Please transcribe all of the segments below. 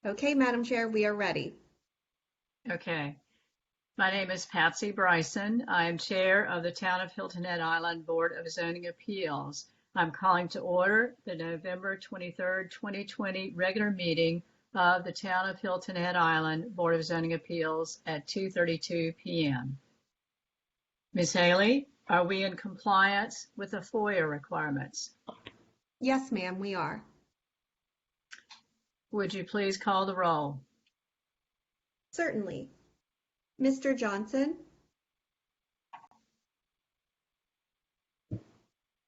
Okay, Madam Chair, we are ready. Okay. My name is Patsy Bryson. I am Chair of the Town of Hilton Head Island Board of Zoning Appeals. I'm calling to order the November 23rd, 2020 regular meeting of the Town of Hilton Head Island Board of Zoning Appeals at 2:32 p.m. Ms. Haley, are we in compliance with the FOIA requirements? Yes, ma'am, we are. Would you please call the roll? Certainly. Mr. Johnson?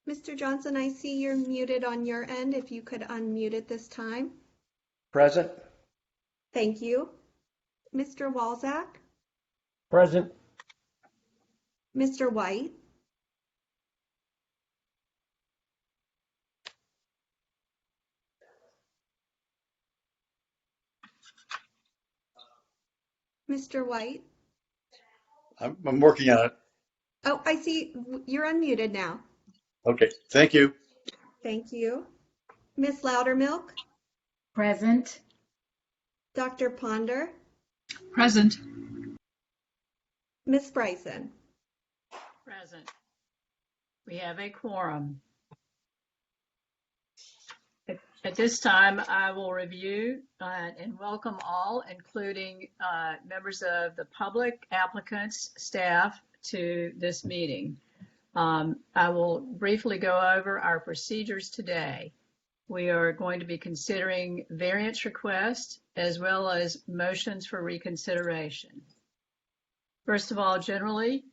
Mr. Johnson, I see you're muted on your end. If you could unmute at this time. Present. Thank you. Mr. Walzak? Present. Mr. White? Mr. White? I'm working on it. Oh, I see you're unmuted now. Okay, thank you. Thank you. Miss Loudermilk? Present. Dr. Ponder? Present. Miss Bryson? Present. We have a quorum. At this time, I will review and welcome all, including members of the public, applicants, staff, to this meeting. I will briefly go over our procedures today. We are going to be considering variance requests as well as motions for reconsideration. First of all, generally,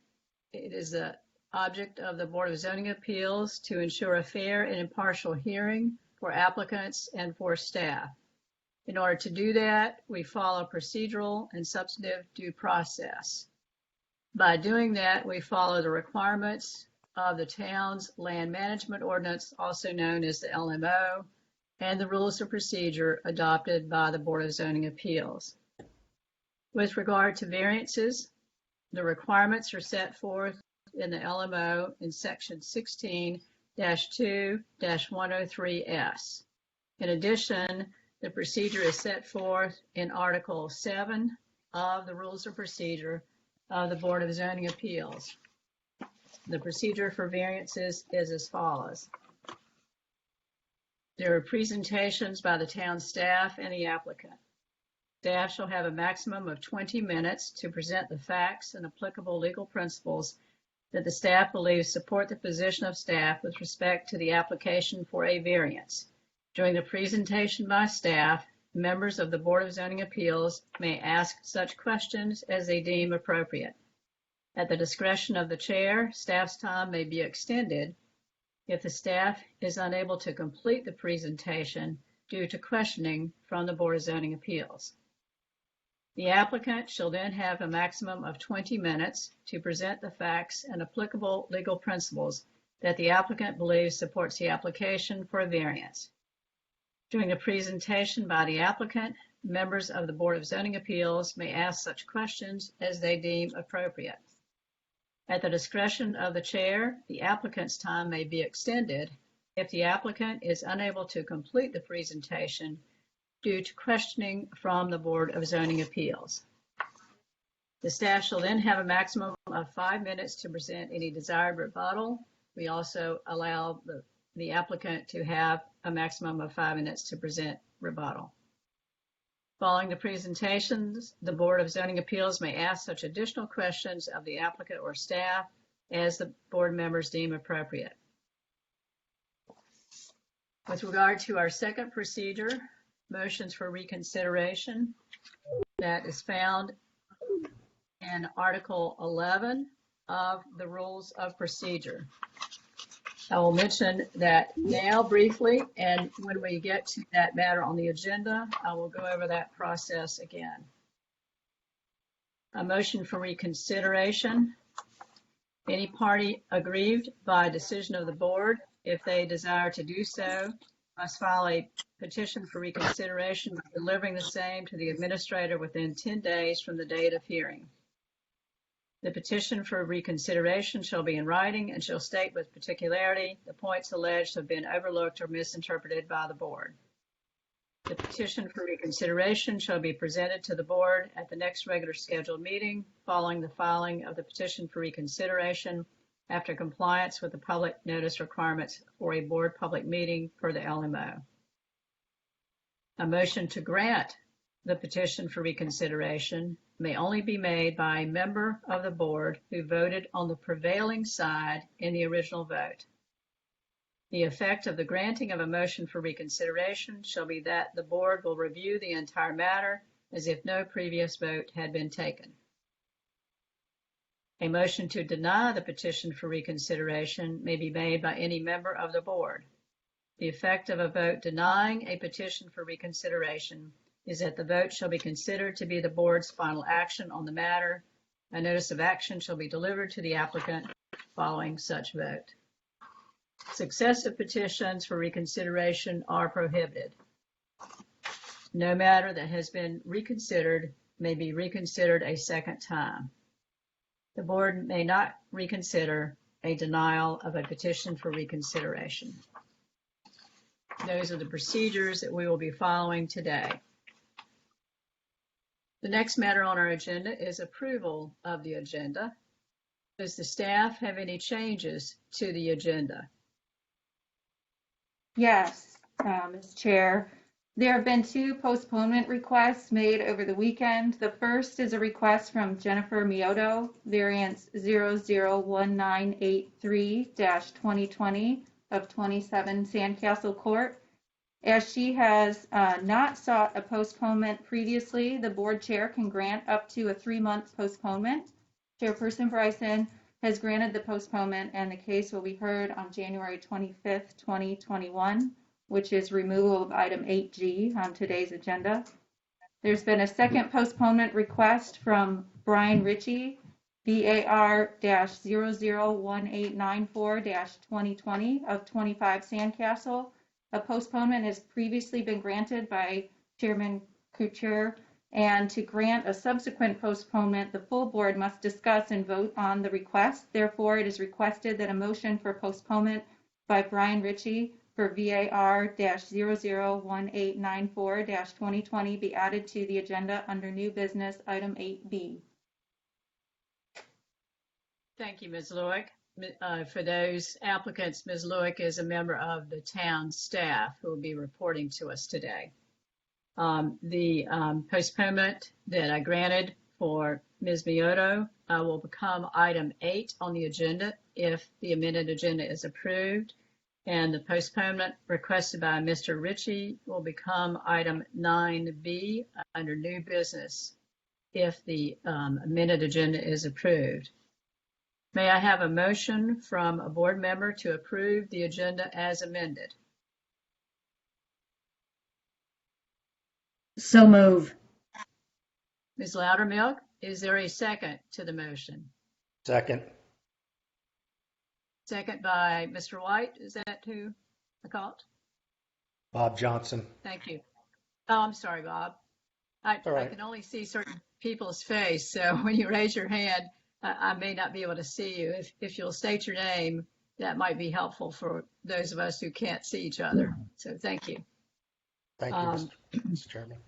it is the object of the Board of Zoning Appeals to ensure a fair and impartial hearing for applicants and for staff. In order to do that, we follow procedural and substantive due process. By doing that, we follow the requirements of the town's land management ordinance, also known as the LMO, and the rules of procedure adopted by the Board of Zoning Appeals. With regard to variances, the requirements are set forth in the LMO in section 16-2-103S. In addition, the procedure is set forth in Article 7 of the Rules of Procedure of the Board of Zoning Appeals. The procedure for variances is as follows. There are presentations by the town staff and the applicant. Staff shall have a maximum of 20 minutes to present the facts and applicable legal principles that the staff believes support the position of staff with respect to the application for a variance. During the presentation by staff, members of the Board of Zoning Appeals may ask such questions as they deem appropriate. At the discretion of the chair, staff's time may be extended if the staff is unable to complete the presentation due to questioning from the Board of Zoning Appeals. The applicant shall then have a maximum of 20 minutes to present the facts and applicable legal principles that the applicant believes supports the application for a variance. During the presentation by the applicant, members of the Board of Zoning Appeals may ask such questions as they deem appropriate. At the discretion of the chair, the applicant's time may be extended if the applicant is unable to complete the presentation due to questioning from the Board of Zoning Appeals. The staff shall then have a maximum of 5 minutes to present any desired rebuttal. We also allow the applicant to have a maximum of 5 minutes to present rebuttal. Following the presentations, the Board of Zoning Appeals may ask such additional questions of the applicant or staff as the board members deem appropriate. With regard to our second procedure, motions for reconsideration, that is found in Article 11 of the Rules of Procedure. I will mention that now briefly, and when we get to that matter on the agenda, I will go over that process again. A motion for reconsideration. Any party aggrieved by a decision of the board, if they desire to do so, must file a petition for reconsideration by delivering the same to the administrator within 10 days from the date of hearing. The petition for reconsideration shall be in writing and shall state with particularity the points alleged have been overlooked or misinterpreted by the board. The petition for reconsideration shall be presented to the board at the next regular scheduled meeting following the filing of the petition for reconsideration after compliance with the public notice requirements for a board public meeting per the LMO. A motion to grant the petition for reconsideration may only be made by a member of the board who voted on the prevailing side in the original vote. The effect of the granting of a motion for reconsideration shall be that the board will review the entire matter as if no previous vote had been taken. A motion to deny the petition for reconsideration may be made by any member of the board. The effect of a vote denying a petition for reconsideration is that the vote shall be considered to be the board's final action on the matter. A notice of action shall be delivered to the applicant following such vote. Successive petitions for reconsideration are prohibited. No matter that has been reconsidered may be reconsidered a second time. The board may not reconsider a denial of a petition for reconsideration. Those are the procedures that we will be following today. The next matter on our agenda is approval of the agenda. Does the staff have any changes to the agenda? Yes, Ms. Chair. There have been 2 postponement requests made over the weekend. The first is a request from Jennifer Mioto, variance 001983-2020 of 27 Sandcastle Court. As she has not sought a postponement previously, the board chair can grant up to a 3-month postponement. Chairperson Bryson has granted the postponement, and the case will be heard on January 25th, 2021, which is removal of item 8G on today's agenda. There's been a second postponement request from Brian Ritchie, VAR-001894-2020 of 25 Sandcastle. A postponement has previously been granted by Chairman Couture, and to grant a subsequent postponement, the full board must discuss and vote on the request. Therefore, it is requested that a motion for postponement by Brian Ritchie for VAR-001894-2020 be added to the agenda under new business item 8B. Thank you, Ms. Lewick. For those applicants, Ms. Lewick is a member of the town staff who will be reporting to us today. The postponement that I granted for Ms. Mioto will become item 8 on the agenda if the amended agenda is approved. And the postponement requested by Mr. Ritchie will become item 9B under new business if the amended agenda is approved. May I have a motion from a board member to approve the agenda as amended? So move. Ms. Loudermilk, is there a second to the motion? Second. Second by Mr. White. Is that who I called? Bob Johnson. Thank you. Oh, I'm sorry, Bob. I can only see certain people's face, so when you raise your hand, I may not be able to see you. If you'll state your name, that might be helpful for those of us who can't see each other. So thank you. Thank you, Mr. Chairman.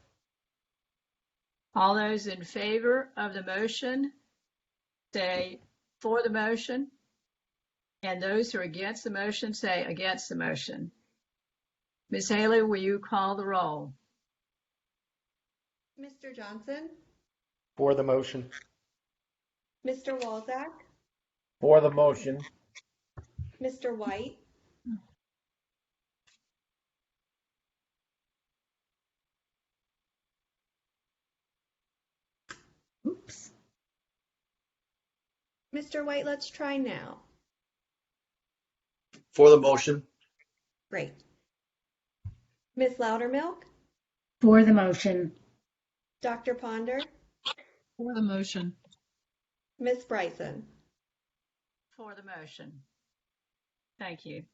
All those in favor of the motion, say for the motion. And those who are against the motion, say against the motion. Ms. Haley, will you call the roll? Mr. Johnson, For the motion. Mr. Walzak, For the motion. Mr. White, Oops. Mr. White, let's try now. For the motion. Great. Ms. Loudermilk, For the motion. Dr. Ponder, For the motion. Ms. Bryson. For the motion. Thank you.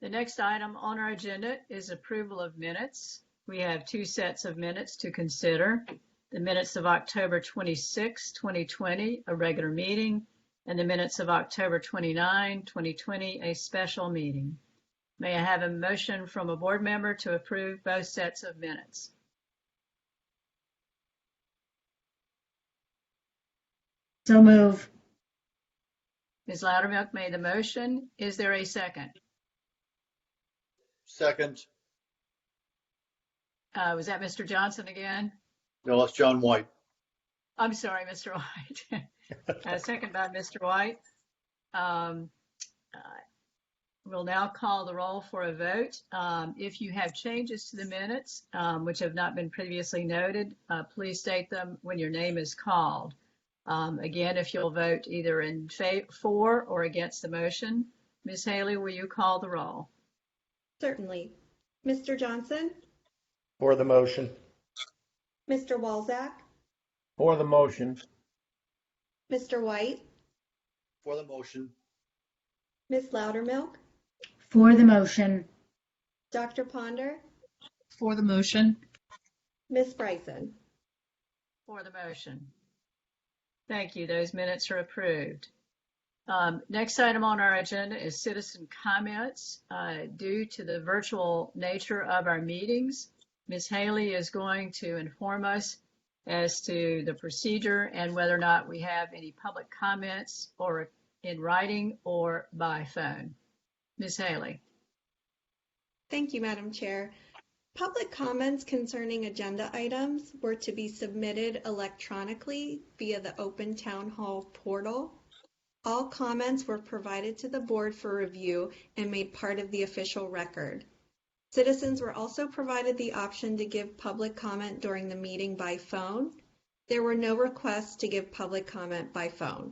The next item on our agenda is approval of minutes. We have 2 sets of minutes to consider. The minutes of October 26, 2020, a regular meeting, and the minutes of October 29, 2020, a special meeting. May I have a motion from a board member to approve both sets of minutes? So move. Ms. Loudermilk made the motion. Is there a second? Second. Was that Mr. Johnson again? No, it's John White. I'm sorry, Mr. White. A second by Mr. White. We'll now call the roll for a vote. If you have changes to the minutes, which have not been previously noted, please state them when your name is called. Again, if you'll vote either in for or against the motion. Ms. Haley, will you call the roll? Certainly. Mr. Johnson, For the motion. Mr. Walzak, For the motion. Mr. White, For the motion. Ms. Loudermilk, For the motion. Dr. Ponder, For the motion. Ms. Bryson. For the motion. Thank you. Those minutes are approved. Next item on our agenda is citizen comments. Due to the virtual nature of our meetings, Ms. Haley is going to inform us as to the procedure and whether or not we have any public comments or in writing or by phone. Ms. Haley. Thank you, Madam Chair. Public comments concerning agenda items were to be submitted electronically via the Open Town Hall portal. All comments were provided to the board for review and made part of the official record. Citizens were also provided the option to give public comment during the meeting by phone. There were no requests to give public comment by phone.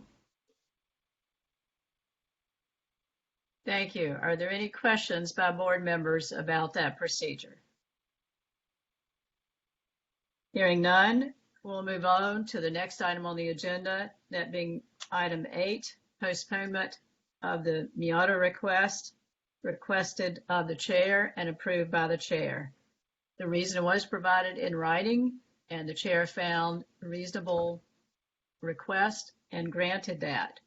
Thank you. Are there any questions by board members about that procedure? Hearing none, we'll move on to the next item on the agenda, that being item 8, postponement of the MIATA request, requested of the chair and approved by the chair. The reason was provided in writing, and the chair found a reasonable request and granted that.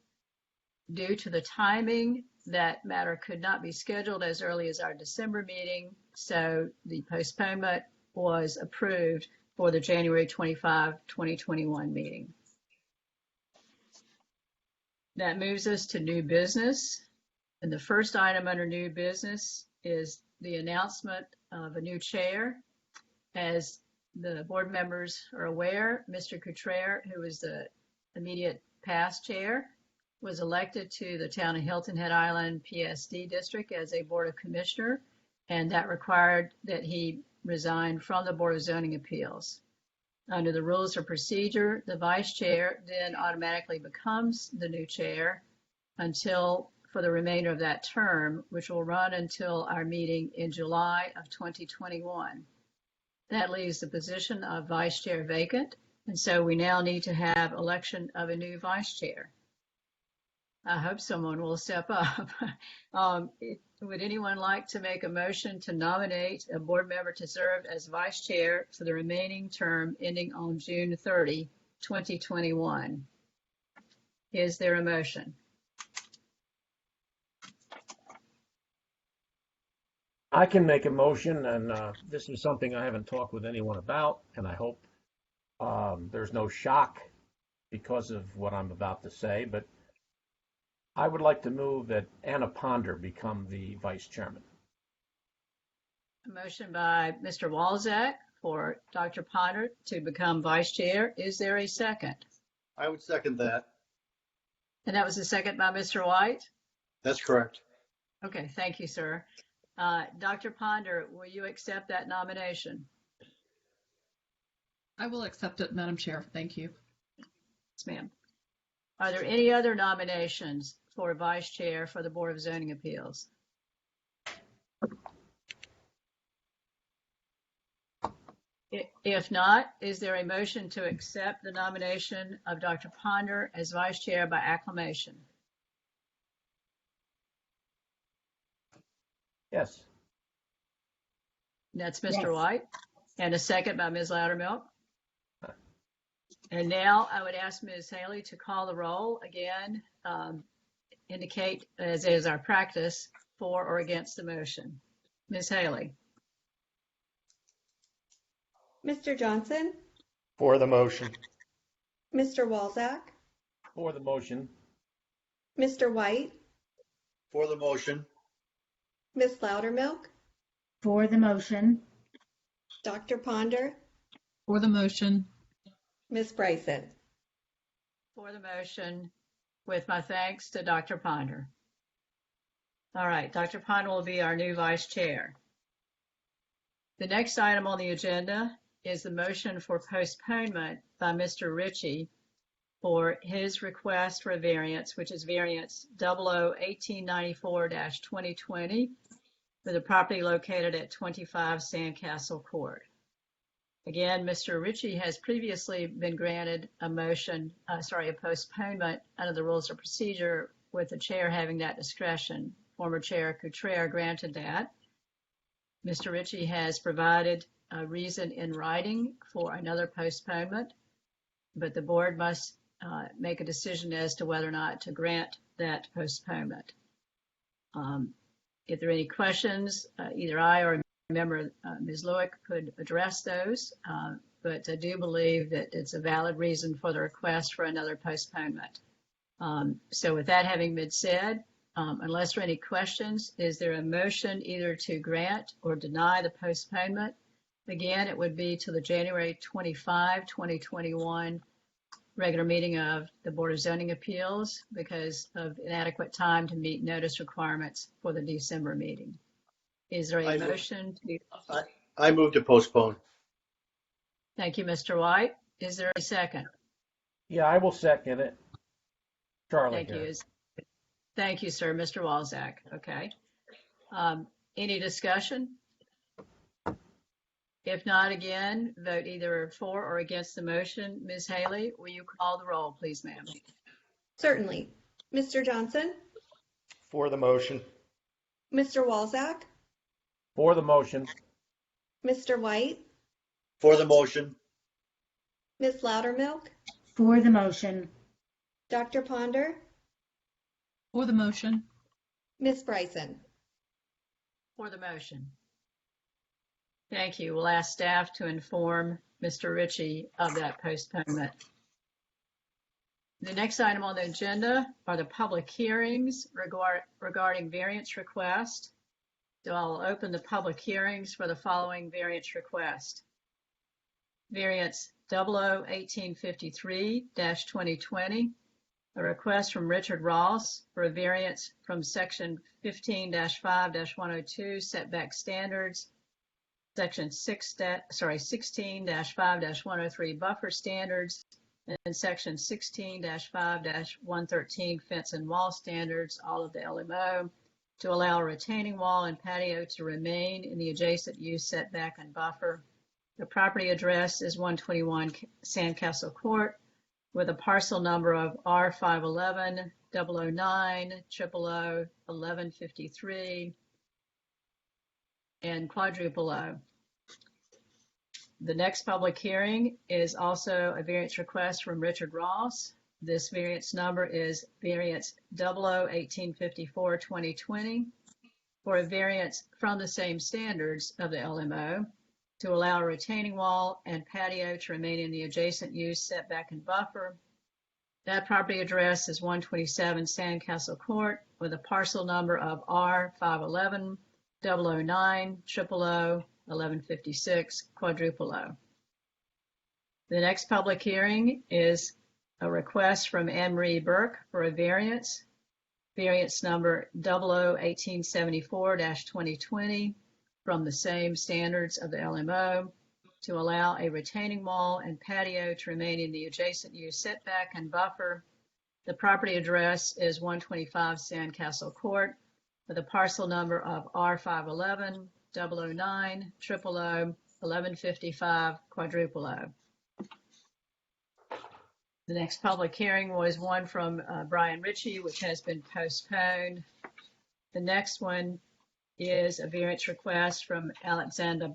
Due to the timing, that matter could not be scheduled as early as our December meeting, so the postponement was approved for the January 25, 2021 meeting. That moves us to new business. And the first item under new business is the announcement of a new chair. As the board members are aware, Mr. Cottrell, who is the immediate past chair, was elected to the town of Hilton Head Island PSD district as a board of commissioner, and that required that he resign from the Board of Zoning Appeals. Under the rules of procedure, the vice chair then automatically becomes the new chair until for the remainder of that term, which will run until our meeting in July of 2021. That leaves the position of vice chair vacant, and so we now need to have election of a new vice chair. I hope someone will step up. Would anyone like to make a motion to nominate a board member to serve as vice chair for the remaining term ending on June 30, 2021? Is there a motion? I can make a motion, and this is something I haven't talked with anyone about, and I hope there's no shock because of what I'm about to say, but I would like to move that Anna Ponder become the vice chairman. A motion by Mr. Walzak for Dr. Ponder to become vice chair. Is there a second? I would second that. And that was a second by Mr. White? That's correct. Okay, thank you, sir. Dr. Ponder, will you accept that nomination? I will accept it, Madam Chair. Thank you. Yes, ma'am. Are there any other nominations for vice chair for the Board of Zoning Appeals? If not, is there a motion to accept the nomination of Dr. Ponder as vice chair by acclamation? Yes. That's Mr. Yes. White. And a second by Ms. Loudermilk. And now I would ask Ms. Haley to call the roll again, indicate, as is our practice, for or against the motion? Ms. Haley? Mr. Johnson, For the motion. Mr. Walzak, For the motion. Mr. White, For the motion. Ms. Loudermilk, For the motion. Dr. Ponder, For the motion. Ms. Bryson. For the motion, with my thanks to Dr. Ponder. All right, Dr. Ponder will be our new vice chair. The next item on the agenda is the motion for postponement by Mr. Ritchie for his request for a variance, which is variance 00-1894-2020 for the property located at 25 Sandcastle Court. Again, Mr. Ritchie has previously been granted a postponement under the rules of procedure with the chair having that discretion. Former Chair Cutrer granted that. Mr. Ritchie has provided a reason in writing for another postponement, but the board must make a decision as to whether or not to grant that postponement. If there are any questions, either I or a member, Ms. Lewick, could address those, but I do believe that it's a valid reason for the request for another postponement. So with that having been said, unless there are any questions, is there a motion either to grant or deny the postponement? Again, it would be to the January 25, 2021 regular meeting of the Board of Zoning Appeals because of inadequate time to meet notice requirements for the December meeting. Is there a motion to? I move to postpone. Thank you, Mr. White. Is there a second? Yeah, I will second it. Charlie Thank here. you. Thank you, sir. Mr. Walzak. Okay. Any discussion? If not, again, vote either for or against the motion. Ms. Haley, will you call the roll, please, ma'am? Certainly. Mr. Johnson, For the motion. Mr. Walzak, For the motion. Mr. White, For the motion. Ms. Loudermilk, For the motion. Dr. Ponder, For the motion. Ms. Bryson. For the motion. Thank you. We'll ask staff to inform Mr. Ritchie of that postponement. The next item on the agenda are the public hearings regarding variance request. So I'll open the public hearings for the following variance request. Variance 00-1853-2020, a request from Richard Ross for a variance from section 15-5-102 setback standards, section 16-5-103 buffer standards, and section 16-5-113 fence and wall standards, all of the LMO, to allow a retaining wall and patio to remain in the adjacent use setback and buffer. The property address is 121 Sandcastle Court with a parcel number of R511 009 000 1153 and quadruple O. The next public hearing is also a variance request from Richard Ross. This variance number is variance 00-1854-2020 for a variance from the same standards of the LMO to allow a retaining wall and patio to remain in the adjacent use setback and buffer. That property address is 127 Sandcastle Court with a parcel number of R511 009 000 1156 quadruple O. The next public hearing is a request from Anne Marie Burke for a variance number 00-1874-2020 from the same standards of the LMO to allow a retaining wall and patio to remain in the adjacent use setback and buffer. The property address is 125 Sandcastle Court with a parcel number of R511 009 000 1155 quadruple O. The next public hearing was one from Brian Ritchie, which has been postponed. The next one is a variance request from Alexandra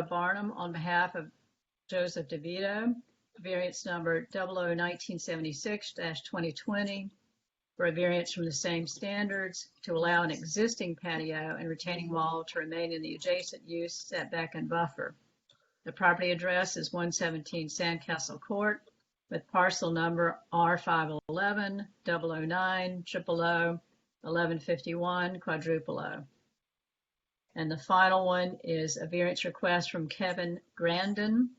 Barnum on behalf of Joseph DeVito, variance number 00-1976-2020 for a variance from the same standards to allow an existing patio and retaining wall to remain in the adjacent use setback and buffer. The property address is 117 Sandcastle Court with parcel number R511-009-000 1151 quadruple O. And the final one is a variance request from Kevin Grandin,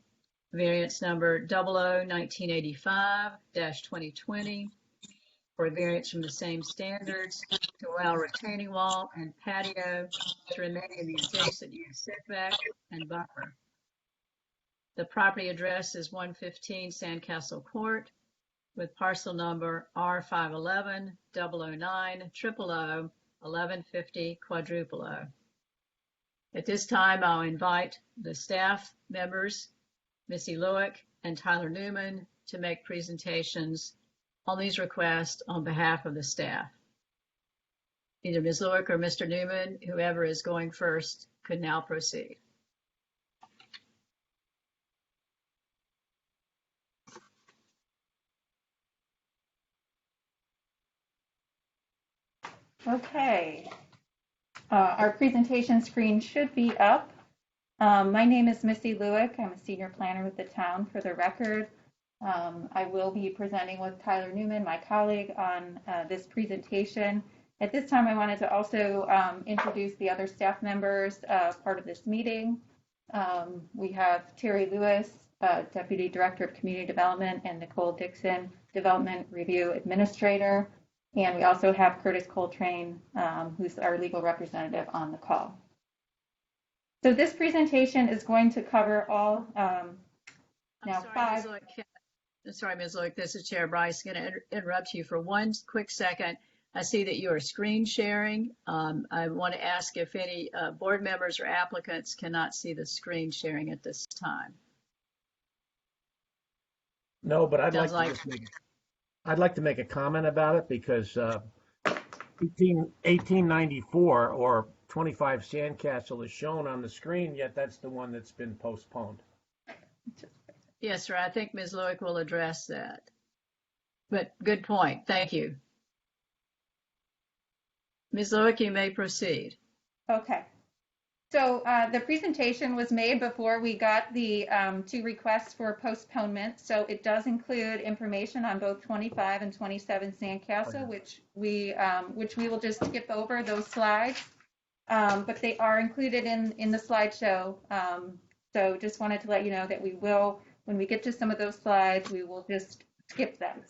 variance number 00-1985-2020 for a variance from the same standards to allow retaining wall and patio to remain in the adjacent use setback and buffer. The property address is 115 Sandcastle Court with parcel number R511-009-000 1150 quadruple O. At this time, I'll invite the staff members, Missy Lewick and Tyler Newman, to make presentations on these requests on behalf of the staff. Either Ms. Lewick or Mr. Newman, whoever is going first, could now proceed. Okay. Our presentation screen should be up. My name is Missy Lewick. I'm a senior planner with the town, for the record. I will be presenting with Tyler Newman, my colleague, on this presentation. At this time, I wanted to also introduce the other staff members part of this meeting. We have Terry Lewis, Deputy Director of Community Development, and Nicole Dixon, Development Review Administrator. And we also have Curtis Coltrane, who's our legal representative, on the call. So this presentation is going to cover all Sorry, Ms. Lewick, this is Chair Bryce. I'm going to interrupt you for one quick second. I see that you are screen sharing. I want to ask if any board members or applicants cannot see the screen sharing at this time. No, but I'd Sounds I'd like to make a comment about it because 1894 or 25 Sandcastle is shown on the screen, yet that's the one that's been postponed. Yes, sir. I think Ms. Lewick will address that. But good point. Thank you. Ms. Lewick, you may proceed. Okay. So the presentation was made before we got the two requests for postponement. So it does include information on both 25 and 27 Sandcastle, which we will just skip over those slides. But they are included in the slideshow. So just wanted to let you know that we will, when we get to some of those slides, we will just skip them.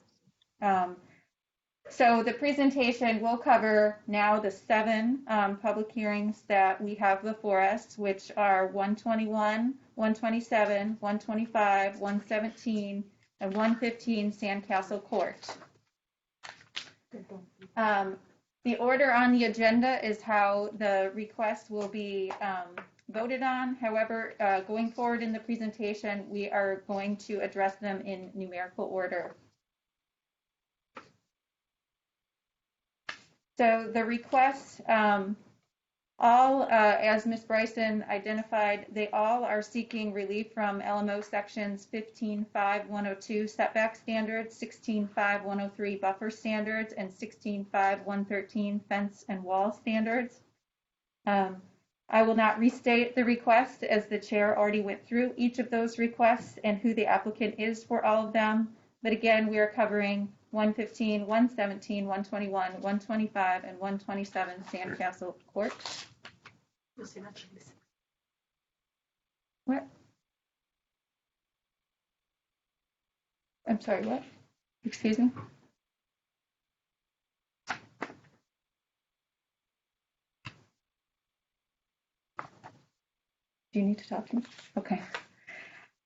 So the presentation will cover now the 7 public hearings that we have before us, which are 121, 127, 125, 117, and 115 Sandcastle Court. The order on the agenda is how the requests will be voted on. However, going forward in the presentation, we are going to address them in numerical order. So the requests, all, as Ms. Bryson identified, they all are seeking relief from LMO sections 15.5.102 setback standards, 16.5.103 buffer standards, and 16.5.113 fence and wall standards. I will not restate the request, as the chair already went through each of those requests and who the applicant is for all of them. But again, we are covering 115, 117, 121, 125, and 127 Sandcastle Court. What? I'm sorry, what? Excuse me? Do you need to talk to me? Okay.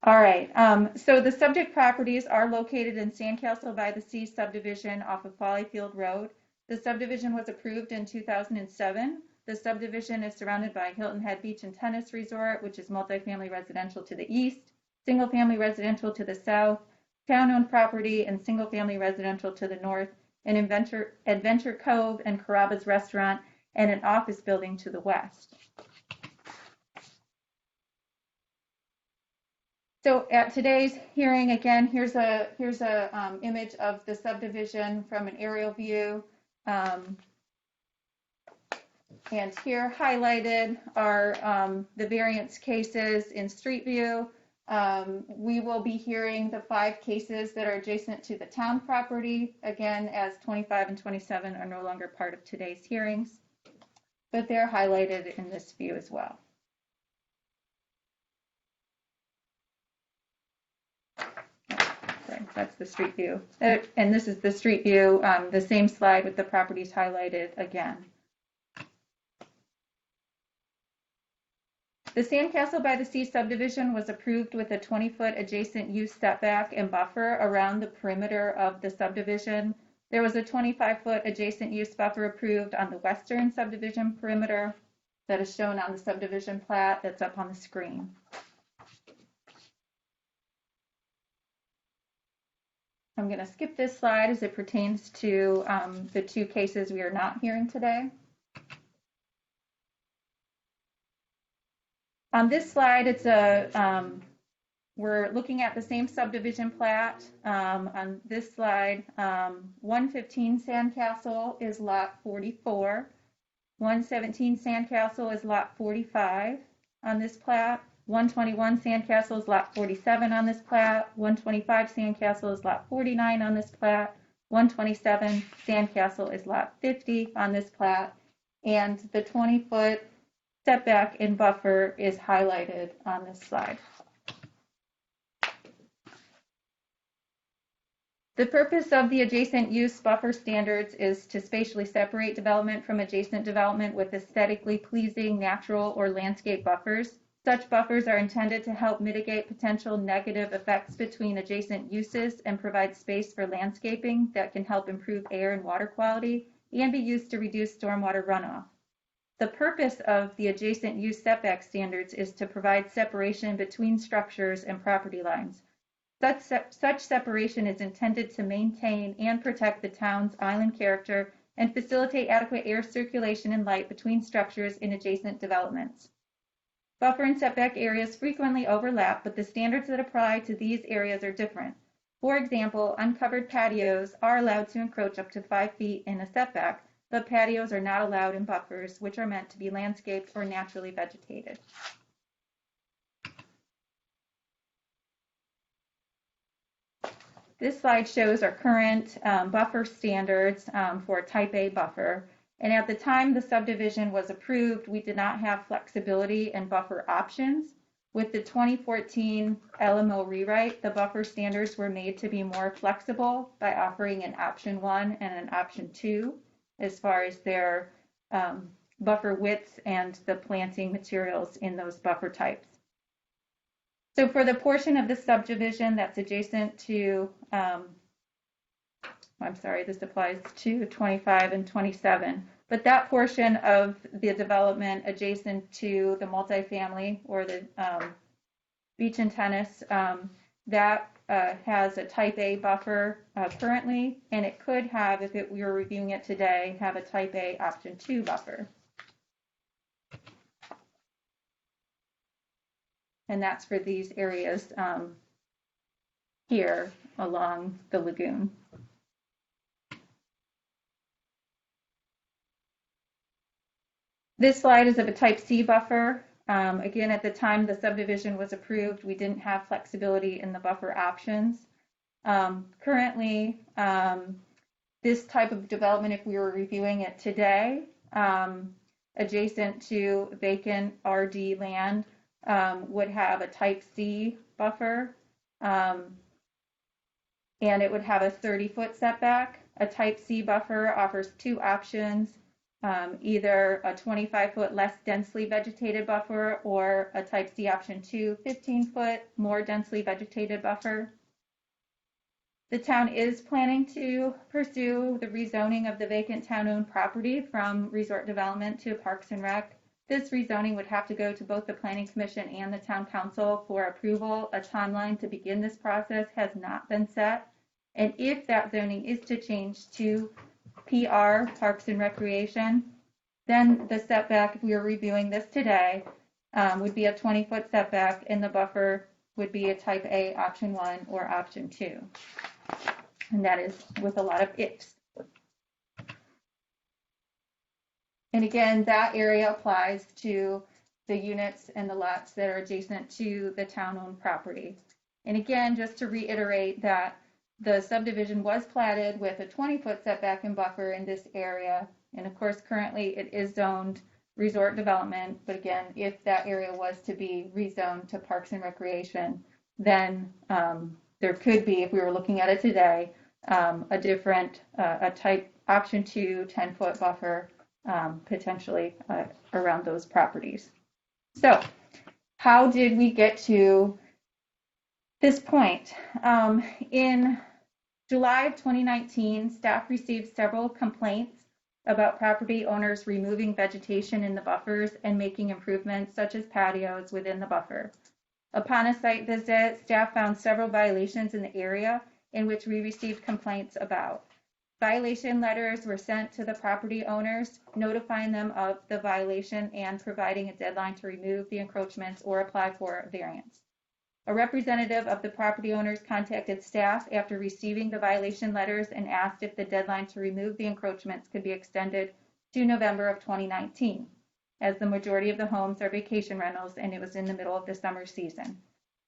All right, so the subject properties are located in Sandcastle by the Sea subdivision off of Follyfield Road. The subdivision was approved in 2007. The subdivision is surrounded by Hilton Head Beach and Tennis Resort, which is multifamily residential to the east, single-family residential to the south, town-owned property and single-family residential to the north, an Adventure Cove and Carrabba's restaurant, and an office building to the west. So at today's hearing, again, here's a image of the subdivision from an aerial view. And here highlighted are the variance cases in Street View. We will be hearing the 5 cases that are adjacent to the town property, again, as 25 and 27 are no longer part of today's hearings, but they're highlighted in this view as well. Sorry, that's the street view. And this is the street view, the same slide with the properties highlighted again. The Sandcastle by the Sea subdivision was approved with a 20-foot adjacent use setback and buffer around the perimeter of the subdivision. There was a 25-foot adjacent use buffer approved on the western subdivision perimeter that is shown on the subdivision plat that's up on the screen. I'm going to skip this slide as it pertains to the 2 cases we are not hearing today. On this slide, it's we're looking at the same subdivision plat. On this slide, 115 Sandcastle is lot 44. 117 Sandcastle is lot 45 on this plat. 121 Sandcastle is lot 47 on this plat. 125 Sandcastle is lot 49 on this plat. 127 Sandcastle is lot 50 on this plat. And the 20-foot setback and buffer is highlighted on this slide. The purpose of the adjacent use buffer standards is to spatially separate development from adjacent development with aesthetically pleasing natural or landscape buffers. Such buffers are intended to help mitigate potential negative effects between adjacent uses and provide space for landscaping that can help improve air and water quality and be used to reduce stormwater runoff. The purpose of the adjacent use setback standards is to provide separation between structures and property lines. Such separation is intended to maintain and protect the town's island character and facilitate adequate air circulation and light between structures in adjacent developments. Buffer and setback areas frequently overlap, but the standards that apply to these areas are different. For example, uncovered patios are allowed to encroach up to 5 feet in a setback, but patios are not allowed in buffers, which are meant to be landscaped or naturally vegetated. This slide shows our current buffer standards for a type A buffer. And at the time the subdivision was approved, we did not have flexibility and buffer options. With the 2014 LMO rewrite, the buffer standards were made to be more flexible by offering an option 1 and an option 2 as far as their buffer widths and the planting materials in those buffer types. So for the portion of the subdivision that's adjacent to, I'm sorry, this applies to 25 and 27, but that portion of the development adjacent to the multifamily or the beach and tennis, that has a type A buffer currently, and it could have, if we were reviewing it today, have a type A option 2 buffer. And that's for these areas here along the lagoon. This slide is of a type C buffer. Again, at the time the subdivision was approved, we didn't have flexibility in the buffer options. Currently, this type of development, if we were reviewing it today, adjacent to vacant RD land, would have a type C buffer, and it would have a 30-foot setback. A type C buffer offers 2 options, either a 25-foot less densely vegetated buffer or a type C option 2, 15-foot more densely vegetated buffer. The town is planning to pursue the rezoning of the vacant town-owned property from resort development to Parks and Rec. This rezoning would have to go to both the Planning Commission and the Town Council for approval. A timeline to begin this process has not been set. And if that zoning is to change to PR, Parks and Recreation, then the setback, if we were reviewing this today, would be a 20-foot setback, and the buffer would be a type A option 1 or option 2. And that is with a lot of ifs. And again, that area applies to the units and the lots that are adjacent to the town-owned property. And again, just to reiterate that the subdivision was platted with a 20-foot setback and buffer in this area. And of course, currently it is zoned resort development. But again, if that area was to be rezoned to Parks and Recreation, then there could be, if we were looking at it today, a different, a type option 2 10-foot buffer potentially around those properties. So how did we get to this point? In July of 2019, staff received several complaints about property owners removing vegetation in the buffers and making improvements such as patios within the buffer. Upon a site visit, staff found several violations in the area in which we received complaints about. Violation letters were sent to the property owners, notifying them of the violation and providing a deadline to remove the encroachments or apply for a variance. A representative of the property owners contacted staff after receiving the violation letters and asked if the deadline to remove the encroachments could be extended to November of 2019, as the majority of the homes are vacation rentals and it was in the middle of the summer season.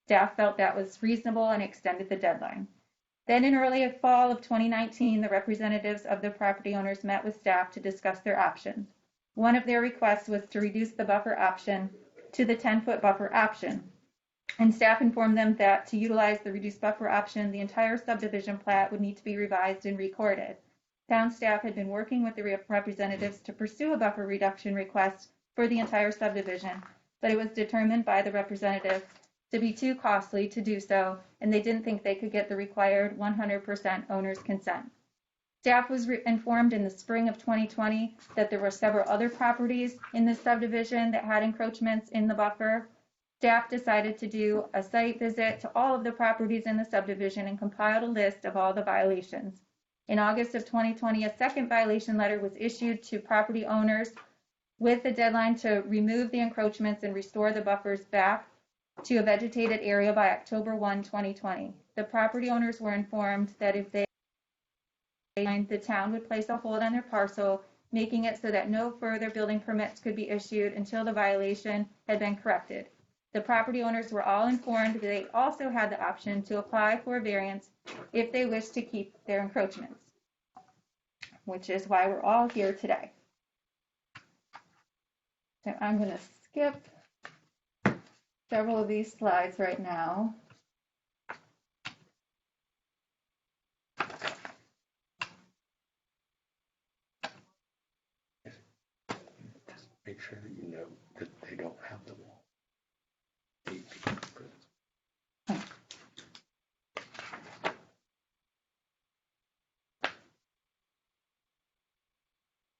Staff felt that was reasonable and extended the deadline. Then in early fall of 2019, the representatives of the property owners met with staff to discuss their options. One of their requests was to reduce the buffer option to the 10-foot buffer option. And staff informed them that to utilize the reduced buffer option, the entire subdivision plat would need to be revised and recorded. Town staff had been working with the representatives to pursue a buffer reduction request for the entire subdivision, but it was determined by the representative to be too costly to do so, and they didn't think they could get the required 100% owner's consent. Staff was informed in the spring of 2020 that there were several other properties in this subdivision that had encroachments in the buffer. Staff decided to do a site visit to all of the properties in the subdivision and compiled a list of all the violations. In August of 2020, a second violation letter was issued to property owners with a deadline to remove the encroachments and restore the buffers back to a vegetated area by October 1, 2020. The property owners were informed that if they the town would place a hold on their parcel, making it so that no further building permits could be issued until the violation had been corrected. The property owners were all informed that they also had the option to apply for a variance if they wished to keep their encroachments, which is why we're all here today. So I'm going to skip several of these slides right now. Make sure that you know that they don't have the wall.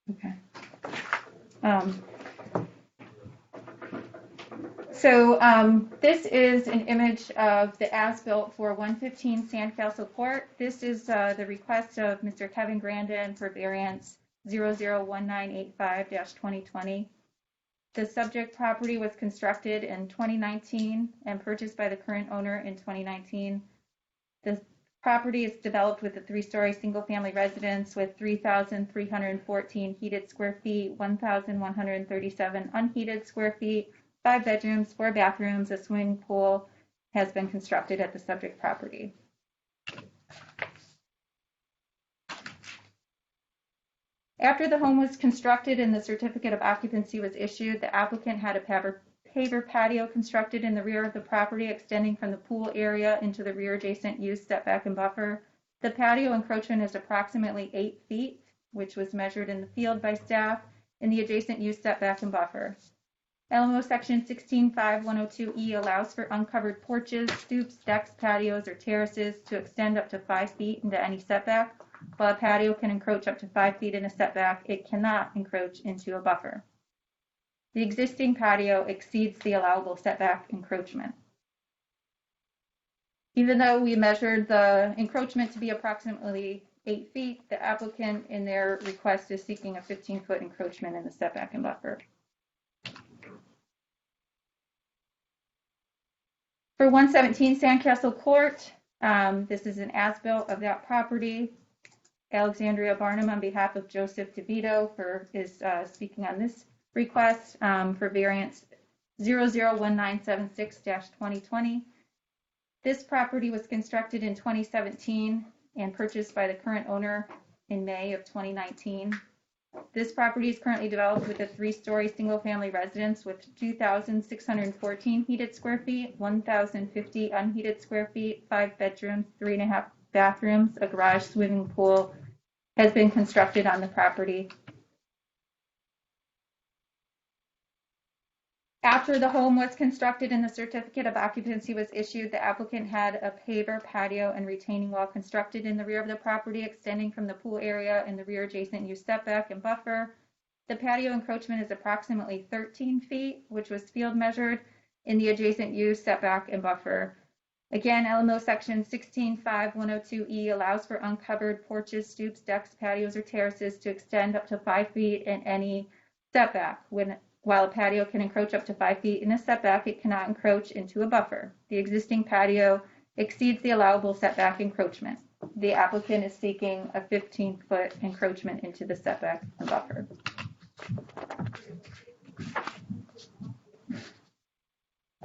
Okay. This is an image of the as-built for 115 Sandcastle Court. This is the request of Mr. Kevin Grandin for variance 001985-2020. The subject property was constructed in 2019 and purchased by the current owner in 2019. The property is developed with a 3-story single-family residence with 3,314 heated square feet, 1,137 unheated square feet, 5 bedrooms, 4 bathrooms, a swimming pool has been constructed at the subject property. After the home was constructed and the certificate of occupancy was issued, the applicant had a paver patio constructed in the rear of the property, extending from the pool area into the rear adjacent use setback and buffer. The patio encroachment is approximately 8 feet, which was measured in the field by staff, in the adjacent use setback and buffer. LMO section 16.5.102E allows for uncovered porches, stoops, decks, patios, or terraces to extend up to 5 feet into any setback. While a patio can encroach up to 5 feet in a setback, it cannot encroach into a buffer. The existing patio exceeds the allowable setback encroachment. Even though we measured the encroachment to be approximately 8 feet, the applicant in their request is seeking a 15-foot encroachment in the setback and buffer. For 117 Sandcastle Court, this is an as-built of that property. Alexandria Barnum on behalf of Joseph DeVito is speaking on this request for variance 001976-2020. This property was constructed in 2017 and purchased by the current owner in May of 2019. This property is currently developed with a 3-story single-family residence with 2,614 heated square feet, 1,050 unheated square feet, 5 bedrooms, 3.5 bathrooms, a garage, swimming pool has been constructed on the property. After the home was constructed and the certificate of occupancy was issued, the applicant had a paver patio and retaining wall constructed in the rear of the property, extending from the pool area and the rear adjacent use setback and buffer. The patio encroachment is approximately 13 feet, which was field measured in the adjacent use setback and buffer. Again, LMO section 16.5.102E allows for uncovered porches, stoops, decks, patios, or terraces to extend up to 5 feet in any setback. While a patio can encroach up to 5 feet in a setback, it cannot encroach into a buffer. The existing patio exceeds the allowable setback encroachment. The applicant is seeking a 15-foot encroachment into the setback and buffer.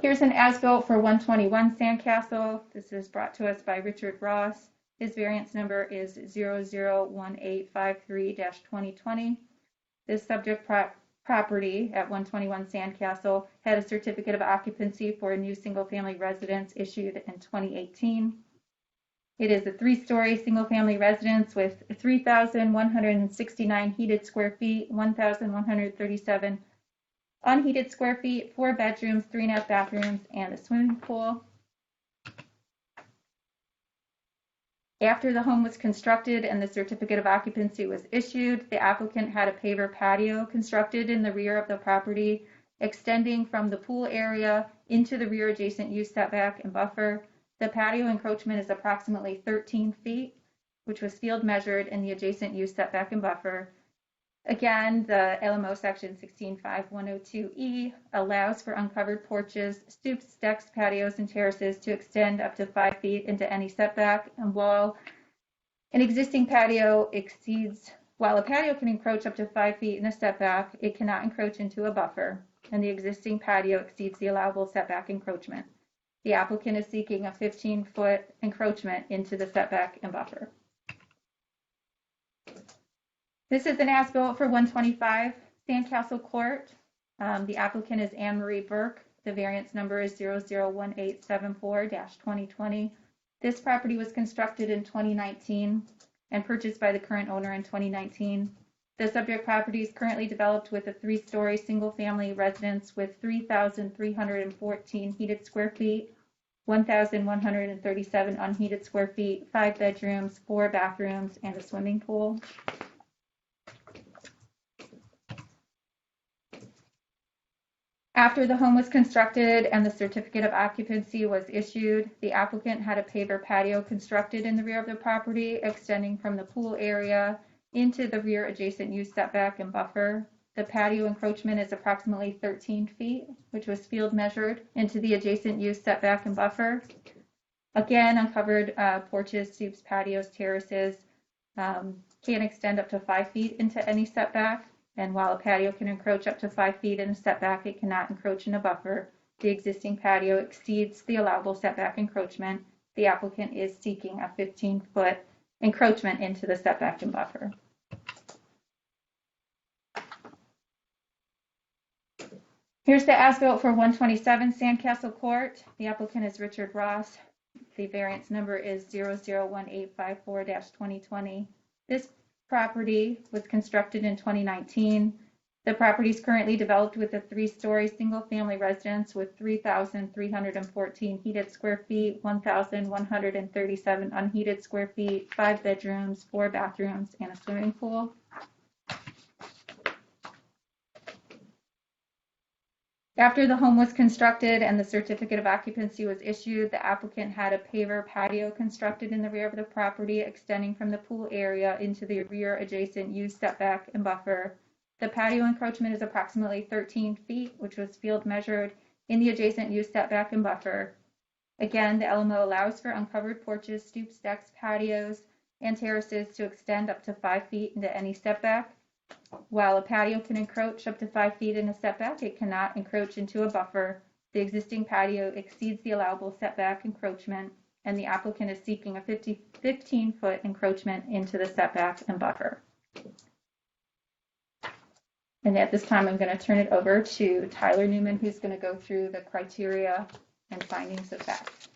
Here's an as-built for 121 Sandcastle. This is brought to us by Richard Ross. His variance number is 001853-2020. This subject property at 121 Sandcastle had a certificate of occupancy for a new single-family residence issued in 2018. It is a 3-story single-family residence with 3,169 heated square feet, 1,137 unheated square feet, 4 bedrooms, 3.5 bathrooms, and a swimming pool. After the home was constructed and the certificate of occupancy was issued, the applicant had a paver patio constructed in the rear of the property, extending from the pool area into the rear adjacent use setback and buffer. The patio encroachment is approximately 13 feet, which was field measured in the adjacent use setback and buffer. Again, the LMO section 16.5.102E allows for uncovered porches, stoops, decks, patios, and terraces to extend up to 5 feet into any setback. And while a patio can encroach up to 5 feet in a setback, it cannot encroach into a buffer, and the existing patio exceeds the allowable setback encroachment. The applicant is seeking a 15-foot encroachment into the setback and buffer. This is an as-built for 125 Sandcastle Court. The applicant is Anne Marie Burke. The variance number is 001874-2020. This property was constructed in 2019 and purchased by the current owner in 2019. The subject property is currently developed with a 3-story single-family residence with 3,314 heated square feet, 1,137 unheated square feet, 5 bedrooms, 4 bathrooms, and a swimming pool. After the home was constructed and the certificate of occupancy was issued, the applicant had a paver patio constructed in the rear of the property, extending from the pool area into the rear adjacent use setback and buffer. The patio encroachment is approximately 13 feet, which was field measured into the adjacent use setback and buffer. Again, uncovered porches, stoops, patios, terraces can extend up to 5 feet into any setback. And while a patio can encroach up to 5 feet in a setback, it cannot encroach in a buffer. The existing patio exceeds the allowable setback encroachment. The applicant is seeking a 15-foot encroachment into the setback and buffer. Here's the as-built for 127 Sandcastle Court. The applicant is Richard Ross. The variance number is 001854-2020. This property was constructed in 2019. The property is currently developed with a 3-story single-family residence with 3,314 heated square feet, 1,137 unheated square feet, 5 bedrooms, 4 bathrooms, and a swimming pool. After the home was constructed and the certificate of occupancy was issued, the applicant had a paver patio constructed in the rear of the property, extending from the pool area into the rear adjacent use setback and buffer. The patio encroachment is approximately 13 feet, which was field measured in the adjacent use setback and buffer. Again, the LMO allows for uncovered porches, stoops, decks, patios, and terraces to extend up to 5 feet into any setback. While a patio can encroach up to 5 feet in a setback, it cannot encroach into a buffer. The existing patio exceeds the allowable setback encroachment, and the applicant is seeking a 15-foot encroachment into the setback and buffer. And at this time, I'm going to turn it over to Tyler Newman, who's going to go through the criteria and findings of fact.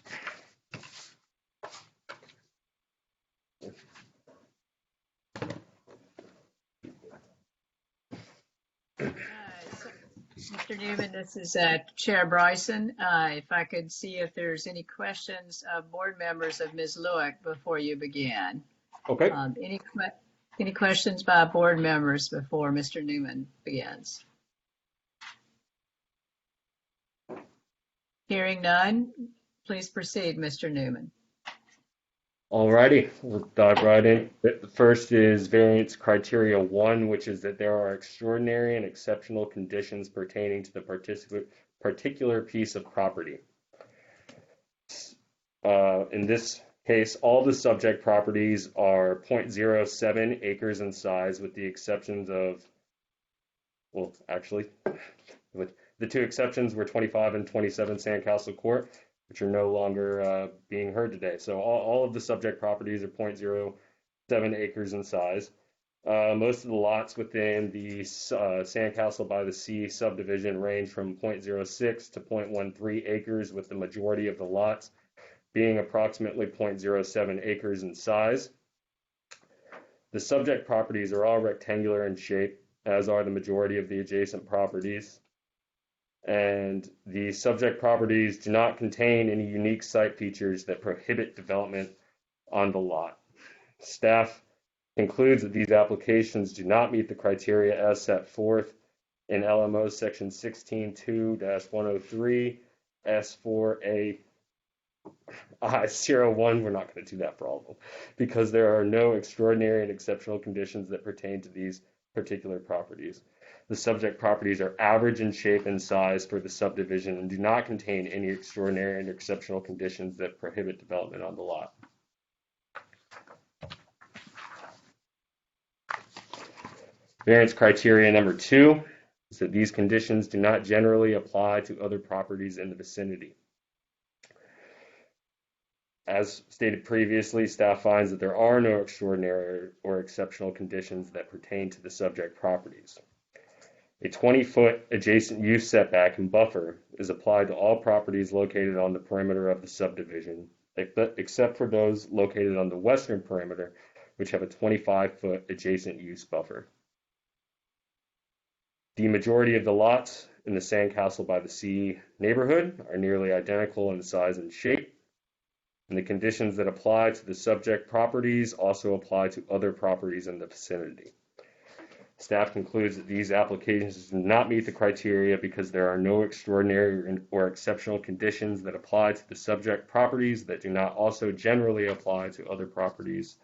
Mr. Newman, this is Chair Bryson. If I could see if there's any questions of board members of Ms. Lewick before you begin. Okay. Any questions by board members before Mr. Newman begins? Hearing none, please proceed, Mr. Newman. All righty, we'll dive right in. The first is variance criteria 1, which is that there are extraordinary and exceptional conditions pertaining to the particular piece of property. In this case, all the subject properties are 0.07 acres in size, with the exceptions of, well, actually, with the two exceptions were 25 and 27 Sandcastle Court, which are no longer being heard today. So all of the subject properties are 0.07 acres in size. Most of the lots within the Sandcastle by the Sea subdivision range from 0.06 to 0.13 acres, with the majority of the lots being approximately 0.07 acres in size. The subject properties are all rectangular in shape, as are the majority of the adjacent properties. And the subject properties do not contain any unique site features that prohibit development on the lot. Staff concludes that these applications do not meet the criteria as set forth in LMO section 16.2-103 S4A I01. We're not going to do that for all of them, because there are no extraordinary and exceptional conditions that pertain to these particular properties. The subject properties are average in shape and size for the subdivision and do not contain any extraordinary and exceptional conditions that prohibit development on the lot. Variance criteria number 2 is that these conditions do not generally apply to other properties in the vicinity. As stated previously, staff finds that there are no extraordinary or exceptional conditions that pertain to the subject properties. A 20-foot adjacent use setback and buffer is applied to all properties located on the perimeter of the subdivision, except for those located on the western perimeter, which have a 25-foot adjacent use buffer. The majority of the lots in the Sandcastle by the Sea neighborhood are nearly identical in size and shape, and the conditions that apply to the subject properties also apply to other properties in the vicinity. Staff concludes that these applications do not meet the criteria because there are no extraordinary or exceptional conditions that apply to the subject properties that do not also generally apply to other properties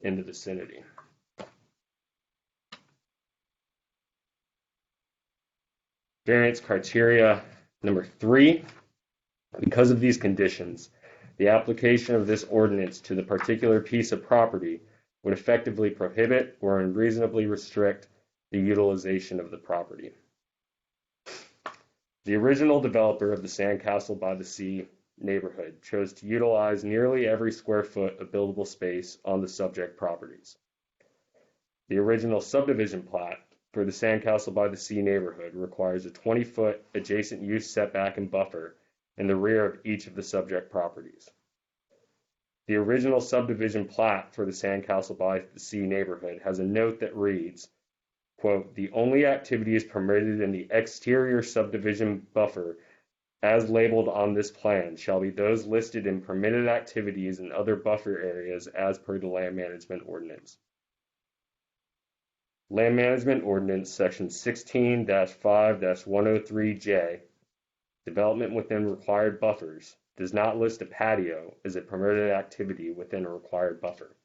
in the vicinity. Variance criteria number 3. Because of these conditions, the application of this ordinance to the particular piece of property would effectively prohibit or unreasonably restrict the utilization of the property. The original developer of the Sandcastle by the Sea neighborhood chose to utilize nearly every square foot of buildable space on the subject properties. The original subdivision plat for the Sandcastle by the Sea neighborhood requires a 20-foot adjacent use setback and buffer in the rear of each of the subject properties. The original subdivision plat for the Sandcastle by the Sea neighborhood has a note that reads, quote, "The only activities permitted in the exterior subdivision buffer as labeled on this plan shall be those listed in permitted activities in other buffer areas as per the Land Management Ordinance." Land Management Ordinance section 16-5-103J, development within required buffers, does not list a patio as a permitted activity within a required buffer.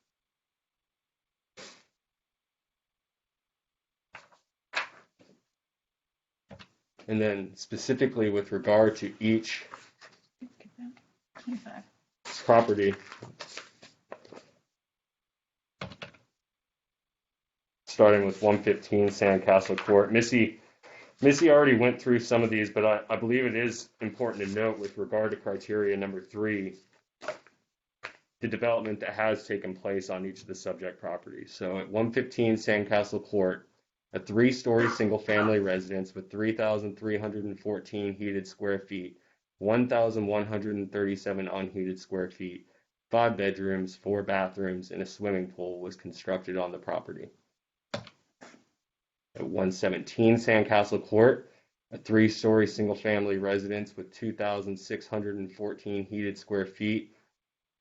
And then specifically with regard to each property, starting with 115 Sandcastle Court. Missy already went through some of these, but I believe it is important to note with regard to criteria number 3, the development that has taken place on each of the subject properties. So at 115 Sandcastle Court, a 3-story single-family residence with 3,314 heated square feet, 1,137 unheated square feet, 5 bedrooms, 4 bathrooms, and a swimming pool was constructed on the property. At 117 Sandcastle Court, a 3-story single-family residence with 2,614 heated square feet,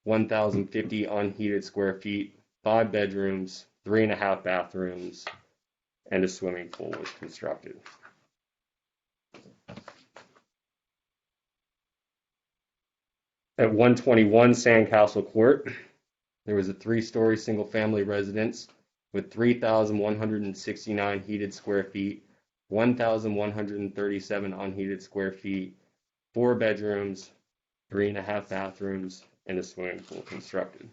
1,050 unheated square feet, 5 bedrooms, 3.5 bathrooms, and a swimming pool was constructed. At 121 Sandcastle Court, there was a 3-story single-family residence with 3,169 heated square feet, 1,137 unheated square feet, 4 bedrooms, 3.5 bathrooms, and a swimming pool constructed.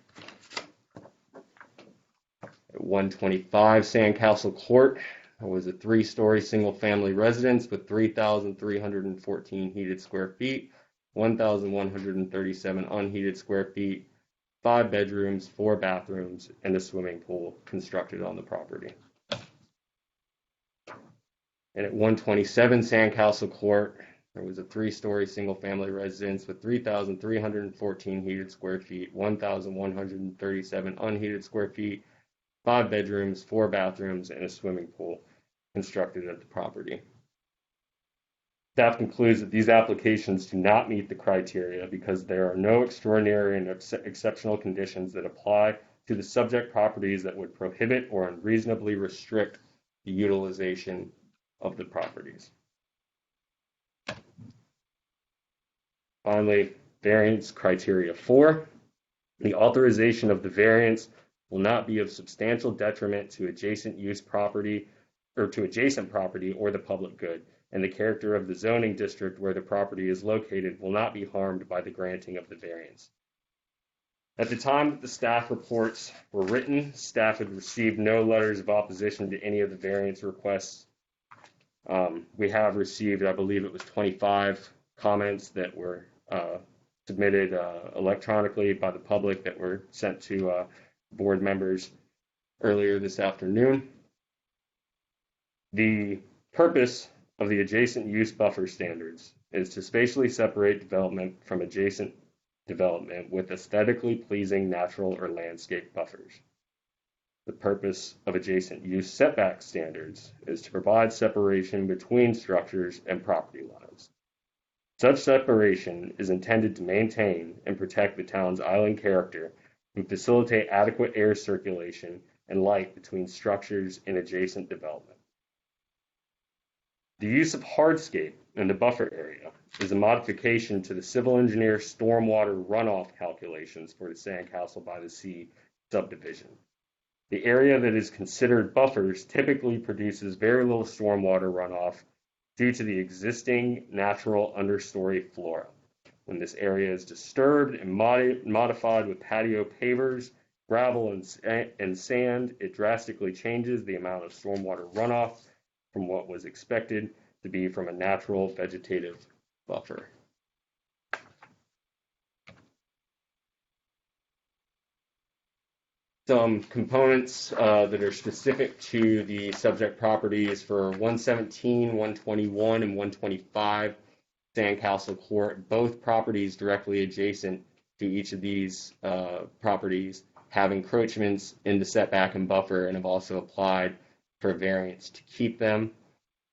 At 125 Sandcastle Court, there was a 3-story single-family residence with 3,314 heated square feet, 1,137 unheated square feet, 5 bedrooms, 4 bathrooms, and a swimming pool constructed on the property. And at 127 Sandcastle Court, there was a 3-story single-family residence with 3,314 heated square feet, 1,137 unheated square feet, 5 bedrooms, 4 bathrooms, and a swimming pool constructed at the property. Staff concludes that these applications do not meet the criteria because there are no extraordinary and exceptional conditions that apply to the subject properties that would prohibit or unreasonably restrict the utilization of the properties. Finally, variance criteria 4. The authorization of the variance will not be of substantial detriment to adjacent use property or to adjacent property or the public good, and the character of the zoning district where the property is located will not be harmed by the granting of the variance. At the time that the staff reports were written, staff had received no letters of opposition to any of the variance requests. We have received, I believe it was 25 comments that were submitted electronically by the public that were sent to board members earlier this afternoon. The purpose of the adjacent use buffer standards is to spatially separate development from adjacent development with aesthetically pleasing natural or landscape buffers. The purpose of adjacent use setback standards is to provide separation between structures and property lines. Such separation is intended to maintain and protect the town's island character and facilitate adequate air circulation and light between structures in adjacent development. The use of hardscape in the buffer area is a modification to the civil engineer stormwater runoff calculations for the Sandcastle by the Sea subdivision. The area that is considered buffers typically produces very little stormwater runoff due to the existing natural understory flora. When this area is disturbed and modified with patio pavers, gravel, and sand, it drastically changes the amount of stormwater runoff from what was expected to be from a natural vegetative buffer. Some components that are specific to the subject properties for 117, 121, and 125 Sandcastle Court. Both properties directly adjacent to each of these properties have encroachments in the setback and buffer and have also applied for variance to keep them.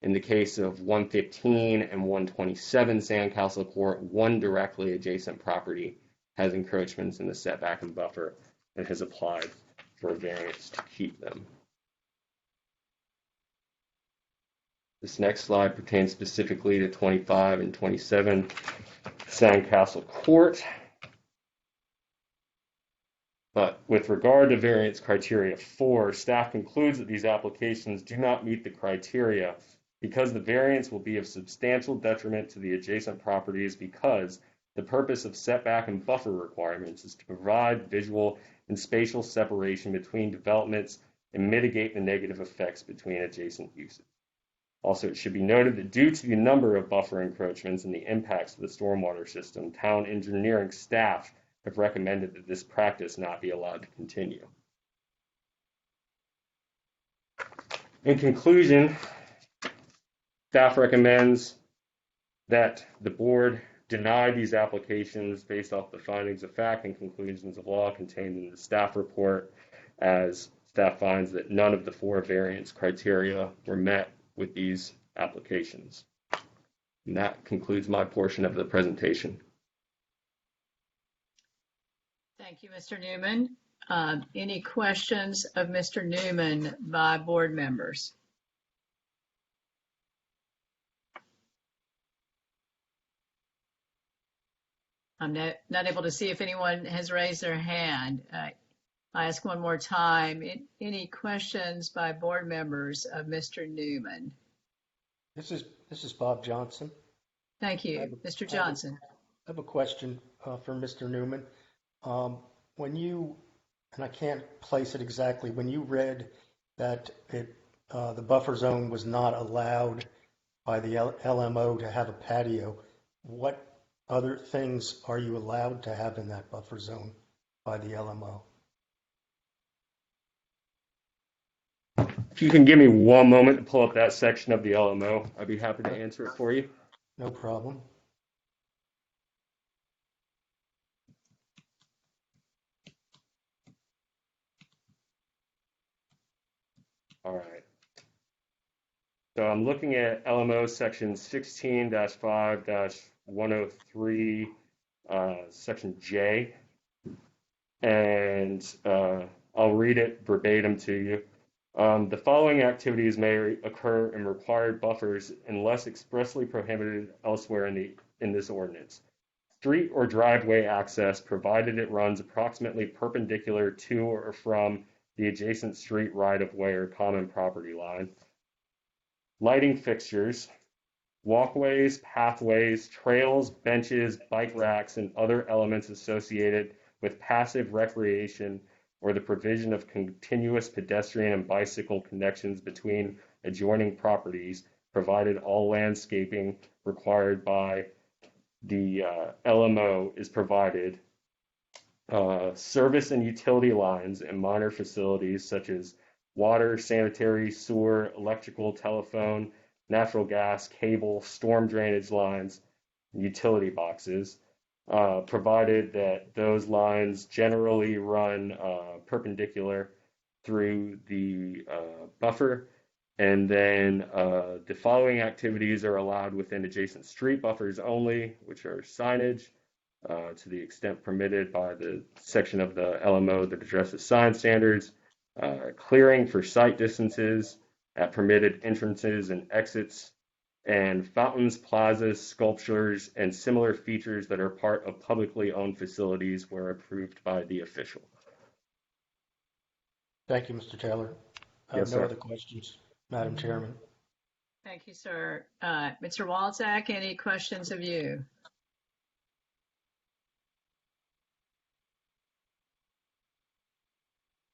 In the case of 115 and 127 Sandcastle Court, one directly adjacent property has encroachments in the setback and buffer and has applied for a variance to keep them. This next slide pertains specifically to 25 and 27 Sandcastle Court. But with regard to variance criteria 4, staff concludes that these applications do not meet the criteria because the variance will be of substantial detriment to the adjacent properties because the purpose of setback and buffer requirements is to provide visual and spatial separation between developments and mitigate the negative effects between adjacent uses. Also, it should be noted that due to the number of buffer encroachments and the impacts to the stormwater system, town engineering staff have recommended that this practice not be allowed to continue. In conclusion, staff recommends that the board deny these applications based off the findings of fact and conclusions of law contained in the staff report, as staff finds that none of the 4 variance criteria were met with these applications. And that concludes my portion of the presentation. Thank you, Mr. Newman. Any questions of Mr. Newman by board members? I'm not able to see if anyone has raised their hand. I ask one more time. Any questions by board members of Mr. Newman? This is Bob Johnson. Thank you, Mr. Johnson. I have a question for Mr. Newman. When you, and I can't place it exactly, when you read that the buffer zone was not allowed by the LMO to have a patio, what other things are you allowed to have in that buffer zone by the LMO? If you can give me one moment to pull up that section of the LMO, I'd be happy to answer it for you. No problem. All right. So I'm looking at LMO section 16-5-103, section J, and I'll read it verbatim to you. The following activities may occur in required buffers unless expressly prohibited elsewhere in this ordinance. Street or driveway access, provided it runs approximately perpendicular to or from the adjacent street right-of-way or common property line. Lighting fixtures, walkways, pathways, trails, benches, bike racks, and other elements associated with passive recreation or the provision of continuous pedestrian and bicycle connections between adjoining properties, provided all landscaping required by the LMO is provided. Service and utility lines and minor facilities such as water, sanitary, sewer, electrical, telephone, natural gas, cable, storm drainage lines, utility boxes, provided that those lines generally run perpendicular through the buffer. And then the following activities are allowed within adjacent street buffers only, which are signage to the extent permitted by the section of the LMO that addresses sign standards, clearing for sight distances at permitted entrances and exits, and fountains, plazas, sculptures, and similar features that are part of publicly owned facilities where approved by the official. Thank you, Mr. Taylor. I have no other questions, Madam Chairman. Thank you, sir. Mr. Walczak, any questions of you?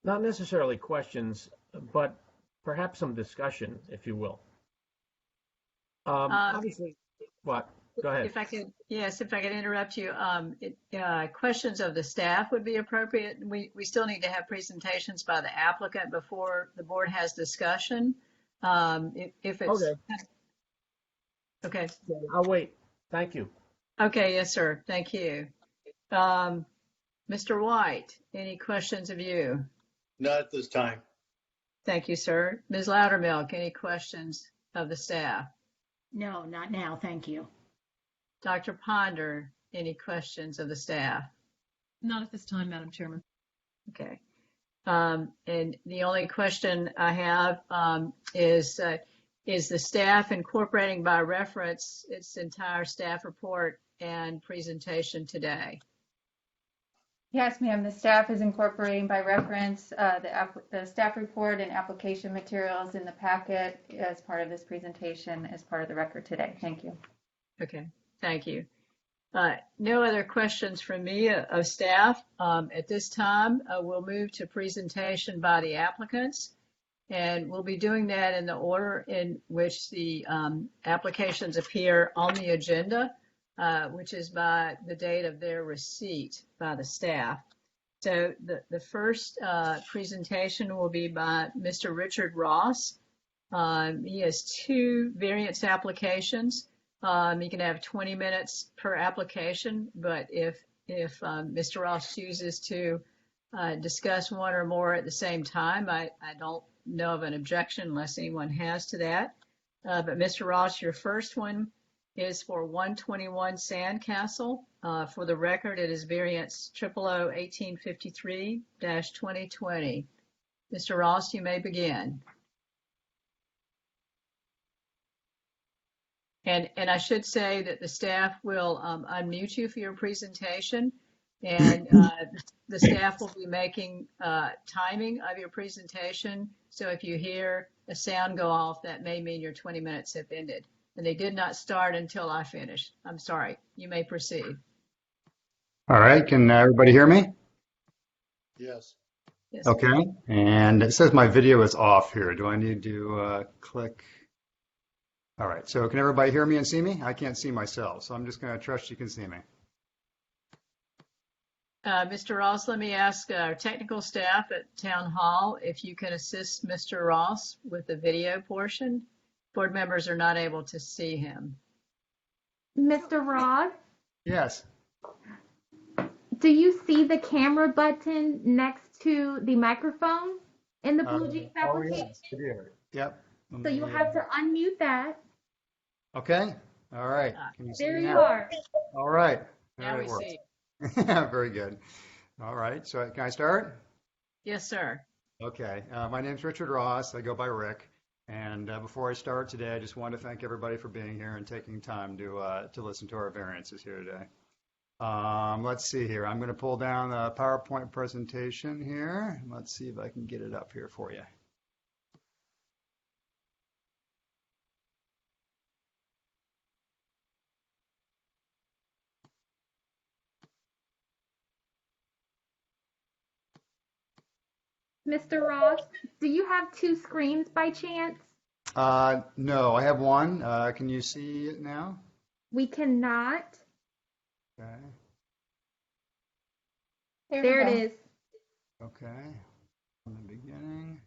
Not necessarily questions, but perhaps some discussion, if you will. Obviously, what? Go ahead. If I could, yes, if I could interrupt you, questions of the staff would be appropriate. We still need to have presentations by the applicant before the board has discussion. If it's okay. I'll wait. Thank you. Okay, yes, sir. Thank you. Mr. White, any questions of you? Not at this time. Thank you, sir. Ms. Loudermilk, any questions of the staff? No, not now. Thank you. Dr. Ponder, any questions of the staff? Not at this time, Madam Chairman. Okay. And the only question I have is the staff incorporating by reference its entire staff report and presentation today? Yes, ma'am. The staff is incorporating by reference the staff report and application materials in the packet as part of this presentation as part of the record today. Thank you. Okay, thank you. No other questions from me of staff. At this time, we'll move to presentation by the applicants. And we'll be doing that in the order in which the applications appear on the agenda, which is by the date of their receipt by the staff. So the first presentation will be by Mr. Richard Ross. He has 2 variance applications. You can have 20 minutes per application, but if Mr. Ross chooses to discuss one or more at the same time, I don't know of an objection unless anyone has to that. But Mr. Ross, your first one is for 121 Sandcastle. For the record, it is variance 000-1853-2020. Mr. Ross, you may begin. And I should say that the staff will unmute you for your presentation, and the staff will be making timing of your presentation. So if you hear a sound go off, that may mean your 20 minutes have ended. And they did not start until I finished. I'm sorry. You may proceed. All right, can everybody hear me? Yes. Yes. Okay, and it says my video is off here. Do I need to click? All right, so can everybody hear me and see me? I can't see myself, so I'm just going to trust you can see me. Mr. Ross, let me ask our technical staff at Town Hall if you can assist Mr. Ross with the video portion. Board members are not able to see him. Mr. Ross, Yes. do you see the camera button next to the microphone in the Blue Jeans Oh, application? yes, I do. Yep. So you have to unmute that. Okay, all right. Can you see There me you now? are. All right. Now There we it works. see. Very good. All right, so can I start? Yes, sir. Okay, my name's Richard Ross. I go by Rick. And before I start today, I just want to thank everybody for being here and taking time to listen to our variances here today. Let's see here. I'm going to pull down the PowerPoint presentation here. Let's see if I can get it up here for you. Mr. Ross, do you have 2 screens by chance? No, I have one. Can you see it now? We cannot. Okay. There it is. Okay. From the beginning.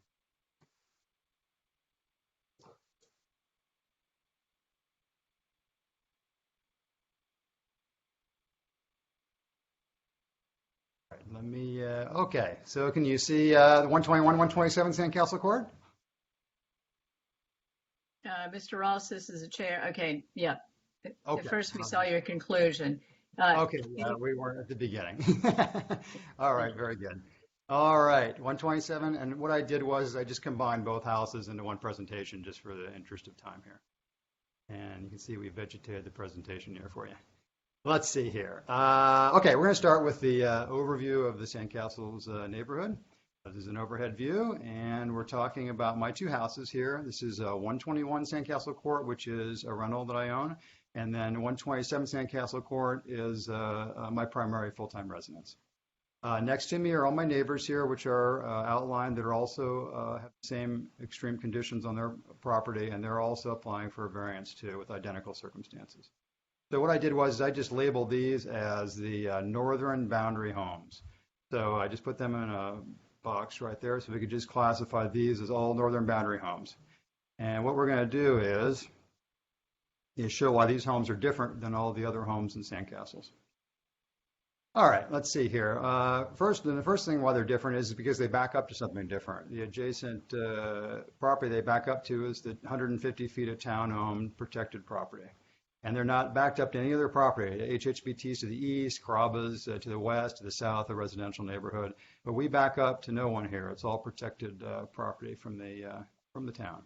Let me, okay, so can you see 121, 127 Sandcastle Court? Mr. Ross, this is the chair. Okay, yeah. Okay. At first we saw your conclusion. Okay, we weren't at the beginning. All right, very good. All right, 127, and what I did was I just combined both houses into one presentation just for the interest of time here. And you can see we vegetated the presentation here for you. Let's see here. Okay, we're going to start with the overview of the Sandcastle's neighborhood. This is an overhead view, and we're talking about my 2 houses here. This is 121 Sandcastle Court, which is a rental that I own, and then 127 Sandcastle Court is my primary full-time residence. Next to me are all my neighbors here, which are outlined that are also have the same extreme conditions on their property, and they're also applying for a variance too with identical circumstances. So what I did was I just labeled these as the northern boundary homes. So I just put them in a box right there so we could just classify these as all northern boundary homes. And what we're going to do is show why these homes are different than all the other homes in Sandcastles. All right, let's see here. The first thing why they're different is because they back up to something different. The adjacent property they back up to is the 150 feet of town-owned protected property. And they're not backed up to any other property. HHBT's to the east, Carrabba's to the west, to the south, a residential neighborhood. But we back up to no one here. It's all protected property from the town.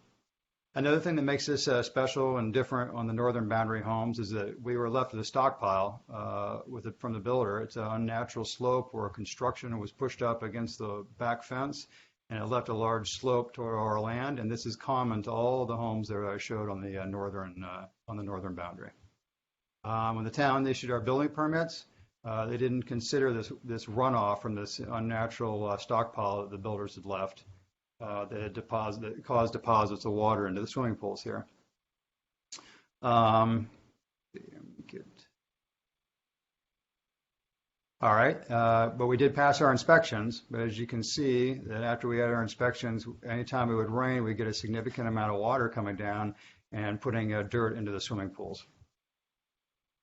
Another thing that makes this special and different on the northern boundary homes is that we were left with a stockpile from the builder. It's an unnatural slope where construction was pushed up against the back fence, and it left a large slope toward our land. And this is common to all the homes that I showed on the northern boundary. When the town issued our building permits, they didn't consider this runoff from this unnatural stockpile that the builders had left. that caused deposits of water into the swimming pools here. All right, but we did pass our inspections, but as you can see that after we had our inspections, anytime it would rain, we'd get a significant amount of water coming down and putting dirt into the swimming pools.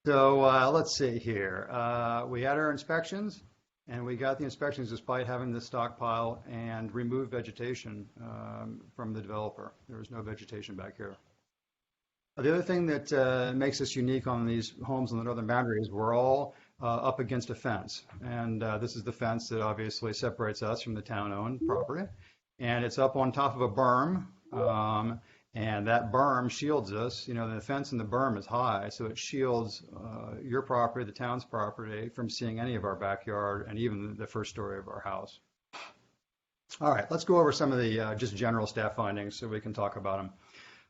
So let's see here. We had our inspections, and we got the inspections despite having the stockpile and remove vegetation from the developer. There was no vegetation back here. The other thing that makes us unique on these homes on the northern boundary is we're all up against a fence. And this is the fence that obviously separates us from the town-owned property. And it's up on top of a berm. And that berm shields us. You know, the fence and the berm is high, so it shields your property, the town's property, from seeing any of our backyard and even the first story of our house. All right, let's go over some of the just general staff findings so we can talk about them.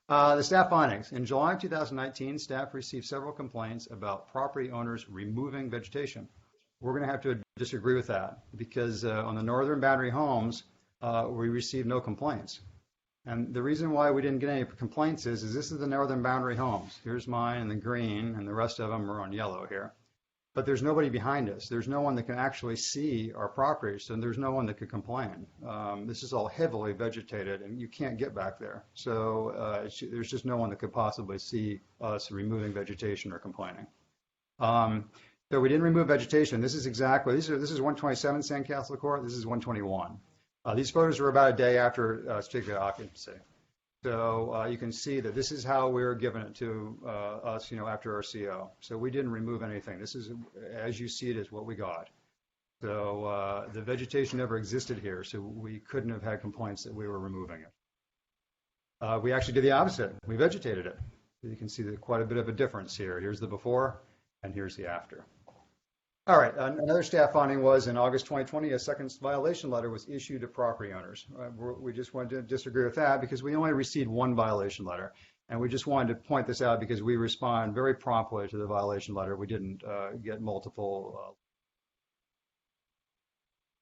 The staff findings. In July 2019, staff received several complaints about property owners removing vegetation. We're going to have to disagree with that because on the northern boundary homes, we received no complaints. And the reason why we didn't get any complaints is this is the northern boundary homes. Here's mine in the green, and the rest of them are on yellow here. But there's nobody behind us. There's no one that can actually see our properties, and there's no one that could complain. This is all heavily vegetated, and you can't get back there. So there's just no one that could possibly see us removing vegetation or complaining. So we didn't remove vegetation. This is 127 Sandcastle Court. This is 121. These photos were about a day after certificate of occupancy. So you can see that this is how we were giving it to us, you know, after our CO. So we didn't remove anything. This is, as you see it, is what we got. So the vegetation never existed here, so we couldn't have had complaints that we were removing it. We actually did the opposite. We vegetated it. You can see that quite a bit of a difference here. Here's the before, and here's the after. All right, another staff finding was in August 2020, a second violation letter was issued to property owners. We just wanted to disagree with that because we only received one violation letter. And we just wanted to point this out because we respond very promptly to the violation letter. We didn't get multiple.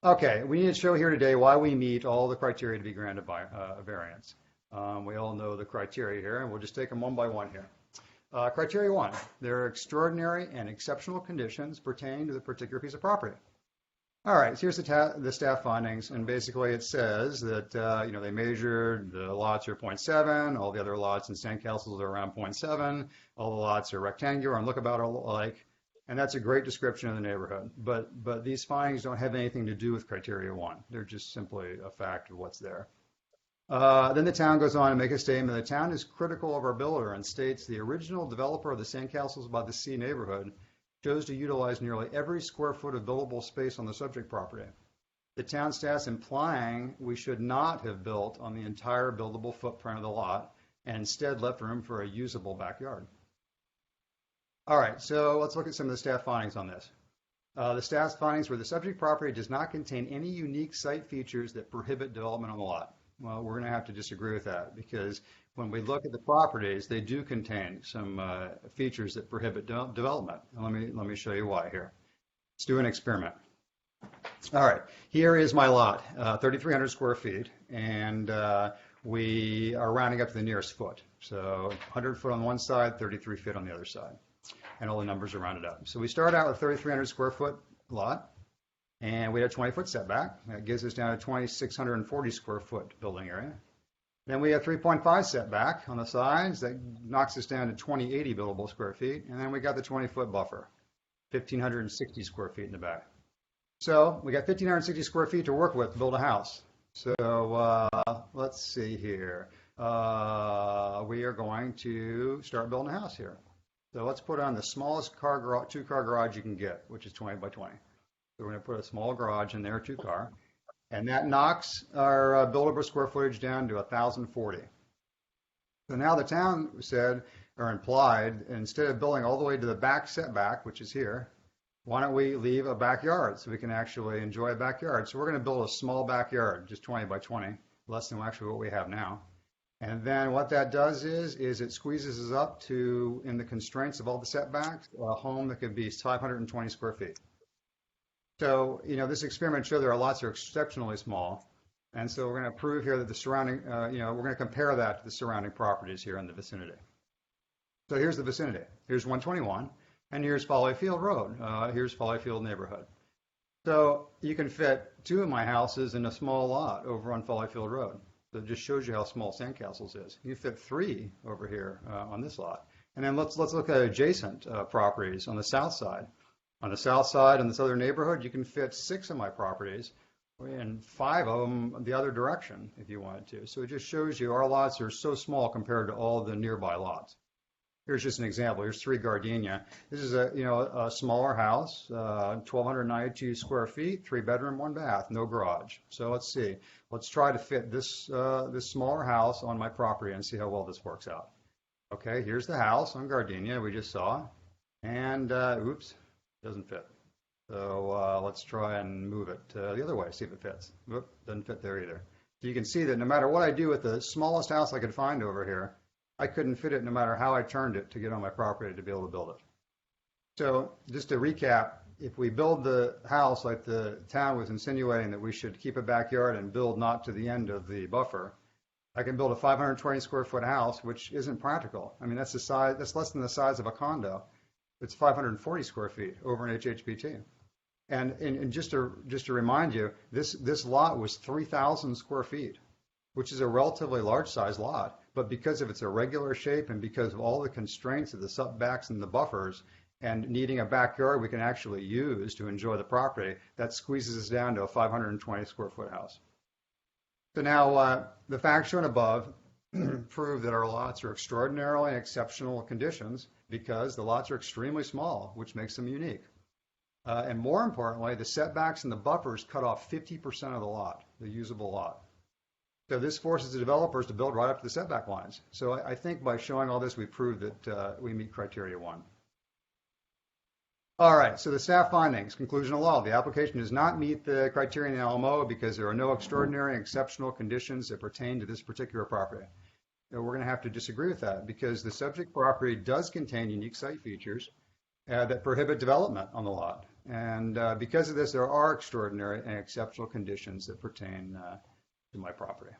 Okay, we need to show here today why we meet all the criteria to be granted by a variance. We all know the criteria here, and we'll just take them one by one here. Criteria 1, there are extraordinary and exceptional conditions pertaining to the particular piece of property. All right, so here's the staff findings, and basically it says that you know, they measured the lots are 0.7, all the other lots in Sandcastles are around 0.7, all the lots are rectangular and look about alike, and that's a great description of the neighborhood. But these findings don't have anything to do with criteria 1. They're just simply a fact of what's there. Then the town goes on to make a statement. The town is critical of our builder and states the original developer of the Sandcastles by the Sea neighborhood chose to utilize nearly every square foot of buildable space on the subject property. The town staff's implying we should not have built on the entire buildable footprint of the lot and instead left room for a usable backyard. All right, so let's look at some of the staff findings on this. The staff's findings were the subject property does not contain any unique site features that prohibit development on the lot. Well, we're going to have to disagree with that because when we look at the properties, they do contain some features that prohibit development. And let me show you why here. Let's do an experiment. All right, here is my lot, 3,300 square feet, and we are rounding up to the nearest foot. So 100 foot on one side, 33 feet on the other side, and all the numbers are rounded up. So we start out with 3,300 square foot lot. And we have a 20-foot setback. That gives us down to 2,640 square foot building area. Then we have 3.5 setback on the sides. That knocks us down to 2,080 buildable square feet. And then we got the 20-foot buffer, 1,560 square feet in the back. So we got 1,560 square feet to work with to build a house. So let's see here. We are going to start building a house here. So let's put on the smallest two-car garage you can get, which is 20 by 20. So we're going to put a small garage in there, 2-car, and that knocks our buildable square footage down to 1,040. So now the town said, or implied, instead of building all the way to the back setback, which is here, why don't we leave a backyard so we can actually enjoy a backyard? So we're going to build a small backyard, just 20 by 20, less than actually what we have now. And then what that does is it squeezes us up to, in the constraints of all the setbacks, a home that could be 520 square feet. So, you know, this experiment showed that our lots are exceptionally small. And so we're going to prove here that the surrounding, we're going to compare that to the surrounding properties here in the vicinity. So here's the vicinity. Here's 121, and here's Follyfield Road. Here's Follyfield neighborhood. So you can fit 2 of my houses in a small lot over on Follyfield Road. So it just shows you how small Sandcastles is. You fit 3 over here on this lot. And then let's look at adjacent properties on the south side. On the south side in this other neighborhood, you can fit 6 of my properties and 5 of them the other direction if you wanted to. So it just shows you our lots are so small compared to all the nearby lots. Here's just an example. Here's 3 Gardenia. This is a smaller house, 1,292 square feet, 3 bedroom, 1 bath, no garage. So let's see. Let's try to fit this smaller house on my property and see how well this works out. Okay, here's the house on Gardenia we just saw, and oops, doesn't fit. So let's try and move it the other way, see if it fits. Whoop, doesn't fit there either. So you can see that no matter what I do with the smallest house I could find over here, I couldn't fit it no matter how I turned it to get on my property to be able to build it. So just to recap, if we build the house like the town was insinuating that we should keep a backyard and build not to the end of the buffer, I can build a 520 square foot house, which isn't practical. I mean, that's less than the size of a condo. It's 540 square feet over an HHPT. And just to remind you, this lot was 3,000 square feet, which is a relatively large size lot. But because of its irregular shape and because of all the constraints of the setbacks and the buffers and needing a backyard we can actually use to enjoy the property, that squeezes us down to a 520 square foot house. So now the facts shown above prove that our lots are extraordinarily exceptional conditions because the lots are extremely small, which makes them unique. And more importantly, the setbacks and the buffers cut off 50% of the lot, the usable lot. So this forces the developers to build right up to the setback lines. So I think by showing all this, we proved that we meet criteria 1. All right, so the staff findings, conclusion of law. The application does not meet the criteria in the LMO because there are no extraordinary and exceptional conditions that pertain to this particular property. Now, we're going to have to disagree with that because the subject property does contain unique site features that prohibit development on the lot. And because of this, there are extraordinary and exceptional conditions that pertain to my property.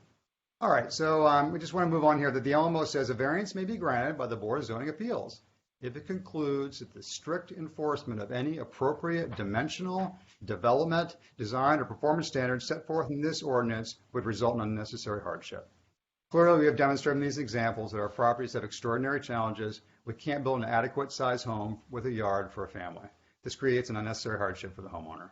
All right, so we just want to move on here that the LMO says a variance may be granted by the Board of Zoning Appeals if it concludes that the strict enforcement of any appropriate dimensional, development, design, or performance standards set forth in this ordinance would result in unnecessary hardship. Clearly, we have demonstrated in these examples that our properties have extraordinary challenges. We can't build an adequate size home with a yard for a family. This creates an unnecessary hardship for the homeowner.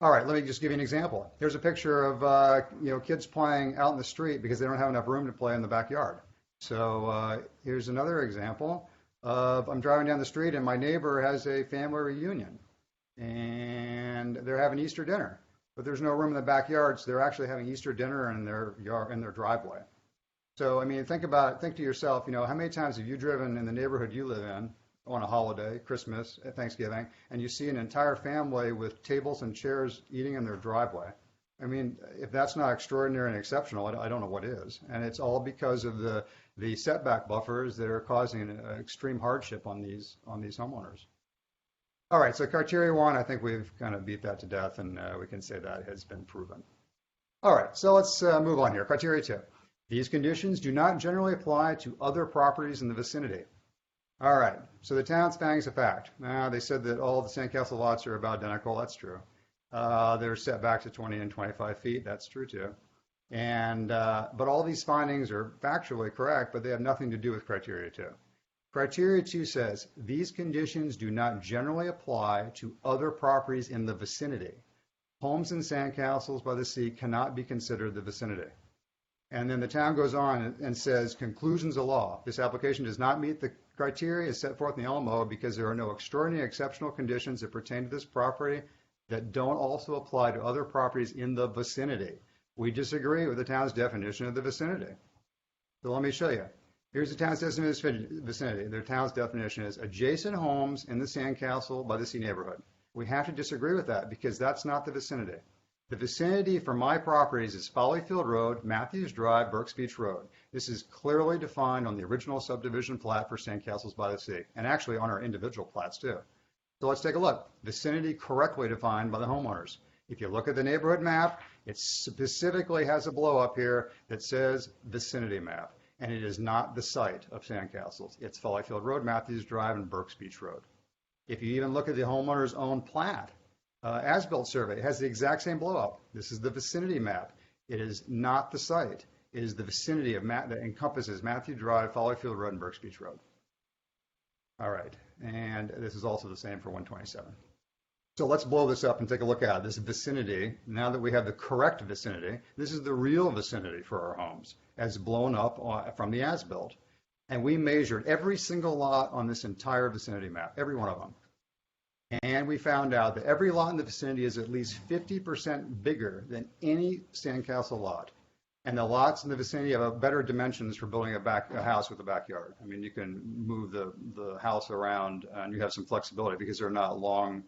All right, let me just give you an example. Here's a picture of kids playing out in the street because they don't have enough room to play in the backyard. So here's another example of I'm driving down the street and my neighbor has a family reunion and they're having Easter dinner, but there's no room in the backyard, so they're actually having Easter dinner in their yard, in their driveway. So I mean, think to yourself, how many times have you driven in the neighborhood you live in on a holiday, Christmas, Thanksgiving, and you see an entire family with tables and chairs eating in their driveway? I mean, if that's not extraordinary and exceptional, I don't know what is. And it's all because of the setback buffers that are causing an extreme hardship on these homeowners. All right, so criteria 1, I think we've kind of beat that to death, and we can say that has been proven. All right, so let's move on here. Criteria 2. These conditions do not generally apply to other properties in the vicinity. All right, so the town's findings of fact. They said that all the Sandcastle lots are about identical. That's true. There's setbacks of 20 and 25 feet. That's true too. And but all these findings are factually correct, but they have nothing to do with criteria 2. Criteria 2 says these conditions do not generally apply to other properties in the vicinity. Homes and sandcastles by the sea cannot be considered the vicinity. And then the town goes on and says, conclusions of law. This application does not meet the criteria as set forth in the LMO because there are no extraordinary exceptional conditions that pertain to this property that don't also apply to other properties in the vicinity. We disagree with the town's definition of the vicinity. So let me show you. Here's the town's definition of vicinity. Their town's definition is adjacent homes in the Sandcastle by the sea neighborhood. We have to disagree with that because that's not the vicinity. The vicinity for my properties is Follyfield Road, Matthews Drive, Burks Beach Road. This is clearly defined on the original subdivision plat for Sandcastles by the Sea, and actually on our individual plats too. So let's take a look. Vicinity correctly defined by the homeowners. If you look at the neighborhood map, it specifically has a blow up here that says vicinity map, and it is not the site of Sandcastles. It's Follyfield Road, Matthews Drive, and Burks Beach Road. If you even look at the homeowner's own plat, as-built survey, it has the exact same blow up. This is the vicinity map. It is not the site. It is the vicinity of that encompasses Matthew Drive, Follyfield Road, and Burks Beach Road. All right, and this is also the same for 127. So let's blow this up and take a look at it. This vicinity, now that we have the correct vicinity, this is the real vicinity for our homes as blown up from the as-built. And we measured every single lot on this entire vicinity map, every one of them. And we found out that every lot in the vicinity is at least 50% bigger than any Sandcastle lot. And the lots in the vicinity have better dimensions for building a house with a backyard. I mean, you can move the house around and you have some flexibility because they're not long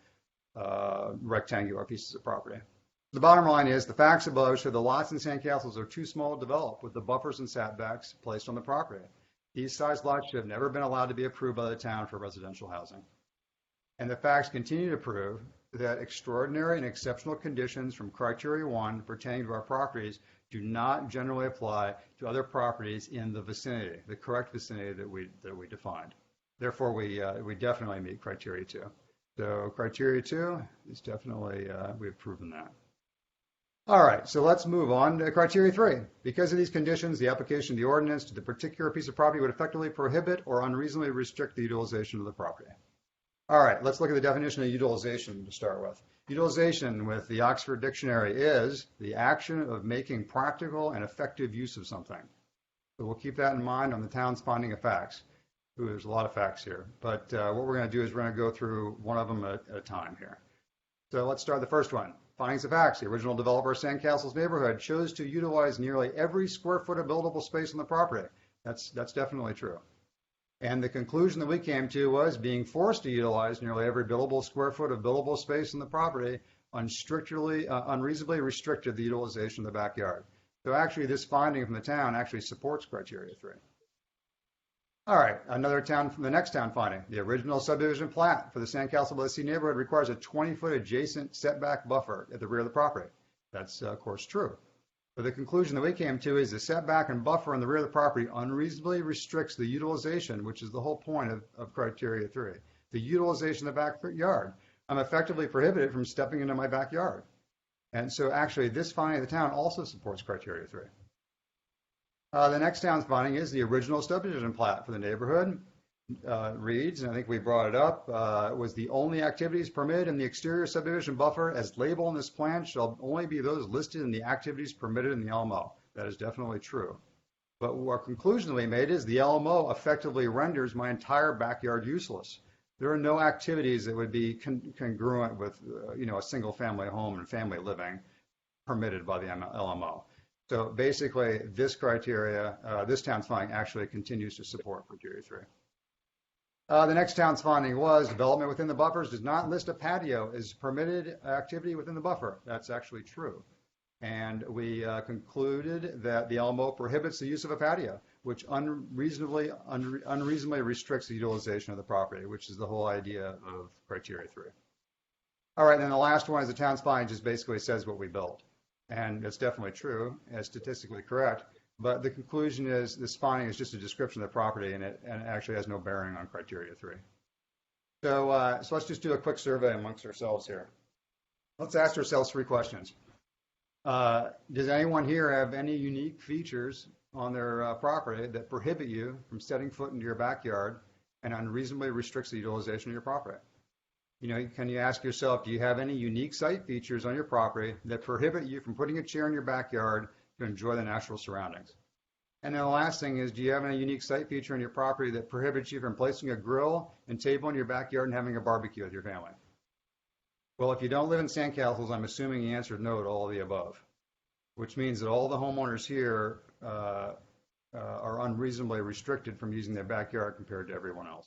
rectangular pieces of property. The bottom line is the facts above show the lots in Sandcastles are too small to develop with the buffers and setbacks placed on the property. These size lots should have never been allowed to be approved by the town for residential housing. And the facts continue to prove that extraordinary and exceptional conditions from Criteria 1 pertaining to our properties do not generally apply to other properties in the vicinity, the correct vicinity that we defined. Therefore, we definitely meet Criteria 2. So Criteria 2 is definitely, we've proven that. All right, so let's move on to Criteria 3. Because of these conditions, the application of the ordinance to the particular piece of property would effectively prohibit or unreasonably restrict the utilization of the property. All right, let's look at the definition of utilization to start with. Utilization with the Oxford Dictionary is the action of making practical and effective use of something. So we'll keep that in mind on the town's finding of facts. Ooh, there's a lot of facts here, but what we're going to do is we're going to go through one of them at a time here. So let's start the first one. Findings of facts. The original developer of Sandcastle's neighborhood chose to utilize nearly every square foot of buildable space on the property. That's definitely true. And the conclusion that we came to was being forced to utilize nearly every buildable square foot of buildable space on the property unreasonably restricted the utilization of the backyard. So actually this finding from the town actually supports Criteria 3. All right, the next town finding. The original subdivision plat for the Sandcastle by the Sea neighborhood requires a 20-foot adjacent setback buffer at the rear of the property. That's, of course, true. But the conclusion that we came to is the setback and buffer in the rear of the property unreasonably restricts the utilization, which is the whole point of Criteria 3. The utilization of the backyard. I'm effectively prohibited from stepping into my backyard. And so actually this finding of the town also supports Criteria 3. The next town's finding is the original subdivision plat for the neighborhood reads, and I think we brought it up, was the only activities permitted in the exterior subdivision buffer as labeled in this plan shall only be those listed in the activities permitted in the LMO. That is definitely true. But our conclusion that we made is the LMO effectively renders my entire backyard useless. There are no activities that would be congruent with a single family home and family living permitted by the LMO. So basically this criteria, this town's finding actually continues to support Criteria 3. The next town's finding was development within the buffers does not list a patio as permitted activity within the buffer. That's actually true. And we concluded that the LMO prohibits the use of a patio, which unreasonably restricts the utilization of the property, which is the whole idea of Criteria 3. All right, and then the last one is the town's finding just basically says what we built. And it's definitely true, and statistically correct. But the conclusion is this finding is just a description of the property, and it actually has no bearing on Criteria 3. So let's just do a quick survey amongst ourselves here. Let's ask ourselves 3 questions. Does anyone here have any unique features on their property that prohibit you from setting foot into your backyard and unreasonably restricts the utilization of your property? Can you ask yourself, do you have any unique site features on your property that prohibit you from putting a chair in your backyard to enjoy the natural surroundings? And then the last thing is, do you have any unique site feature on your property that prohibits you from placing a grill and table in your backyard and having a barbecue with your family? Well, if you don't live in Sandcastles, I'm assuming you answered no to all of the above, which means that all the homeowners here are unreasonably restricted from using their backyard compared to everyone else.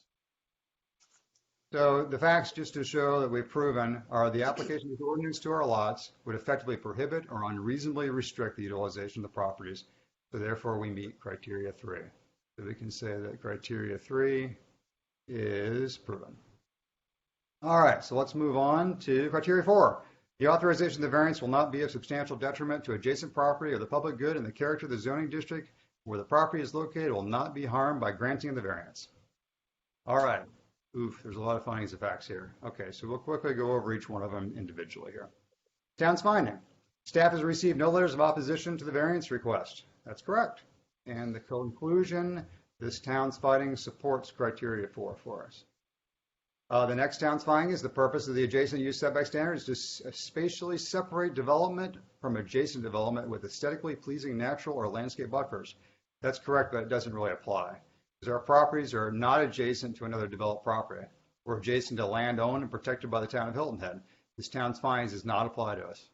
So the facts, just to show that we've proven, are the application of the ordinance to our lots would effectively prohibit or unreasonably restrict the utilization of the properties. So therefore, we meet Criteria 3. So we can say that Criteria 3 is proven. All right, so let's move on to Criteria 4. The authorization of the variance will not be of substantial detriment to adjacent property or the public good, and the character of the zoning district where the property is located will not be harmed by granting the variance. All right. Oof, there's a lot of findings of facts here. Okay, so we'll quickly go over each one of them individually here. Town's finding. Staff has received no letters of opposition to the variance request. That's correct. And the conclusion, this town's finding supports criteria 4 for us. The next town's finding is the purpose of the adjacent use setback standards is to spatially separate development from adjacent development with aesthetically pleasing natural or landscape buffers. That's correct, but it doesn't really apply. Because our properties are not adjacent to another developed property. We're adjacent to land owned and protected by the town of Hilton Head. This town's findings does not apply to us.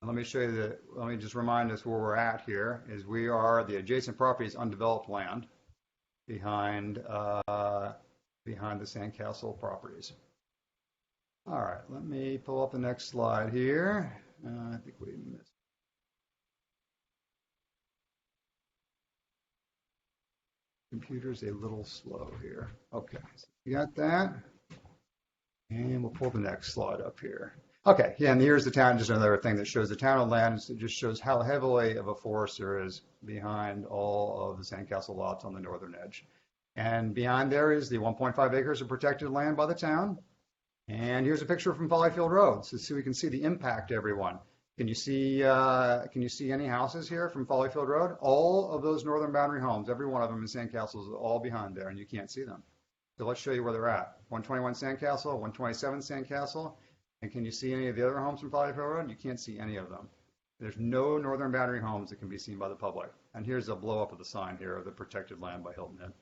And let me show you let me just remind us where we're at here is we are the adjacent property is undeveloped land behind the Sandcastle properties. All right, let me pull up the next slide here. I think we missed. Computer's a little slow here. Okay, so you got that. And we'll pull the next slide up here. Okay, yeah, and here's the town, just another thing that shows the town of land. It just shows how heavily of a forest there is behind all of the Sandcastle lots on the northern edge. And behind there is the 1.5 acres of protected land by the town. And here's a picture from Follyfield Road, so we can see the impact, everyone. Can you see any houses here from Follyfield Road? All of those northern boundary homes, every one of them in Sandcastle is all behind there, and you can't see them. So let's show you where they're at. 121 Sandcastle, 127 Sandcastle. And can you see any of the other homes from Follyfield Road? You can't see any of them. There's no northern boundary homes that can be seen by the public. And here's a blow up of the sign here of the protected land by Hilton Head.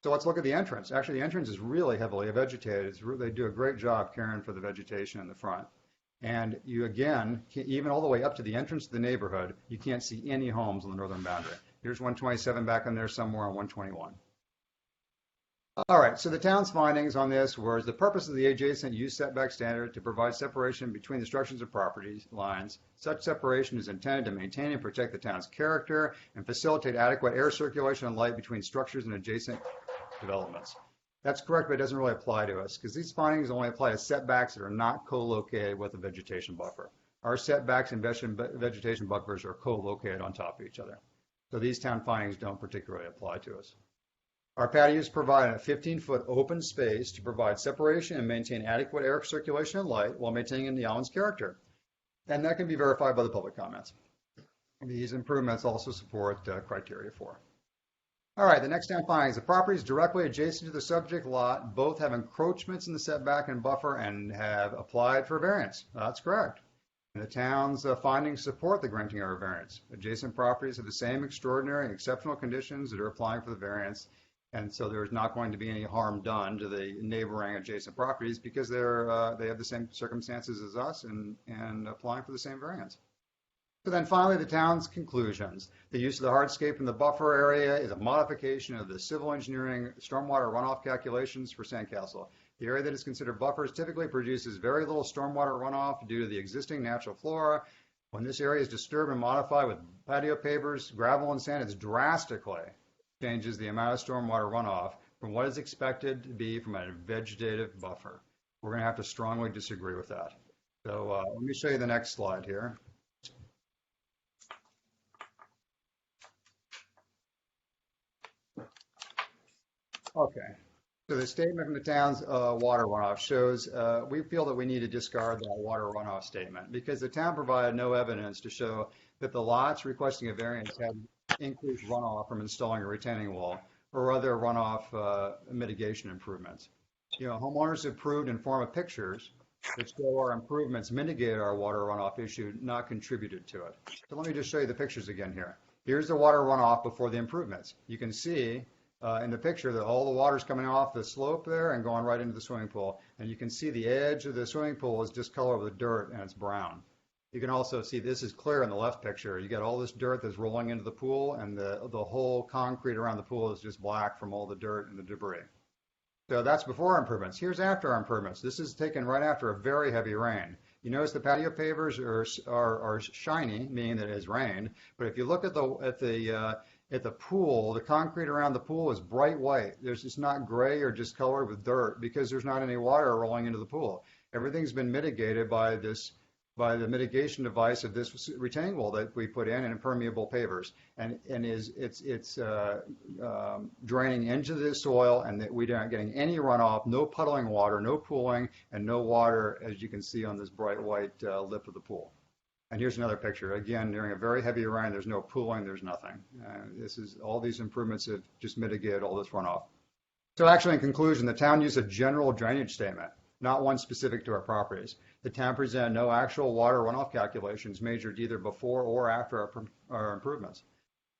So let's look at the entrance. Actually, the entrance is really heavily vegetated. They do a great job caring for the vegetation in the front. And you, again, even all the way up to the entrance to the neighborhood, you can't see any homes on the northern boundary. Here's 127 back in there somewhere on 121. All right, so the town's findings on this was the purpose of the adjacent use setback standard to provide separation between the structures of property lines. Such separation is intended to maintain and protect the town's character and facilitate adequate air circulation and light between structures and adjacent developments. That's correct, but it doesn't really apply to us because these findings only apply to setbacks that are not co-located with a vegetation buffer. Our setbacks and vegetation buffers are co-located on top of each other. So these town findings don't particularly apply to us. Our patios provide a 15-foot open space to provide separation and maintain adequate air circulation and light while maintaining the island's character. And that can be verified by the public comments. These improvements also support criteria 4. All right, the next town findings. The properties directly adjacent to the subject lot both have encroachments in the setback and buffer and have applied for variance. That's correct. And the town's findings support the granting of a variance. Adjacent properties have the same extraordinary and exceptional conditions that are applying for the variance. And so there's not going to be any harm done to the neighboring adjacent properties because they have the same circumstances as us and applying for the same variance. So then finally, the town's conclusions. The use of the hardscape in the buffer area is a modification of the civil engineering stormwater runoff calculations for Sandcastle. The area that is considered buffers typically produces very little stormwater runoff due to the existing natural flora. When this area is disturbed and modified with patio pavers, gravel, and sand, it drastically changes the amount of stormwater runoff from what is expected to be from a vegetative buffer. We're going to have to strongly disagree with that. So let me show you the next slide here. Okay, so the statement from the town's water runoff shows we feel that we need to discard that water runoff statement because the town provided no evidence to show that the lots requesting a variance had increased runoff from installing a retaining wall or other runoff mitigation improvements. You know, homeowners approved in form of pictures that show our improvements mitigated our water runoff issue, not contributed to it. So let me just show you the pictures again here. Here's the water runoff before the improvements. You can see in the picture that all the water's coming off the slope there and going right into the swimming pool. And you can see the edge of the swimming pool is discolored with dirt and it's brown. You can also see this is clear in the left picture. You got all this dirt that's rolling into the pool and the whole concrete around the pool is just black from all the dirt and the debris. So that's before our improvements. Here's after our improvements. This is taken right after a very heavy rain. You notice the patio pavers are shiny, meaning that it has rained. But if you look at the pool, the concrete around the pool is bright white. It's not gray or just colored with dirt because there's not any water rolling into the pool. Everything's been mitigated by this by the mitigation device of this retaining wall that we put in and impermeable pavers, and it's draining into the soil, and that we aren't getting any runoff, no puddling water, no pooling, and no water, as you can see on this bright white lip of the pool. And here's another picture. Again, during a very heavy rain, there's no pooling, there's nothing. All these improvements have just mitigated all this runoff. So actually, in conclusion, the town used a general drainage statement, not one specific to our properties. The town presented no actual water runoff calculations measured either before or after our improvements.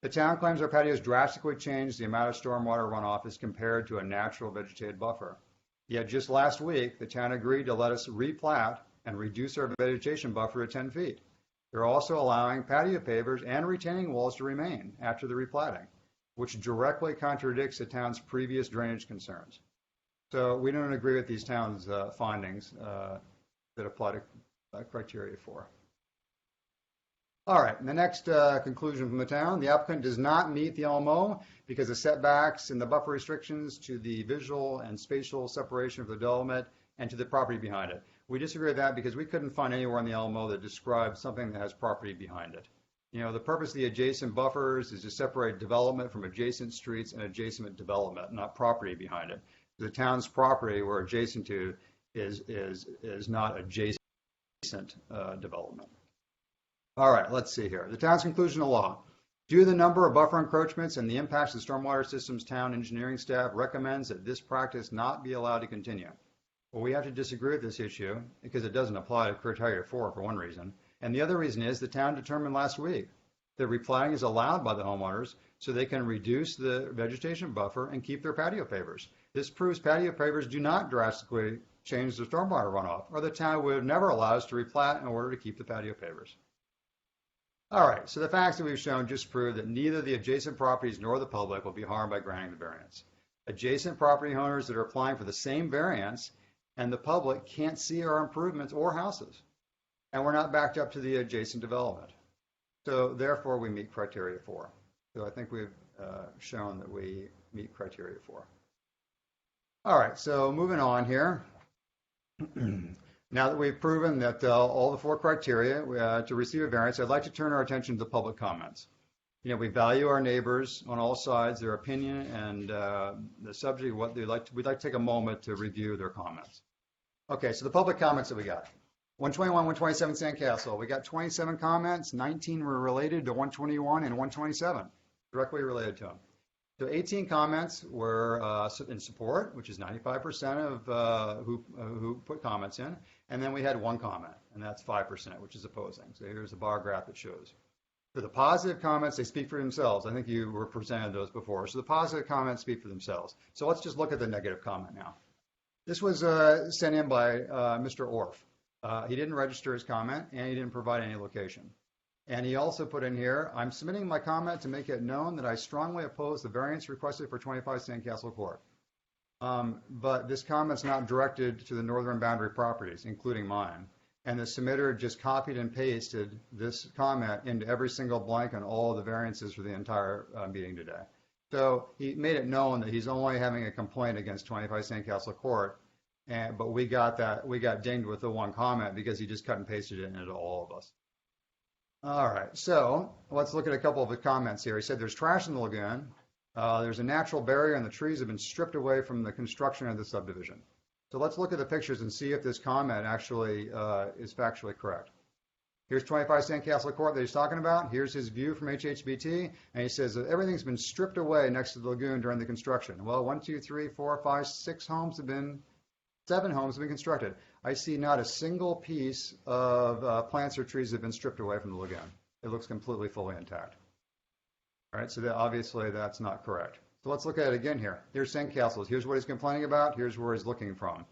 The town claims our patios drastically changed the amount of stormwater runoff as compared to a natural vegetated buffer. Yet just last week, the town agreed to let us replat and reduce our vegetation buffer to 10 feet. They're also allowing patio pavers and retaining walls to remain after the replatting, which directly contradicts the town's previous drainage concerns. So we don't agree with these towns' findings that apply to criteria 4. All right, and the next conclusion from the town, the applicant does not meet the LMO because the setbacks and the buffer restrictions to the visual and spatial separation of the development and to the property behind it. We disagree with that because we couldn't find anywhere in the LMO that describes something that has property behind it. You know, the purpose of the adjacent buffers is to separate development from adjacent streets and adjacent development, not property behind it. The town's property we're adjacent to is not adjacent development. All right, let's see here. The town's conclusion of law. Due to the number of buffer encroachments and the impacts of stormwater systems, town engineering staff recommends that this practice not be allowed to continue. Well, we have to disagree with this issue because it doesn't apply to criteria 4 for one reason. And the other reason is the town determined last week that replatting is allowed by the homeowners so they can reduce the vegetation buffer and keep their patio pavers. This proves patio pavers do not drastically change the stormwater runoff, or the town would never allow us to replat in order to keep the patio pavers. All right, so the facts that we've shown just prove that neither the adjacent properties nor the public will be harmed by granting the variance. Adjacent property owners that are applying for the same variance and the public can't see our improvements or houses, and we're not backed up to the adjacent development. So therefore, we meet criteria 4. So I think we've shown that we meet criteria 4. All right, so moving on here. Now that we've proven that all the 4 criteria to receive a variance, I'd like to turn our attention to public comments. You know, we value our neighbors on all sides, their opinion, and the subject of what they like. We'd like to take a moment to review their comments. Okay, so the public comments that we got. 121, 127 Sandcastle. We got 27 comments. 19 were related to 121 and 127, directly related to them. So 18 comments were in support, which is 95% of who put comments in. And then we had 1 comment, and that's 5%, which is opposing. So here's a bar graph that shows. For the positive comments, they speak for themselves. I think you were presented those before. So the positive comments speak for themselves. So let's just look at the negative comment now. This was sent in by Mr. Orff. He didn't register his comment, and he didn't provide any location. And he also put in here, I'm submitting my comment to make it known that I strongly oppose the variance requested for 25 Sandcastle Court. But this comment's not directed to the northern boundary properties, including mine. And the submitter just copied and pasted this comment into every single blank on all of the variances for the entire meeting today. So he made it known that he's only having a complaint against 25 Sandcastle Court, but we got dinged with the 1 comment because he just cut and pasted it into all of us. All right, so let's look at a couple of the comments here. He said there's trash in the lagoon. There's a natural barrier, and the trees have been stripped away from the construction of the subdivision. So let's look at the pictures and see if this comment actually is factually correct. Here's 25 Sandcastle Court that he's talking about. Here's his view from HHBT, and he says that everything's been stripped away next to the lagoon during the construction. Well, 1, 2, 3, 4, 5, 6 homes have been, 7 homes have been constructed. I see not a single piece of plants or trees that have been stripped away from the lagoon. It looks completely fully intact. All right, so obviously that's not correct. So let's look at it again here. Here's Sandcastles. Here's what he's complaining about. Here's where he's looking from.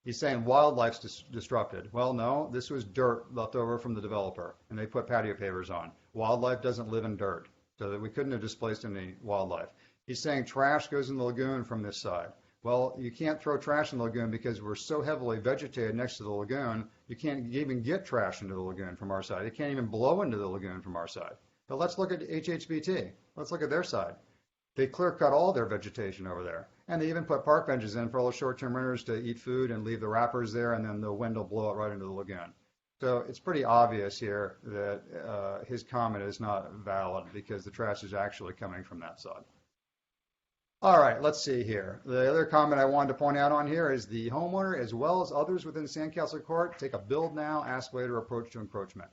He's saying wildlife's disrupted. Well, no, this was dirt left over from the developer, and they put patio pavers on. Wildlife doesn't live in dirt, so that we couldn't have displaced any wildlife. He's saying trash goes in the lagoon from this side. Well, you can't throw trash in the lagoon because we're so heavily vegetated next to the lagoon, you can't even get trash into the lagoon from our side. It can't even blow into the lagoon from our side. But let's look at HHBT. Let's look at their side. They clear cut all their vegetation over there. And they even put park benches in for all the short-term renters to eat food and leave the wrappers there, and then the wind will blow it right into the lagoon. So it's pretty obvious here that his comment is not valid because the trash is actually coming from that side. All right, let's see here. The other comment I wanted to point out on here is the homeowner, as well as others within Sandcastle Court, take a build now, ask later approach to encroachment.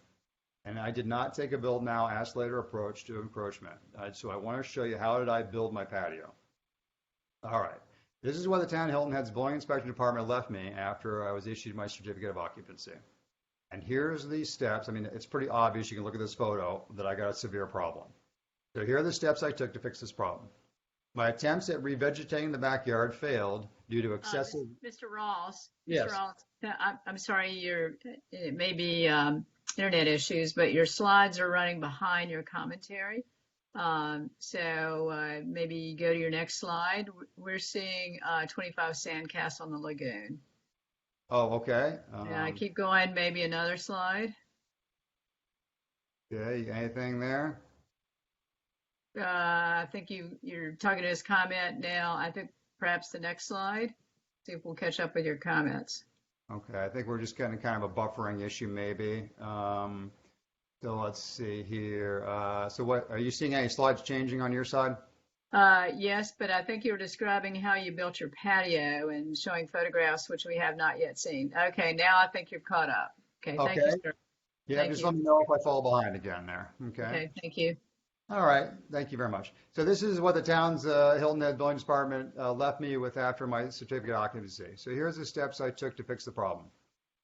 And I did not take a build now, ask later approach to encroachment. So I want to show you how did I build my patio. All right, this is what the town of Hilton Head's building inspection department left me after I was issued my certificate of occupancy. And here's the steps. I mean, it's pretty obvious. You can look at this photo that I got a severe problem. So here are the steps I took to fix this problem. My attempts at revegetating the backyard failed due to excessive. Mr. Ross. Yes. Mr. Ross, I'm sorry. It may be internet issues, but your slides are running behind your commentary. So maybe go to your next slide. We're seeing 25 Sandcastle on the lagoon. Oh, okay. Yeah, keep going. Maybe another slide. Okay, anything there? I think you're talking to his comment now. I think perhaps the next slide. See if we'll catch up with your comments. Okay, I think we're just getting kind of a buffering issue maybe. So let's see here. So what, are you seeing any slides changing on your side? Yes, but I think you were describing how you built your patio and showing photographs, which we have not yet seen. Okay, now I think you're caught up. Okay, thank you, sir. Yeah, Thank just you. let me know if I fall behind again there. Okay, thank you. All right, thank you very much. So this is what the town's Hilton Head Building Department left me with after my certificate of occupancy. So here's the steps I took to fix the problem.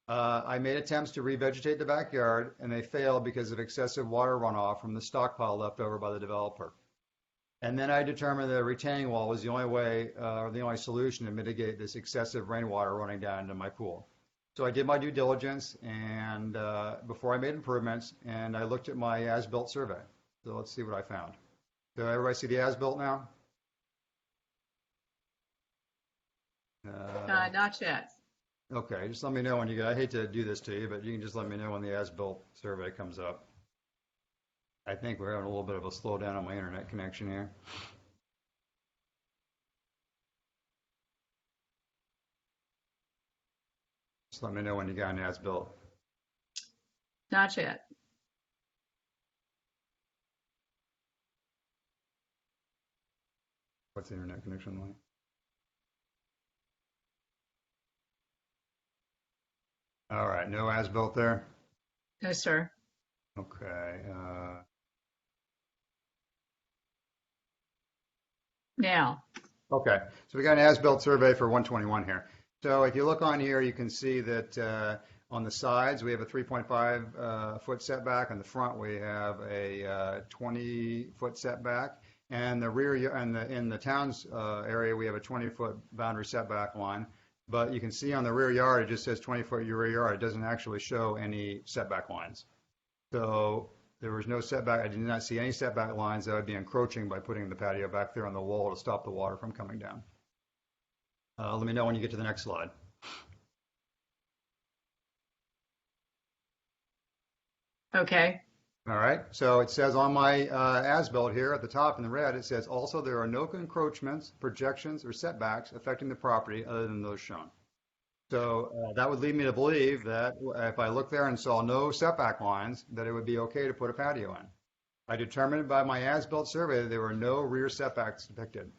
I made attempts to revegetate the backyard, and they failed because of excessive water runoff from the stockpile left over by the developer. And then I determined that a retaining wall was the only way, or the only solution to mitigate this excessive rainwater running down into my pool. So I did my due diligence, and before I made improvements, and I looked at my as-built survey. So let's see what I found. So everybody see the as-built now? Not yet. Okay, just let me know when you get. I hate to do this to you, but you can just let me know when the as-built survey comes up. I think we're having a little bit of a slowdown on my internet connection here. Just let me know when you got an as-built. Not yet. What's the internet connection like? All right, no as-built there? No, sir. Okay. Now. Okay, so we got an as-built survey for 121 here. So if you look on here, you can see that on the sides, we have a 3.5 foot setback. On the front, we have a 20-foot setback. And the rear, and in the town's area, we have a 20-foot boundary setback line. But you can see on the rear yard, it just says 20-foot rear yard. It doesn't actually show any setback lines. So there was no setback. I did not see any setback lines that would be encroaching by putting the patio back there on the wall to stop the water from coming down. Let me know when you get to the next slide. Okay. All right, so it says on my as-built here at the top in the red, it says also there are no encroachments, projections, or setbacks affecting the property other than those shown. So that would lead me to believe that if I looked there and saw no setback lines, that it would be okay to put a patio in. I determined by my as-built survey that there were no rear setbacks depicted.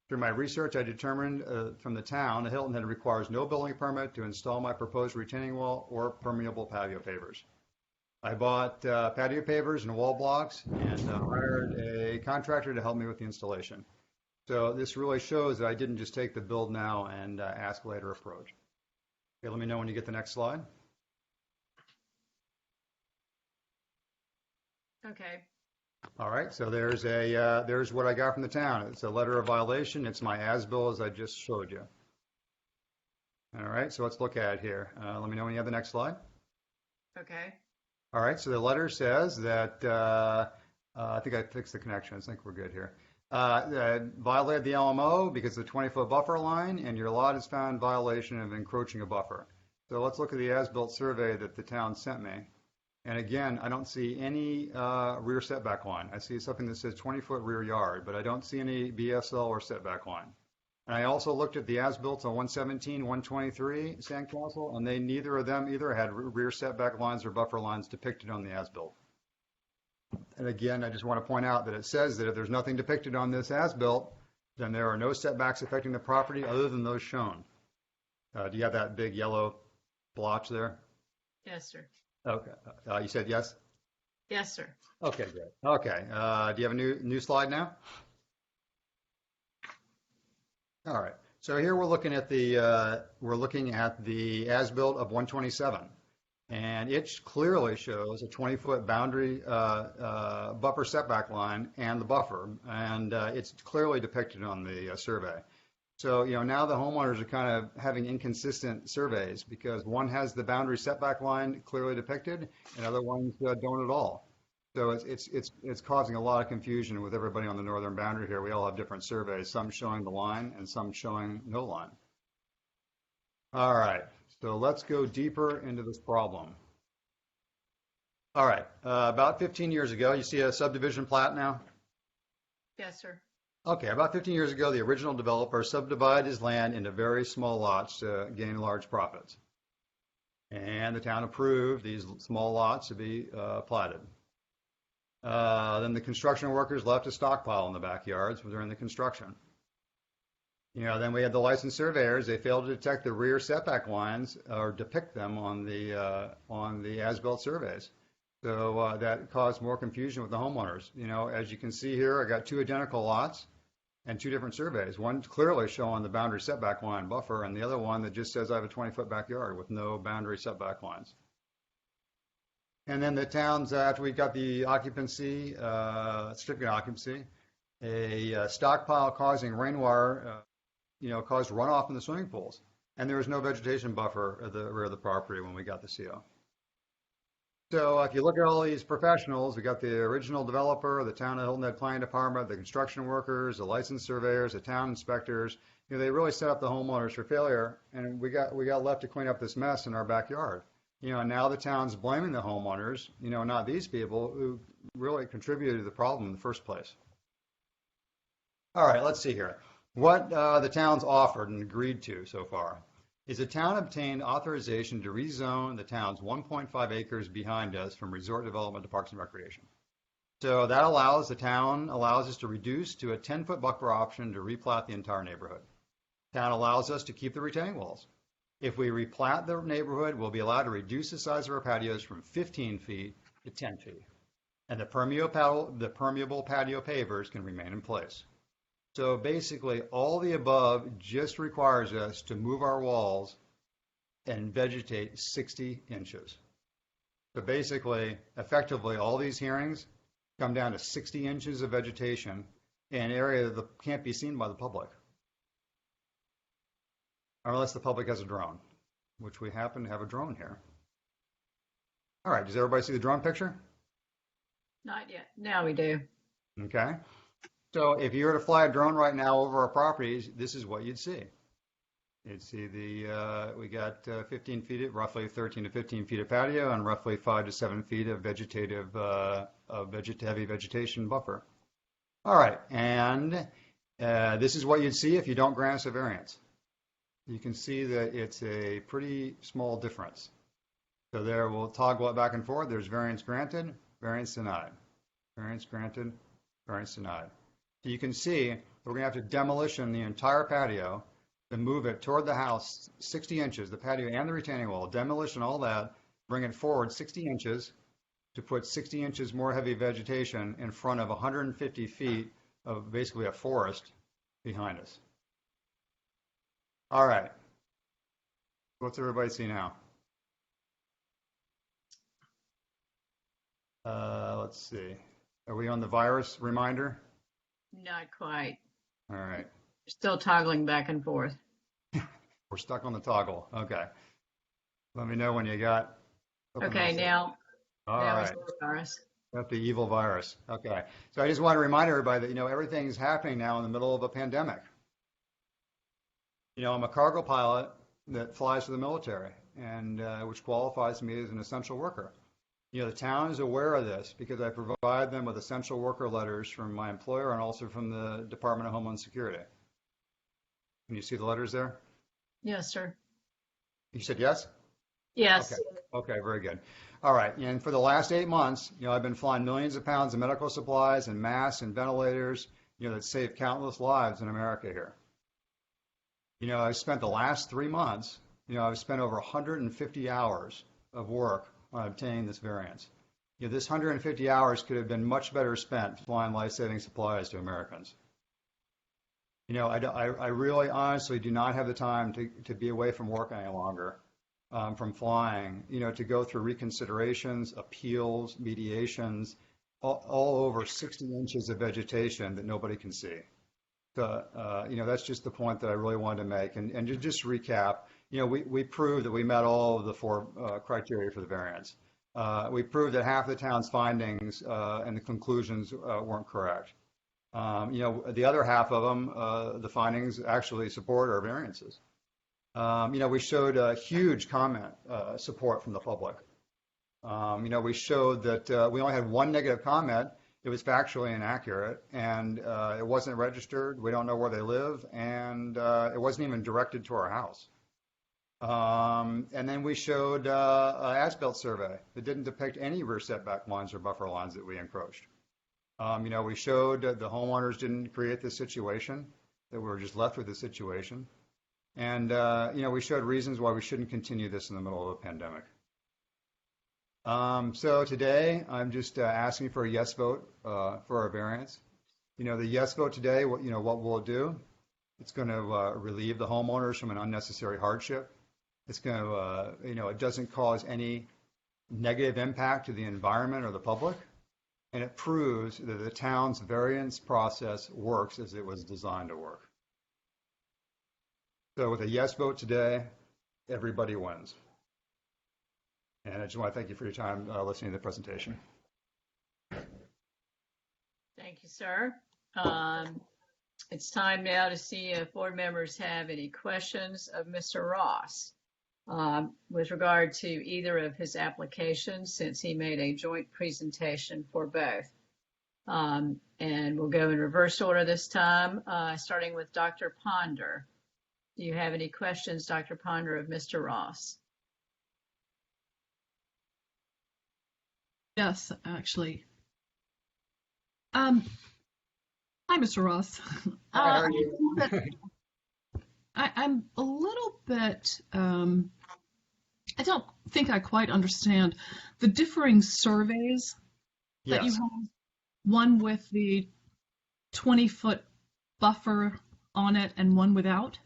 Through my research, I determined from the town that Hilton Head requires no building permit to install my proposed retaining wall or permeable patio pavers. I bought patio pavers and wall blocks and hired a contractor to help me with the installation. So this really shows that I didn't just take the build now and ask later approach. Okay, let me know when you get the next slide. Okay. All right, so there's what I got from the town. It's a letter of violation. It's my as-built as I just showed you. All right, so let's look at it here. Let me know when you have the next slide. Okay. All right, so the letter says that, I think I fixed the connections. I think we're good here. Violated the LMO because of the 20-foot buffer line, and your lot is found in violation of encroaching a buffer. So let's look at the as-built survey that the town sent me. And again, I don't see any rear setback line. I see something that says 20-foot rear yard, but I don't see any BSL or setback line. And I also looked at the as-built on 117, 123 Sandcastle, and they neither of them either had rear setback lines or buffer lines depicted on the as-built. And again, I just want to point out that it says that if there's nothing depicted on this as-built, then there are no setbacks affecting the property other than those shown. Do you have that big yellow blotch there? Yes, sir. Okay. You said yes? Yes, sir. Okay, good. Okay. Do you have a new slide now? All right. So here we're looking at the as-built of 127, and it clearly shows a 20-foot boundary buffer setback line and the buffer, and it's clearly depicted on the survey. So now the homeowners are kind of having inconsistent surveys because one has the boundary setback line clearly depicted, and other ones don't at all. So it's causing a lot of confusion with everybody on the northern boundary here. We all have different surveys, some showing the line and some showing no line. All right, so let's go deeper into this problem. All right, about 15 years ago, you see a subdivision plat now? Yes, sir. Okay, about 15 years ago, the original developer subdivided his land into very small lots to gain large profits. And the town approved these small lots to be platted. Then the construction workers left a stockpile in the backyards during the construction. Then we had the licensed surveyors. They failed to detect the rear setback lines or depict them on the as-built surveys. So that caused more confusion with the homeowners. As you can see here, I got two identical lots and two different surveys. One clearly showing the boundary setback line buffer, and the other one that just says I have a 20-foot backyard with no boundary setback lines. And then the towns, after we got the occupancy, certificate of occupancy, a stockpile causing rainwater, caused runoff in the swimming pools. And there was no vegetation buffer at the rear of the property when we got the CO. So if you look at all these professionals, we got the original developer, the town of Hilton Head Planning Department, the construction workers, the licensed surveyors, the town inspectors. They really set up the homeowners for failure, and we got left to clean up this mess in our backyard. Now the town's blaming the homeowners, not these people who really contributed to the problem in the first place. All right, let's see here. What the town's offered and agreed to so far is the town obtained authorization to rezone the town's 1.5 acres behind us from resort development to parks and recreation. So that allows us to reduce to a 10-foot buffer option to replat the entire neighborhood. Town allows us to keep the retaining walls. If we replat the neighborhood, we'll be allowed to reduce the size of our patios from 15 feet to 10 feet. And the permeable patio pavers can remain in place. So basically, all the above just requires us to move our walls and vegetate 60 inches. So basically, effectively, all these hearings come down to 60 inches of vegetation in an area that can't be seen by the public. Unless the public has a drone, which we happen to have a drone here. All right, does everybody see the drone picture? Not yet. Now we do. Okay. So if you were to fly a drone right now over our properties, this is what you'd see. You'd see we got 15 feet, roughly 13 to 15 feet of patio and roughly 5 to 7 feet of heavy vegetation buffer. All right, and this is what you'd see if you don't grant us a variance. You can see that it's a pretty small difference. So there we'll toggle it back and forth. There's variance granted, variance denied. Variance granted, variance denied. So you can see we're going to have to demolition the entire patio and move it toward the house 60 inches, the patio and the retaining wall, demolition, all that, bring it forward 60 inches to put 60 inches more heavy vegetation in front of 150 feet of basically a forest behind us. All right. What's everybody see now? Let's see. Are we on the virus reminder? Not quite. All right. Still toggling back and forth. We're stuck on the toggle. Okay. Let me know when you got. Okay, now. All now right. it's the virus. That's the evil virus. Okay. So I just want to remind everybody that, everything's happening now in the middle of a pandemic. I'm a cargo pilot that flies for the military, and which qualifies me as an essential worker. The town is aware of this because I provide them with essential worker letters from my employer and also from the Department of Homeland Security. Can you see the letters there? Yes, sir. You said yes? Yes. Okay. Okay, very good. All right. And for the last 8 months, I've been flying millions of pounds of medical supplies and masks and ventilators, that save countless lives in America here. I've spent the last 3 months, I've spent over 150 hours of work on obtaining this variance. This 150 hours could have been much better spent flying life-saving supplies to Americans. I really honestly do not have the time to be away from work any longer, from flying, to go through reconsiderations, appeals, mediations, all over 60 inches of vegetation that nobody can see. So, that's just the point that I really wanted to make. And to just recap, we proved that we met all of the 4 criteria for the variance. We proved that half the town's findings and the conclusions weren't correct. The other half of them, the findings actually support our variances. We showed a huge comment support from the public. We showed that we only had 1 negative comment. It was factually inaccurate, and it wasn't registered. We don't know where they live, and it wasn't even directed to our house. And then we showed an as-built survey that didn't depict any rear setback lines or buffer lines that we encroached. We showed that the homeowners didn't create this situation, that we were just left with this situation. And, we showed reasons why we shouldn't continue this in the middle of a pandemic. So today, I'm just asking for a yes vote for our variance. The yes vote today, what will it do? It's going to relieve the homeowners from an unnecessary hardship. It's going to, it doesn't cause any negative impact to the environment or the public. And it proves that the town's variance process works as it was designed to work. So with a yes vote today, everybody wins. And I just want to thank you for your time listening to the presentation. Thank you, sir. It's time now to see if board members have any questions of Mr. Ross with regard to either of his applications, since he made a joint presentation for both. And we'll go in reverse order this time, starting with Dr. Ponder. Do you have any questions, Dr. Ponder, of Mr. Ross? Yes, actually. Hi, Mr. Ross. How are you? I'm a little bit, I don't think I quite understand the differing surveys that you Yes. have. One with the 20-foot buffer on it and one without.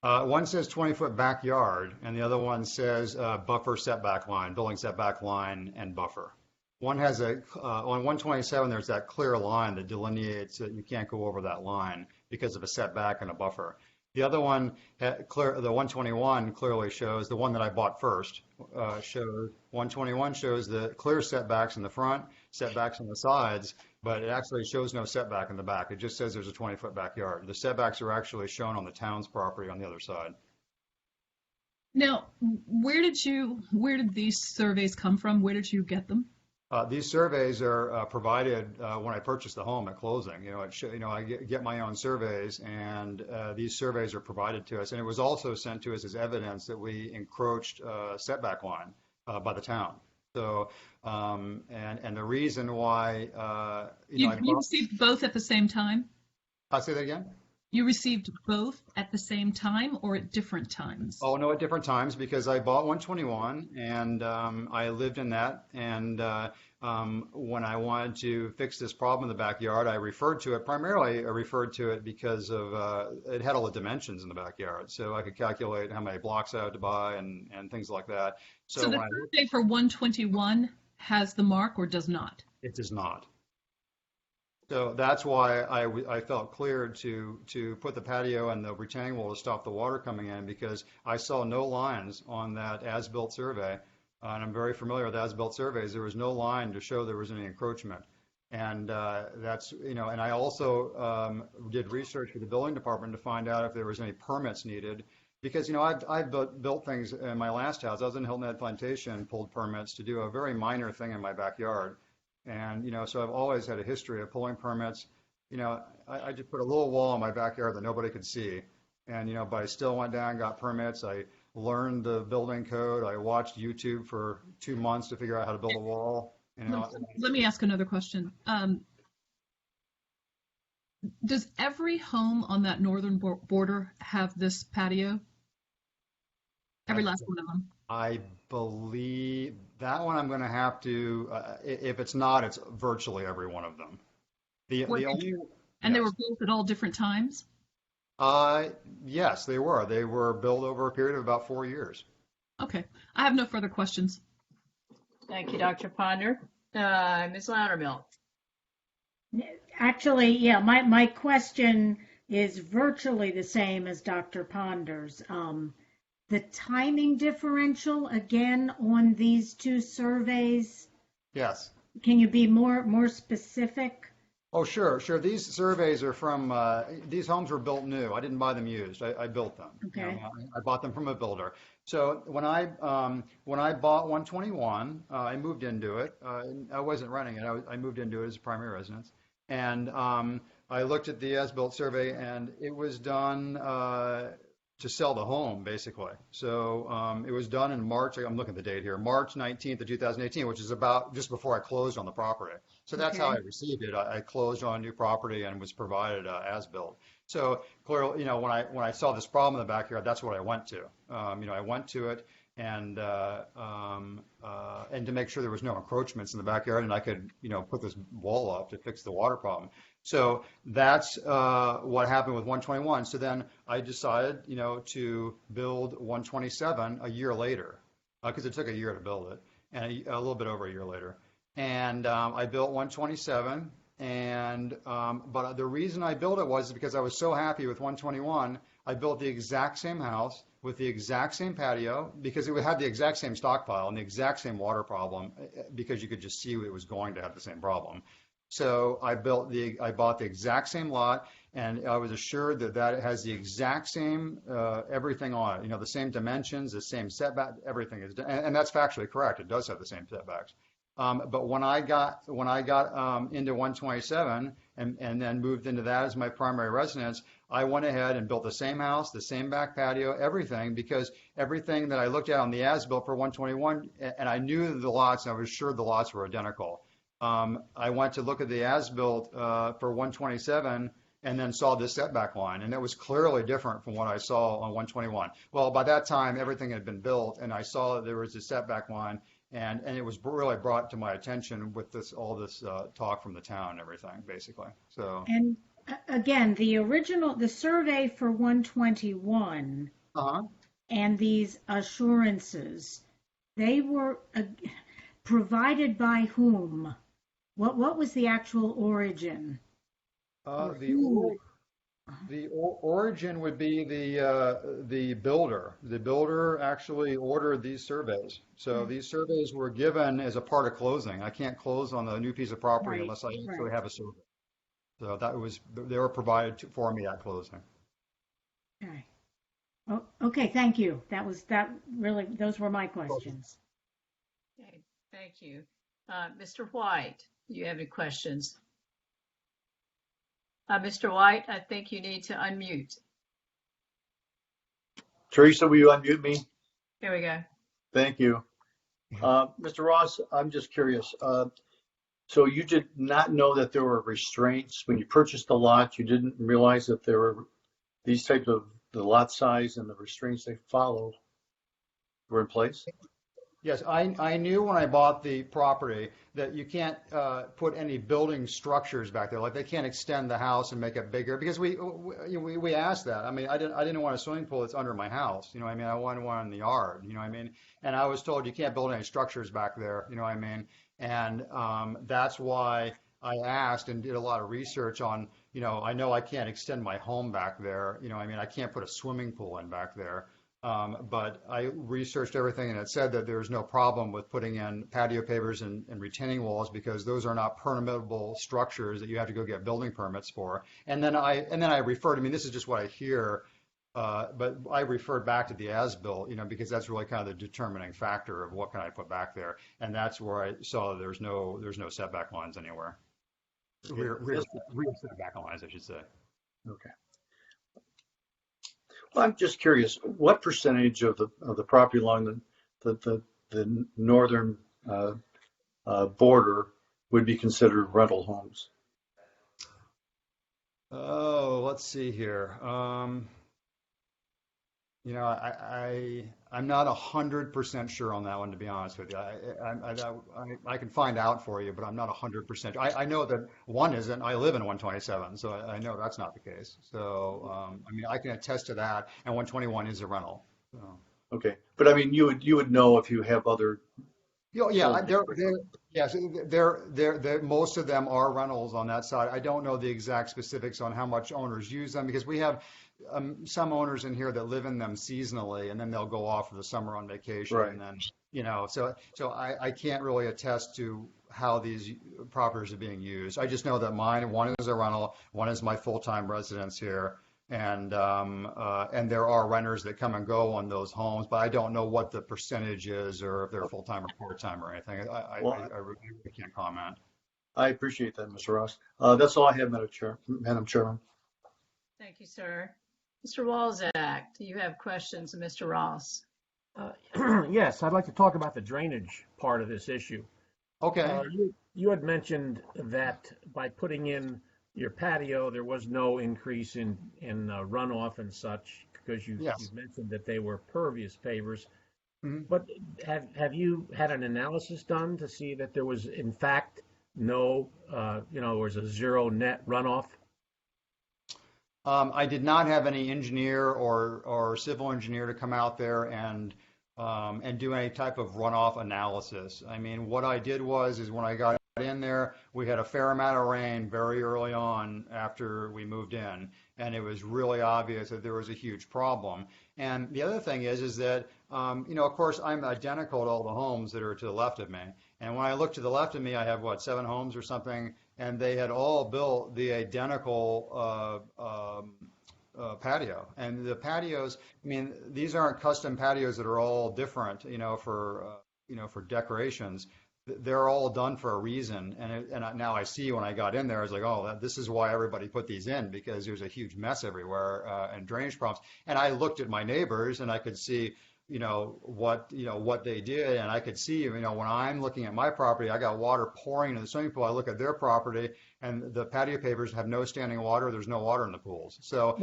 One says 20-foot backyard, and the other one says buffer setback line, building setback line, and buffer. One has on 127, there's that clear line that delineates that you can't go over that line because of a setback and a buffer. The other one, the 121 clearly shows, the one that I bought first, 121 shows the clear setbacks in the front, setbacks on the sides, but it actually shows no setback in the back. It just says there's a 20-foot backyard. The setbacks are actually shown on the town's property on the other side. Now, where did these surveys come from? Where did you get them? These surveys are provided when I purchase the home at closing. I get my own surveys, and these surveys are provided to us. And it was also sent to us as evidence that we encroached setback line by the town. So, and the reason why, You received both at the same time? I'll say that again. You received both at the same time or at different times? Oh, no, at different times, because I bought 121 and I lived in that. And when I wanted to fix this problem in the backyard, I referred to it because of it had all the dimensions in the backyard. So I could calculate how many blocks I had to buy and things like that. So the survey for 121 has the mark or does not? It does not. So that's why I felt clear to put the patio and the retaining wall to stop the water coming in, because I saw no lines on that as-built survey. And I'm very familiar with as-built surveys. There was no line to show there was any encroachment. And that's, and I also did research with the building department to find out if there was any permits needed. Because, I've built things in my last house. I was in Hilton Plantation, pulled permits to do a very minor thing in my backyard. And, so I've always had a history of pulling permits. I just put a little wall in my backyard that nobody could see. And, but I still went down, got permits. I learned the building code. I watched YouTube for 2 months to figure out how to build a wall. Let me ask another question. Does every home on that northern border have this patio? Every last one of them? I believe that one I'm going to have to, if it's not, it's virtually every one of them. The only, and they yes. were built at all different times? Yes, they were. They were built over a period of about 4 years. Okay. I have no further questions. Thank you, Dr. Ponder. Ms. Loudermilk. Actually, yeah, my question is virtually the same as Dr. Ponder's. The timing differential, again, on these two surveys, Yes. can you be more specific? Oh, sure. These surveys are from, these homes were built new. I didn't buy them used. I built them. Okay. I bought them from a builder. So when I bought 121, I moved into it. I wasn't renting it. I moved into it as a primary residence. And I looked at the as-built survey, and it was done to sell the home, basically. So it was done in March. I'm looking at the date here, March 19th of 2018, which is about just before I closed on the property. So that's how I received it. I closed on a new property and was provided as-built. So clearly, when I saw this problem in the backyard, that's what I went to. I went to it and to make sure there was no encroachments in the backyard, and I could, put this wall up to fix the water problem. So that's what happened with 121. So then I decided, to build 127 a year later, because it took a year to build it, and a little bit over a year later. And I built 127, but the reason I built it was because I was so happy with 121. I built the exact same house with the exact same patio because it had the exact same stockpile and the exact same water problem, because you could just see it was going to have the same problem. So I bought the exact same lot, and I was assured that it has the exact same everything on it. The same dimensions, the same setback, everything is, and that's factually correct. It does have the same setbacks. But when I got into 127 and then moved into that as my primary residence, I went ahead and built the same house, the same back patio, everything, because everything that I looked at on the as-built for 121, and I knew the lots, and I was sure the lots were identical. I went to look at the as-built for 127 and then saw this setback line, and it was clearly different from what I saw on 121. Well, by that time, everything had been built, and I saw that there was a setback line, and it was really brought to my attention with all this talk from the town and everything, basically. So. And again, the survey for 121 and these assurances, they were provided by whom? What was the actual origin? The origin would be the builder. The builder actually ordered these surveys. So these surveys were given as a part of closing. I can't close on a new piece of property unless I actually have a survey. So they were provided for me at closing. Okay. Oh, okay. Thank you. Those were my questions. Okay, thank you. Mr. White, do you have any questions? Mr. White, I think you need to unmute. Teresa, will you unmute me? Here we go. Thank you. Mr. Ross, I'm just curious. So you did not know that there were restraints when you purchased the lot? You didn't realize that there were these types of the lot size and the restraints they follow were in place? Yes, I knew when I bought the property that you can't put any building structures back there. Like they can't extend the house and make it bigger because we asked that. I mean, I didn't want a swimming pool that's under my house. You know what I mean? I wanted one in the yard. You know what I mean? And I was told you can't build any structures back there. You know what I mean? And that's why I asked and did a lot of research on, I know I can't extend my home back there. You know what I mean? I can't put a swimming pool in back there. But I researched everything, and it said that there's no problem with putting in patio pavers and retaining walls because those are not permittable structures that you have to go get building permits for. And then I referred. I mean, this is just what I hear, but I referred back to the as-built, because that's really kind of the determining factor of what can I put back there, and that's where I saw there's no setback lines anywhere. Rear setback lines, I should say. Okay. I'm just curious, what percentage of the property along the northern border would be considered rental homes? Oh, let's see here. I'm not 100% sure on that one, to be honest with you. I can find out for you, but I'm not 100%. I know that one isn't. I live in 127, so I know that's not the case. So, I can attest to that, and 121 is a rental. So. Okay, but I mean, you would know if you have other. Yeah, most of them are rentals on that side. I don't know the exact specifics on how much owners use them because we have some owners in here that live in them seasonally, and then they'll go off for the summer on vacation, Right. and then so I can't really attest to how these properties are being used. I just know that one is a rental, one is my full-time residence here. And there are renters that come and go on those homes, but I don't know what the percentage is or if they're full-time or part-time or anything. I really can't comment. I appreciate that, Mr. Ross. That's all I have, Madam Chairman. Thank you, sir. Mr. Walzak, do you have questions of Mr. Ross? Yes, I'd like to talk about the drainage part of this issue. Okay. You had mentioned that by putting in your patio, there was no increase in runoff and such because you mentioned that they were pervious pavers. Mm-hmm. But have you had an analysis done to see that there was in fact no, there was a zero net runoff? I did not have any engineer or civil engineer to come out there and do any type of runoff analysis. I mean, what I did is when I got in there, we had a fair amount of rain very early on after we moved in, and it was really obvious that there was a huge problem. And the other thing is that, of course, I'm identical to all the homes that are to the left of me. And when I look to the left of me, I have, 7 homes or something, and they had all built the identical patio. And the patios, these aren't custom patios that are all different, for decorations. They're all done for a reason, and now I see when I got in there, I was like, oh, this is why everybody put these in, because there's a huge mess everywhere and drainage problems. And I looked at my neighbors, and I could see, what they did, and I could see, when I'm looking at my property, I got water pouring into the swimming pool. I look at their property, and the patio pavers have no standing water. There's no water in the pools, so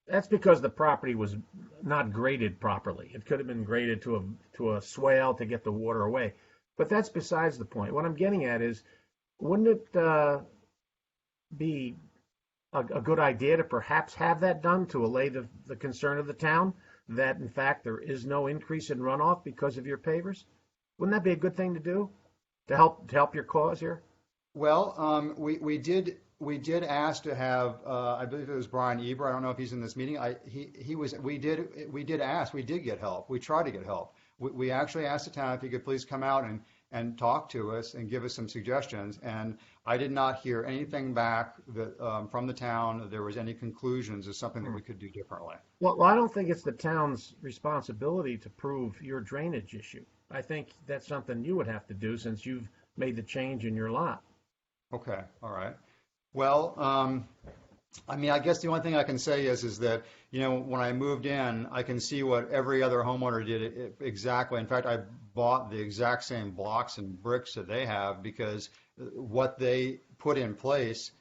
That's because the property was not graded properly. It could have been graded to a swale to get the water away. But that's besides the point. What I'm getting at is, wouldn't it be a good idea to perhaps have that done to allay the concern of the town that, in fact, there is no increase in runoff because of your pavers? Wouldn't that be a good thing to do to help your cause here? Well, we did ask to have, I believe it was Brian Eber. I don't know if he's in this meeting. We did ask. We did get help. We tried to get help. We actually asked the town if he could please come out and talk to us and give us some suggestions. And I did not hear anything back from the town that there was any conclusions of something that we could do differently. Well, I don't think it's the town's responsibility to prove your drainage issue. I think that's something you would have to do since you've made the change in your lot. Okay. All right. Well, I guess the only thing I can say is that, when I moved in, I can see what every other homeowner did exactly. In fact, I bought the exact same blocks and bricks that they have because what they put in place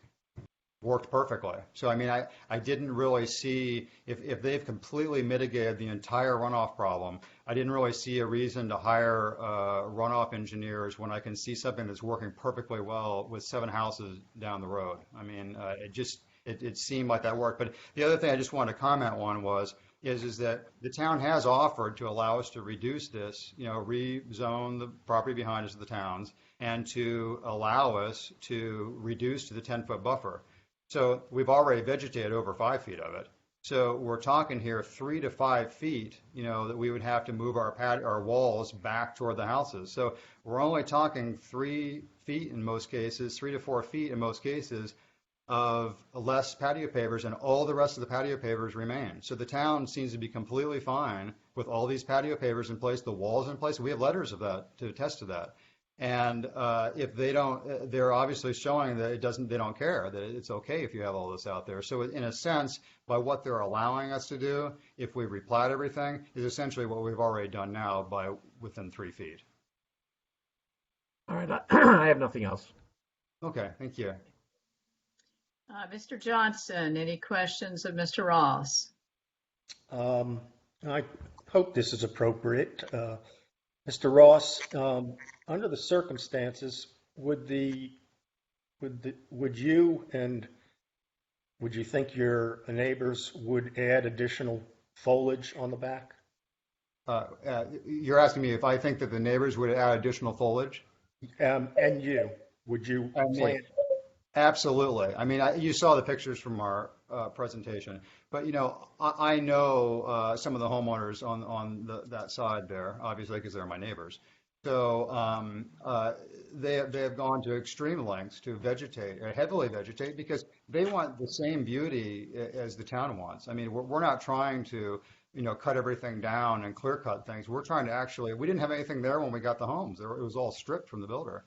worked perfectly. So, I didn't really see, if they've completely mitigated the entire runoff problem, I didn't really see a reason to hire runoff engineers when I can see something that's working perfectly well with 7 houses down the road. It seemed like that worked. But the other thing I just wanted to comment on is that the town has offered to allow us to reduce this, rezone the property behind us to the towns, and to allow us to reduce to the 10-foot buffer. So we've already vegetated over 5 feet of it. So we're talking here 3 to 5 feet, that we would have to move our walls back toward the houses. So we're only talking 3 feet in most cases, 3 to 4 feet in most cases, of less patio pavers, and all the rest of the patio pavers remain. So the town seems to be completely fine with all these patio pavers in place, the walls in place. We have letters of that to attest to that. And if they don't, they're obviously showing that they don't care, that it's okay if you have all this out there. So in a sense, by what they're allowing us to do, if we replat everything, is essentially what we've already done now by within 3 feet. All right, I have nothing else. Okay, thank you. Mr. Johnson, any questions of Mr. Ross? I hope this is appropriate. Mr. Ross, under the circumstances, would you think your neighbors would add additional foliage on the back? You're asking me if I think that the neighbors would add additional foliage? And would you plant? Absolutely. I mean, you saw the pictures from our presentation, but I know some of the homeowners on that side there, obviously, because they're my neighbors. So they have gone to extreme lengths to vegetate, heavily vegetate, because they want the same beauty as the town wants. I mean, we're not trying to cut everything down and clear cut things. We're trying to actually, we didn't have anything there when we got the homes. It was all stripped from the builder.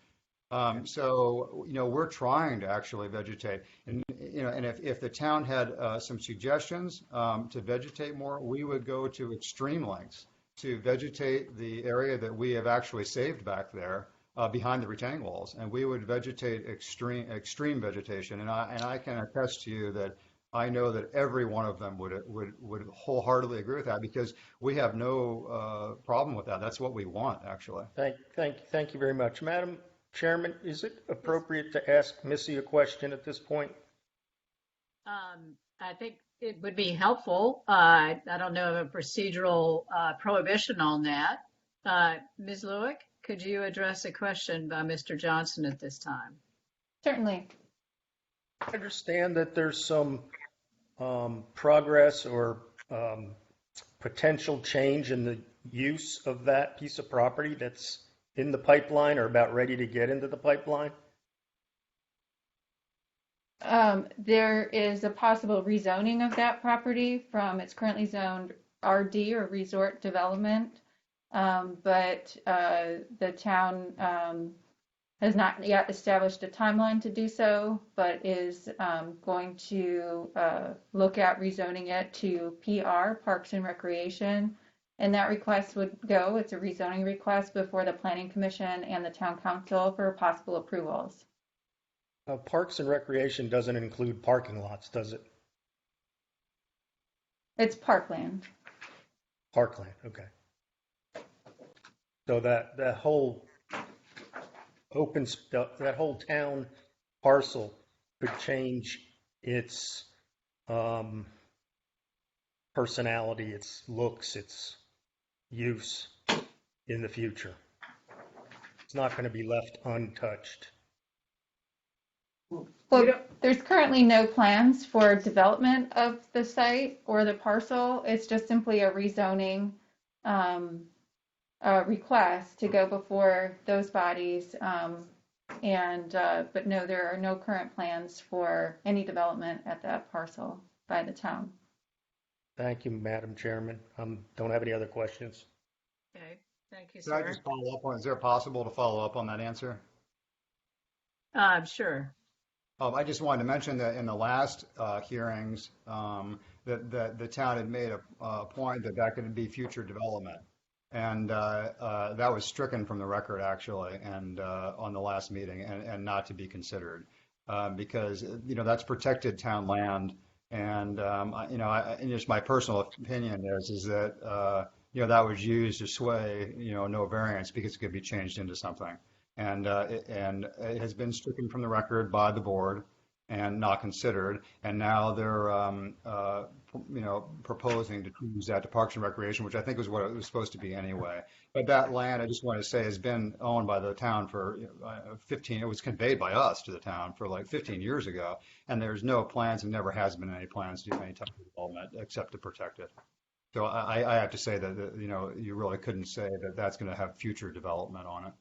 So we're trying to actually vegetate, and and if the town had some suggestions to vegetate more, we would go to extreme lengths to vegetate the area that we have actually saved back there behind the retaining walls, and we would vegetate extreme vegetation. And I can attest to you that I know that every one of them would wholeheartedly agree with that, because we have no problem with that. That's what we want, actually. Thank you very much, Madam Chairman. Is it appropriate to ask Missy a question at this point? I think it would be helpful. I don't know of a procedural prohibition on that. Ms. Lewick, could you address a question by Mr. Johnson at this time? Certainly. I understand that there's some progress or potential change in the use of that piece of property that's in the pipeline or about ready to get into the pipeline. There is a possible rezoning of that property from its currently zoned RD or resort development, but the town has not yet established a timeline to do so, but is going to look at rezoning it to PR, Parks and Recreation. And that request would go, it's a rezoning request before the Planning Commission and the Town Council for possible approvals. Parks and Recreation doesn't include parking lots, does it? It's parkland. Parkland, okay. So that whole that whole town parcel could change its personality, its looks, its use in the future. It's not going to be left untouched. Well, there's currently no plans for development of the site or the parcel. It's just simply a rezoning request to go before those bodies. But no, there are no current plans for any development at that parcel by the town. Thank you, Madam Chairman. Don't have any other questions. Okay, thank you, Could I sir. just follow up on, is there possible to follow up on that answer? Sure. I just wanted to mention that in the last hearings, that the town had made a point that could be future development. And that was stricken from the record, actually, and on the last meeting, and not to be considered, because that's protected town land. And and just my personal opinion is that that was used to sway no variance, because it could be changed into something. And it has been stricken from the record by the board and not considered. And now they're proposing to use that to Parks and Recreation, which I think was what it was supposed to be anyway. But that land, I just want to say, has been owned by the town for 15. It was conveyed by us to the town for like 15 years ago, and there's no plans, and never has been any plans to do any type of development except to protect it. So I have to say that you really couldn't say that that's going to have future development on it.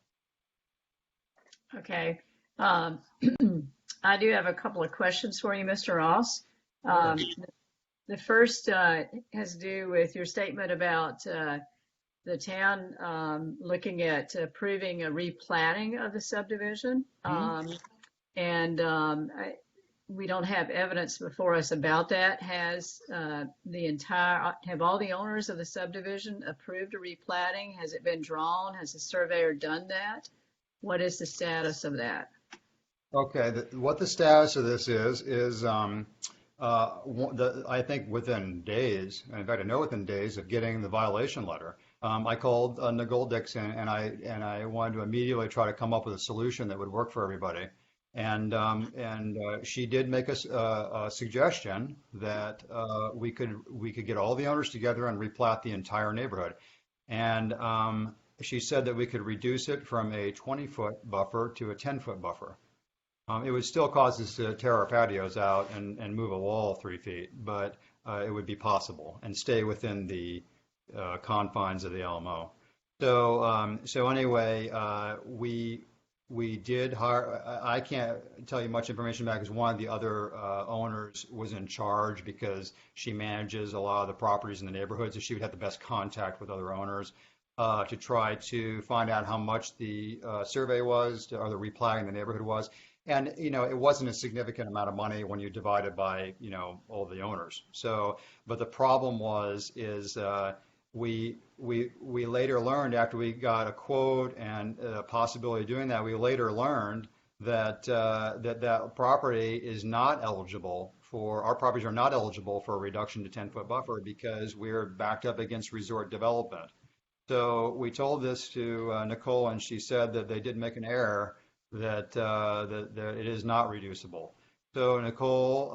Okay. I do have a couple of questions for you, Mr. Ross. The first has to do with your statement about the the town looking at approving a replatting of the subdivision. And we don't have evidence before us about that. Have all the owners of the subdivision approved a replatting? Has it been drawn? Has the surveyor done that? What is the status of that? Okay, what the status of this is I think within days, in fact, I know within days of getting the violation letter, I called Nicole Dixon and I wanted to immediately try to come up with a solution that would work for everybody. And she did make a suggestion that we could get all the owners together and replat the entire neighborhood. And she said that we could reduce it from a 20-foot buffer to a 10-foot buffer. It would still cause us to tear our patios out and move a wall 3 feet, but it would be possible and stay within the confines of the LMO. So anyway, we did hire. I can't tell you much information back because one of the other owners was in charge because she manages a lot of the properties in the neighborhood, so she would have the best contact with other owners to try to find out how much the survey was or the replatting the neighborhood was. And, it wasn't a significant amount of money when you divide it by, all the owners. So, but the problem is we later learned after we got a quote and a possibility of doing that, we later learned that that property is not eligible for, our properties are not eligible for a reduction to 10-foot buffer because we're backed up against resort development. So we told this to Nicole and she said that they did make an error, that it is not reducible. So Nicole,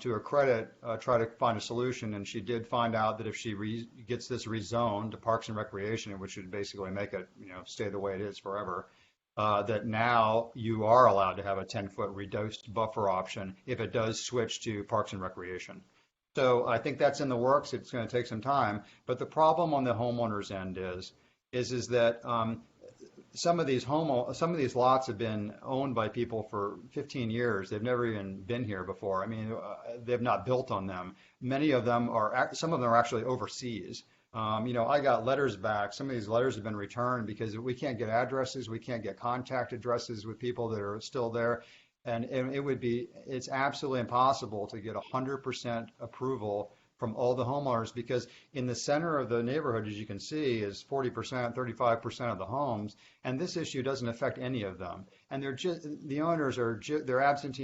to her credit, tried to find a solution, and she did find out that if she gets this rezoned to Parks and Recreation, which would basically make it, stay the way it is forever, that now you are allowed to have a 10-foot reduced buffer option if it does switch to Parks and Recreation. So I think that's in the works. It's going to take some time, but the problem on the homeowner's end is that some of these lots have been owned by people for 15 years. They've never even been here before. I mean, they've not built on them. Some of them are actually overseas. I got letters back. Some of these letters have been returned because we can't get addresses. We can't get contact addresses with people that are still there. And it's absolutely impossible to get 100% approval from all the homeowners because in the center of the neighborhood, as you can see, is 40%, 35% of the homes, and this issue doesn't affect any of them. And they're absentee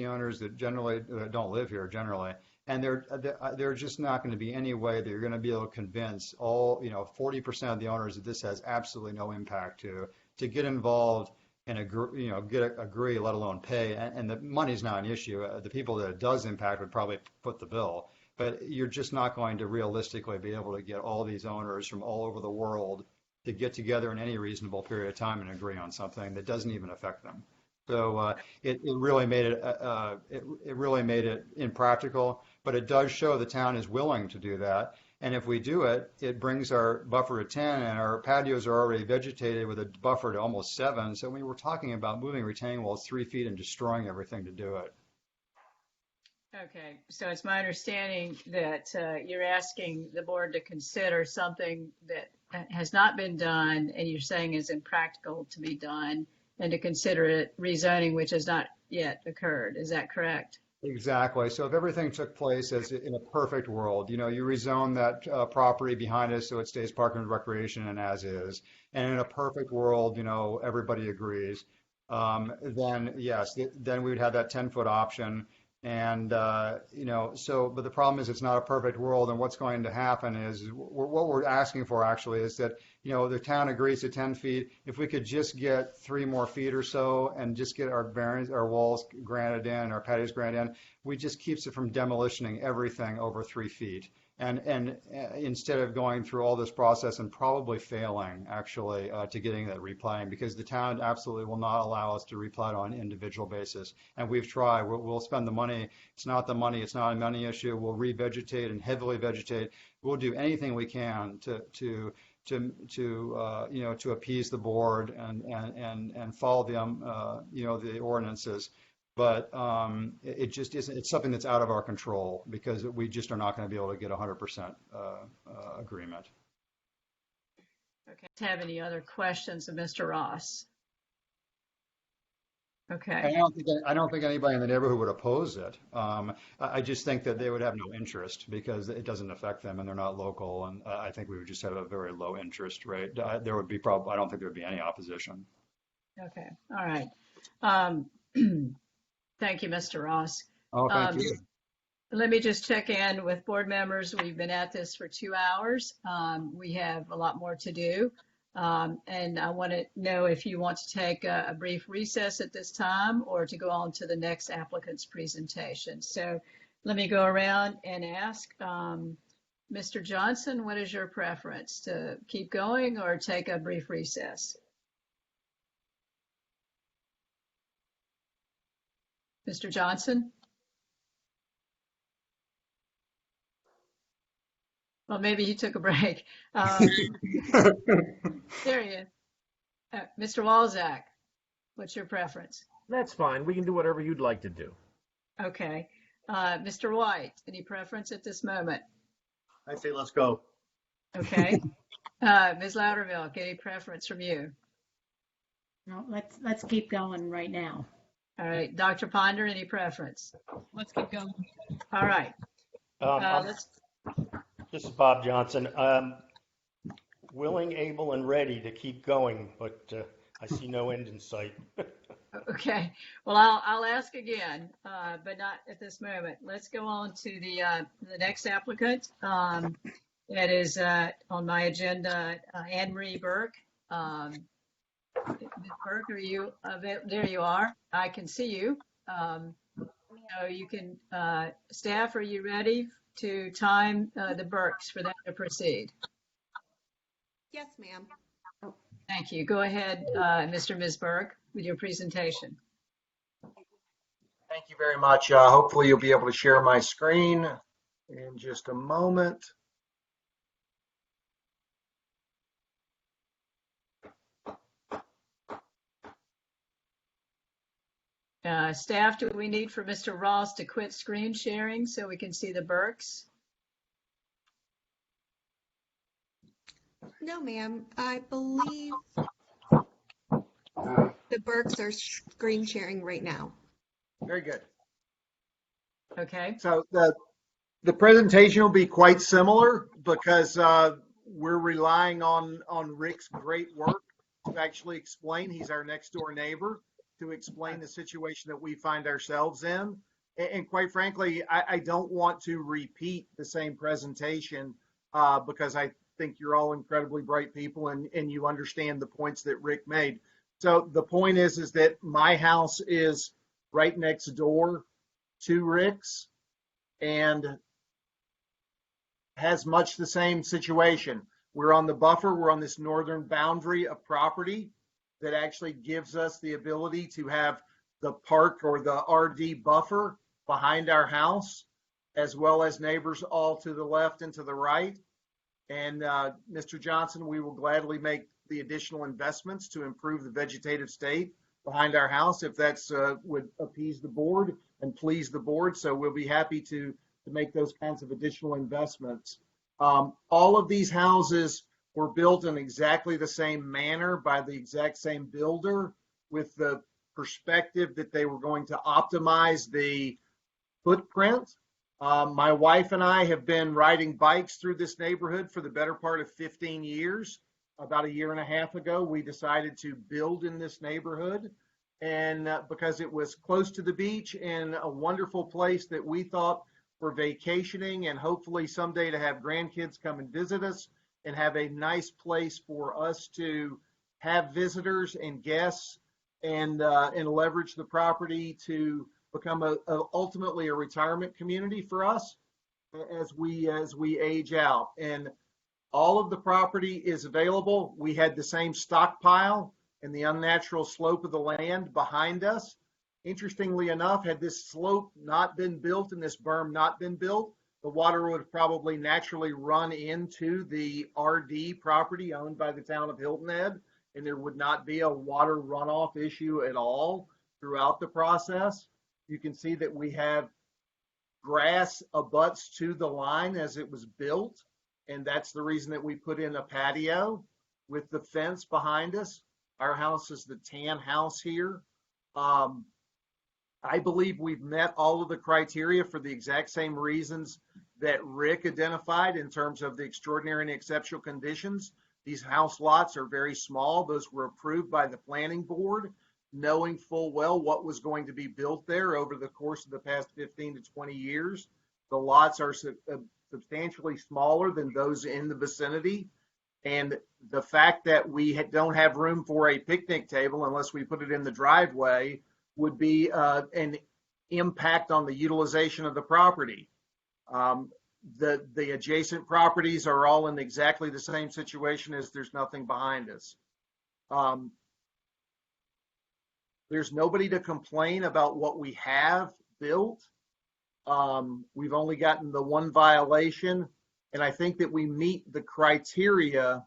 owners that generally don't live here generally, and they're just not going to be any way that you're going to be able to convince all 40% of the owners that this has absolutely no impact to get involved and agree, let alone pay. And the money's not an issue. The people that it does impact would probably foot the bill. But you're just not going to realistically be able to get all these owners from all over the world to get together in any reasonable period of time and agree on something that doesn't even affect them. So it really made it impractical. But it does show the town is willing to do that. And if we do it, it brings our buffer to 10, and our patios are already vegetated with a buffer to almost 7. So we were talking about moving retaining walls 3 feet and destroying everything to do it. Okay, so it's my understanding that you're asking the board to consider something that has not been done and you're saying is impractical to be done, and to consider it rezoning, which has not yet occurred. Is that correct? Exactly. So if everything took place as in a perfect world, you rezone that property behind us so it stays park and recreation and as is, and in a perfect world, everybody agrees, then yes, then we would have that 10-foot option. And, but the problem is it's not a perfect world. And what's going to happen is what we're asking for actually is that, the town agrees to 10 feet. If we could just get 3 more feet or so and just get our walls granted in, our patios granted in, we just keeps it from demolitioning everything over 3 feet. And instead of going through all this process and probably failing actually to getting that replatting, because the town absolutely will not allow us to replat on an individual basis. And we've tried. We'll spend the money. It's not the money. It's not a money issue. We'll revegetate and heavily vegetate. We'll do anything we can to appease the board and follow the ordinances. But it just isn't. It's something that's out of our control because we just are not going to be able to get 100% agreement. Okay. Have any other questions of Mr. Ross? And Okay. I don't think anybody in the neighborhood would oppose it. I just think that they would have no interest because it doesn't affect them and they're not local. And I think we would just have a very low interest rate. There would be I don't think there would be any opposition. Okay. All right. Thank you, Mr. Ross. Oh, thank you. Let me just check in with board members. We've been at this for 2 hours. We have a lot more to do. And I want to know if you want to take a brief recess at this time or to go on to the next applicant's presentation. So let me go around and ask Mr. Johnson, what is your preference, to keep going or take a brief recess? Mr. Johnson? Well, maybe he took a break. There he is. Mr. Walzak, what's your preference? That's fine. We can do whatever you'd like to do. Okay. Mr. White, any preference at this moment? I say let's go. Okay. Ms. Loudermilk, any preference from you? No, let's keep going right now. All right. Dr. Ponder, any preference? Let's keep going. All right. Let's. This is Bob Johnson. Willing, able, and ready to keep going, but I see no end in sight. Okay. Well, I'll ask again, but not at this moment. Let's go on to the next applicant. That is on my agenda, Anne Marie Burke. Ms. Burke, are you there? You are. I can see you. So you can. Staff, are you ready to time the Burkes for them to proceed? Yes, ma'am. Thank you. Go ahead, Ms. Burke, with your presentation. Thank you very much. Hopefully you'll be able to share my screen in just a moment. Staff, do we need for Mr. Ross to quit screen sharing so we can see the Burkes? No, ma'am. I believe the Burkes are screen sharing right now. Very good. Okay. So the presentation will be quite similar because we're relying on Rick's great work to actually explain. He's our next door neighbor, to explain the situation that we find ourselves in. And quite frankly, I don't want to repeat the same presentation because I think you're all incredibly bright people and you understand the points that Rick made. So the point is that my house is right next door to Rick's and has much the same situation. We're on the buffer. We're on this northern boundary of property that actually gives us the ability to have the park or the RD buffer behind our house, as well as neighbors all to the left and to the right. And Mr. Johnson, we will gladly make the additional investments to improve the vegetative state behind our house if that's would appease the board and please the board. So we'll be happy to make those kinds of additional investments. All of these houses were built in exactly the same manner by the exact same builder, with the perspective that they were going to optimize the footprint. My wife and I have been riding bikes through this neighborhood for the better part of 15 years. About a year and a half ago, we decided to build in this neighborhood, and because it was close to the beach and a wonderful place that we thought for vacationing and hopefully someday to have grandkids come and visit us and have a nice place for us to have visitors and guests and leverage the property to become ultimately a retirement community for us as we age out. And all of the property is available. We had the same stockpile and the unnatural slope of the land behind us. Interestingly enough, had this slope not been built and this berm not been built, the water would have probably naturally run into the RD property owned by the town of Hilton Head, and there would not be a water runoff issue at all throughout the process. You can see that we have grass abuts to the line as it was built, and that's the reason that we put in a patio. with the fence behind us. Our house is the tan house here. I believe we've met all of the criteria for the exact same reasons that Rick identified in terms of the extraordinary and exceptional conditions. These house lots are very small. Those were approved by the planning board, knowing full well what was going to be built there over the course of the past 15 to 20 years. The lots are substantially smaller than those in the vicinity. And the fact that we don't have room for a picnic table unless we put it in the driveway would be an impact on the utilization of the property. The adjacent properties are all in exactly the same situation as there's nothing behind us. There's nobody to complain about what we have built. We've only gotten the one violation, and I think that we meet the criteria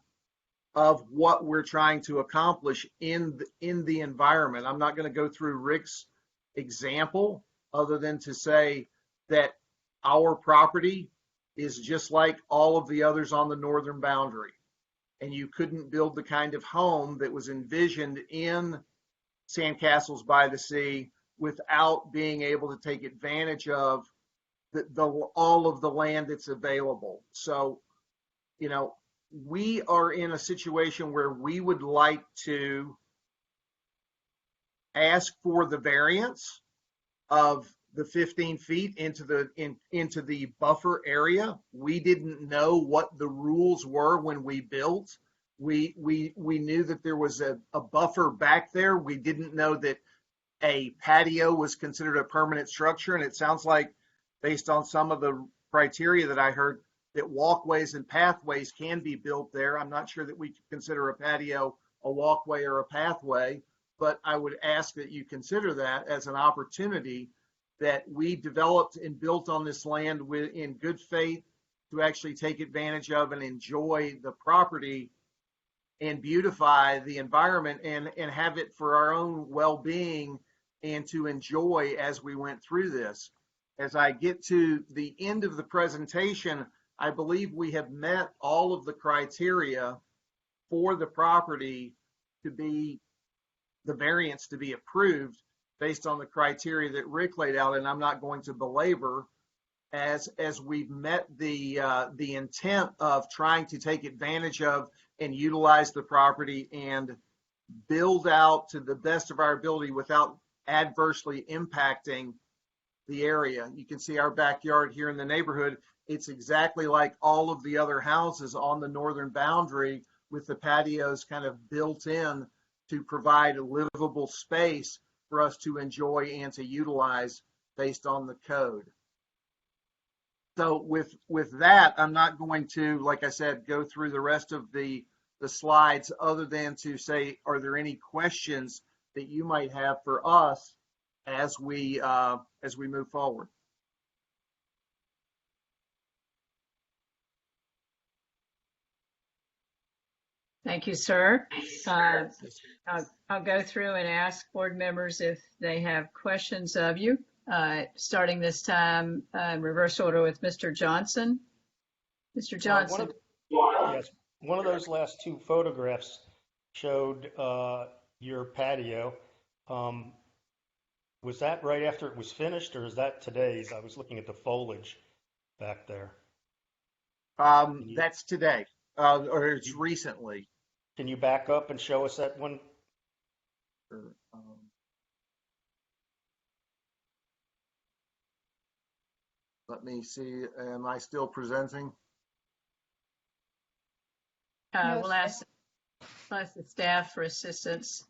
of what we're trying to accomplish in the environment. I'm not going to go through Rick's example other than to say that our property is just like all of the others on the northern boundary. And you couldn't build the kind of home that was envisioned in Sandcastles by the Sea without being able to take advantage of all of the land that's available. So, you know, we are in a situation where we would like to ask for the variance of the 15 feet into the buffer area. We didn't know what the rules were when we built. We knew that there was a buffer back there. We didn't know that a patio was considered a permanent structure. And it sounds like, based on some of the criteria that I heard, that walkways and pathways can be built there. I'm not sure that we could consider a patio a walkway or a pathway, but I would ask that you consider that as an opportunity that we developed and built on this land in good faith to actually take advantage of and enjoy the property and beautify the environment and have it for our own well-being and to enjoy as we went through this. As I get to the end of the presentation, I believe we have met all of the criteria for the property to be, the variance to be approved based on the criteria that Rick laid out, and I'm not going to belabor, as we've met the intent of trying to take advantage of and utilize the property and build out to the best of our ability without adversely impacting the area. You can see our backyard here in the neighborhood. It's exactly like all of the other houses on the northern boundary, with the patios kind of built in to provide a livable space for us to enjoy and to utilize based on the code. So with that, I'm not going to, like I said, go through the rest of the slides other than to say, are there any questions that you might have for us as we move forward? Thank you, sir. I'll go through and ask board members if they have questions of you, starting this time in reverse order with Mr. Johnson. Mr. Johnson. Yes, one of those last two photographs showed your patio. Was that right after it was finished, or is that today's? I was looking at the foliage back there. That's today, or it's recently. Can you back up and show us that one? Let me see. Am I still presenting? We'll ask the staff for assistance.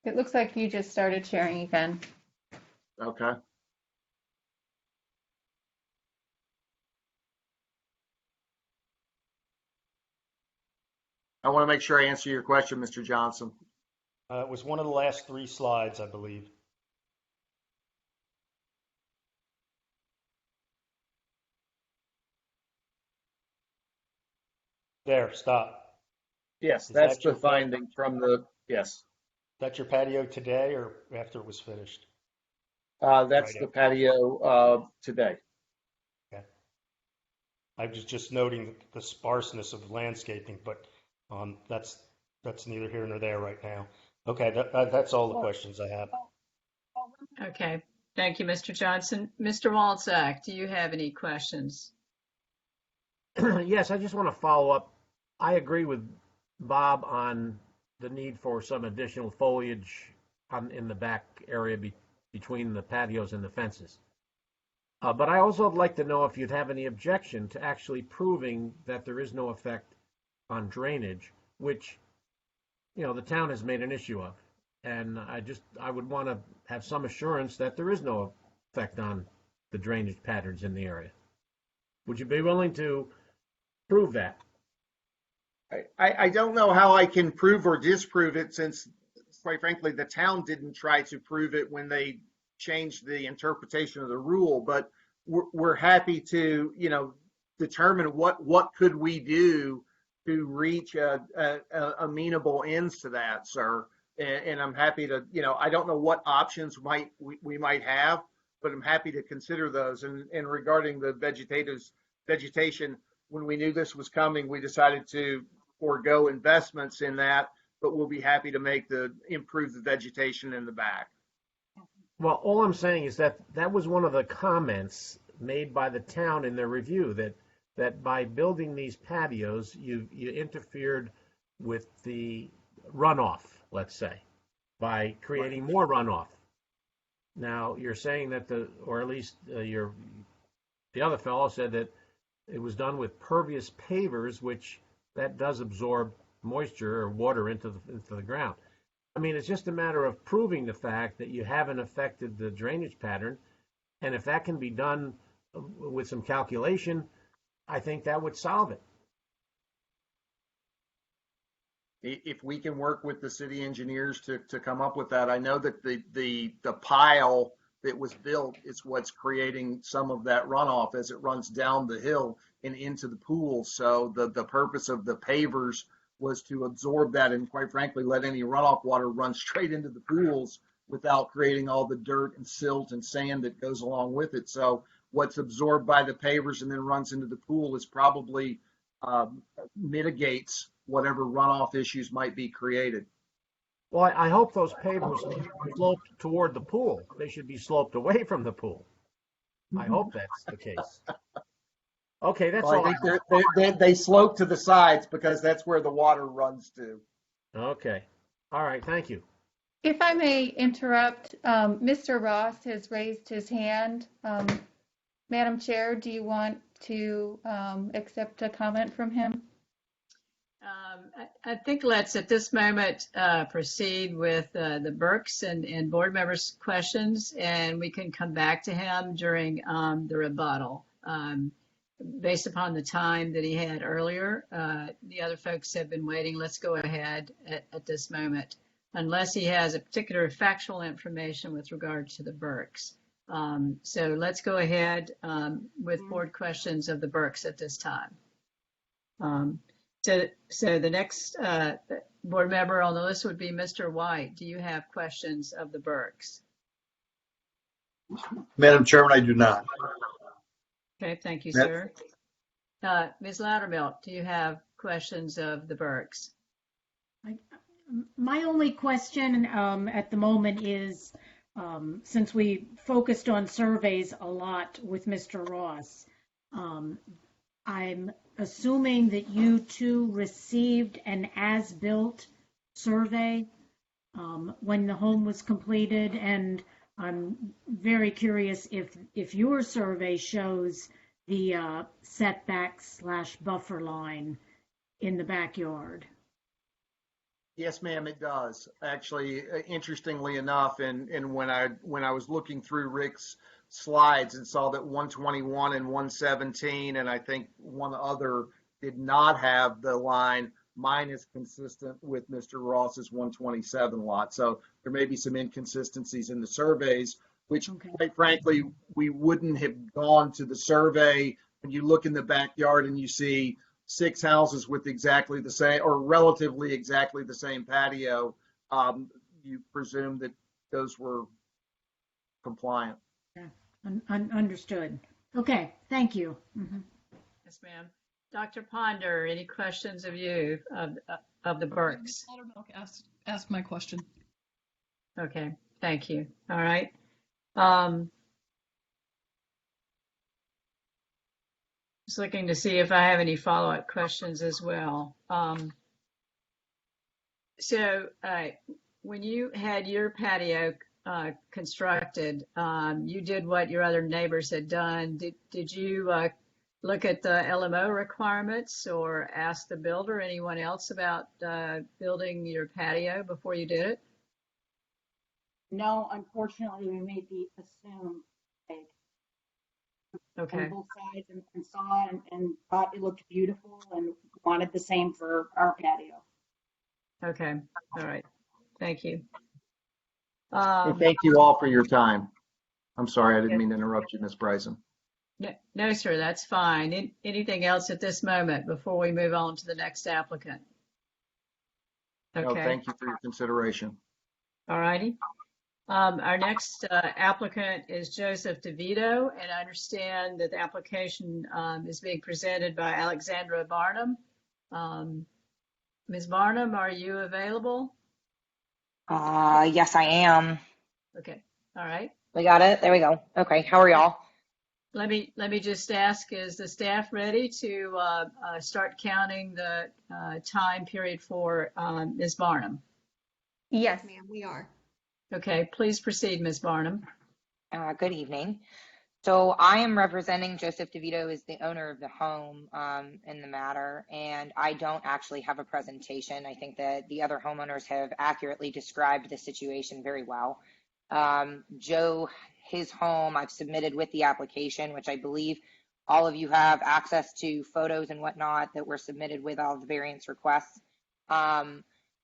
It looks like you just started sharing again. Okay. I want to make sure I answer your question, Mr. Johnson. It was one of the last three slides, I believe. There, stop. Yes, that's the finding from the, yes. That's your patio today or after it was finished? That's the patio today. Okay. I was just noting the sparseness of landscaping, but that's neither here nor there right now. Okay, that's all the questions I have. Okay, thank you, Mr. Johnson. Mr. Walczak, do you have any questions? Yes, I just want to follow up. I agree with Bob on the need for some additional foliage in the back area between the patios and the fences. But I also would like to know if you'd have any objection to actually proving that there is no effect on drainage, which, the town has made an issue of. And I would want to have some assurance that there is no effect on the drainage patterns in the area. Would you be willing to prove that? I don't know how I can prove or disprove it, since, quite frankly, the town didn't try to prove it when they changed the interpretation of the rule. But we're happy to, determine what could we do to reach amenable ends to that, sir. And I'm happy to, I don't know what options we might have, but I'm happy to consider those. And regarding the vegetation, when we knew this was coming, we decided to forego investments in that, but we'll be happy to improve the vegetation in the back. Well, all I'm saying is that was one of the comments made by the town in their review, that by building these patios, you interfered with the runoff, let's say, by creating more runoff. Now, you're saying that or at least the other fellow said that it was done with pervious pavers, which that does absorb moisture or water into the ground. I mean, it's just a matter of proving the fact that you haven't affected the drainage pattern. And if that can be done with some calculation, I think that would solve it. If we can work with the city engineers to come up with that. I know that the pile that was built is what's creating some of that runoff as it runs down the hill and into the pool. So the purpose of the pavers was to absorb that and, quite frankly, let any runoff water run straight into the pools without creating all the dirt and silt and sand that goes along with it. So what's absorbed by the pavers and then runs into the pool is probably mitigates whatever runoff issues might be created. Well, I hope those pavers slope toward the pool. They should be sloped away from the pool. I hope that's the case. Okay, that's all. I think they slope to the sides because that's where the water runs to. Okay. All right. Thank you. If I may interrupt, Mr. Ross has raised his hand. Madam Chair, do you want to accept a comment from him? I think let's at this moment proceed with the Burks and board members' questions, and we can come back to him during the rebuttal. Based upon the time that he had earlier, the other folks have been waiting. Let's go ahead at this moment, unless he has a particular factual information with regard to the Burks. So let's go ahead with board questions of the Burks at this time. So the next board member on the list would be Mr. White. Do you have questions of the Burks? Madam Chairman, I do not. Okay, thank you, sir. Ms. Loudermilk, do you have questions of the Burks? My only question at the moment is, since we focused on surveys a lot with Mr. Ross, I'm assuming that you two received an as-built survey when the home was completed, and I'm very curious if your survey shows the setback/buffer line in the backyard. Yes, ma'am, it does. Actually, interestingly enough, and when I was looking through Rick's slides and saw that 121 and 117, and I think one other did not have the line, mine is consistent with Mr. Ross's 127 lot. So there may be some inconsistencies in the surveys, which quite frankly, we wouldn't have gone to the survey. When you look in the backyard and you see 6 houses with exactly the same or relatively exactly the same patio, you presume that those were compliant. Yeah, understood. Okay, thank you. Mm-hmm. Yes, ma'am. Dr. Ponder, any questions of you of the Burks? Buttermilk asked my question. Okay, thank you. All right. Just looking to see if I have any follow-up questions as well. So when you had your patio constructed, you did what your other neighbors had done. Did you look at the LMO requirements or ask the builder, anyone else about building your patio before you did it? No, unfortunately, we made the assumed mistake on Okay. both sides and saw and thought it looked beautiful and wanted the same for our patio. Okay. All right. Thank you. And thank you all for your time. I'm sorry, I didn't mean to interrupt you, Ms. Bryson. No, sir, that's fine. Anything else at this moment before we move on to the next applicant? No, Okay. thank you for your consideration. All righty. Our next applicant is Joseph DeVito, and I understand that the application is being presented by Alexandra Barnum. Ms. Barnum, are you available? Yes, I am. Okay. All right. We got it. There we go. Okay. How are y'all? Let me just ask, is the staff ready to start counting the time period for Ms. Barnum? Yes. Ma'am, we are. Okay, please proceed, Ms. Barnum. Good evening. So I am representing Joseph DeVito as the owner of the home in the matter, and I don't actually have a presentation. I think that the other homeowners have accurately described the situation very well. Joe, his home, I've submitted with the application, which I believe all of you have access to photos and whatnot that were submitted with all the variance requests.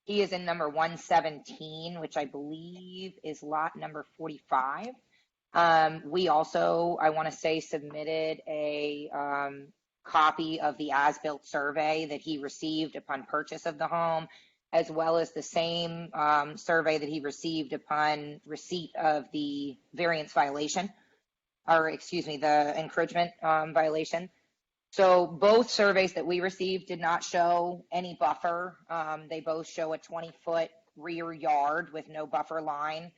He is in number 117, which I believe is lot number 45. We also, I want to say, submitted a copy of the as-built survey that he received upon purchase of the home, as well as the same survey that he received upon receipt of the variance violation, or excuse me, the encroachment violation. So both surveys that we received did not show any buffer. They both show a 20-foot rear yard with no buffer line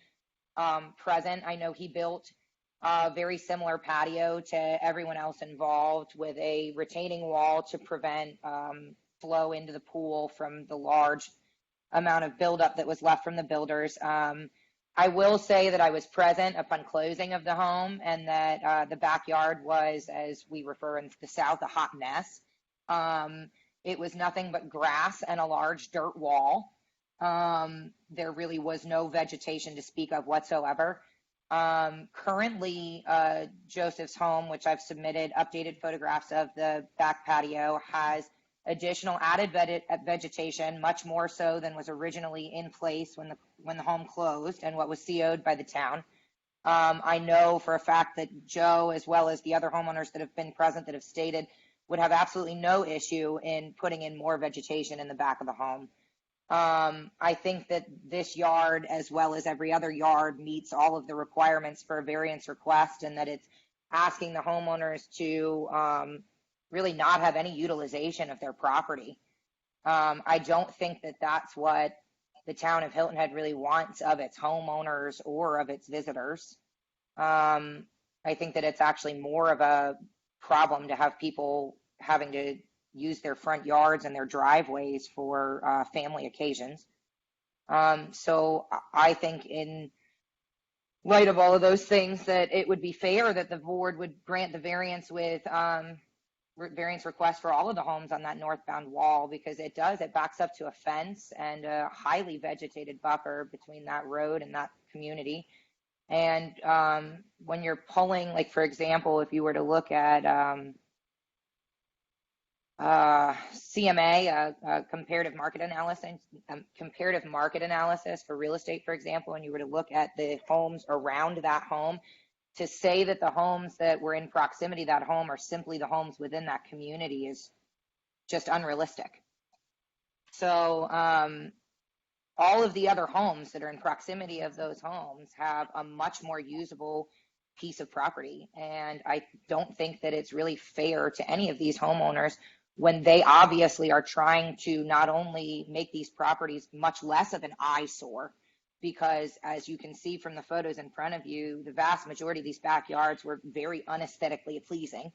present. I know he built a very similar patio to everyone else involved with a retaining wall to prevent flow into the pool from the large amount of buildup that was left from the builders. I will say that I was present upon closing of the home, and that the backyard was, as we refer in the South, a hot mess. It was nothing but grass and a large dirt wall. There really was no vegetation to speak of whatsoever. Currently, Joseph's home, which I've submitted updated photographs of the back patio, has additional added vegetation, much more so than was originally in place when the home closed and what was CO'd by the town. I know for a fact that Joe, as well as the other homeowners that have been present that have stated, would have absolutely no issue in putting in more vegetation in the back of the home. I think that this yard, as well as every other yard, meets all of the requirements for a variance request, and that it's asking the homeowners to really not have any utilization of their property. I don't think that that's what the town of Hilton Head really wants of its homeowners or of its visitors. I think that it's actually more of a problem to have people having to use their front yards and their driveways for family occasions. So I think in light of all of those things that it would be fair that the board would grant the variance with variance request for all of the homes on that northbound wall, because it backs up to a fence and a highly vegetated buffer between that road and that community. And when you're pulling, like, for example, if you were to look at CMA, comparative market analysis for real estate, for example, and you were to look at the homes around that home, to say that the homes that were in proximity to that home are simply the homes within that community is just unrealistic. So all of the other homes that are in proximity of those homes have a much more usable piece of property. And I don't think that it's really fair to any of these homeowners when they obviously are trying to not only make these properties much less of an eyesore, because as you can see from the photos in front of you, the vast majority of these backyards were very unaesthetically pleasing.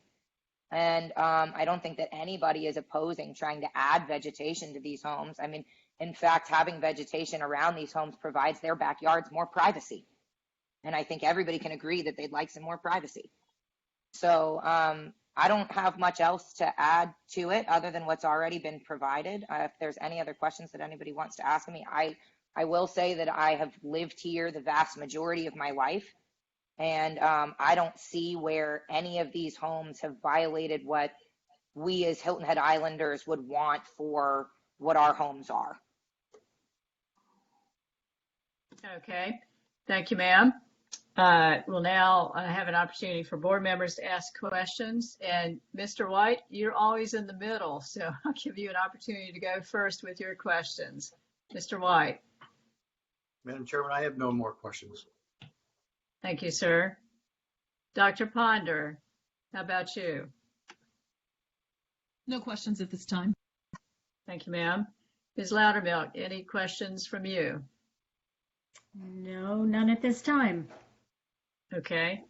And I don't think that anybody is opposing trying to add vegetation to these homes. I mean, in fact, having vegetation around these homes provides their backyards more privacy. And I think everybody can agree that they'd like some more privacy. So I don't have much else to add to it other than what's already been provided. If there's any other questions that anybody wants to ask me, I will say that I have lived here the vast majority of my life. And I don't see where any of these homes have violated what we as Hilton Head Islanders would want for what our homes are. Okay, thank you, ma'am. We'll now have an opportunity for board members to ask questions. And Mr. White, you're always in the middle, so I'll give you an opportunity to go first with your questions. Mr. White. Madam Chairman, I have no more questions. Thank you, sir. Dr. Ponder, how about you? No questions at this time. Thank you, ma'am. Ms. Loudermilk, any questions from you? No, none at this time. Okay.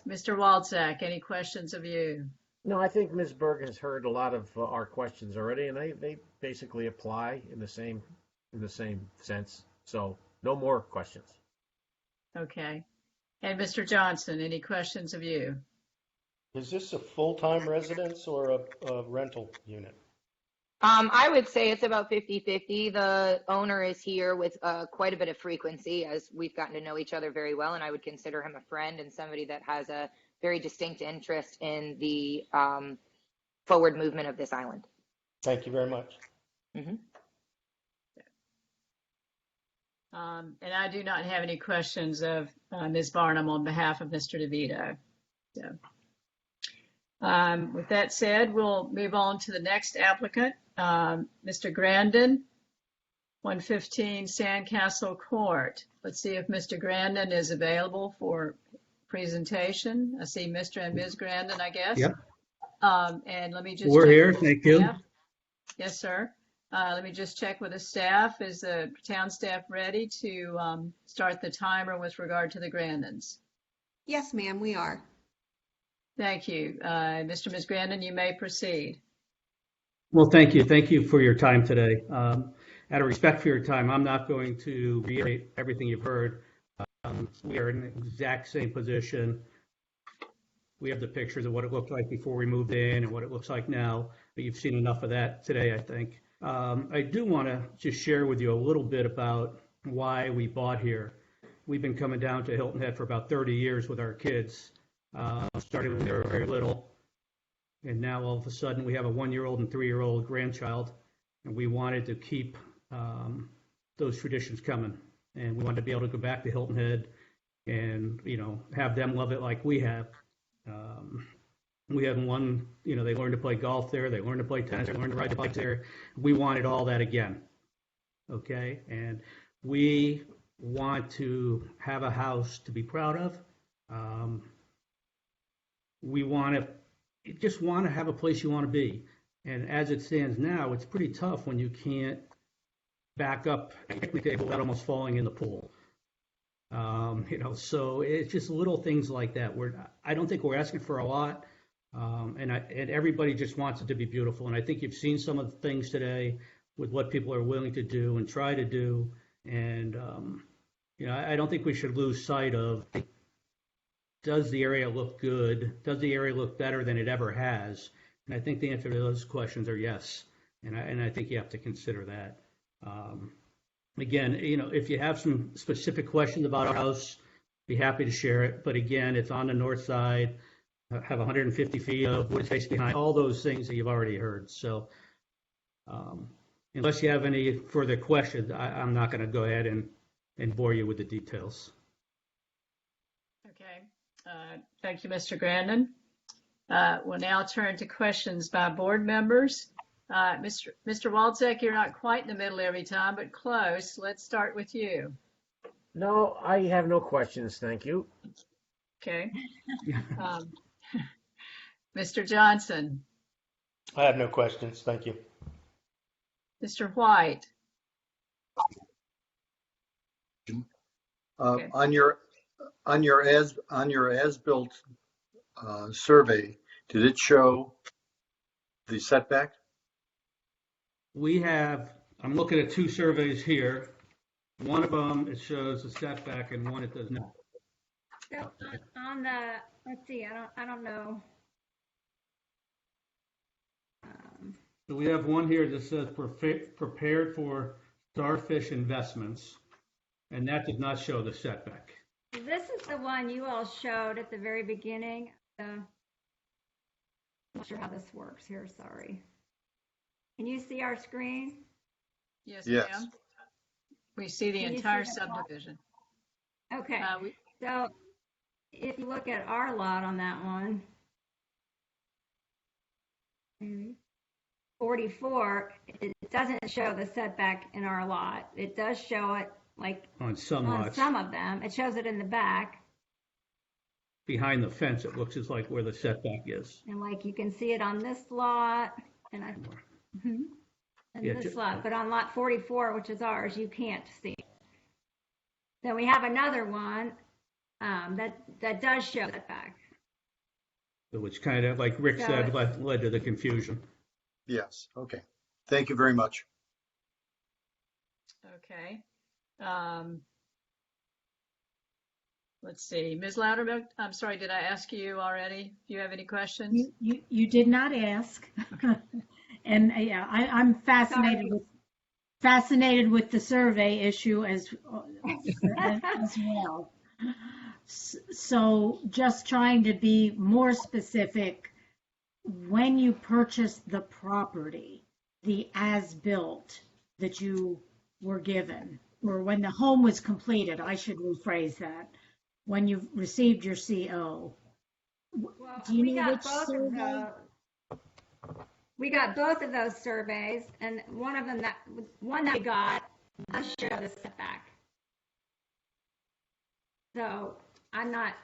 Mr. Walczak, any questions of you? No, I think Ms. Berg has heard a lot of our questions already, and they basically apply in the same sense. So no more questions. Okay. And Mr. Johnson, any questions of you? Is this a full-time residence or a rental unit? I would say it's about 50-50. The owner is here with quite a bit of frequency as we've gotten to know each other very well, and I would consider him a friend and somebody that has a very distinct interest in the forward movement of this island. Thank you very much. Mm-hmm. And I do not have any questions of Ms. Barnum on behalf of Mr. DeVito. So, with that said, we'll move on to the next applicant, Mr. Grandin, 115 Sandcastle Court. Let's see if Mr. Grandin is available for presentation. I see Mr. and Ms. Grandin, I guess. Yep. And let me just We're check here. with the Thank you. staff. Yes, sir. Let me just check with the staff. Is the town staff ready to start the timer with regard to the Grandins? Yes, ma'am, we are. Thank you. Mr. and Ms. Grandin, you may proceed. Well, thank you. Thank you for your time today. Out of respect for your time, I'm not going to reiterate everything you've heard. We are in the exact same position. We have the pictures of what it looked like before we moved in and what it looks like now, but you've seen enough of that today, I think. I do want to just share with you a little bit about why we bought here. We've been coming down to Hilton Head for about 30 years with our kids. Started when they were very little, and now all of a sudden we have a 1-year-old and 3-year-old grandchild, and we wanted to keep those traditions coming, and we wanted to be able to go back to Hilton Head and have them love it like we have. We had one, they learned to play golf there, they learned to play tennis, they learned to ride the bike there. We wanted all that again, okay? And we want to have a house to be proud of. We just want to have a place you want to be. And as it stands now, it's pretty tough when you can't back up a picnic table without almost falling in the pool. So it's just little things like that. I don't think we're asking for a lot. And everybody just wants it to be beautiful. And I think you've seen some of the things today with what people are willing to do and try to do. And, I don't think we should lose sight of, does the area look good? Does the area look better than it ever has? And I think the answer to those questions are yes. And I think you have to consider that. Again, if you have some specific questions about our house, be happy to share it. But again, it's on the north side, have 150 feet of wood space behind, all those things that you've already heard. So unless you have any further questions, I'm not going to go ahead and bore you with the details. Okay. Thank you, Mr. Grandin. We'll now turn to questions by board members. Mr. Walczak, you're not quite in the middle every time, but close. Let's start with you. No, I have no questions. Thank you. Okay. Um, Mr. Johnson, I have no questions. Thank you. Mr. White. Okay. On your as-built survey, did it show the setback? I'm looking at two surveys here. One of them, it shows a setback and one it does not. So on the, let's see, I don't know. So we have one here that says prepared for starfish investments, and that did not show the setback. This is the one you all showed at the very beginning. I'm not sure how this works here, sorry. Can you see our screen? Yes, Yes. ma'am. We see the Can you entire see the lot? subdivision. Okay, so if you look at our lot on that one, 44, it doesn't show the setback in our lot. It does show it like On some on lots, some of them. It shows it in the back, behind the fence, it looks as like where the setback is. and like you can see it on this lot, and Yeah, this lot. But on lot 44, which is ours, you can't see it. Then we have another one that does show setback. Which kind of, like Rick So said, led to the confusion. Yes. Okay. Thank you very much. Okay. Let's see. Ms. Loudermilk, I'm sorry, did I ask you already? Do you have any questions? You did not ask. And yeah, I'm fascinated with the survey issue as well. So just trying to be more specific, when you purchased the property, the as-built that you were given, or when the home was completed, I should rephrase that, when you received your CO, do you know which survey? We got both of those surveys, and one that we got does show the setback. So I'm not.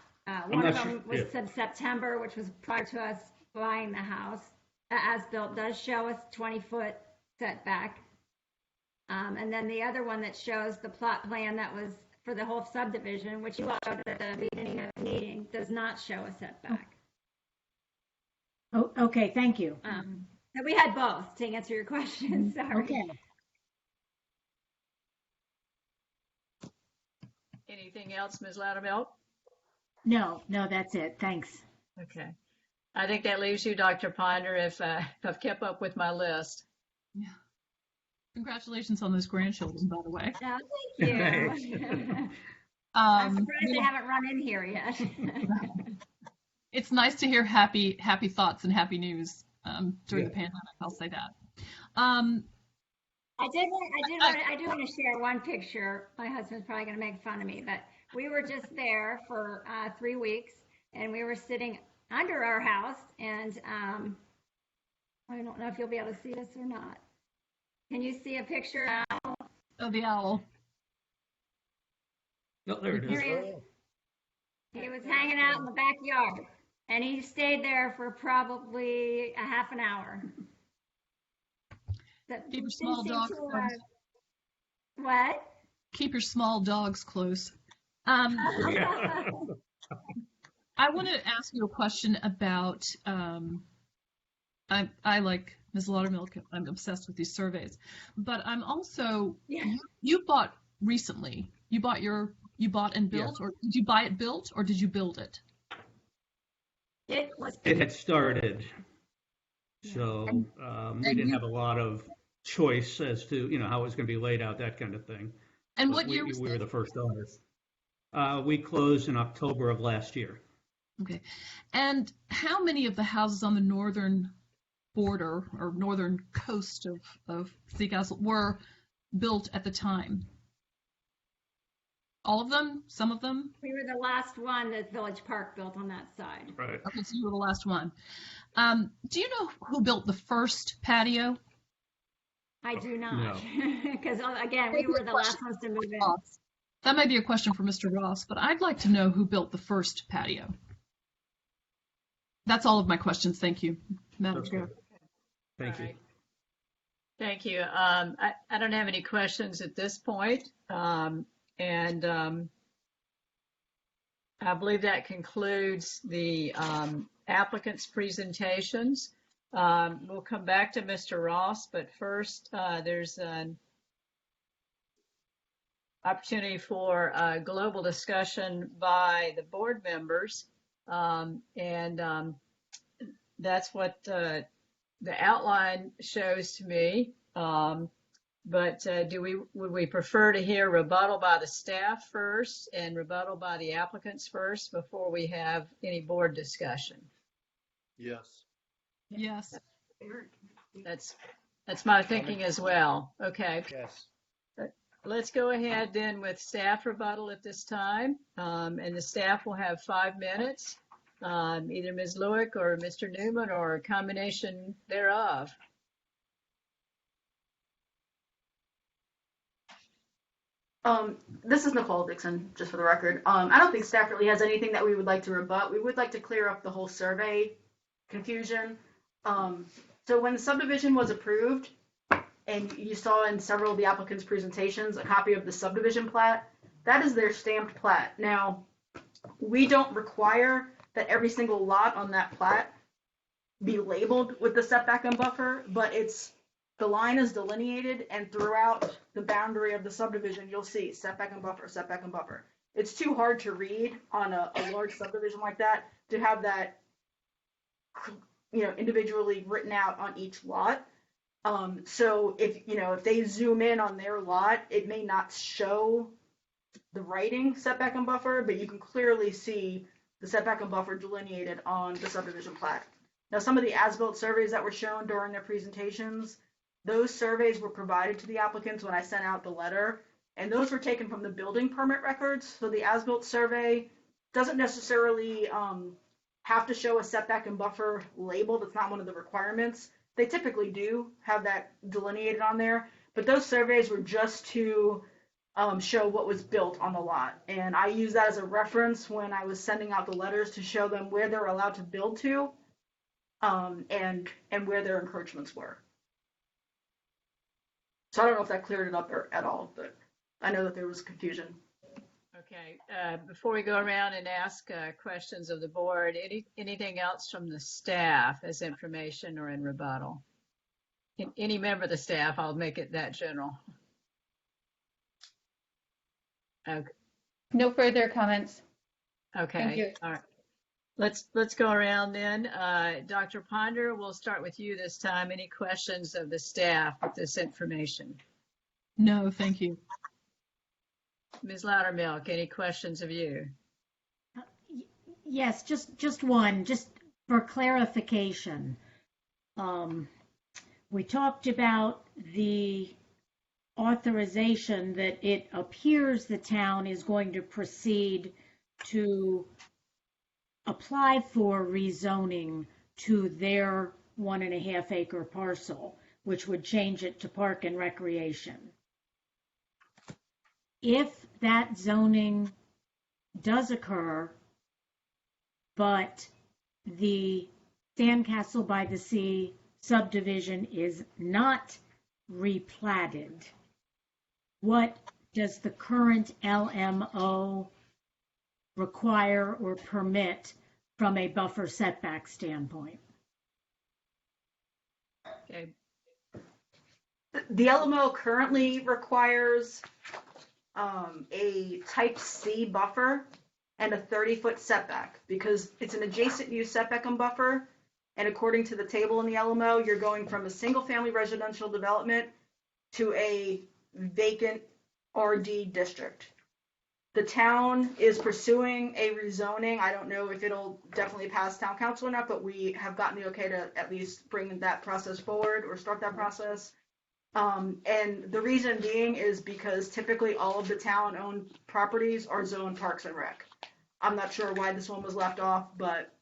One of them was September, which was prior to us buying the house. As built does show us 20-foot setback, and then the other one that shows the plot plan that was for the whole subdivision, which you all showed at the beginning of the meeting, does not show a setback. Oh, okay, thank you. So we had both to answer your question. Sorry. Okay. Anything else, Ms. Loudermilk? No, that's it. Thanks. Okay. I think that leaves you, Dr. Ponder, if I've kept up with my list. Yeah. Congratulations on those grandchildren, by the way. No, thank you. I'm surprised they haven't run in here yet. It's nice to hear happy thoughts and happy news during the pandemic. I'll say that. I do want to share one picture. My husband's probably going to make fun of me, but we were just there for 3 weeks, and we were sitting under our house, and I don't know if you'll be able to see this or not. Can you see a picture of the owl? No, there it is. He was hanging out in the backyard, and he stayed there for probably a half an hour. Keep your small dogs close. What? Keep your small dogs close. I want to ask you a question about, I like Ms. Laudermilk, I'm obsessed with these surveys, but I'm also, you bought recently, you bought and built, or did you buy it built, or did you build it? It had started, so we didn't have a lot of choice as to how it was going to be laid out, that kind of thing. And but what year was we were the first owners. We closed in October of last year. Okay, and how many of the houses on the northern border or northern coast of Sandcastle were built at the time? All of them? Some of them? We were the last one that Village Park built on that side. Right. Okay, so you were the last one. Do you know who built the first patio? I do not. No. Because again, we were the last ones to move in. That may be a question for Mr. Ross, but I'd like to know who built the first patio. That's all of my questions. Thank you, Madam Chair. Thank you. Thank you. I don't have any questions at this point. And I believe that concludes the applicant's presentations. We'll come back to Mr. Ross, but first there's an opportunity for global discussion by the board members. That's what the outline shows to me. But would we prefer to hear rebuttal by the staff first and rebuttal by the applicants first before we have any board discussion? Yes. Yes. That's my thinking as well. Okay. Yes. Let's go ahead then with staff rebuttal at this time. And the staff will have 5 minutes, either Ms. Lewick or Mr. Newman or a combination thereof. This is Nicole Dixon, just for the record. I don't think staff really has anything that we would like to rebut. We would like to clear up the whole survey confusion. So when the subdivision was approved, and you saw in several of the applicants' presentations a copy of the subdivision plat, that is their stamped plat. Now, we don't require that every single lot on that plat be labeled with the setback and buffer, but the line is delineated, and throughout the boundary of the subdivision, you'll see setback and buffer, setback and buffer. It's too hard to read on a large subdivision like that to have that, individually written out on each lot. So if they zoom in on their lot, it may not show the writing setback and buffer, but you can clearly see the setback and buffer delineated on the subdivision plat. Now, some of the as-built surveys that were shown during their presentations, those surveys were provided to the applicants when I sent out the letter, and those were taken from the building permit records. So the as-built survey doesn't necessarily have to show a setback and buffer labeled. It's not one of the requirements. They typically do have that delineated on there, but those surveys were just to show what was built on the lot. And I use that as a reference when I was sending out the letters to show them where they're allowed to build to, and where their encroachments were. So I don't know if that cleared it up at all, but I know that there was confusion. Okay. Before we go around and ask questions of the board, anything else from the staff as information or in rebuttal? Any member of the staff, I'll make it that general. Okay. No further comments. Okay. Thank you. All right. Let's go around then. Dr. Ponder, we'll start with you this time. Any questions of the staff with this information? No, thank you. Ms. Loudermilk, any questions of you? Yes, just one, just for clarification. We talked about the authorization that it appears the town is going to proceed to apply for rezoning to their 1.5 acre parcel, which would change it to park and recreation. If that zoning does occur, but the Sandcastle by the Sea subdivision is not replatted, what does the current LMO require or permit from a buffer setback standpoint? Okay. The LMO currently requires a type C buffer and a 30-foot setback because it's an adjacent use setback and buffer. And according to the table in the LMO, you're going from a single family residential development to a vacant RD district. The town is pursuing a rezoning. I don't know if it'll definitely pass town council or not, but we have gotten the okay to at least bring that process forward or start that process. And the reason being is because typically all of the town-owned properties are zoned Parks and Rec. I'm not sure why this one was left off, but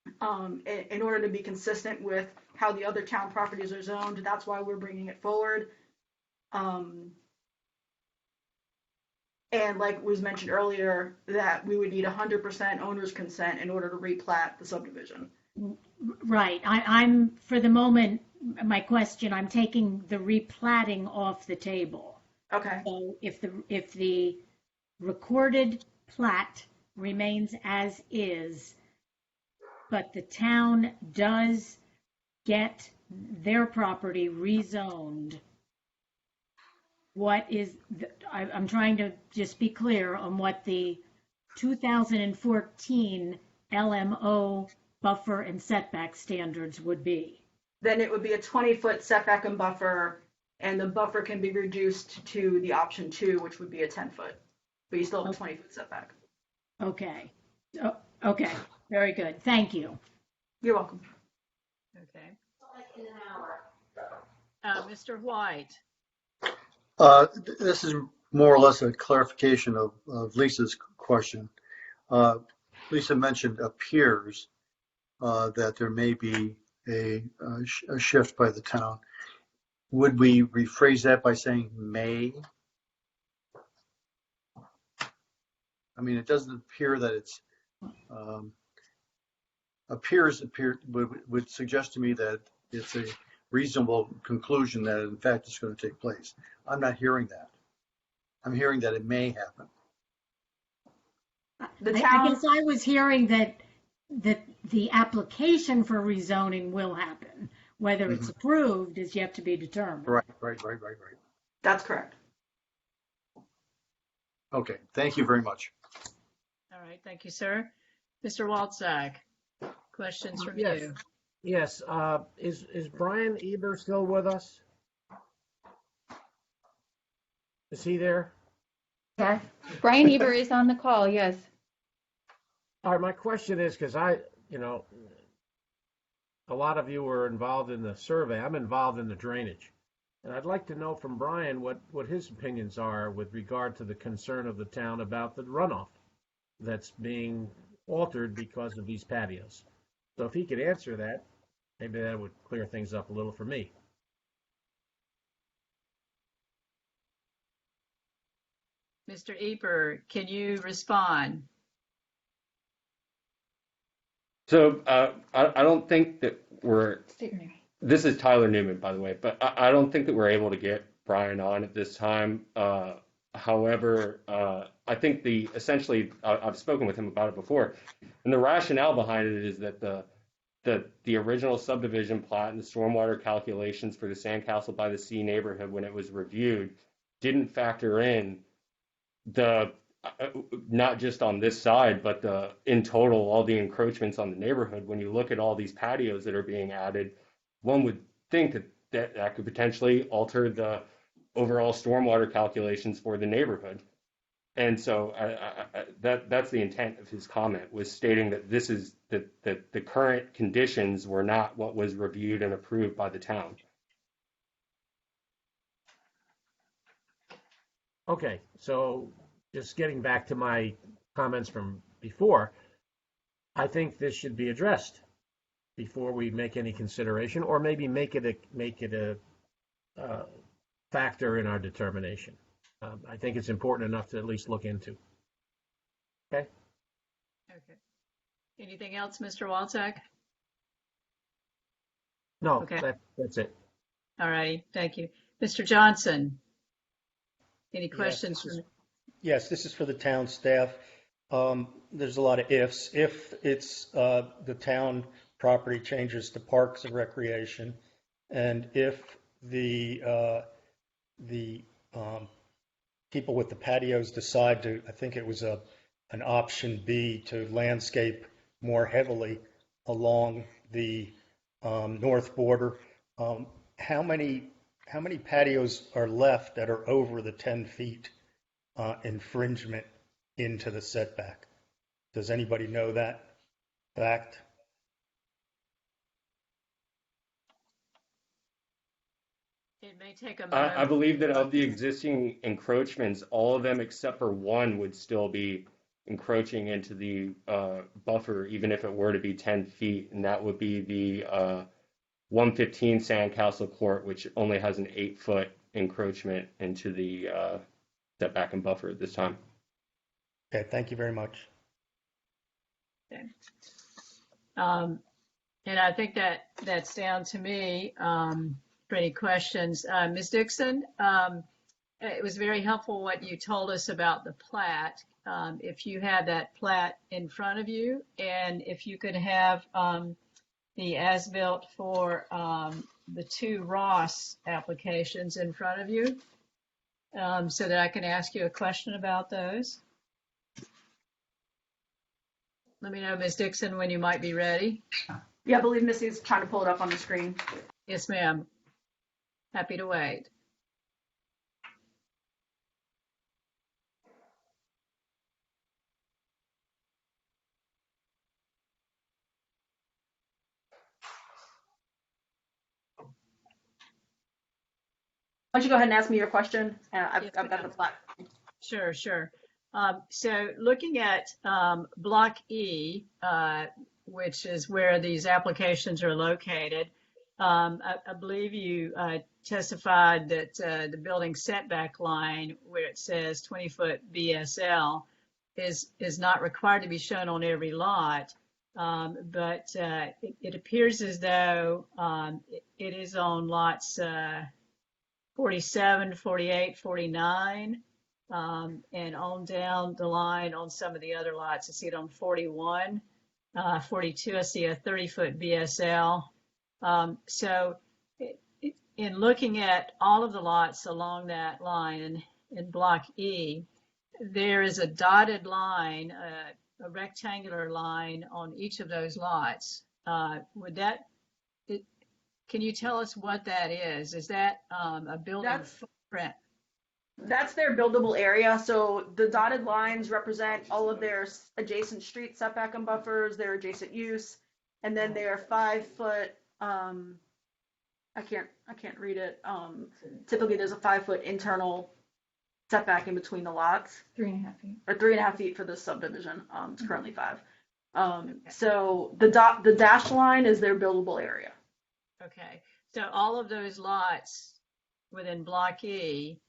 in order to be consistent with how the other town properties are zoned, that's why we're bringing it forward. And like was mentioned earlier, that we would need 100% owner's consent in order to replat the subdivision. Right. I'm, for the moment, my question, I'm taking the replatting off the table. Okay. So if the recorded plat remains as is, but the town does get their property rezoned, what is, I'm trying to just be clear on what the 2014 LMO buffer and setback standards would be. Then it would be a 20-foot setback and buffer, and the buffer can be reduced to the option 2, which would be a 10-foot, but you still have a 20-foot setback. Okay. Okay. Very good. Thank you. You're welcome. Okay. Mr. White. This is more or less a clarification of Lisa's question. Lisa mentioned appears that there may be a shift by the town. Would we rephrase that by saying may? I mean, it doesn't appear that it's would suggest to me that it's a reasonable conclusion that in fact it's going to take place. I'm not hearing that. I'm hearing that it may happen. I guess I was hearing that the application for rezoning will happen. Whether it's approved is yet to be determined. Right. That's correct. Okay, thank you very much. All right, thank you, sir. Mr. Walczak, questions from Yes. you. Yes. Is Brian Eber still with us? Is he there? Yes. Brian Eber is on the call, yes. All right, my question is, because a lot of you were involved in the survey. I'm involved in the drainage. And I'd like to know from Brian what his opinions are with regard to the concern of the town about the runoff that's being altered because of these patios. So if he could answer that, maybe that would clear things up a little for me. Mr. Eber, can you respond? So I don't think that this is Tyler Newman, by the way, but I don't think that we're able to get Brian on at this time. However, I think essentially I've spoken with him about it before, and the rationale behind it is that the original subdivision plat and the stormwater calculations for the Sandcastle by the Sea neighborhood, when it was reviewed, didn't factor in not just on this side, but in total, all the encroachments on the neighborhood. When you look at all these patios that are being added, one would think that could potentially alter the overall stormwater calculations for the neighborhood. And so that's the intent of his comment, was stating that that the current conditions were not what was reviewed and approved by the town. Okay, so just getting back to my comments from before, I think this should be addressed before we make any consideration, or maybe make it a factor in our determination. I think it's important enough to at least look into. Okay. Okay. Anything else, Mr. Walczak? No. Okay. That's it. All righty. Thank you, Mr. Johnson. Any questions? Yes, this is for the town staff. There's a lot of ifs. If it's the town property changes to parks and recreation, and if the people with the patios decide to, I think it was an option B, to landscape more heavily along the north border, how many patios are left that are over the 10 feet infringement into the setback? Does anybody know that fact? It may take a moment. I believe that of the existing encroachments, all of them except for one would still be encroaching into the buffer, even if it were to be 10 feet, and that would be the 115 Sandcastle Court, which only has an 8-foot encroachment into the setback and buffer at this time. Okay, thank you very much. Okay. And I think that's down to me for any questions. Ms. Dixon, it was very helpful what you told us about the plat. If you had that plat in front of you, and if you could have the as-built for the 2 Ross applications in front of you, so that I can ask you a question about those. Let me know, Ms. Dixon, when you might be ready. Yeah, I believe Missy's trying to pull it up on the screen. Yes, ma'am. Happy to wait. Why don't you go ahead and ask me your question? I've got the plat. Sure. So looking at Block E, which is where these applications are located, I believe you testified that the building setback line, where it says 20-foot BSL, is not required to be shown on every lot, but it appears as though it is on lots 47, 48, 49, and on down the line on some of the other lots. I see it on 41, 42, I see a 30-foot BSL. So in looking at all of the lots along that line in Block E, there is a dotted line, a rectangular line on each of those lots. Can you tell us what that is? Is that a building footprint? That's their buildable area. So the dotted lines represent all of their adjacent street setback and buffers, their adjacent use, and then their 5-foot. I can't read it. Typically, there's a 5-foot internal setback in between the lots. 3.5 feet. Or 3.5 feet for this subdivision. It's currently 5. So the dashed line is their buildable area. Okay, so all of those lots within Block E,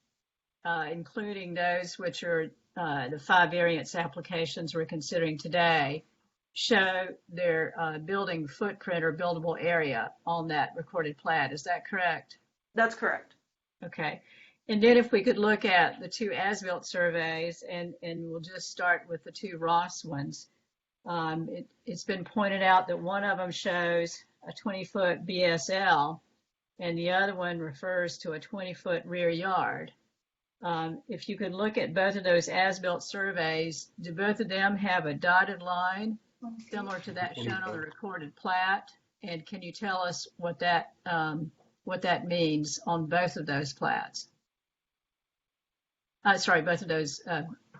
including those which are the 5 variance applications we're considering today, show their building footprint or buildable area on that recorded plat. Is that correct? That's correct. Okay, and then if we could look at the 2 as-built surveys, and we'll just start with the 2 Ross ones. It's been pointed out that one of them shows a 20-foot BSL, and the other one refers to a 20-foot rear yard. If you could look at both of those as-built surveys, do both of them have a dotted line similar to that shown on the recorded plat? And can you tell us what that means on both of those plats? Both of those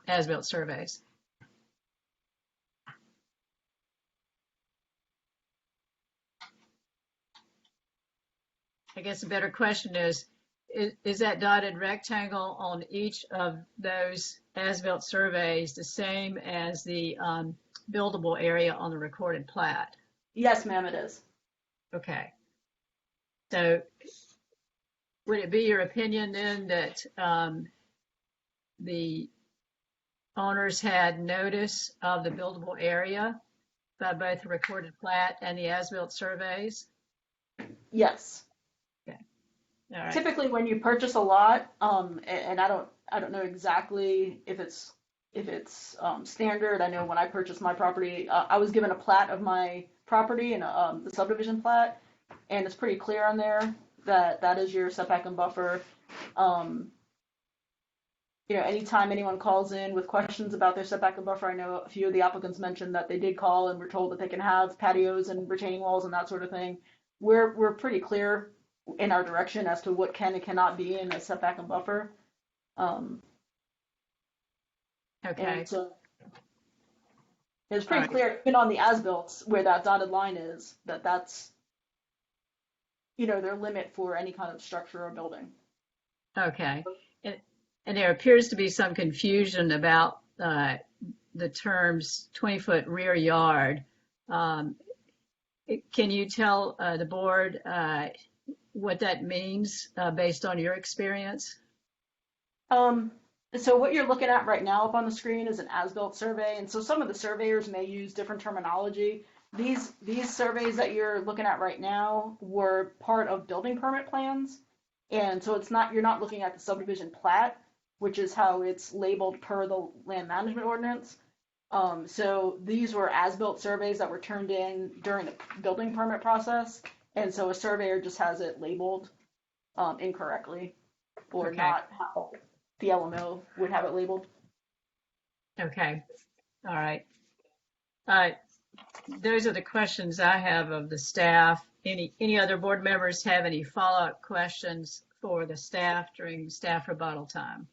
as-built surveys. I guess a better question is that dotted rectangle on each of those as-built surveys the same as the buildable area on the recorded plat? Yes, ma'am, it is. Okay. So would it be your opinion then that the owners had notice of the buildable area by both the recorded plat and the as-built surveys? Yes. All right. Typically, when you purchase a lot, and I don't know exactly if it's standard. I know when I purchased my property, I was given a plat of my property and the subdivision plat, and it's pretty clear on there that that is your setback and buffer. Anytime anyone calls in with questions about their setback and buffer, I know a few of the applicants mentioned that they did call and were told that they can have patios and retaining walls and that sort of thing. We're pretty clear in our direction as to what can and cannot be in a setback and buffer. Okay. And so it's pretty clear, even on the as-built, where that dotted line is, that's their limit for any kind of structure or building. Okay. And there appears to be some confusion about the terms 20-foot rear yard. Can you tell the board what that means based on your experience? So what you're looking at right now up on the screen is an as-built survey, and so some of the surveyors may use different terminology. These surveys that you're looking at right now were part of building permit plans, and so you're not looking at the subdivision plat, which is how it's labeled per the land management ordinance. So these were as-built surveys that were turned in during the building permit process, and so a surveyor just has it labeled incorrectly, or Okay. not how the LMO would have it labeled. Okay. All right. Those are the questions I have of the staff. Any other board members have any follow-up questions for the staff during staff rebuttal time?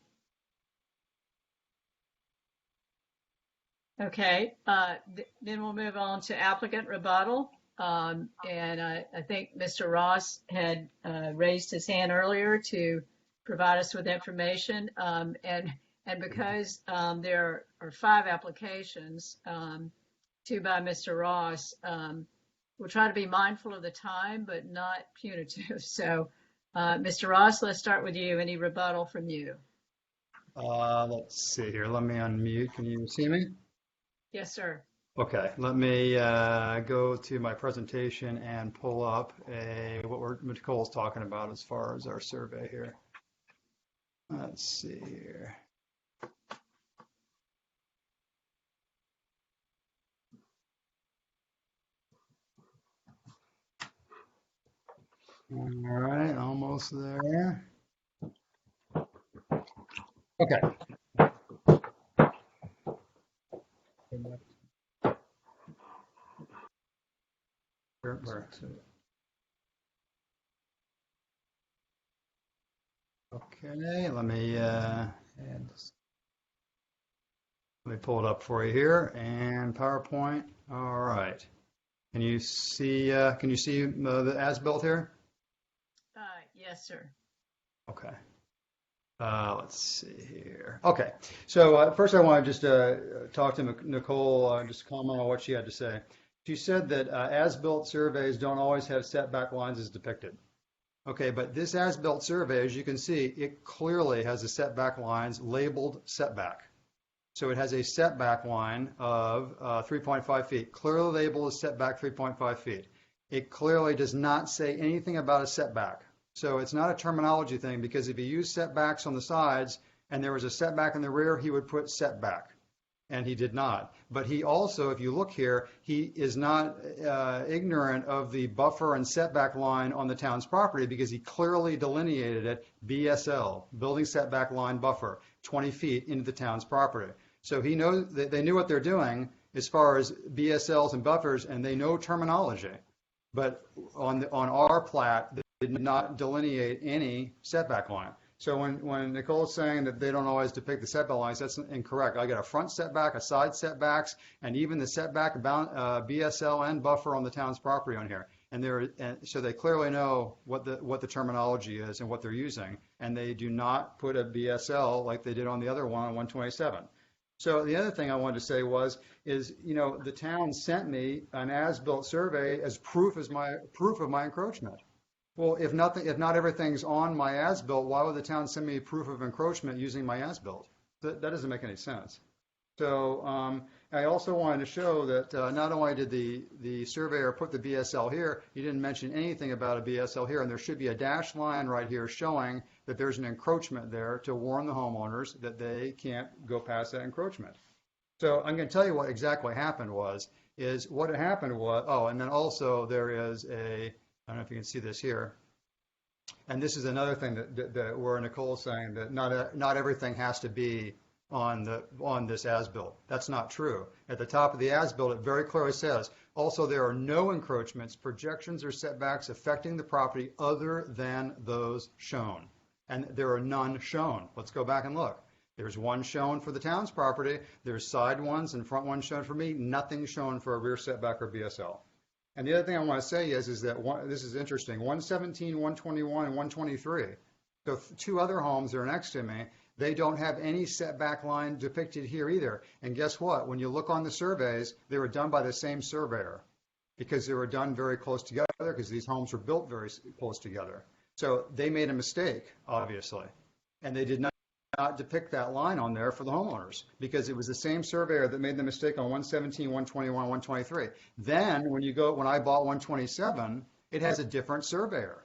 Okay, then we'll move on to applicant rebuttal. And I think Mr. Ross had raised his hand earlier to provide us with information. And because there are 5 applications, 2 by Mr. Ross, we'll try to be mindful of the time, but not punitive. So, Mr. Ross, let's start with you. Any rebuttal from you? Let's see here. Let me unmute. Can you see me? Yes, sir. Okay, let me go to my presentation and pull up what Nicole's talking about as far as our survey here. Let's see here. All right, almost there. Okay. Okay, let me pull it up for you here and PowerPoint. All right. Can you see the as-built here? Yes, sir. Okay. Let's see here. Okay. So first I want to just talk to Nicole, just comment on what she had to say. She said that as-built surveys don't always have setback lines as depicted. Okay, but this as-built survey, as you can see, it clearly has the setback lines labeled setback. So it has a setback line of 3.5 feet, clearly labeled as setback 3.5 feet. It clearly does not say anything about a setback. So it's not a terminology thing, because if you use setbacks on the sides and there was a setback in the rear, he would put setback. And he did not. But he also, if you look here, he is not ignorant of the buffer and setback line on the town's property, because he clearly delineated it, BSL, building setback line buffer, 20 feet into the town's property. So he knows that they knew what they're doing as far as BSLs and buffers, and they know terminology. But on our plat, they did not delineate any setback line. So when Nicole's saying that they don't always depict the setback lines, that's incorrect. I got a front setback, a side setbacks, and even the setback BSL and buffer on the town's property on here. And so they clearly know what the terminology is and what they're using, and they do not put a BSL like they did on the other one on 127. So the other thing I wanted to say is the town sent me an as-built survey as proof of my encroachment. Well, if not everything's on my as-built, why would the town send me proof of encroachment using my as-built? That doesn't make any sense. So I also wanted to show that not only did the surveyor put the BSL here, he didn't mention anything about a BSL here, and there should be a dashed line right here showing that there's an encroachment there to warn the homeowners that they can't go past that encroachment. So I'm going to tell you what exactly happened and then also there is I don't know if you can see this here. And this is another thing that where Nicole's saying that not everything has to be on this as-built. That's not true. At the top of the as-built, it very clearly says, also there are no encroachments, projections, or setbacks affecting the property other than those shown. And there are none shown. Let's go back and look. There's one shown for the town's property. There's side ones and front ones shown for me. Nothing shown for a rear setback or BSL. And the other thing I want to say is that this is interesting. 117, 121, and 123. So 2 other homes that are next to me, they don't have any setback line depicted here either. And guess what? When you look on the surveys, they were done by the same surveyor, because they were done very close together, because these homes were built very close together. So they made a mistake, obviously, and they did not not depict that line on there for the homeowners because it was the same surveyor that made the mistake on 117, 121, 123. Then when I bought 127, it has a different surveyor.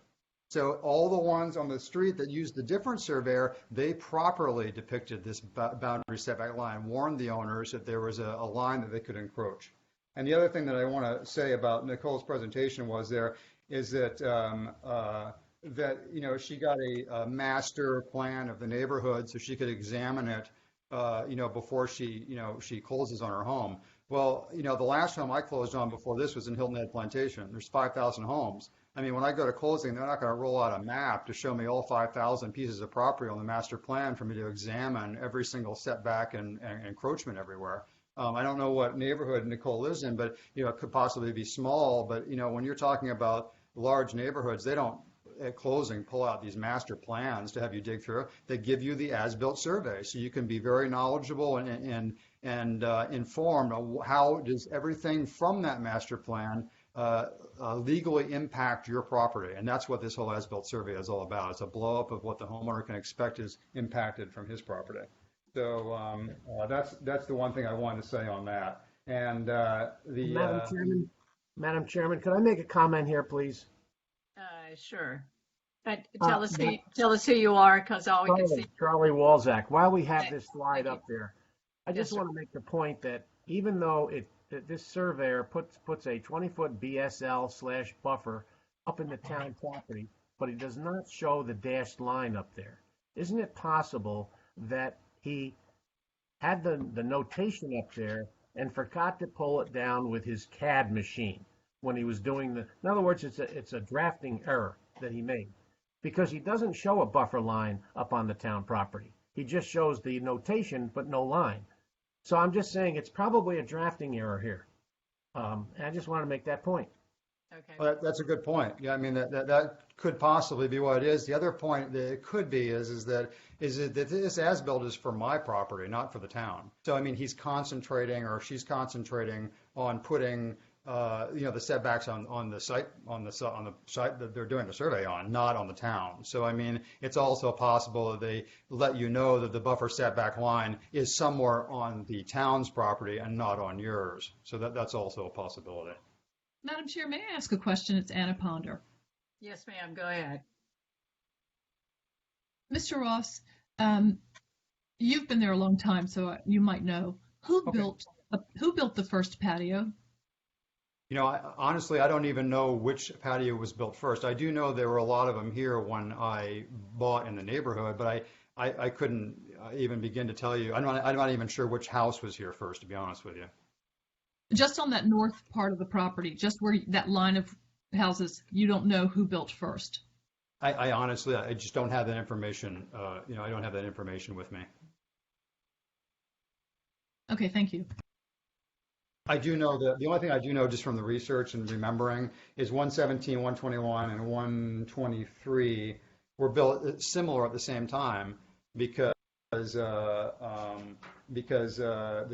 So all the ones on the street that used the different surveyor, they properly depicted this boundary setback line, warned the owners that there was a line that they could encroach. And the other thing that I want to say about Nicole's presentation is that she got a master plan of the neighborhood so she could examine it, before she closes on her home. Well, the last home I closed on before this was in Hilton Head Plantation. There's 5,000 homes. I mean, when I go to closing, they're not going to roll out a map to show me all 5,000 pieces of property on the master plan for me to examine every single setback and encroachment everywhere. I don't know what neighborhood Nicole lives in, but it could possibly be small. But when you're talking about large neighborhoods, they don't at closing pull out these master plans to have you dig through. They give you the as-built survey, so you can be very knowledgeable and informed on how does everything from that master plan legally impact your property. And that's what this whole as-built survey is all about. It's a blow-up of what the homeowner can expect is impacted from his property. So that's the one thing I wanted to say on that. And Madam Chairman, could I make a comment here, please? Sure. Tell us who you are, because all we can see. Charlie Walzak. While we have this slide up there, I just want to make the point that even though this surveyor puts a 20-foot BSL/buffer up in the town property, but he does not show the dashed line up there. Isn't it possible that he had the notation up there and forgot to pull it down with his CAD machine when he was doing in other words, it's a drafting error that he made, because he doesn't show a buffer line up on the town property. He just shows the notation, but no line. So I'm just saying it's probably a drafting error here. I just want to make that point. Okay. Well, that's a good point. Yeah, I mean that could possibly be what it is. The other point that it could be is that this as-built is for my property, not for the town. So I mean, he's concentrating or she's concentrating on putting the setbacks on the site that they're doing the survey on, not on the town. So I mean, it's also possible that they let you know that the buffer setback line is somewhere on the town's property and not on yours. So that's also a possibility. Madam Chair, may I ask a question? It's Anna Ponder. Yes, ma'am. Go ahead. Mr. Ross, you've been there a long time, so you might know who built the first patio. Honestly, I don't even know which patio was built first. I do know there were a lot of them here when I bought in the neighborhood, but I couldn't even begin to tell you. I'm not even sure which house was here first, to be honest with you. Just on that north part of the property, just where that line of houses, you don't know who built first. I honestly, I just don't have that information. I don't have that information with me. Okay, thank you. I do know that the only thing I do know just from the research and remembering is 117, 121, and 123 were built similar at the same time because the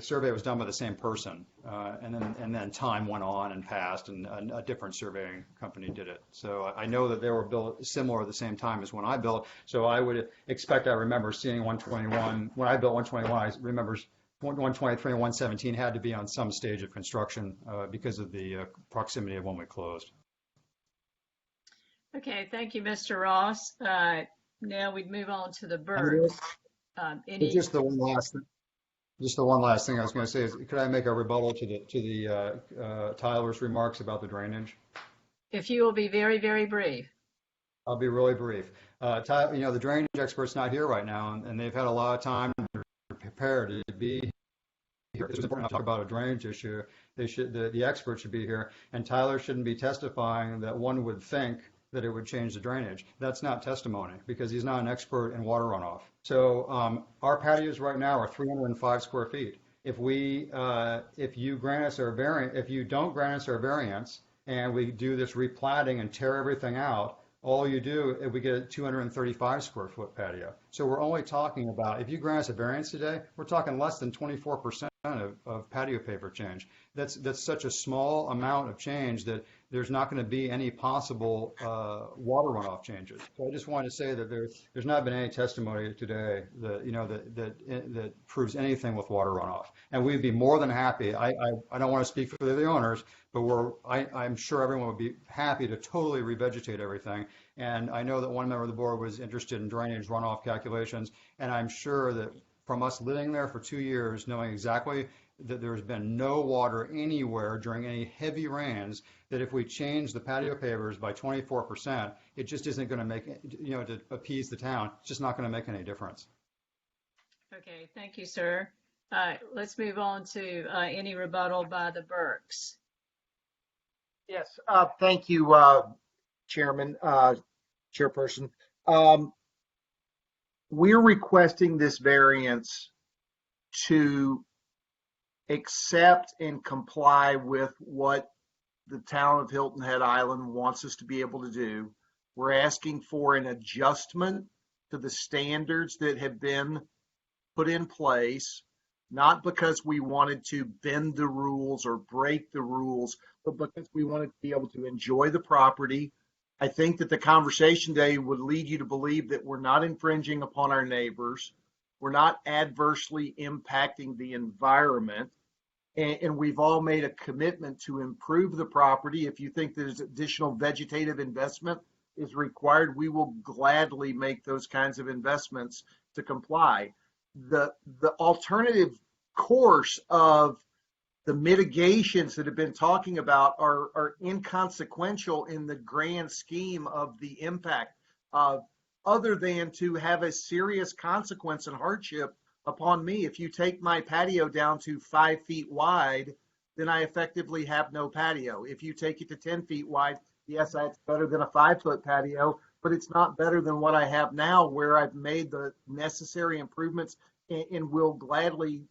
survey was done by the same person, and then time went on and passed, and a different surveying company did it. So I know that they were built similar at the same time as when I built. So I would expect, I remember seeing 121 when I built 121. I remember 123 and 117 had to be on some stage of construction because of the proximity of when we closed. Okay, thank you, Mr. Ross. Now we'd move on to the birds. Just the one last thing I was going to say is, could I make a rebuttal to the Tyler's remarks about the drainage? If you will be very, very brief. I'll be really brief. The drainage expert's not here right now, and they've had a lot of time to prepare to be here. It's important to talk about a drainage issue. The expert should be here, and Tyler shouldn't be testifying that one would think that it would change the drainage. That's not testimony because he's not an expert in water runoff. So our patios right now are 305 square feet. If you don't grant us our variance and we do this replatting and tear everything out, all you do is we get a 235 square foot patio. So we're only talking about, if you grant us a variance today, we're talking less than 24% of patio paver change. That's such a small amount of change that there's not going to be any possible water runoff changes. So I just wanted to say that there's not been any testimony today that that proves anything with water runoff. And we'd be more than happy. I don't want to speak for the owners, but I'm sure everyone would be happy to totally revegetate everything. And I know that one member of the board was interested in drainage runoff calculations, and I'm sure that from us living there for 2 years, knowing exactly that there's been no water anywhere during any heavy rains, that if we change the patio pavers by 24%, it just isn't going to make, to appease the town, it's just not going to make any difference. Okay, thank you, sir. Let's move on to any rebuttal by the Burks. Yes, thank you, Chairman, Chairperson. We're requesting this variance to accept and comply with what the town of Hilton Head Island wants us to be able to do. We're asking for an adjustment to the standards that have been put in place, not because we wanted to bend the rules or break the rules, but because we wanted to be able to enjoy the property. I think that the conversation today would lead you to believe that we're not infringing upon our neighbors. We're not adversely impacting the environment. And we've all made a commitment to improve the property. If you think there's additional vegetative investment is required, we will gladly make those kinds of investments to comply. The alternative course of the mitigations that have been talking about are inconsequential in the grand scheme of the impact, other than to have a serious consequence and hardship upon me. If you take my patio down to 5 feet wide, then I effectively have no patio. If you take it to 10 feet wide, yes, that's better than a 5-foot patio, but it's not better than what I have now, where I've made the necessary improvements and will gladly,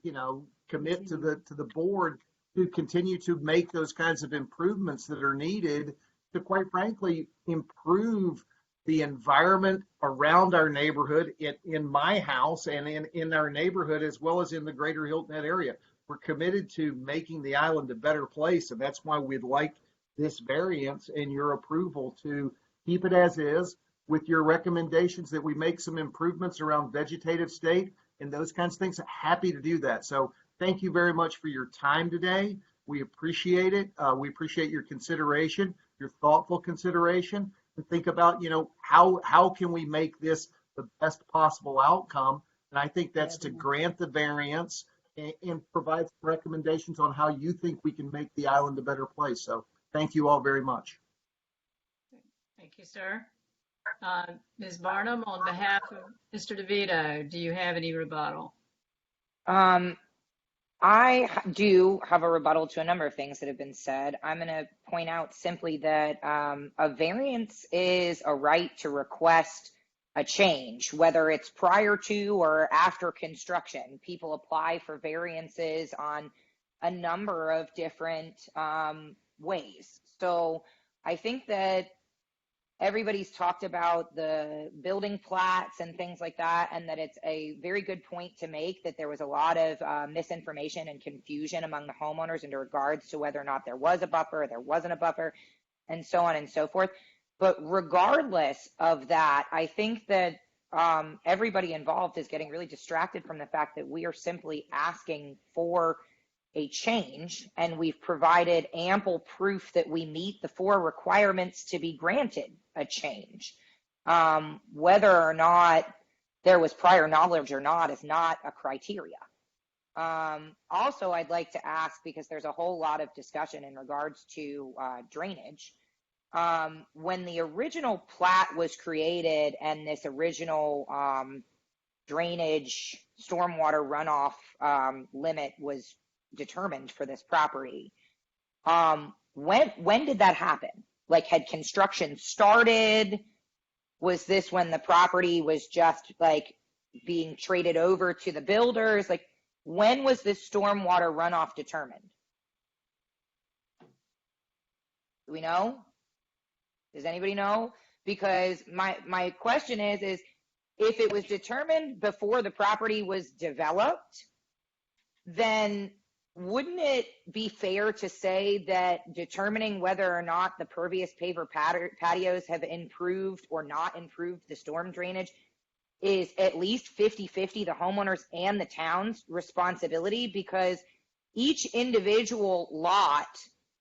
commit to the board to continue to make those kinds of improvements that are needed to, quite frankly, improve the environment around our neighborhood, in my house and in our neighborhood, as well as in the greater Hilton Head area. We're committed to making the island a better place, and that's why we'd like this variance and your approval to keep it as is, with your recommendations that we make some improvements around vegetative state and those kinds of things. Happy to do that. So thank you very much for your time today. We appreciate it. We appreciate your consideration, your thoughtful consideration, and think about, how can we make this the best possible outcome? And I think that's to grant the variance and provide some recommendations on how you think we can make the island a better place. So thank you all very much. Thank you, sir. Ms. Barnum, on behalf of Mr. DeVito, do you have any rebuttal? I do have a rebuttal to a number of things that have been said. I'm going to point out simply that a variance is a right to request a change, whether it's prior to or after construction. People apply for variances on a number of different ways. So I think that everybody's talked about the building plats and things like that, and that it's a very good point to make that there was a lot of misinformation and confusion among the homeowners in regards to whether or not there was a buffer, there wasn't a buffer, and so on and so forth. But regardless of that, I think that everybody involved is getting really distracted from the fact that we are simply asking for a change, and we've provided ample proof that we meet the 4 requirements to be granted a change. Whether or not there was prior knowledge or not is not a criteria. Also, I'd like to ask, because there's a whole lot of discussion in regards to drainage, when the original plat was created and this original drainage stormwater runoff limit was determined for this property, when did that happen? Like, had construction started? Was this when the property was just like being traded over to the builders? Like, when was this stormwater runoff determined? Do we know? Does anybody know? Because my question is If it was determined before the property was developed, then wouldn't it be fair to say that determining whether or not the pervious paver patios have improved or not improved the storm drainage is at least 50-50 the homeowners and the town's responsibility, because each individual lot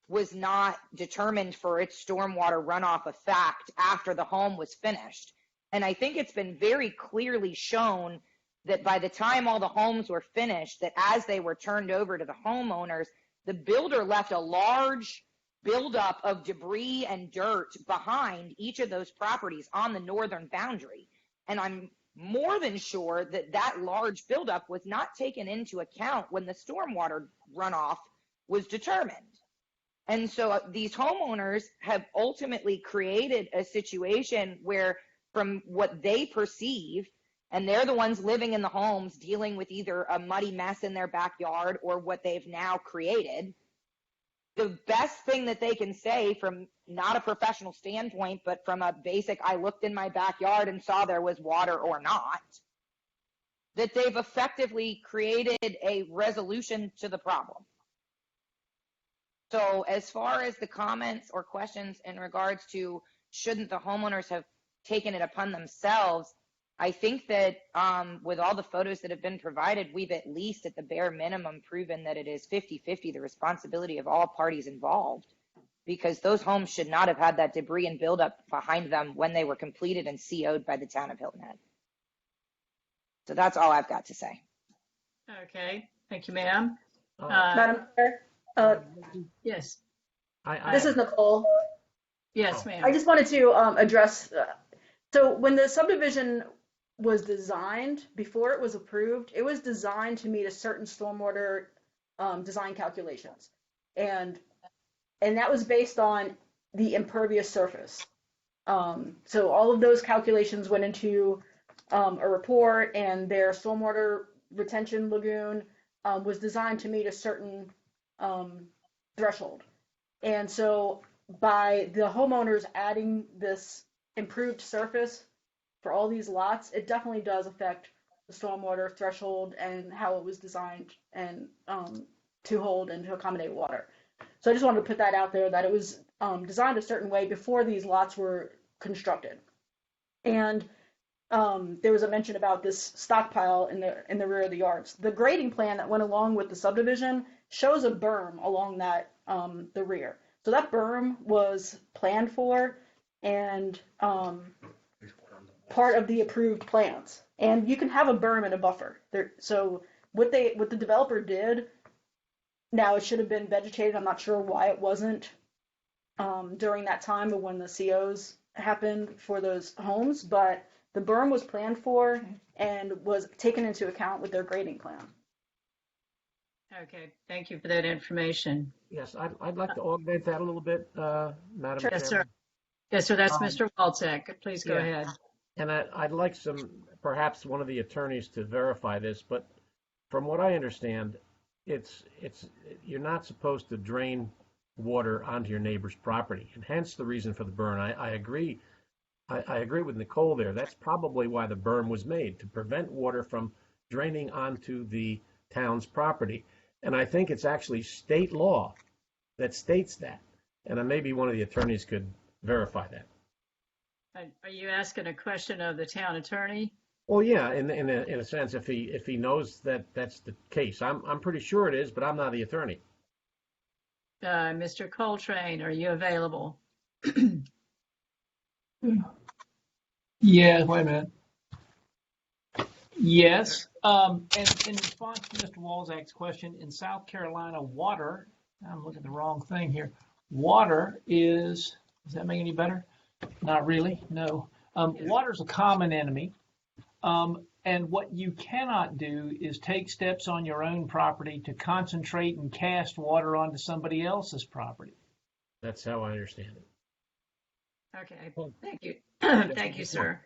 was not determined for its stormwater runoff effect after the home was finished. And I think it's been very clearly shown that by the time all the homes were finished, that as they were turned over to the homeowners, the builder left a large buildup of debris and dirt behind each of those properties on the northern boundary. And I'm more than sure that that large buildup was not taken into account when the stormwater runoff was determined. And so these homeowners have ultimately created a situation where, from what they perceive, and they're the ones living in the homes dealing with either a muddy mess in their backyard or what they've now created, the best thing that they can say, from not a professional standpoint, but from a basic, I looked in my backyard and saw there was water or not, that they've effectively created a resolution to the problem. So as far as the comments or questions in regards to shouldn't the homeowners have taken it upon themselves, I think that with all the photos that have been provided, we've at least at the bare minimum proven that it is 50-50 the responsibility of all parties involved, because those homes should not have had that debris and buildup behind them when they were completed and CO'd by the town of Hilton Head. So that's all I've got to say. Okay, thank you, ma'am. Madam Chair, yes. this is Nicole. Yes, ma'am. I just wanted to address, so when the subdivision was designed, before it was approved, it was designed to meet a certain stormwater design calculations. And that was based on the impervious surface. So all of those calculations went into a report, and their stormwater retention lagoon was designed to meet a certain threshold. And so by the homeowners adding this improved surface for all these lots, it definitely does affect the stormwater threshold and how it was designed and to hold and to accommodate water. So I just wanted to put that out there, that it was designed a certain way before these lots were constructed. And there was a mention about this stockpile in the rear of the yards. The grading plan that went along with the subdivision shows a berm along that the rear. So that berm was planned for and part of the approved plans. And you can have a berm and a buffer. So what the developer did, now it should have been vegetated. I'm not sure why it wasn't during that time of when the COs happened for those homes, but the berm was planned for and was taken into account with their grading plan. Okay, thank you for that information. Yes, I'd like to augment that a little bit, Madam Chair. Yes, sir. Yes, sir, that's Mr. Walczak. Please go ahead. And I'd like perhaps one of the attorneys to verify this, but from what I understand, you're not supposed to drain water onto your neighbor's property, and hence the reason for the berm. I agree. I agree with Nicole there. That's probably why the berm was made, to prevent water from draining onto the town's property. And I think it's actually state law that states that. And maybe one of the attorneys could verify that. Are you asking a question of the town attorney? Well, yeah, in a sense, if he knows that that's the case. I'm pretty sure it is, but I'm not the attorney. Mr. Coltrane, are you available? Yeah, wait a minute. Yes. And in response to Mr. Walczak's question, in South Carolina, water, I'm looking at the wrong thing here. Water does that make any better? Not really, no. Water is a common enemy. And what you cannot do is take steps on your own property to concentrate and cast water onto somebody else's property. That's how I understand it. Okay, thank you. Thank you, sir.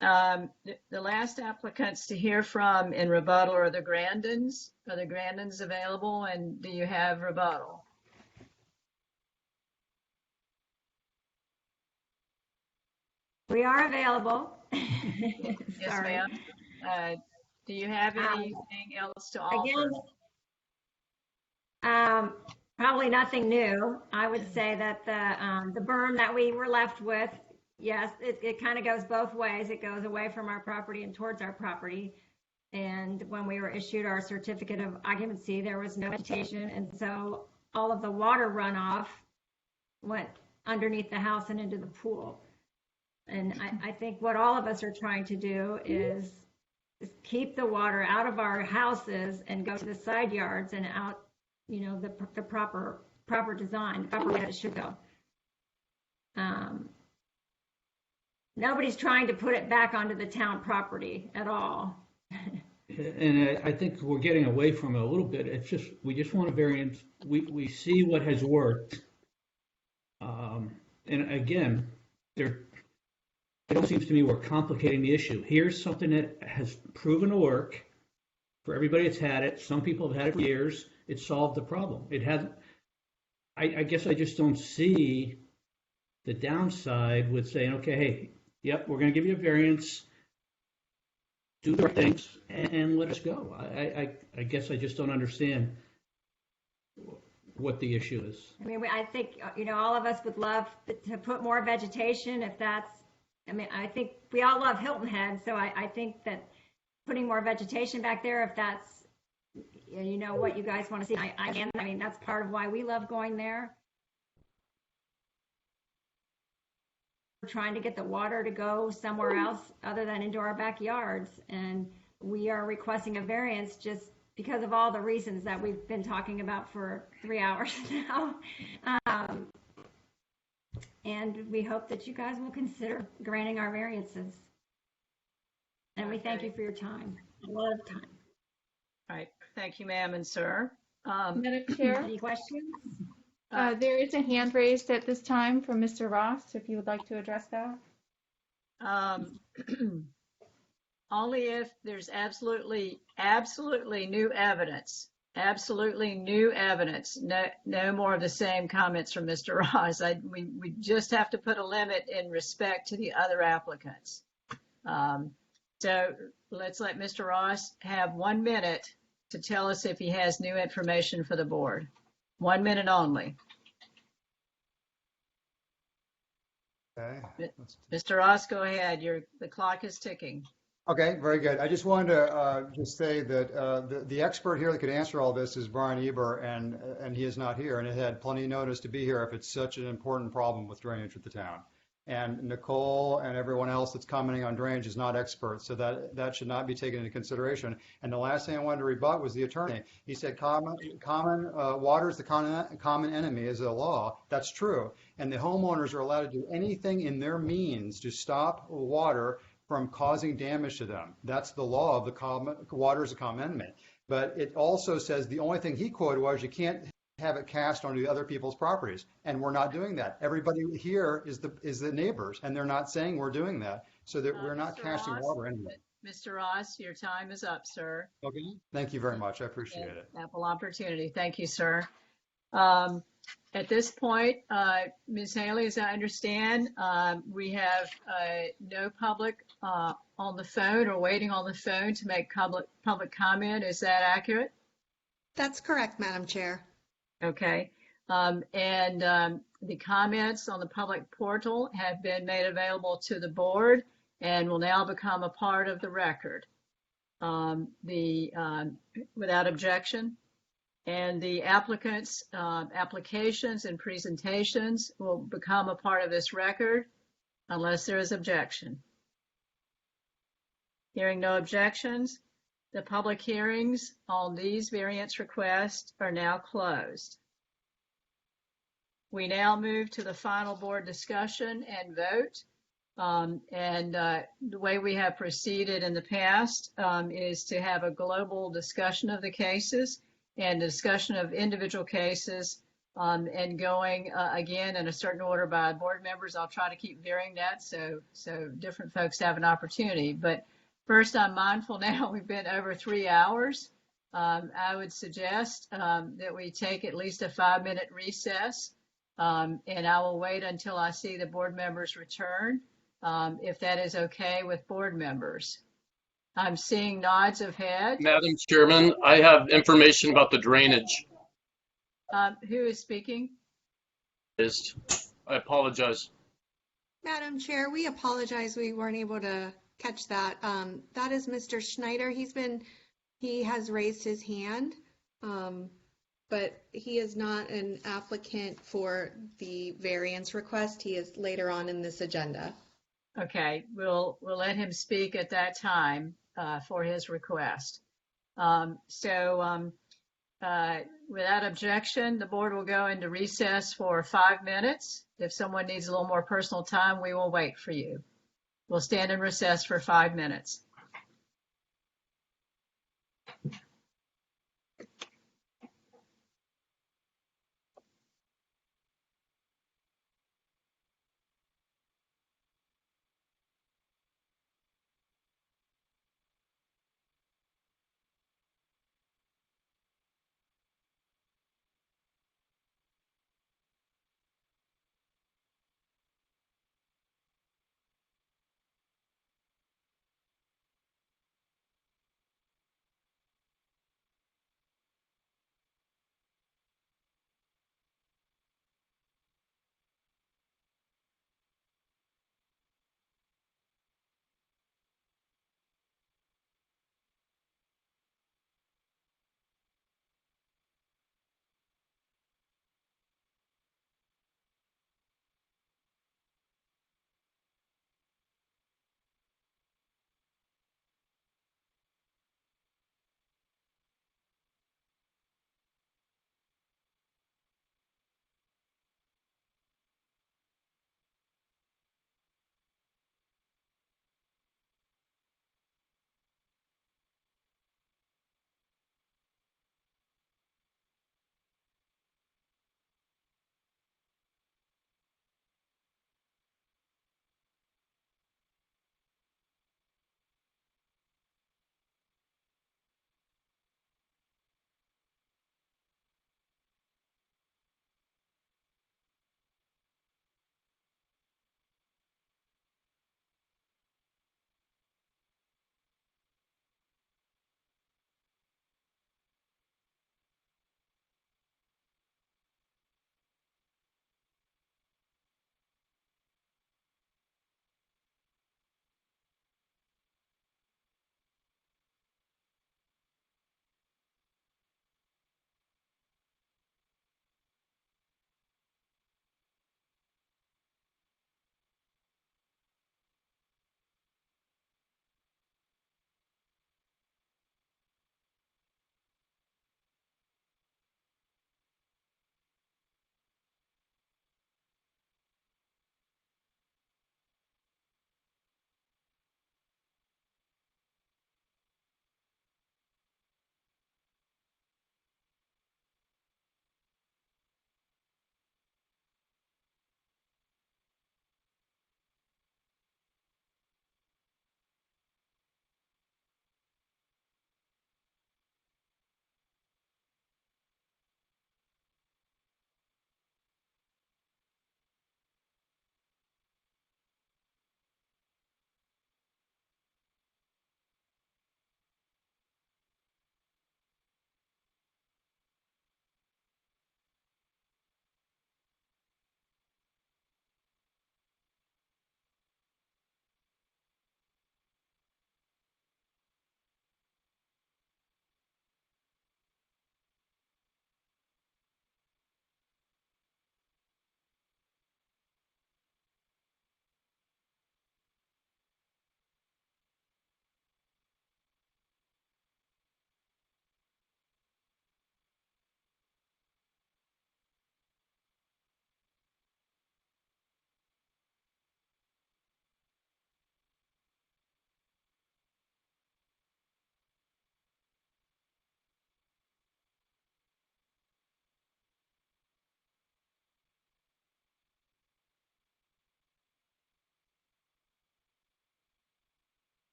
The last applicants to hear from in rebuttal are the Grandins. Are the Grandins available, and do you have rebuttal? We are available. Yes, Sorry. ma'am. Do you have anything else to Again, offer? probably nothing new. I would say that the berm that we were left with, yes, it kind of goes both ways. It goes away from our property and towards our property. And when we were issued our certificate of occupancy, there was no vegetation. And so all of the water runoff went underneath the house and into the pool. And I think what all of us are trying to do is keep the water out of our houses and go to the side yards and out, the proper design, the proper way that it should go. Nobody's trying to put it back onto the town property at all. And I think we're getting away from it a little bit. It's just, we just want a variance. We see what has worked. And again, it all seems to me we're complicating the issue. Here's something that has proven to work for everybody that's had it. Some people have had it for years. It solved the problem. It hasn't. I guess I just don't see the downside with saying, okay, hey, yep, we're going to give you a variance, do the right things, and let us go. I guess I just don't understand what the issue is. I mean, I think, all of us would love to put more vegetation if that's, I think we all love Hilton Head, so I think that putting more vegetation back there, if that's, what you guys want to see, I mean, that's part of why we love going there. We're trying to get the water to go somewhere else other than into our backyards, and we are requesting a variance just because of all the reasons that we've been talking about for 3 hours now. And we hope that you guys will consider granting our variances. And we thank you for your time, a lot of time. All right. Thank you, ma'am and sir. Madam Chair, Any questions? there is a hand raised at this time from Mr. Ross, if you would like to address that. Only if there's absolutely new evidence. Absolutely new evidence. No more of the same comments from Mr. Ross. We just have to put a limit in respect to the other applicants. So let's let Mr. Ross have 1 minute to tell us if he has new information for the board. 1 minute only. Okay. Mr. Ross, go ahead. The clock is ticking. Okay, very good. I just wanted to just say that the expert here that could answer all this is Brian Eber, and he is not here, and it had plenty of notice to be here if it's such an important problem with drainage with the town. And Nicole and everyone else that's commenting on drainage is not expert, so that should not be taken into consideration. And the last thing I wanted to rebut was the attorney. He said common water is the common enemy is a law. That's true. And the homeowners are allowed to do anything in their means to stop water from causing damage to them. That's the law of the water is a common enemy. But it also says the only thing he quoted was you can't have it cast onto the other people's properties, and we're not doing that. Everybody here is the neighbors, and they're not saying we're doing that, so that we're not Mr. casting Ross, water anyway. Mr. Ross, your time is up, sir. Okay. Thank you very much. I appreciate it. Ample opportunity. Thank you, sir. At this point, Ms. Haley, as I understand, we have no public on the phone or waiting on the phone to make public comment. Is that accurate? That's correct, Madam Chair. Okay. The comments on the public portal have been made available to the board and will now become a part of the record. Without objection. And the applicants' applications and presentations will become a part of this record unless there is objection. Hearing no objections, the public hearings on these variance requests are now closed. We now move to the final board discussion and vote. The way we have proceeded in the past is to have a global discussion of the cases and discussion of individual cases and going again in a certain order by board members. I'll try to keep varying that so different folks have an opportunity. But first, I'm mindful now we've been over 3 hours. I would suggest that we take at least a 5-minute recess, and I will wait until I see the board members return. if that is okay with board members. I'm seeing nods of head. Madam Chairman, I have information about the drainage. Who is speaking? I apologize. Madam Chair, we apologize we weren't able to catch that. That is Mr. Schneider. He has raised his hand, but he is not an applicant for the variance request. He is later on in this agenda. Okay, we'll let him speak at that time for his request. Without objection, the board will go into recess for 5 minutes. If someone needs a little more personal time, we will wait for you. We'll stand in recess for 5 minutes.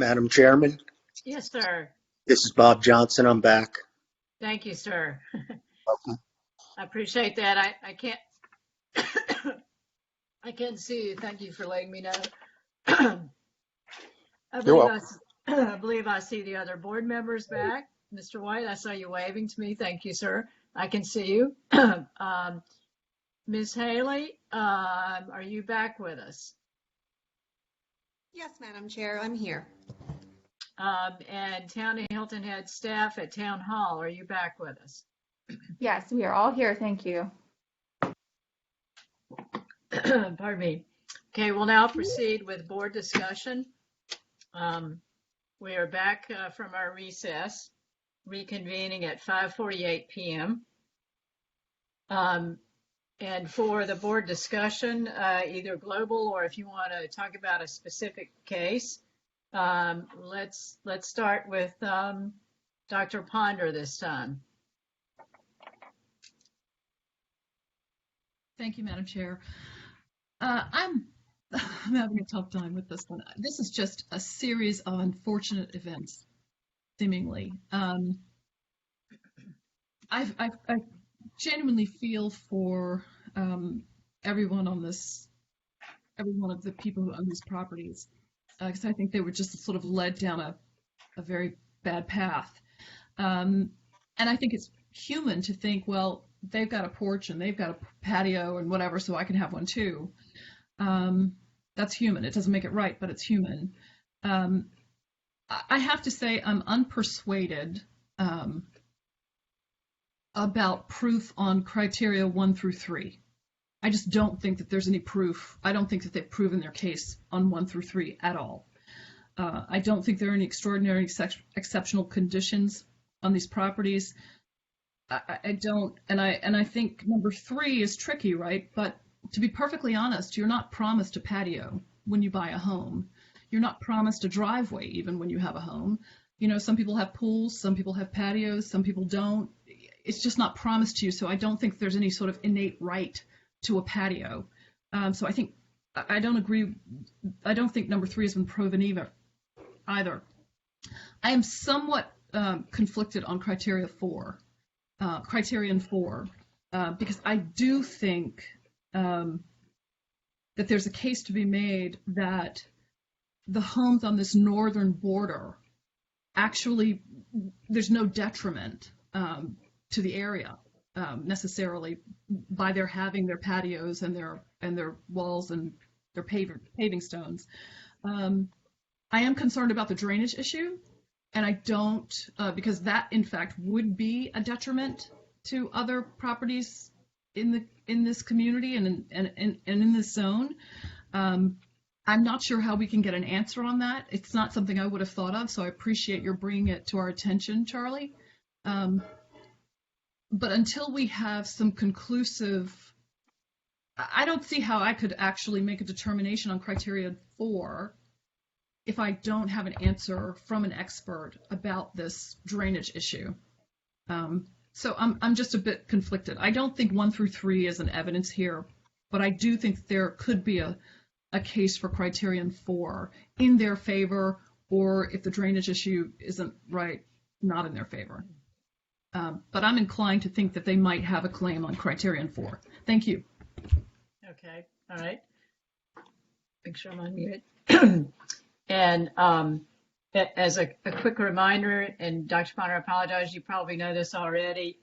Madam Chairman, Yes, sir. this is Bob Johnson. I'm back. Thank you, sir. Welcome. I appreciate that. I can't I can't see you. Thank you for letting me know. I believe I see the other board members back. Mr. White, I saw you waving to me. Thank you, sir. I can see you. Ms. Haley, are you back with us? Yes, Madam Chair, I'm here. And Town of Hilton Head staff at Town Hall, are you back with us? Yes, we are all here. Thank you. Pardon me. Okay, we'll now proceed with board discussion. We are back from our recess, reconvening at 5:48 p.m. And for the board discussion, either global or if you want to talk about a specific case, let's start with Dr. Ponder this time. Thank you, Madam Chair. I'm having a tough time with this one. This is just a series of unfortunate events, seemingly. I genuinely feel for every one of the people who own these properties, because I think they were just sort of led down a very bad path. And I think it's human to think, well, they've got a porch and they've got a patio and whatever, so I can have one too. That's human. It doesn't make it right, but it's human. I have to say I'm unpersuaded about proof on criteria 1 through 3. I just don't think that there's any proof. I don't think that they've proven their case on 1 through 3 at all. I don't think there are any extraordinary exceptional conditions on these properties. I don't, and I think number 3 is tricky, right? But to be perfectly honest, you're not promised a patio when you buy a home. You're not promised a driveway even when you have a home. You know, some people have pools, some people have patios, some people don't. It's just not promised to you. So I don't think there's any sort of innate right to a patio. So I think I don't agree. I don't think number 3 has been proven either. I am somewhat conflicted on criterion 4, because I do think that there's a case to be made that the homes on this northern border actually, there's no detriment to the area necessarily by their having their patios and their walls and their paving stones. I am concerned about the drainage issue, and I don't, because that in fact would be a detriment to other properties in this community and in this zone. I'm not sure how we can get an answer on that. It's not something I would have thought of, so I appreciate your bringing it to our attention, Charlie. But until we have some conclusive, I don't see how I could actually make a determination on criteria 4 if I don't have an answer from an expert about this drainage issue. So I'm just a bit conflicted. I don't think 1 through 3 is an evidence here, but I do think there could be a case for criterion 4 in their favor, or if the drainage issue isn't right, not in their favor. But I'm inclined to think that they might have a claim on criterion 4. Thank you. Okay, all right. Make sure I'm unmuted. And as a quick reminder, and Dr. Ponder, I apologize, you probably know this already,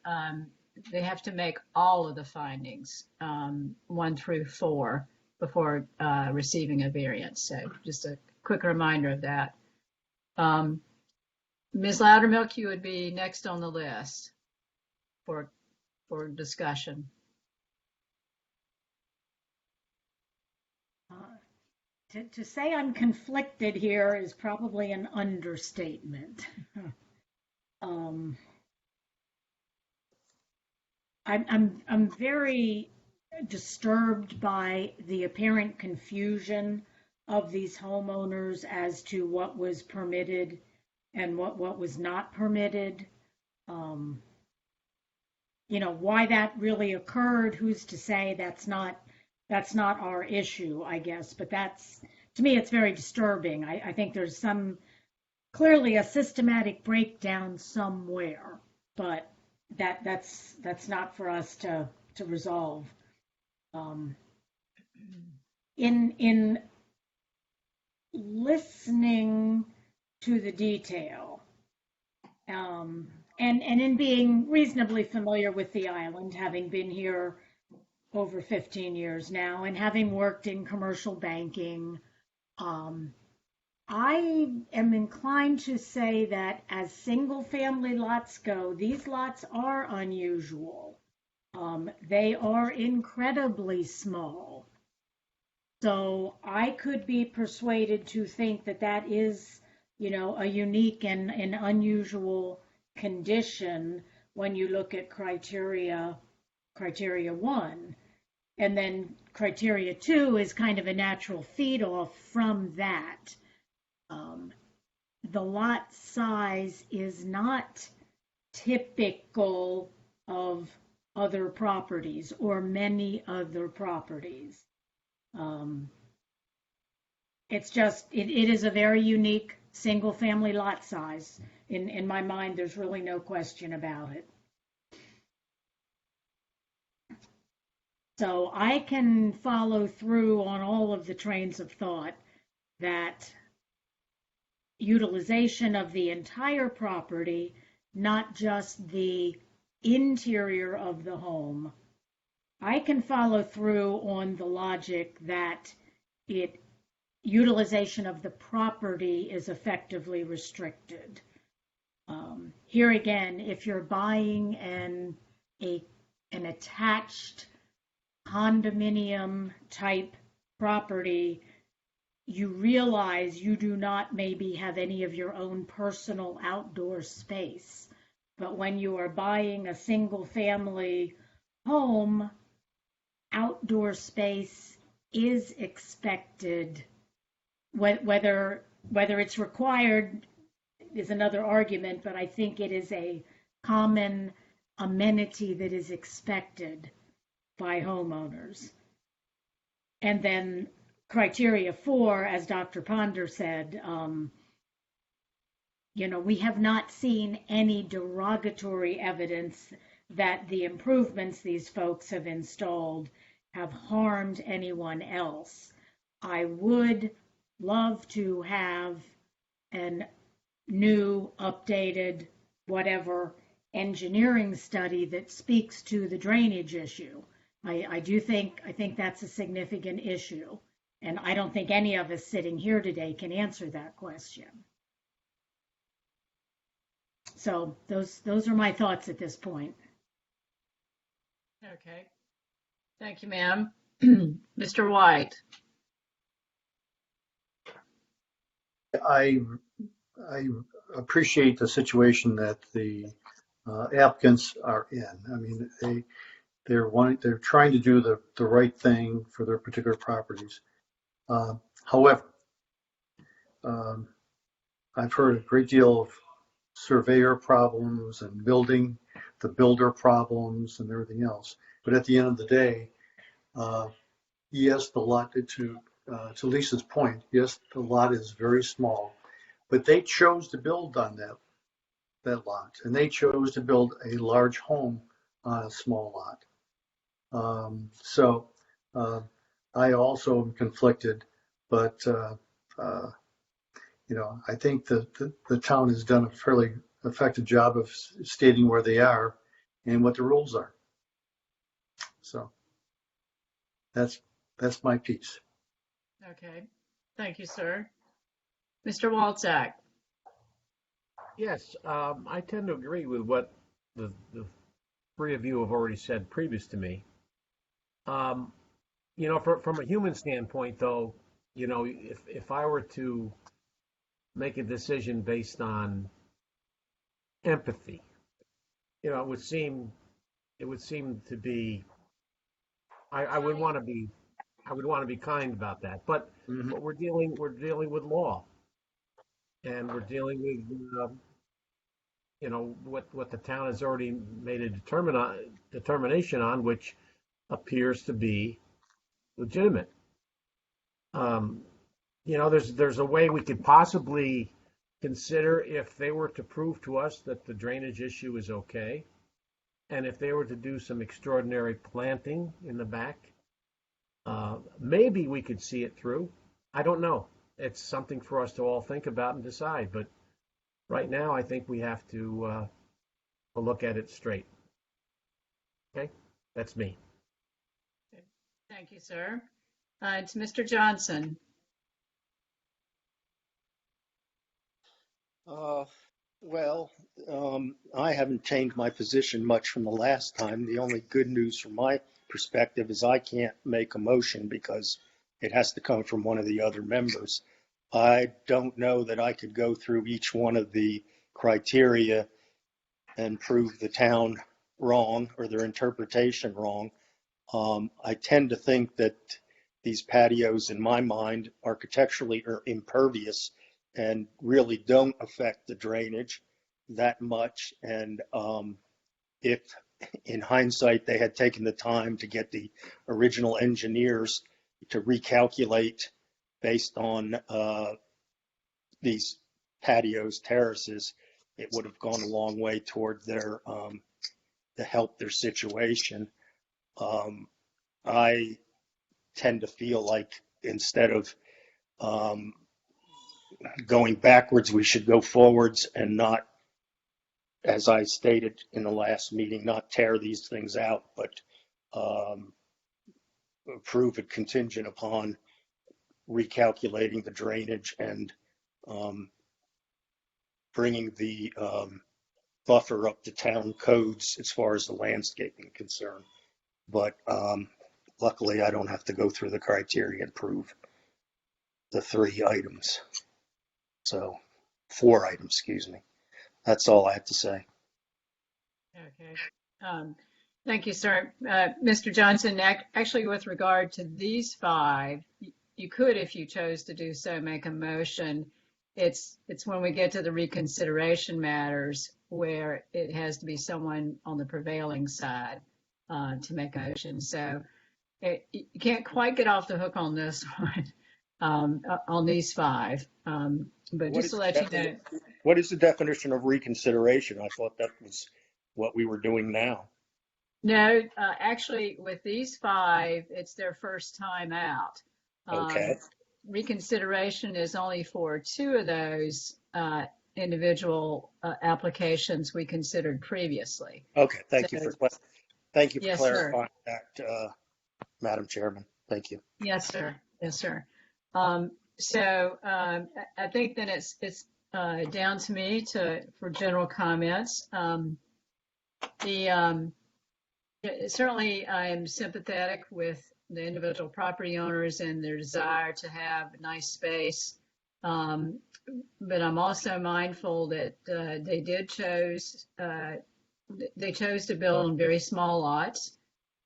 they have to make all of the findings, 1 through 4, before receiving a variance. So just a quick reminder of that. Ms. Loudermilk, you would be next on the list for discussion. To say I'm conflicted here is probably an understatement. I'm very disturbed by the apparent confusion of these homeowners as to what was permitted and what was not permitted. You know, why that really occurred, who's to say? That's not our issue, I guess, but to me, it's very disturbing. I think there's some clearly a systematic breakdown somewhere, but that's not for us to resolve. In listening to the detail, and in being reasonably familiar with the island, having been here over 15 years now, and having worked in commercial banking, I am inclined to say that as single-family lots go, these lots are unusual. They are incredibly small. So I could be persuaded to think that that is, a unique and unusual condition when you look at criteria 1. And then criteria 2 is kind of a natural feed off from that. The lot size is not typical of other properties or many other properties. It's just, it is a very unique single family lot size. In my mind, there's really no question about it. So I can follow through on all of the trains of thought that utilization of the entire property, not just the interior of the home. I can follow through on the logic that utilization of the property is effectively restricted. Here again, if you're buying an attached condominium type property, you realize you do not maybe have any of your own personal outdoor space. But when you are buying a single family home, outdoor space is expected. Whether it's required is another argument, but I think it is a common amenity that is expected by homeowners. And then criteria 4, as Dr. Ponder said, we have not seen any derogatory evidence that the improvements these folks have installed have harmed anyone else. I would love to have a new, updated, whatever, engineering study that speaks to the drainage issue. I think that's a significant issue. And I don't think any of us sitting here today can answer that question. So those are my thoughts at this point. Okay. Thank you, ma'am. Mr. White. I appreciate the situation that the applicants are in. I mean, they're trying to do the right thing for their particular properties. However, I've heard a great deal of surveyor problems and the builder problems and everything else. But at the end of the day, yes, the lot, to Lisa's point, yes, the lot is very small, but they chose to build on that lot, and they chose to build a large home on a small lot. So I also am conflicted, but I think that the town has done a fairly effective job of stating where they are and what the rules are. So that's my piece. Okay. Thank you, sir. Mr. Walczak. Yes, I tend to agree with what the three of you have already said previous to me. From a human standpoint, though, if I were to make a decision based on empathy, it would seem to be, I would want to be kind about that. But we're dealing with law, and we're dealing with what the town has already made a determination on, which appears to be legitimate. There's a way we could possibly consider if they were to prove to us that the drainage issue is okay, and if they were to do some extraordinary planting in the back, maybe we could see it through. I don't know. It's something for us to all think about and decide. But right now, I think we have to look at it straight. Okay, that's me. Thank you, sir. It's Mr. Johnson. Well, I haven't changed my position much from the last time. The only good news from my perspective is I can't make a motion because it has to come from one of the other members. I don't know that I could go through each one of the criteria and prove the town wrong or their interpretation wrong. I tend to think that these patios, in my mind, architecturally are impervious and really don't affect the drainage that much. And if in hindsight they had taken the time to get the original engineers to recalculate based on these patios, terraces, it would have gone a long way toward their to help their situation. I tend to feel like instead of going backwards, we should go forwards and not, as I stated in the last meeting, not tear these things out, but approve it contingent upon recalculating the drainage and bringing the buffer up to town codes as far as the landscaping concerned. But luckily, I don't have to go through the criteria and prove the 3 items. So 4 items, excuse me. That's all I have to say. Okay. Thank you, sir. Mr. Johnson, actually, with regard to these 5, you could, if you chose to do so, make a motion. It's when we get to the reconsideration matters where it has to be someone on the prevailing side to make a motion. So you can't quite get off the hook on this one, on these 5. But just to let you know. What is the definition of reconsideration? I thought that was what we were doing now. No, actually, with these 5, it's their first time out. Okay. Reconsideration is only for 2 of those individual applications we considered previously. Okay, thank you for Yes, clarifying that, Madam Chairman. Thank you. Yes, sir. Yes, sir. So I think that it's down to me for general comments. Certainly, I am sympathetic with the individual property owners and their desire to have a nice space. But I'm also mindful that they chose to build on very small lots.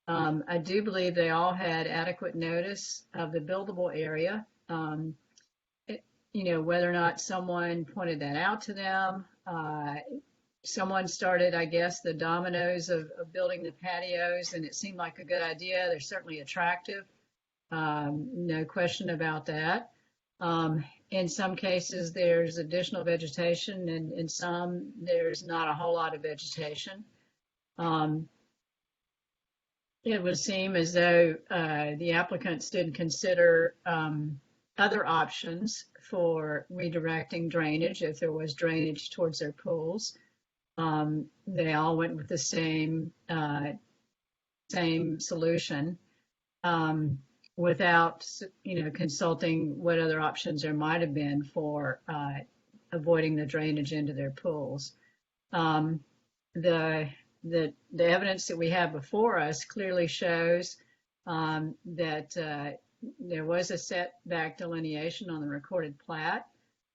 I do believe they all had adequate notice of the buildable area. Whether or not someone pointed that out to them, someone started, I guess, the dominoes of building the patios, and it seemed like a good idea. They're certainly attractive. No question about that. In some cases, there's additional vegetation, and in some, there's not a whole lot of vegetation. It would seem as though the applicants didn't consider other options for redirecting drainage if there was drainage towards their pools. They all went with the same solution without, consulting what other options there might have been for avoiding the drainage into their pools. The evidence that we have before us clearly shows that there was a setback delineation on the recorded plat.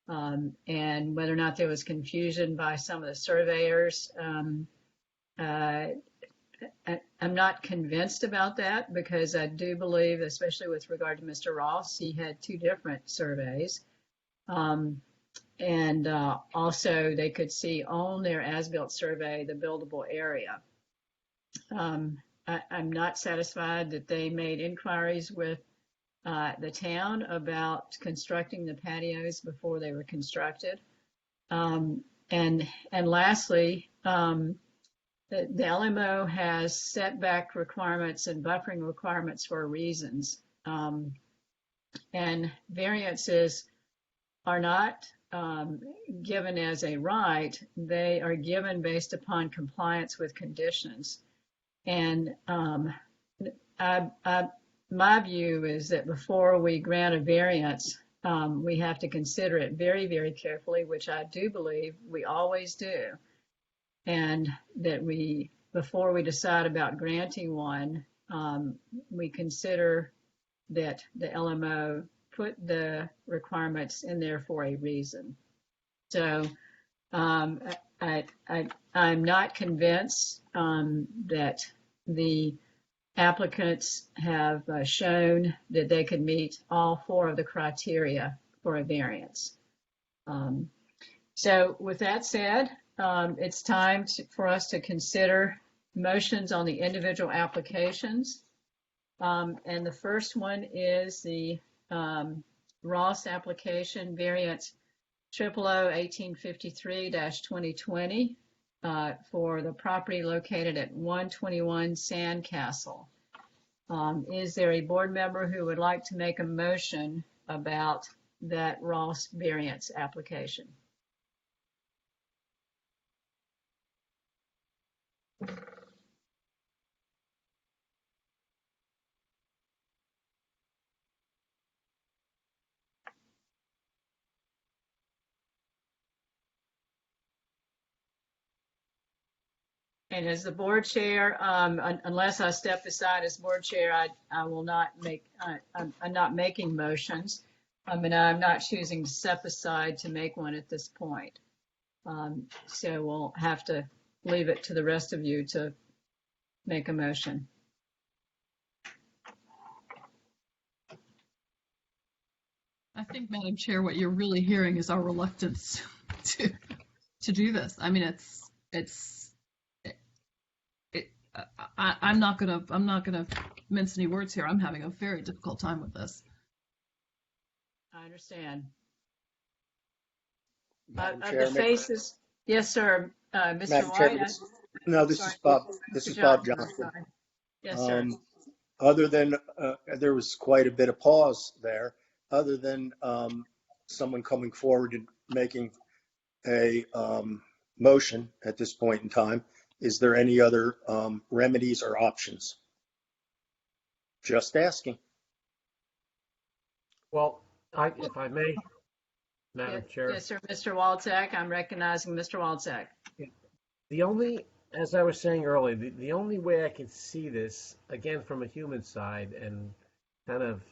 And whether or not there was confusion by some of the surveyors, I'm not convinced about that, because I do believe, especially with regard to Mr. Ross, he had 2 different surveys. And also they could see on their as-built survey the buildable area. I'm not satisfied that they made inquiries with the town about constructing the patios before they were constructed. And lastly, the LMO has setback requirements and buffering requirements for reasons. And variances are not given as a right. They are given based upon compliance with conditions. And my view is that before we grant a variance, we have to consider it very, very carefully, which I do believe we always do. And that before we decide about granting one, we consider that the LMO put the requirements in there for a reason. So I'm not convinced that the applicants have shown that they could meet all 4 of the criteria for a variance. So with that said, it's time for us to consider motions on the individual applications. And the first one is the Ross application, variance 0001853-2020 for the property located at 121 Sandcastle. Is there a board member who would like to make a motion about that Ross variance application? And as the board chair, unless I step aside as board chair, I will not make, I'm not making motions. And I'm not choosing to step aside to make one at this point. So we'll have to leave it to the rest of you to make a motion. I think, Madam Chair, what you're really hearing is our reluctance to do this. I mean, I'm not gonna mince any words here. I'm having a very difficult time with this. I understand. Madam The Chair, faces, yes, sir, Mr. Madam White. Chair, no, this is Bob. This is Bob Johnson. Yes, sir. Other than there was quite a bit of pause there. Other than someone coming forward and making a motion at this point in time, is there any other remedies or options? Just asking. Well, if I may, Madam Chair. Yes, sir, Mr. Walczak. I'm recognizing Mr. Walczak. The only, as I was saying earlier, the only way I can see this, again, from a human side and kind of,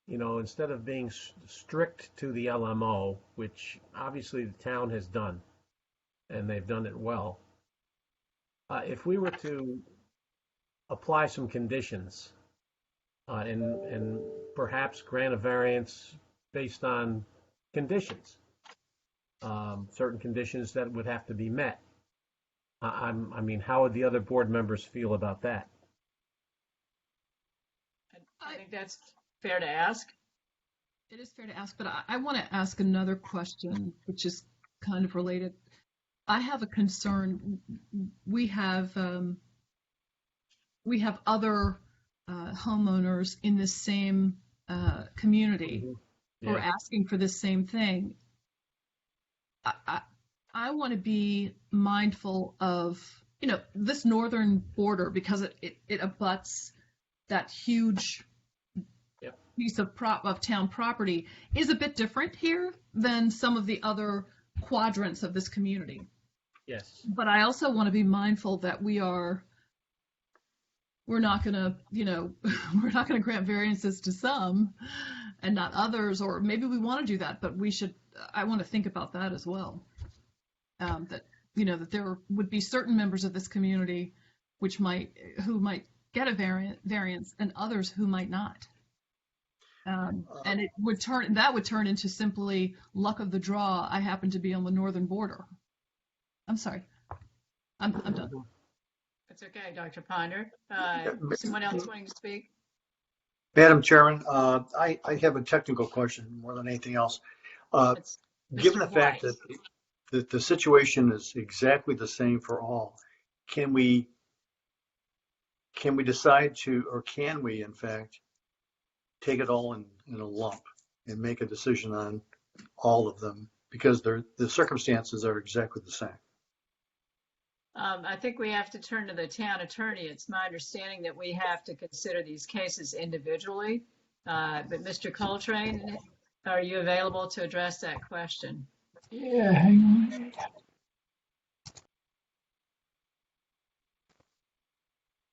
instead of being strict to the LMO, which obviously the town has done, and they've done it well, if we were to apply some conditions and perhaps grant a variance based on conditions, certain conditions that would have to be met. I mean, how would the other board members feel about that? I think that's fair to ask. It is fair to ask, but I want to ask another question, which is kind of related. I have a concern. We have other homeowners in the same community who are asking for the same thing. I want to be mindful of, this northern border because it abuts that huge piece of town property is a bit different here than some of the other quadrants of this community. Yes. But I also want to be mindful that we're not going to, we're not going to grant variances to some and not others, or maybe we want to do that, but I want to think about that as well. That there would be certain members of this community who might get a variance and others who might not. And that would turn into simply luck of the draw. I happen to be on the northern border. I'm sorry. I'm done. That's okay, Dr. Ponder. Someone else wanting to speak? Madam Chairman, I have a technical question more than anything else. Given the fact that the situation is exactly the same for all. Can we decide to, or can we, in fact, take it all in a lump and make a decision on all of them because the circumstances are exactly the same? I think we have to turn to the town attorney. It's my understanding that we have to consider these cases individually. But Mr. Coltrane, are you available to address that question? Yeah, hang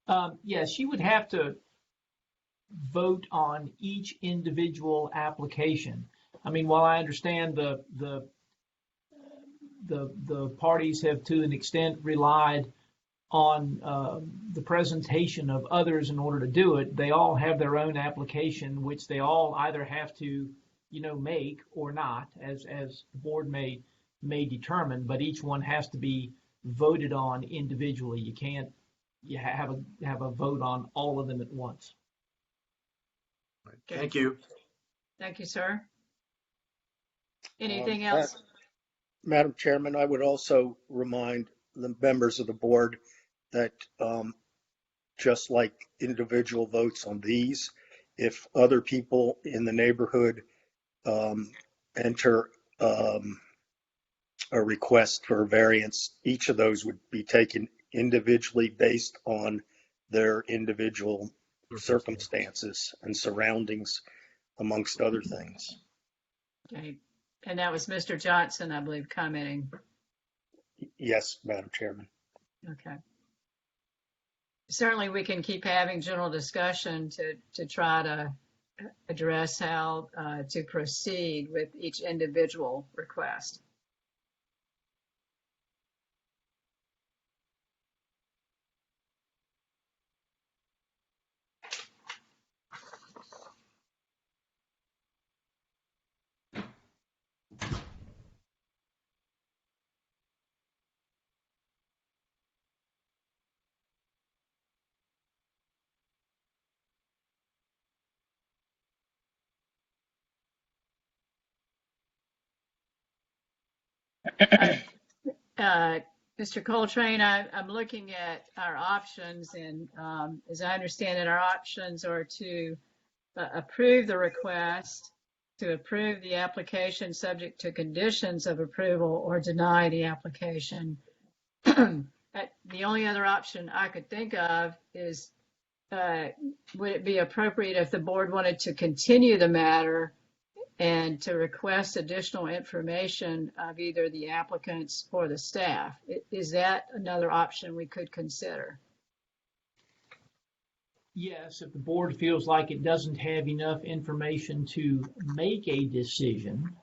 on. Yes, she would have to vote on each individual application. I mean, while I understand the parties have to an extent relied on the presentation of others in order to do it, they all have their own application, which they all either have to, make or not, as the board may determine. But each one has to be voted on individually. You can't have a vote on all of them at once. Thank you. Thank you, sir. Anything else? Madam Chairman, I would also remind the members of the board that just like individual votes on these, if other people in the neighborhood enter a request for a variance, each of those would be taken individually based on their individual circumstances and surroundings, amongst other things. Okay. And that was Mr. Johnson, I believe, commenting. Yes, Madam Chairman. Okay. Certainly, we can keep having general discussion to try to address how to proceed with each individual request. Mr. Coltrane, I'm looking at our options, and as I understand it, our options are to approve the request, to approve the application subject to conditions of approval, or deny the application. The only other option I could think of is, would it be appropriate if the board wanted to continue the matter and to request additional information of either the applicants or the staff? Is that another option we could consider? Yes, if the board feels like it doesn't have enough information to make a decision,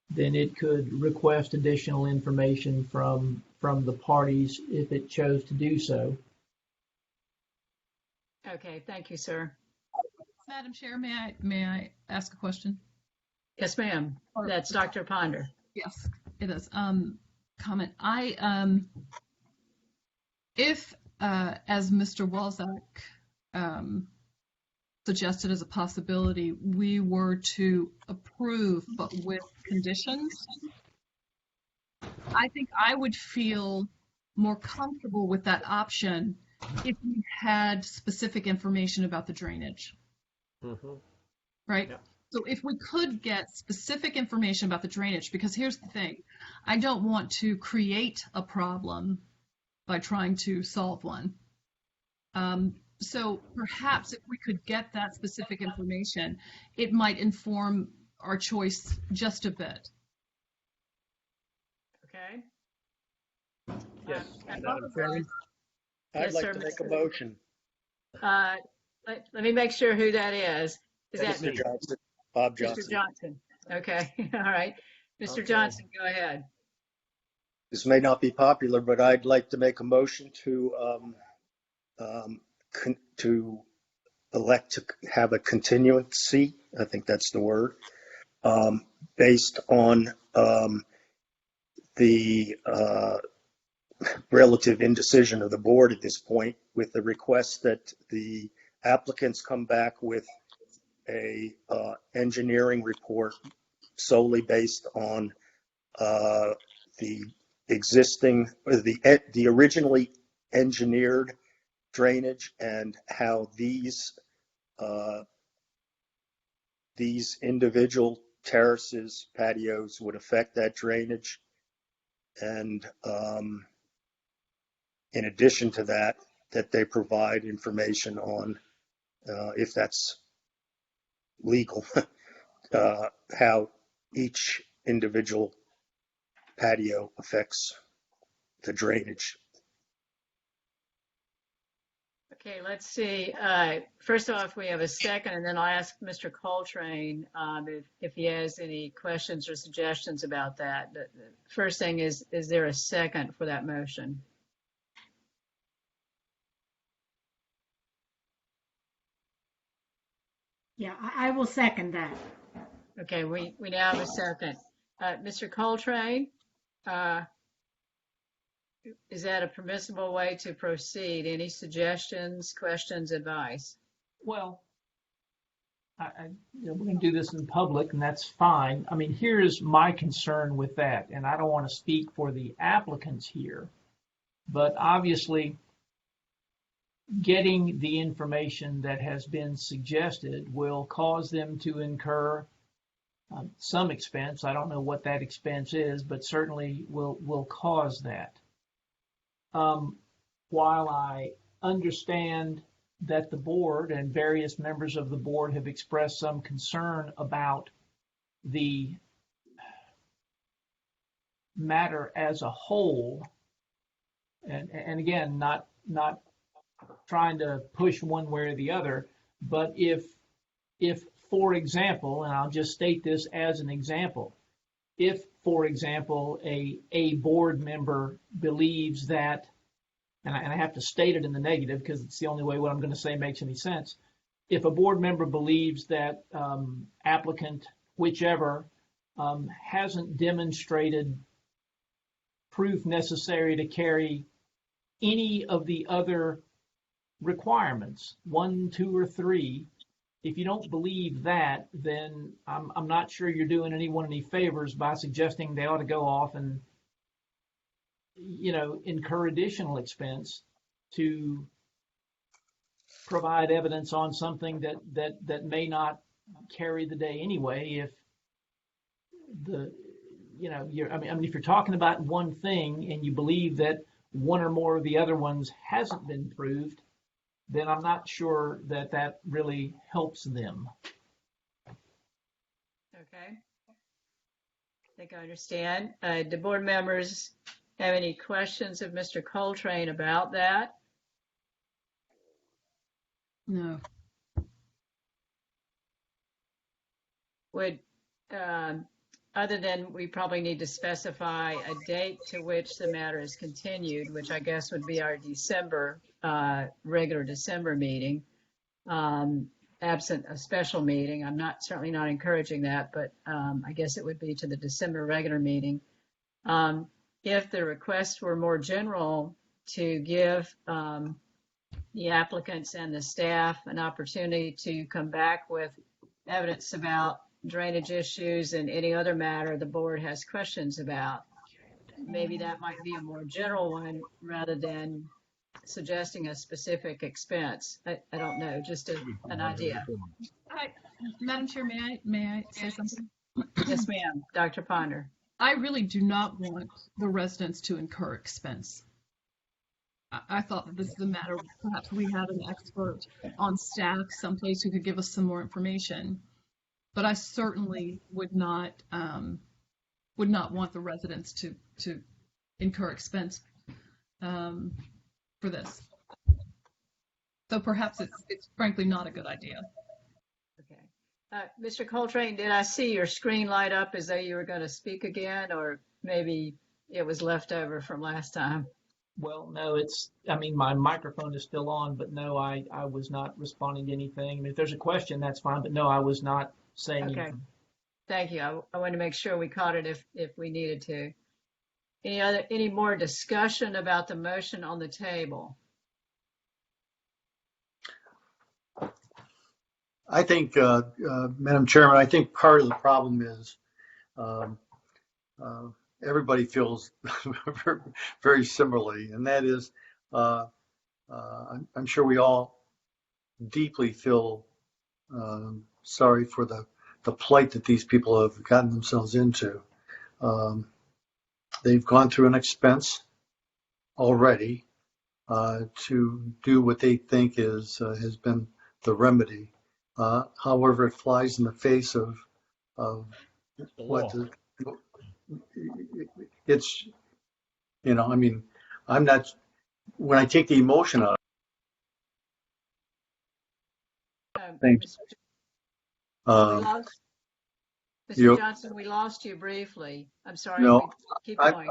then it could request additional information from the parties if it chose to do so. Okay, thank you, sir. Madam Chair, may I ask a question? Yes, ma'am. That's Dr. Ponder. Yes, it is. Comment. If, as Mr. Walczak suggested as a possibility, we were to approve but with conditions, I think I would feel more comfortable with that option if we had specific information about the drainage. Mm-hmm. Right? Yeah. So if we could get specific information about the drainage, because here's the thing, I don't want to create a problem by trying to solve one. So perhaps if we could get that specific information, it might inform our choice just a bit. Okay. Yes, Madam Chairman, I'd Yes, like sir, to make Mr. a motion. Let me make sure who that is. Is that Mr. Johnson, Bob Johnson. Mr. Johnson? Okay, all right. Mr. Okay. Johnson, go ahead. This may not be popular, but I'd like to make a motion to elect to have a continuancy, I think that's the word, based on the relative indecision of the board at this point, with the request that the applicants come back with a engineering report solely based on the existing, the originally engineered drainage and how these individual terraces, patios would affect that drainage. And in addition to that, that they provide information on, if that's legal, how each individual patio affects the drainage. Okay, let's see. First off, we have a second, and then I'll ask Mr. Coltrane if he has any questions or suggestions about that. The first thing is there a second for that motion? Yeah, I will second that. Okay, we now have a second. Mr. Coltrane, is that a permissible way to proceed? Any suggestions, questions, advice? Well, we're going to do this in public, and that's fine. I mean, here's my concern with that, and I don't want to speak for the applicants here, but obviously getting the information that has been suggested will cause them to incur some expense. I don't know what that expense is, but certainly will cause that. While I understand that the board and various members of the board have expressed some concern about the matter as a whole, and again, not trying to push one way or the other, but if for example, and I'll just state this as an example, if, for example, a board member believes that, and I have to state it in the negative because it's the only way what I'm going to say makes any sense. If a board member believes that applicant, whichever, hasn't demonstrated proof necessary to carry any of the other requirements, 1, 2, or 3, if you don't believe that, then I'm not sure you're doing anyone any favors by suggesting they ought to go off and, incur additional expense to provide evidence on something that may not carry the day anyway. If if you're talking about one thing and you believe that one or more of the other ones hasn't been proved, then I'm not sure that really helps them. Okay. I think I understand. Do board members have any questions of Mr. Coltrane about that? No. Would, other than we probably need to specify a date to which the matter is continued, which I guess would be our December, regular December meeting, absent a special meeting. I'm certainly not encouraging that, but I guess it would be to the December regular meeting. If the request were more general, to give the applicants and the staff an opportunity to come back with evidence about drainage issues and any other matter the board has questions about. Maybe that might be a more general one rather than suggesting a specific expense. I don't know, just an idea. Madam Chair, may I say something? Yes, ma'am. Dr. Ponder. I really do not want the residents to incur expense. I thought that this is a matter, perhaps we had an expert on staff someplace who could give us some more information. But I certainly would not want the residents to incur expense for this. So perhaps it's frankly not a good idea. Okay. Mr. Coltrane, did I see your screen light up as though you were going to speak again, or maybe it was left over from last time? Well, no, my microphone is still on, but no, I was not responding to anything. I mean, if there's a question, that's fine, but no, I was not saying anything. Thank you. I wanted to make sure we caught it if we needed to. Any more discussion about the motion on the table? I think, Madam Chairman, I think part of the problem is everybody feels very similarly, and that is, I'm sure we all deeply feel sorry for the plight that these people have gotten themselves into. They've gone through an expense already to do what they think has been the remedy. However, it flies in the face of what it's, I mean, I'm not, when I take the emotion out of things, Mr. you Johnson, we lost you briefly. I'm sorry. know, Keep going.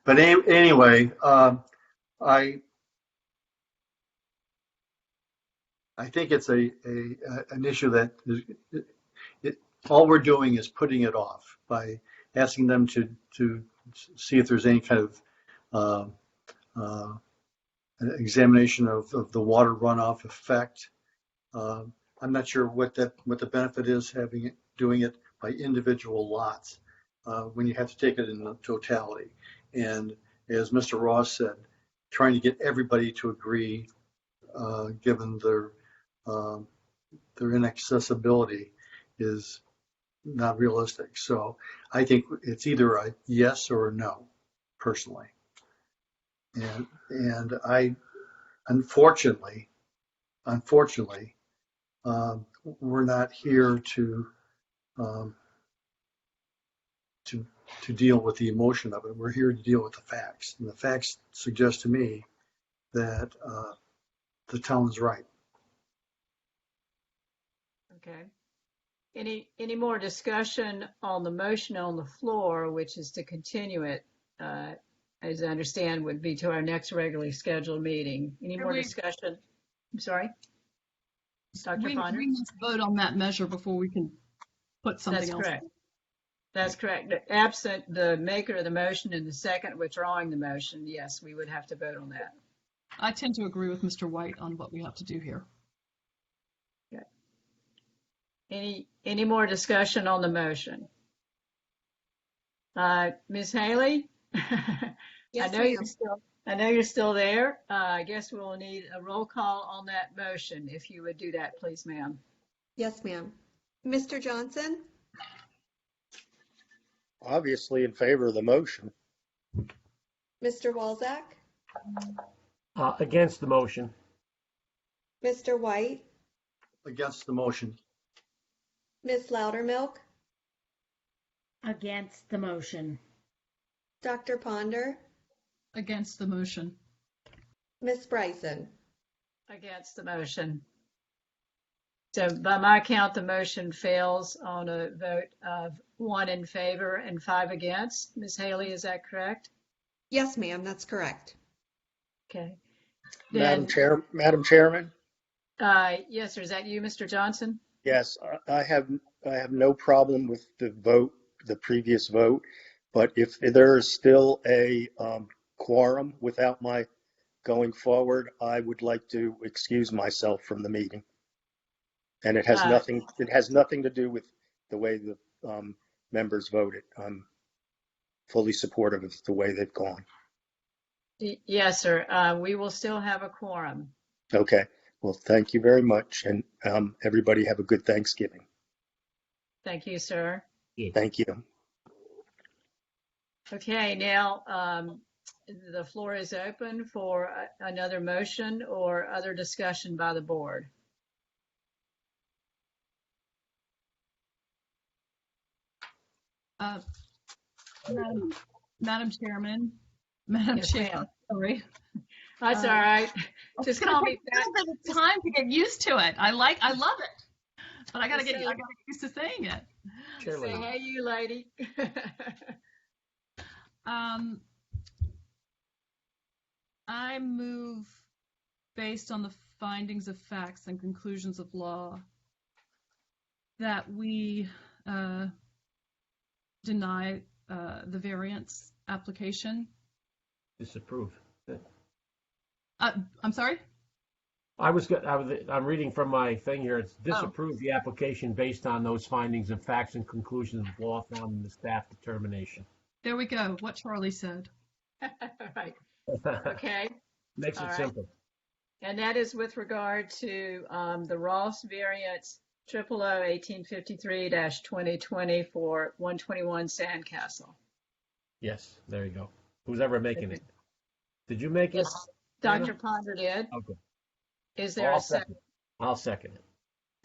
but anyway, I think it's an issue that all we're doing is putting it off by asking them to see if there's any kind of examination of the water runoff effect. I'm not sure what the benefit is doing it by individual lots when you have to take it in the totality. And as Mr. Ross said, trying to get everybody to agree, given their inaccessibility, is not realistic. So I think it's either a yes or a no, personally. And I, unfortunately, we're not here to deal with the emotion of it. We're here to deal with the facts. And the facts suggest to me that the town is right. Okay. Any more discussion on the motion on the floor, which is to continue it, as I understand, would be to our next regularly scheduled meeting? Any more discussion? I'm sorry? Dr. Ponder? We need to vote on that measure before we can put something else. That's correct. That's correct. Absent the maker of the motion and the second withdrawing the motion, yes, we would have to vote on that. I tend to agree with Mr. White on what we have to do here. Okay. Any more discussion on the motion? Ms. Haley? Yes, I know you're still there. I guess we'll need a roll call on that motion. If you would do that, please, ma'am. Yes, ma'am. Mr. Johnson? Obviously in favor of the motion. Mr. Walzak? Against the motion. Mr. White? Against the motion. Ms. Loudermilk? Against the motion. Dr. Ponder? Against the motion. Ms. Bryson? Against the motion. So by my count, the motion fails on a vote of 1 in favor and 5 against. Ms. Haley, is that correct? Yes, ma'am, that's correct. Okay. Madam Chairman? Yes, sir. Is that you, Mr. Johnson? Yes, I have no problem with the vote, the previous vote, but if there is still a quorum without my going forward, I would like to excuse myself from the meeting. And it has nothing to do with the way the members voted. I'm fully supportive of the way they've gone. Yes, sir. We will still have a quorum. Okay. Well, thank you very much. And everybody have a good Thanksgiving. Thank you, sir. Thank you. Okay, now the floor is open for another motion or other discussion by the board. Madam Chairman, Madam Chair, sorry. That's all right. Just call me back. A little bit of time to get used to it. I love it, but I gotta get used to saying it. Say, hey, you lady. I move, based on the findings of facts and conclusions of law, that we deny the variance application. Disapprove. I'm sorry? I'm reading from my thing here. It's disapprove the application based on those findings of facts and conclusions of law found in the staff determination. There we go. What Charlie said. Right. Okay. Makes All it right. simple. And that is with regard to the Ross variance 0001853-2020 for 121 Sandcastle. Yes, there you go. Who's ever making it? Did you make it? Yes, Dr. Ponder did. Okay. Is there a second? I'll second it.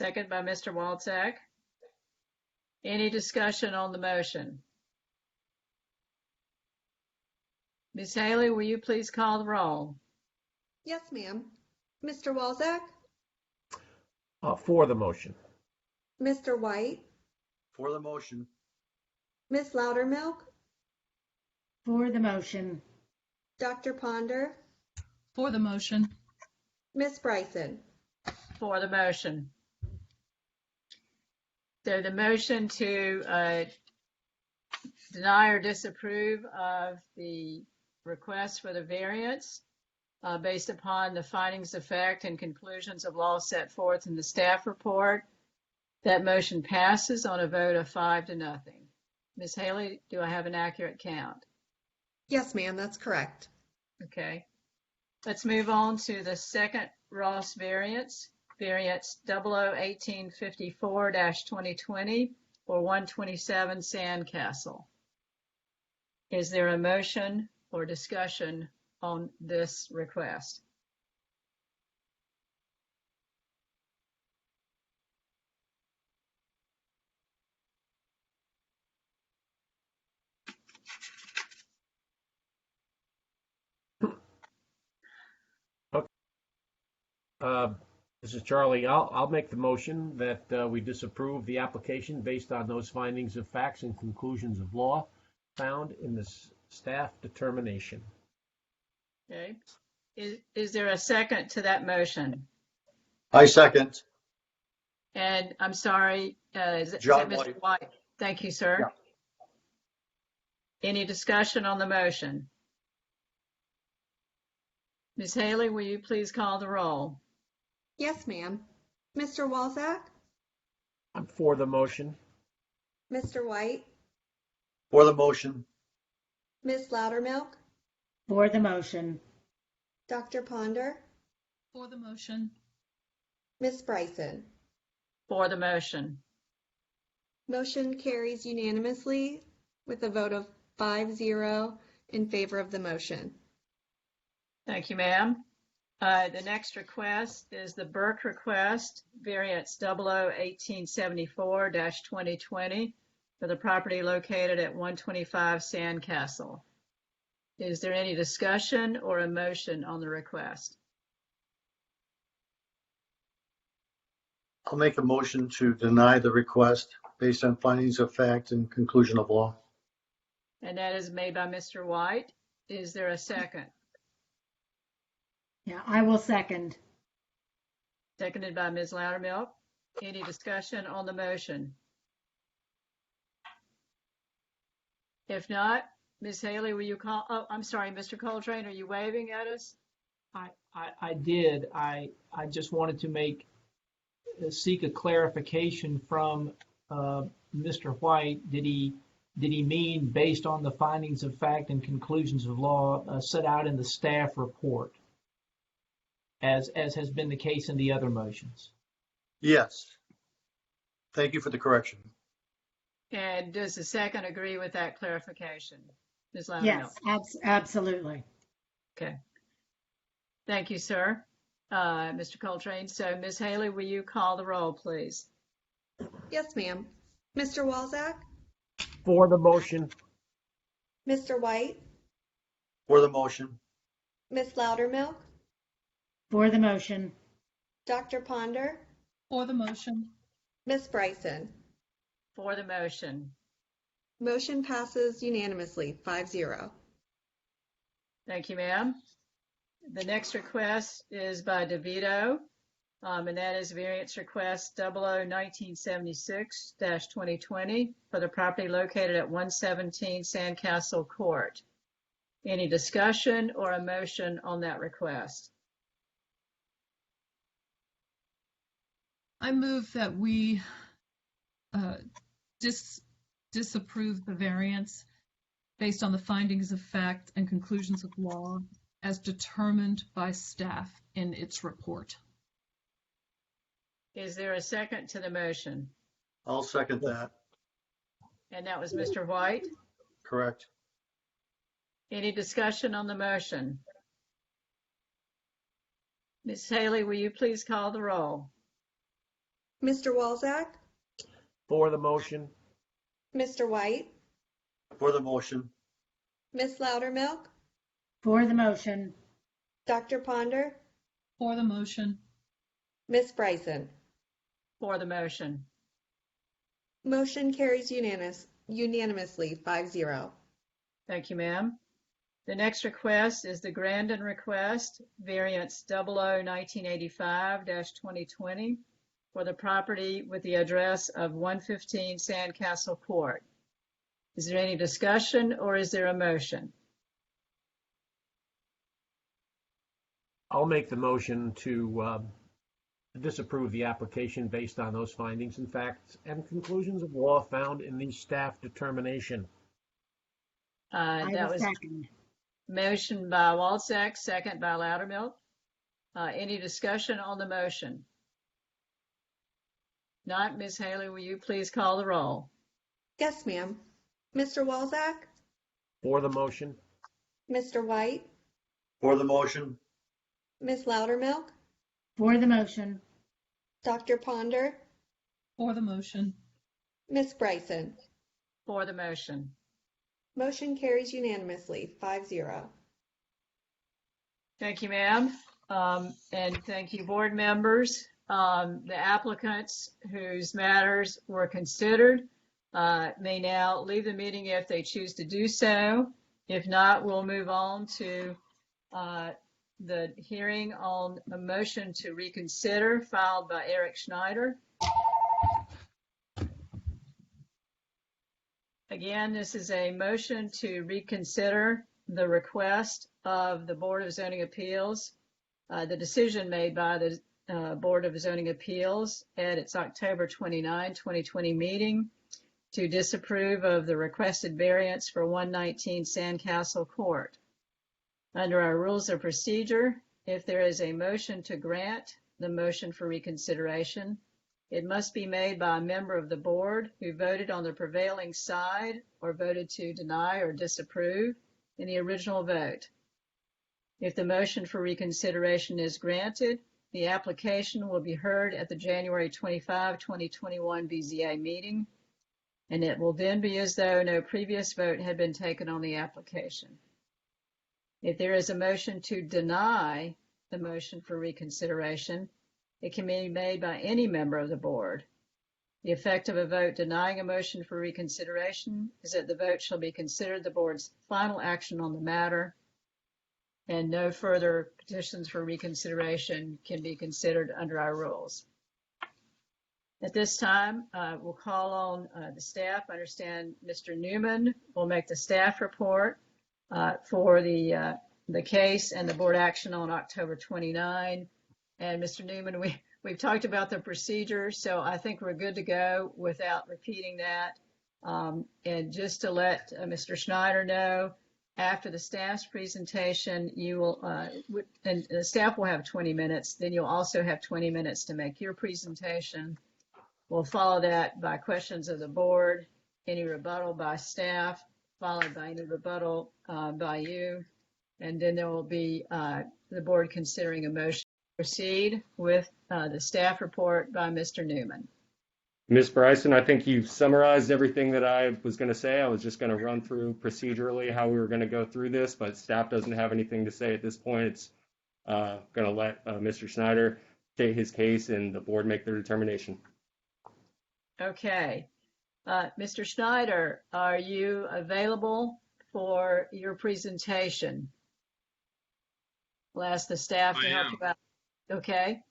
Second by Mr. Walczak. Any discussion on the motion? Ms. Haley, will you please call the roll? Yes, ma'am. Mr. Walczak? For the motion. Mr. White? For the motion. Ms. Loudermilk? For the motion. Dr. Ponder? For the motion. Ms. Bryson? For the motion. So the motion to deny or disapprove of the request for the variance based upon the findings of fact and conclusions of law set forth in the staff report. That motion passes on a vote of 5-0. Ms. Haley, do I have an accurate count? Yes, ma'am, that's correct. Okay. Let's move on to the second Ross variance, variance 001854-2020 for 127 Sandcastle. Is there a motion or discussion on this request? This is Charlie. I'll make the motion that we disapprove the application based on those findings of facts and conclusions of law found in the staff determination. Okay. Is there a second to that motion? I second. And I'm sorry, is it John Mr. White? Thank you, sir. Yeah. Any discussion on the motion? Ms. Haley, will you please call the roll? Yes, ma'am. Mr. Walczak? I'm for the motion. Mr. White? For the motion. Ms. Loudermilk? For the motion. Dr. Ponder? For the motion. Ms. Bryson? For the motion. Motion carries unanimously with a vote of 5-0 in favor of the motion. Thank you, ma'am. The next request is the Burke request, variance 001874-2020 for the property located at 125 Sandcastle. Is there any discussion or a motion on the request? I'll make a motion to deny the request based on findings of fact and conclusion of law. And that is made by Mr. White. Is there a second? Yeah, I will second. Seconded by Ms. Loudermilk. Any discussion on the motion? If not, Ms. Haley, will you call? Oh, I'm sorry, Mr. Coltrane, are you waving at us? I did. I just wanted to seek a clarification from Mr. White. Did he mean based on the findings of fact and conclusions of law set out in the staff report, as has been the case in the other motions? Yes. Thank you for the correction. And does the second agree with that clarification? Ms. Loudermilk? Yes, absolutely. Okay. Thank you, sir. Mr. Coltrane. So, Ms. Haley, will you call the roll, please? Yes, ma'am. Mr. Walczak? For the motion. Mr. White? For the motion. Ms. Loudermilk? For the motion. Dr. Ponder? For the motion. Ms. Bryson? For the motion. Motion passes unanimously, 5-0. Thank you, ma'am. The next request is by DeVito, and that is variance request 001976-2020 for the property located at 117 Sandcastle Court. Any discussion or a motion on that request? I move that we disapprove the variance based on the findings of fact and conclusions of law as determined by staff in its report. Is there a second to the motion? I'll second that. And that was Mr. White. Correct. Any discussion on the motion? Ms. Haley, will you please call the roll? Mr. Walzak, For the motion. Mr. White, For the motion. Miss Loudermilk, For the motion. Dr. Ponder, For the motion. Miss Bryson. For the motion. Motion carries unanimously 5-0. Thank you, ma'am. The next request is the Grandin request, variance 001985-2020 for the property with the address of 115 Sandcastle Court. Is there any discussion or is there a motion? I'll make the motion to disapprove the application based on those findings and facts and conclusions of law found in the staff determination. That was second. motion by Walzak, second by Loudermilk. Any discussion on the motion? Not, Ms. Haley, will you please call the roll? Yes, ma'am. Mr. Walzak, For the motion. Mr. White, For the motion. Miss Loudermilk, For the motion. Dr. Ponder, For the motion. Miss Bryson. For the motion. Motion carries unanimously 5-0. Thank you, ma'am. And thank you, board members. The applicants whose matters were considered may now leave the meeting if they choose to do so. If not, we'll move on to the hearing on a motion to reconsider filed by Eric Schneider. Again, this is a motion to reconsider the request of the Board of Zoning Appeals, the decision made by the Board of Zoning Appeals at its October 29, 2020 meeting to disapprove of the requested variance for 119 Sandcastle Court. Under our rules of procedure, if there is a motion to grant the motion for reconsideration, it must be made by a member of the board who voted on the prevailing side or voted to deny or disapprove in the original vote. If the motion for reconsideration is granted, the application will be heard at the January 25, 2021 BZA meeting, and it will then be as though no previous vote had been taken on the application. If there is a motion to deny the motion for reconsideration, it can be made by any member of the board. The effect of a vote denying a motion for reconsideration is that the vote shall be considered the board's final action on the matter, and no further petitions for reconsideration can be considered under our rules. At this time, we'll call on the staff. I understand Mr. Newman will make the staff report for the case and the board action on October 29. And Mr. Newman, we've talked about the procedure, so I think we're good to go without repeating that. And just to let Mr. Schneider know, after the staff's presentation, you will, and the staff will have 20 minutes, then you'll also have 20 minutes to make your presentation. We'll follow that by questions of the board, any rebuttal by staff, followed by any rebuttal by you. And then there will be the board considering a motion to proceed with the staff report by Mr. Newman. Ms. Bryson, I think you've summarized everything that I was going to say. I was just going to run through procedurally how we were going to go through this, but staff doesn't have anything to say at this point. It's going to let Mr. Schneider state his case and the board make their determination. Okay. Mr. Schneider, are you available for your presentation? We'll ask the staff to help you out. Okay.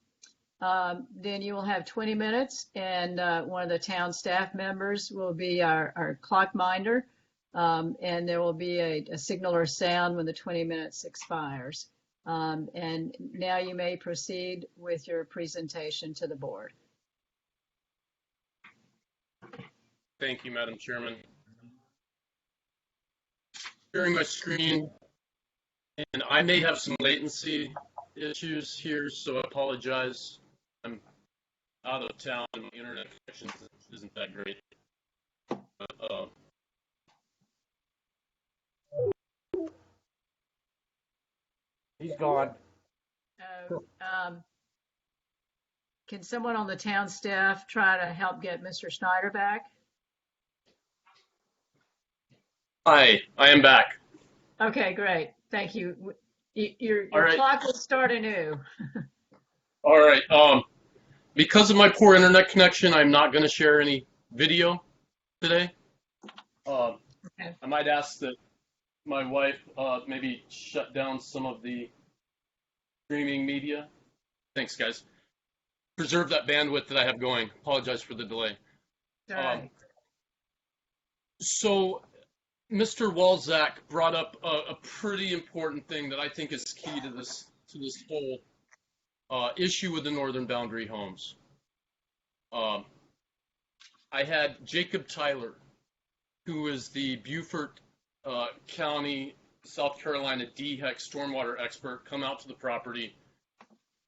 Then you will have 20 minutes, and one of the town staff members will be our clock minder, and there will be a signal or sound when the 20 minutes expires. And now you may proceed with your presentation to the board. Thank you, Madam Chairman. sharing my screen, and I may have some latency issues here, so I apologize. I'm out of town and my internet connection isn't that great. But, He's gone. Can someone on the town staff try to help get Mr. Snyder back? Hi, I am back. Okay, great. Thank you. Your All right. clock will start anew. All right. Because of my poor internet connection, I'm not going to share any video today. Okay. I might ask that my wife maybe shut down some of the streaming media. Thanks, guys. Preserve that bandwidth that I have going. Apologize for the delay. All right. So Mr. Walzak brought up a pretty important thing that I think is key to this whole issue with the northern boundary homes. I had Jacob Tyler, who is the Beaufort County, South Carolina DHEC stormwater expert, come out to the property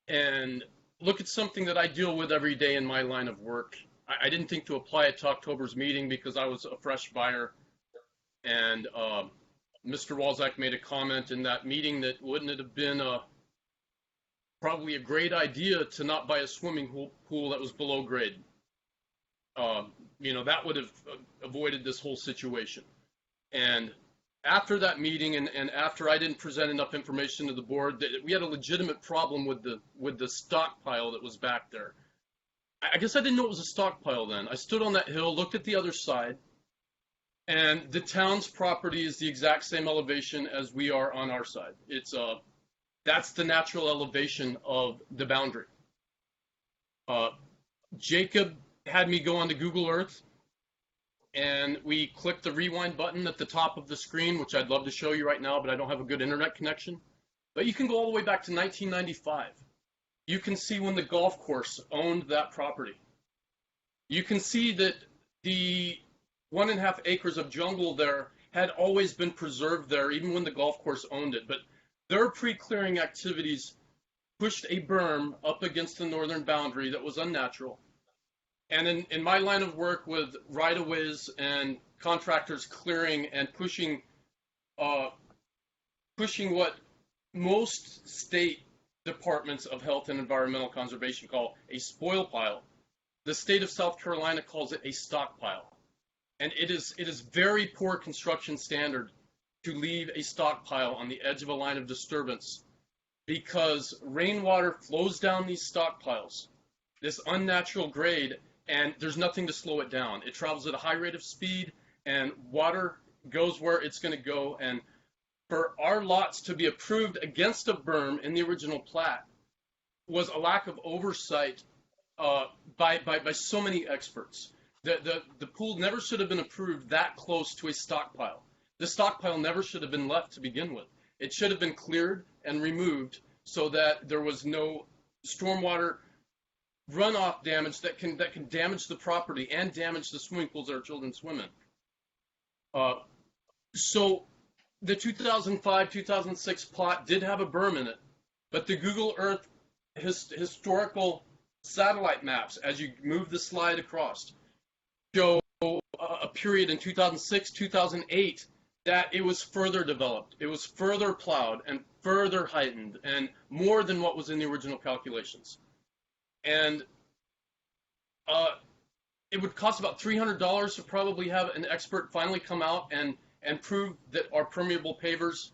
and look at something that I deal with every day in my line of work. I didn't think to apply it to October's meeting because I was a fresh buyer. And Mr. Walzak made a comment in that meeting that wouldn't it have been probably a great idea to not buy a swimming pool that was below grade. That would have avoided this whole situation. And after that meeting and after I didn't present enough information to the board, that we had a legitimate problem with the stockpile that was back there. I guess I didn't know it was a stockpile then. I stood on that hill, looked at the other side, and the town's property is the exact same elevation as we are on our side. That's the natural elevation of the boundary. Jacob had me go onto Google Earth, and we clicked the rewind button at the top of the screen, which I'd love to show you right now, but I don't have a good internet connection. But you can go all the way back to 1995. You can see when the golf course owned that property. You can see that the 1.5 acres of jungle there had always been preserved there, even when the golf course owned it. But their pre-clearing activities pushed a berm up against the northern boundary that was unnatural. And in my line of work with right-of-ways and contractors clearing and pushing what most state departments of health and environmental conservation call a spoil pile, the state of South Carolina calls it a stockpile. And it is very poor construction standard to leave a stockpile on the edge of a line of disturbance, because rainwater flows down these stockpiles, this unnatural grade, and there's nothing to slow it down. It travels at a high rate of speed, and water goes where it's going to go. And for our lots to be approved against a berm in the original plat was a lack of oversight by so many experts. The pool never should have been approved that close to a stockpile. The stockpile never should have been left to begin with. It should have been cleared and removed so that there was no stormwater runoff damage that can damage the property and damage the swimming pools that our children swim in. So the 2005-2006 plot did have a berm in it, but the Google Earth historical satellite maps, as you move the slide across, show a period in 2006, 2008 that it was further developed. It was further plowed and further heightened and more than what was in the original calculations. And it would cost about $300 to probably have an expert finally come out and prove that our permeable pavers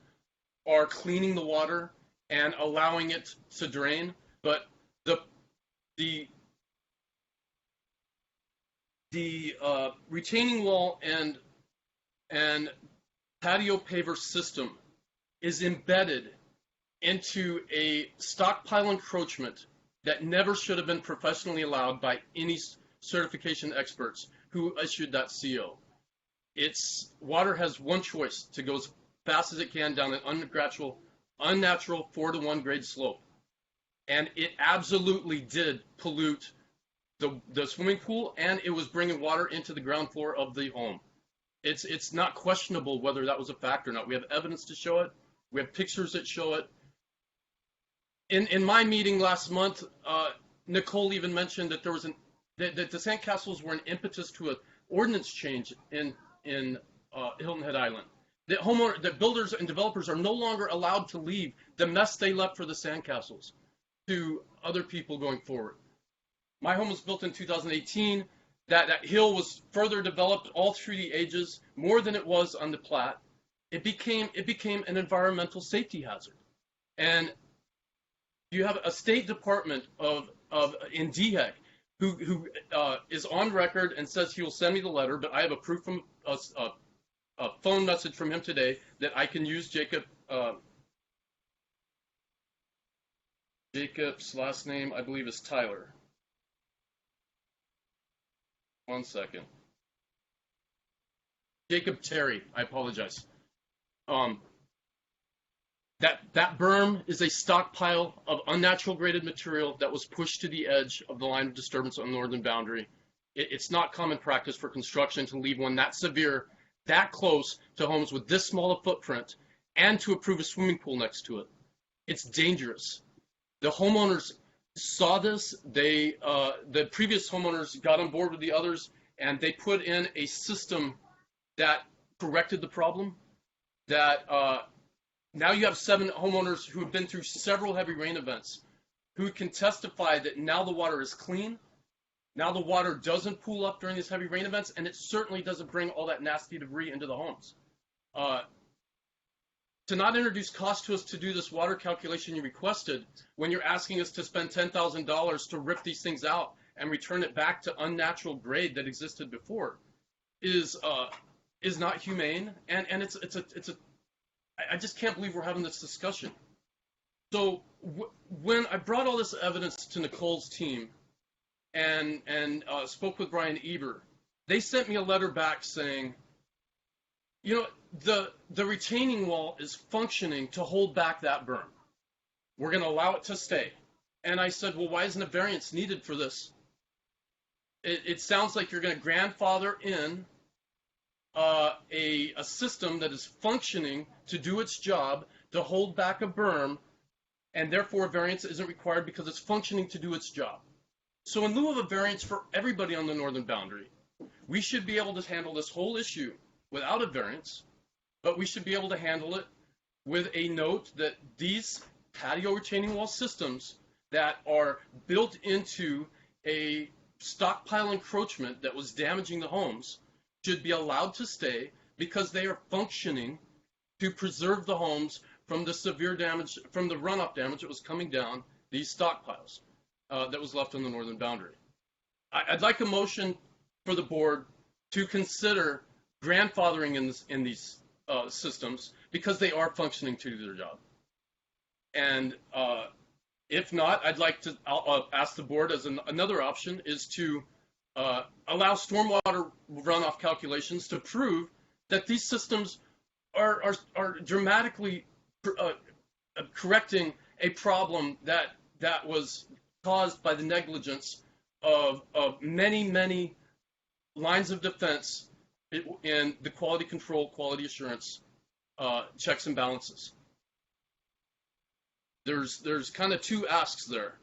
are cleaning the water and allowing it to drain. But the retaining wall and patio paver system is embedded into a stockpile encroachment that never should have been professionally allowed by any certification experts who issued that CO. Water has one choice: to go as fast as it can down an unnatural 4-to-1 grade slope. And it absolutely did pollute the swimming pool, and it was bringing water into the ground floor of the home. It's not questionable whether that was a fact or not. We have evidence to show it. We have pictures that show it. In my meeting last month, Nicole even mentioned that that the Sandcastles were an impetus to an ordinance change in Hilton Head Island. That builders and developers are no longer allowed to leave the mess they left for the Sandcastles to other people going forward. My home was built in 2018. That hill was further developed all through the ages, more than it was on the plat. It became an environmental safety hazard. And you have a State Department in DHEC who is on record and says he will send me the letter, but I have a proof from a phone message from him today that I can use Jacob's last name, I believe, is Tyler. 1 second. Jacob Terry, I apologize. That berm is a stockpile of unnatural graded material that was pushed to the edge of the line of disturbance on the northern boundary. It's not common practice for construction to leave one that severe, that close to homes with this small a footprint, and to approve a swimming pool next to it. It's dangerous. The homeowners saw this. The previous homeowners got on board with the others, and they put in a system that corrected the problem. That now you have 7 homeowners who have been through several heavy rain events who can testify that now the water is clean. Now the water doesn't pool up during these heavy rain events, and it certainly doesn't bring all that nasty debris into the homes. To not introduce cost to us to do this water calculation you requested when you're asking us to spend $10,000 to rip these things out and return it back to unnatural grade that existed before is not humane, and I just can't believe we're having this discussion. So when I brought all this evidence to Nicole's team and spoke with Brian Eber, they sent me a letter back saying, you know, the retaining wall is functioning to hold back that berm. We're going to allow it to stay. And I said, well, why isn't a variance needed for this? It sounds like you're going to grandfather in a system that is functioning to do its job to hold back a berm, and therefore a variance isn't required because it's functioning to do its job. So in lieu of a variance for everybody on the northern boundary, we should be able to handle this whole issue without a variance, but we should be able to handle it with a note that these patio retaining wall systems that are built into a stockpile encroachment that was damaging the homes should be allowed to stay because they are functioning to preserve the homes from the severe damage, from the runoff damage that was coming down these stockpiles that was left on the northern boundary. I'd like a motion for the board to consider grandfathering in these systems because they are functioning to do their job. And if not, I'll ask the board as another option is to allow stormwater runoff calculations to prove that these systems are dramatically correcting a problem that was caused by the negligence of many lines of defense in the quality control, quality assurance checks and balances. There's kind of 2 asks there.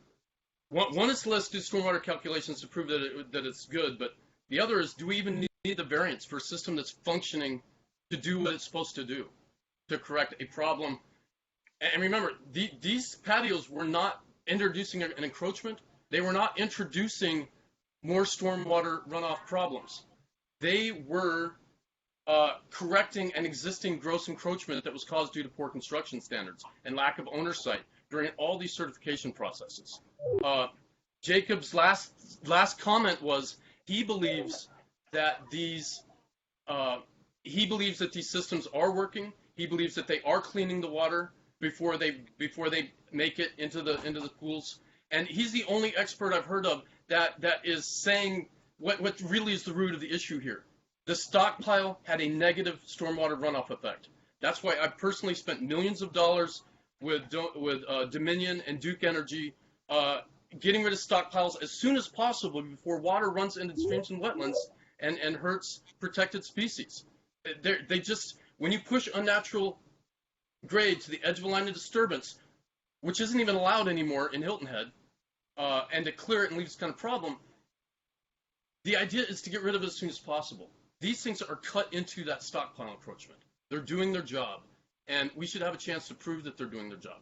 One is let's do stormwater calculations to prove that it's good, but the other is, do we even need the variance for a system that's functioning to do what it's supposed to do, to correct a problem? And remember, these patios were not introducing an encroachment. They were not introducing more stormwater runoff problems. They were correcting an existing gross encroachment that was caused due to poor construction standards and lack of oversight during all these certification processes. Jacob's last comment was he believes that these systems are working. He believes that they are cleaning the water before they make it into the pools. And he's the only expert I've heard of that is saying what really is the root of the issue here. The stockpile had a negative stormwater runoff effect. That's why I personally spent millions of dollars with Dominion and Duke Energy getting rid of stockpiles as soon as possible before water runs into streams and wetlands and hurts protected species. They just, when you push unnatural grade to the edge of a line of disturbance, which isn't even allowed anymore in Hilton Head, and to clear it and leave this kind of problem, the idea is to get rid of it as soon as possible. These things are cut into that stockpile encroachment. They're doing their job, and we should have a chance to prove that they're doing their job.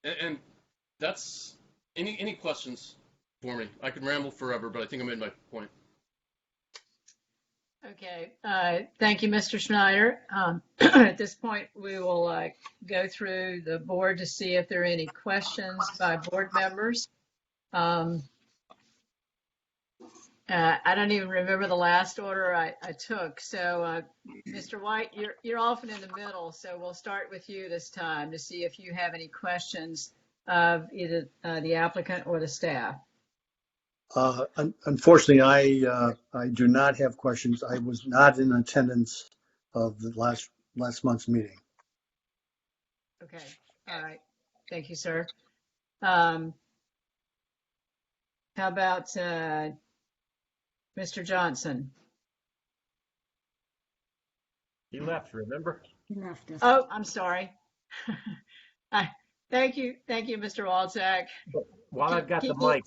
And that's, any questions for me? I could ramble forever, but I think I made my point. Okay, thank you, Mr. Schneider. At this point, we will go through the board to see if there are any questions by board members. I don't even remember the last order I took. So, Mr. White, you're often in the middle, so we'll start with you this time to see if you have any questions of either the applicant or the staff. Unfortunately, I do not have questions. I was not in attendance of the last month's meeting. Okay, all right. Thank you, sir. How about Mr. Johnson? He left, remember? He left us. Oh, I'm sorry. Thank you, Mr. Walczak. While I've got the mic,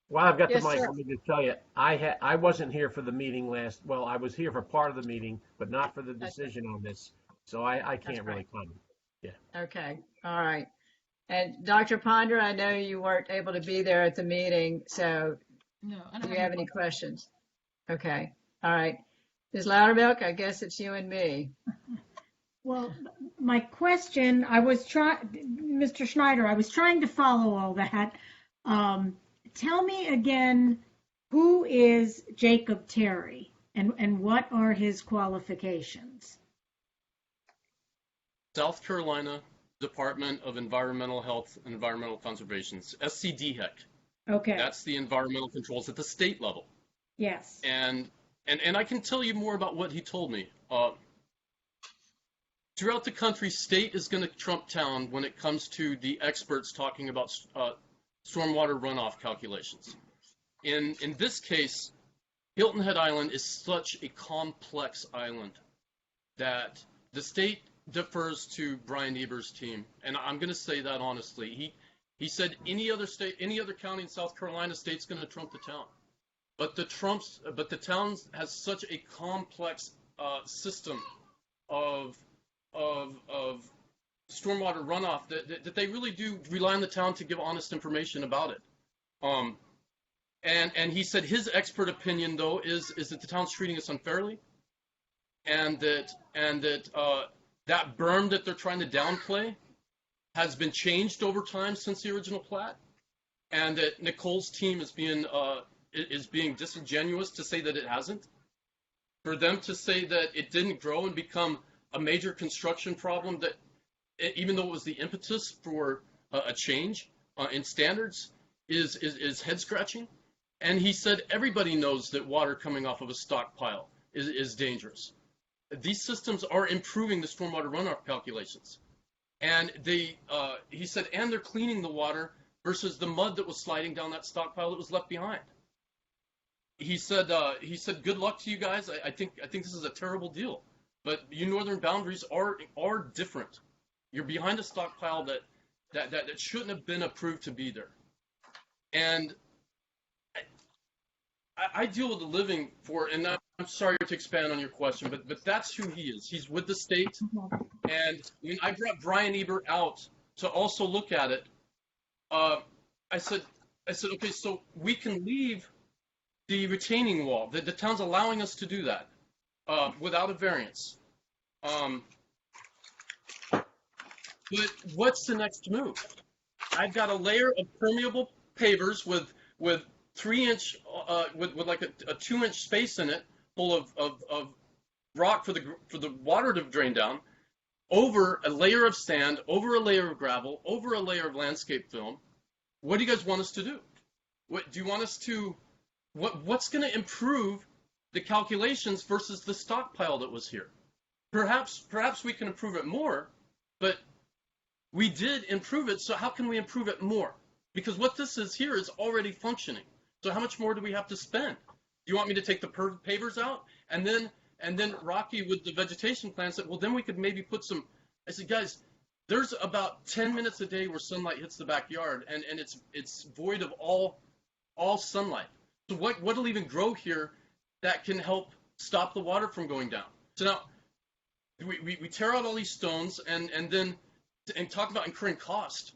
Yes, sir. let me just tell you, I wasn't here for the meeting well, I was here for part of the meeting, but not for the decision on this. So I can't really comment. Yeah. Okay, all right. And Dr. Ponder, I know you weren't able to be there at the meeting, so No, I do don't you have any questions? Okay, all right. Ms. Loudermilk, I guess it's you and me. Well, my question, Mr. Schneider, I was trying to follow all that. Tell me again, who is Jacob Terry and what are his qualifications? South Carolina Department of Environmental Health and Environmental Conservation, SCDHEC. Okay. That's the environmental controls at the state level. Yes. And I can tell you more about what he told me. Throughout the country, state is going to trump town when it comes to the experts talking about stormwater runoff calculations. In this case, Hilton Head Island is such a complex island that the state defers to Brian Eber's team, and I'm going to say that honestly. He said any other county in South Carolina, state's going to trump the town, but the town has such a complex system of stormwater runoff that they really do rely on the town to give honest information about it. And he said his expert opinion though is that the town's treating us unfairly, and that that berm that they're trying to downplay has been changed over time since the original plat, and that Nicole's team is being disingenuous to say that it hasn't. For them to say that it didn't grow and become a major construction problem, that even though it was the impetus for a change in standards, is head scratching. And he said everybody knows that water coming off of a stockpile is dangerous. These systems are improving the stormwater runoff calculations, and he said, and they're cleaning the water versus the mud that was sliding down that stockpile that was left behind. He said, good luck to you guys. I think this is a terrible deal, but you northern boundaries are different. You're behind a stockpile that shouldn't have been approved to be there. And I deal with a living for, and I'm sorry to expand on your question, but that's who he is. He's with the state. And when I brought Brian Eber out to also look at it, I said, okay, so we can leave the retaining wall. The town's allowing us to do that without a variance. But what's the next move? I've got a layer of permeable pavers with 3-inch, with like a 2-inch space in it, full of rock for the water to drain down, over a layer of sand, over a layer of gravel, over a layer of landscape film. What do you guys want us to do? What do you want us to? What's going to improve the calculations versus the stockpile that was here? Perhaps we can improve it more, but we did improve it. So how can we improve it more? Because what this is here is already functioning. So how much more do we have to spend? Do you want me to take the pavers out and then And then Rocky with the vegetation plan said, well, then we could maybe put some. I said, guys, there's about 10 minutes a day where sunlight hits the backyard, and it's void of all sunlight. So what'll even grow here that can help stop the water from going down? So now we tear out all these stones and talk about incurring cost.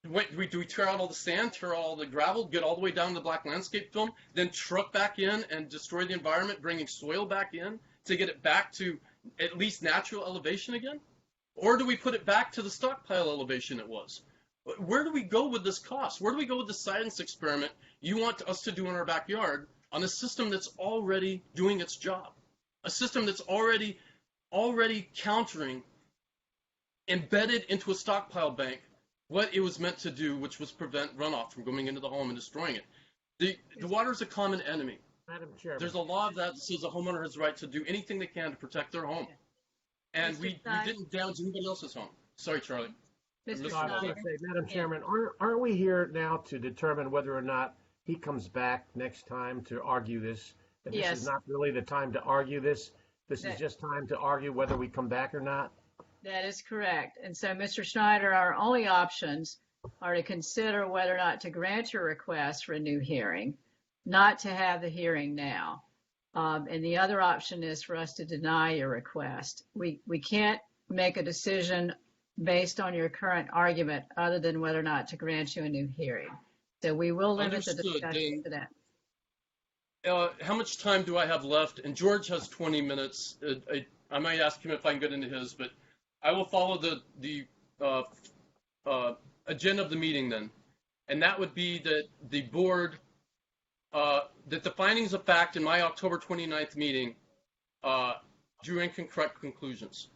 Do we tear out all the sand, tear out all the gravel, get all the way down to the black landscape film, then truck back in and destroy the environment, bringing soil back in to get it back to at least natural elevation again? Or do we put it back to the stockpile elevation it was? Where do we go with this cost? Where do we go with the science experiment you want us to do in our backyard on a system that's already doing its job? A system that's already countering, embedded into a stockpile bank, what it was meant to do, which was prevent runoff from going into the home and destroying it. The water is a common enemy. Madam Chairman. There's a law that says a homeowner has the right to do anything they can to protect their home. And we didn't damage anybody else's home. Sorry, Charlie. Madam Chairman, aren't we here now to determine whether or not he comes back next time to argue this? And this is not really the time to argue this. This is just time to argue whether we come back or not. That is correct. And so, Mr. Schneider, our only options are to consider whether or not to grant your request for a new hearing, not to have the hearing now. And the other option is for us to deny your request. We can't make a decision based on your current argument other than whether or not to grant you a new hearing. So we will limit the discussion to that. How much time do I have left? And George has 20 minutes. I might ask him if I can get into his, but I will follow the agenda of the meeting then. And that would be that the board, that the findings of fact in my October 29th meeting drew incorrect conclusions.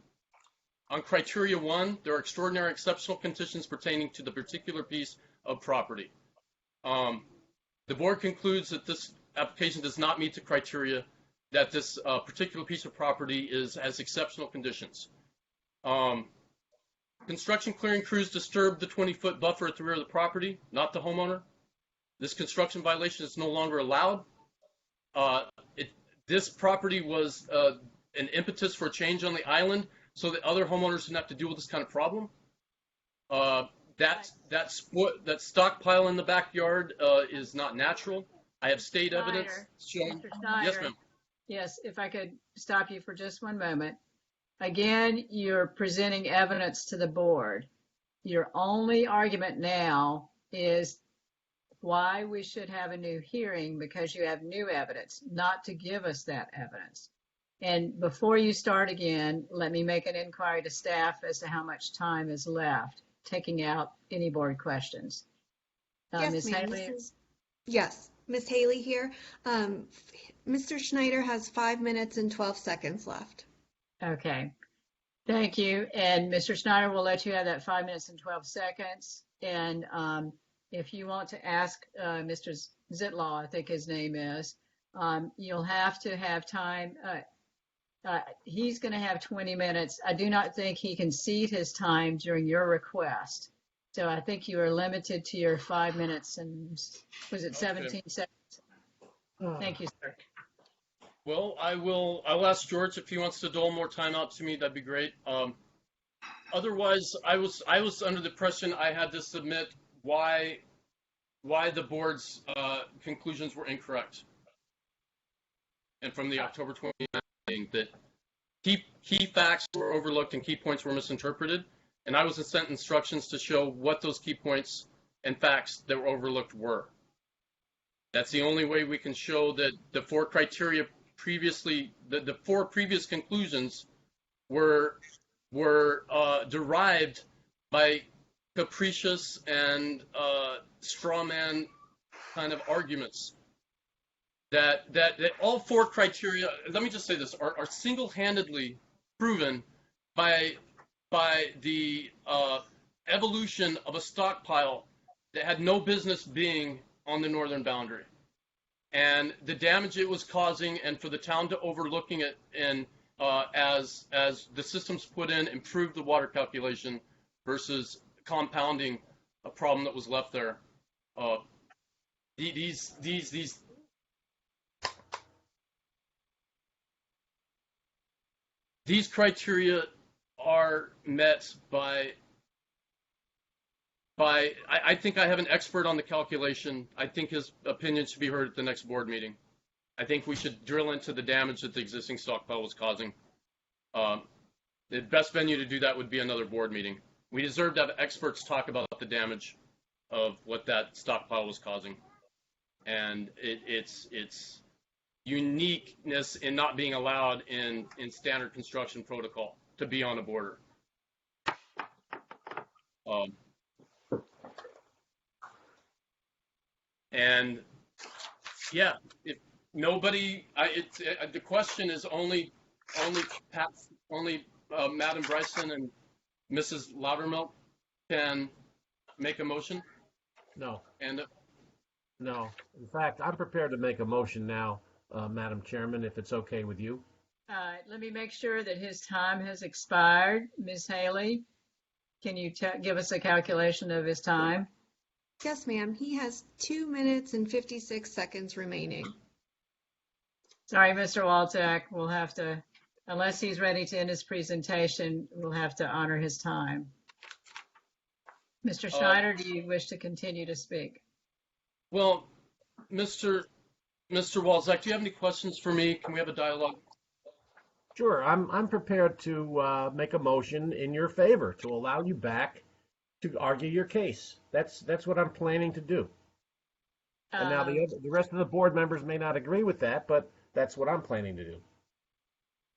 On criteria 1, there are extraordinary exceptional conditions pertaining to the particular piece of property. The board concludes that this application does not meet the criteria that this particular piece of property has exceptional conditions. Construction clearing crews disturbed the 20-foot buffer at the rear of the property, not the homeowner. This construction violation is no longer allowed. This property was an impetus for a change on the island so that other homeowners didn't have to deal with this kind of problem. That stockpile in the backyard is not natural. I have state evidence showing. Yes, ma'am. Yes, if I could stop you for just one moment. Again, you're presenting evidence to the board. Your only argument now is why we should have a new hearing because you have new evidence, not to give us that evidence. And before you start again, let me make an inquiry to staff as to how much time is left, taking out any board questions. Yes, Ms. ma'am. Haley? Yes, Ms. Haley here. Mr. Schneider has 5 minutes and 12 seconds left. Okay, thank you. And Mr. Schneider, we'll let you have that 5 minutes and 12 seconds. And if you want to ask Mr. Zitlaw, I think his name is, you'll have to have time. He's going to have 20 minutes. I do not think he can cede his time during your request. So I think you are limited to your 5 minutes and, was it 17 seconds? Thank you, sir. Well, I'll ask George if he wants to dole more time out to me. That'd be great. Otherwise, I was under the impression I had to submit why the board's conclusions were incorrect. And from the October 29th meeting, that key facts were overlooked and key points were misinterpreted. And I was sent instructions to show what those key points and facts that were overlooked were. That's the only way we can show that the four criteria previously, the four previous conclusions were derived by capricious and straw man kind of arguments. That all four criteria, let me just say this, are single-handedly proven by the evolution of a stockpile that had no business being on the northern boundary, and the damage it was causing, and for the town to overlooking it, and as the systems put in improved the water calculation versus compounding a problem that was left there. These these criteria are met by I think I have an expert on the calculation. I think his opinion should be heard at the next board meeting. I think we should drill into the damage that the existing stockpile was causing. The best venue to do that would be another board meeting. We deserve to have experts talk about the damage of what that stockpile was causing. And it's uniqueness in not being allowed in standard construction protocol to be on a border. And yeah, if nobody, the question is only Madam Bryson and Mrs. Loudermilk can make a motion. No. And No. In fact, I'm prepared to make a motion now, Madam Chairman, if it's okay with you. Let me make sure that his time has expired. Ms. Haley, can you give us a calculation of his time? Yes, ma'am. He has 2 minutes and 56 seconds remaining. Sorry, Mr. Walczak, we'll have to, unless he's ready to end his presentation, we'll have to honor his time. Mr. Schneider, do you wish to continue to speak? Well, Mr. Walczak, do you have any questions for me? Can we have a dialogue? Sure. I'm prepared to make a motion in your favor to allow you back to argue your case. That's what I'm planning to do. And now the rest of the board members may not agree with that, but that's what I'm planning to do.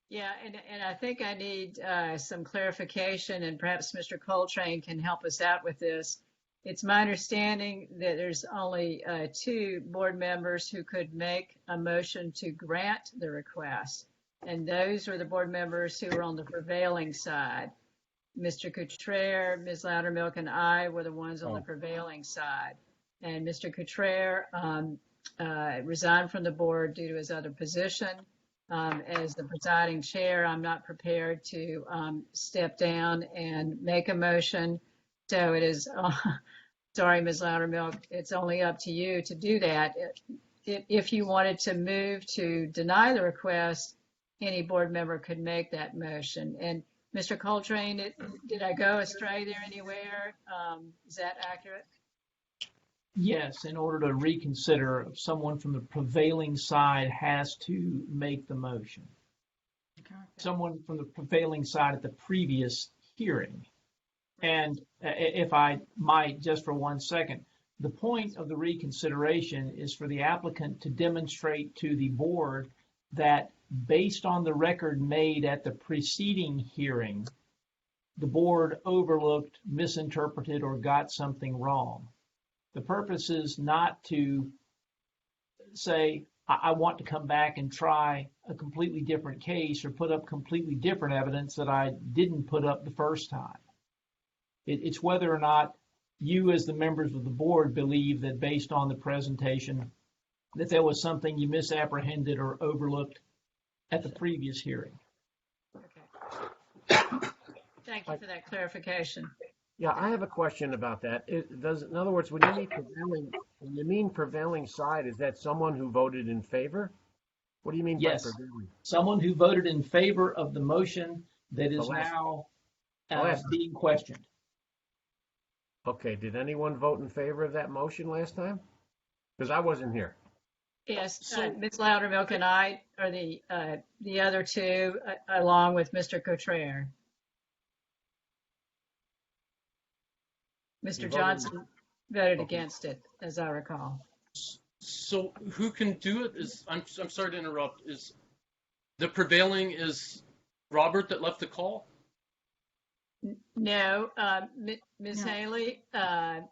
Yeah, and I think I need some clarification, and perhaps Mr. Coltrane can help us out with this. It's my understanding that there's only 2 board members who could make a motion to grant the request, and those are the board members who are on the prevailing side. Mr. Cottrell, Ms. Loudermilk, and I were the ones on the prevailing side. And Mr. Cottrell resigned from the board due to his other position. As the presiding chair, I'm not prepared to step down and make a motion. So it is, sorry, Ms. Loudermilk, it's only up to you to do that. If you wanted to move to deny the request, any board member could make that motion. And Mr. Coltrane, did I go astray there anywhere? Is that accurate? Yes, in order to reconsider, someone from the prevailing side has to make the motion. Okay. Someone from the prevailing side at the previous hearing. And if I might, just for 1 second, the point of the reconsideration is for the applicant to demonstrate to the board that based on the record made at the preceding hearing, the board overlooked, misinterpreted, or got something wrong. The purpose is not to say, I want to come back and try a completely different case or put up completely different evidence that I didn't put up the first time. It's whether or not you as the members of the board believe that based on the presentation that there was something you misapprehended or overlooked at the previous hearing. Okay. Thank you for that clarification. Yeah, I have a question about that. In other words, when you mean prevailing side, is that someone who voted in favor? What do you mean by prevailing? Someone who voted in favor of the motion that is now being questioned. Okay, did anyone vote in favor of that motion last time? Because I wasn't here. Yes, Ms. Loudermilk and I are the other 2, along with Mr. Cottrell. Mr. Johnson voted against it, as I recall. So who can do it? I'm sorry to interrupt. Is the prevailing is Robert that left the call? No, Ms. Haley, as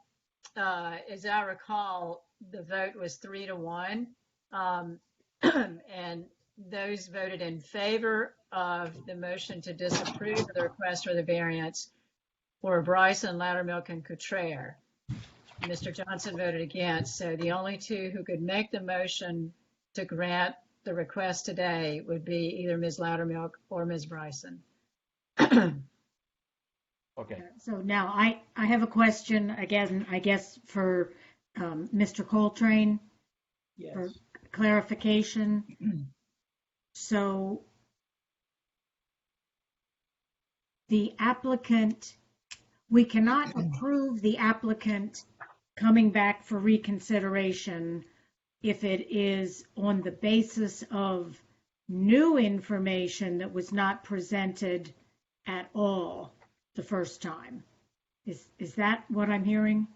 I recall, the vote was 3-1. And those voted in favor of the motion to disapprove of the request for the variance were Bryson, Loudermilk, and Cottrell. Mr. Johnson voted against, so the only 2 who could make the motion to grant the request today would be either Ms. Loudermilk or Ms. Bryson. Okay. So now I have a question again, I guess for Mr. Coltrane. Yes. For clarification. So the applicant, we cannot approve the applicant coming back for reconsideration if it is on the basis of new information that was not presented at all the first time. Is that what I'm hearing?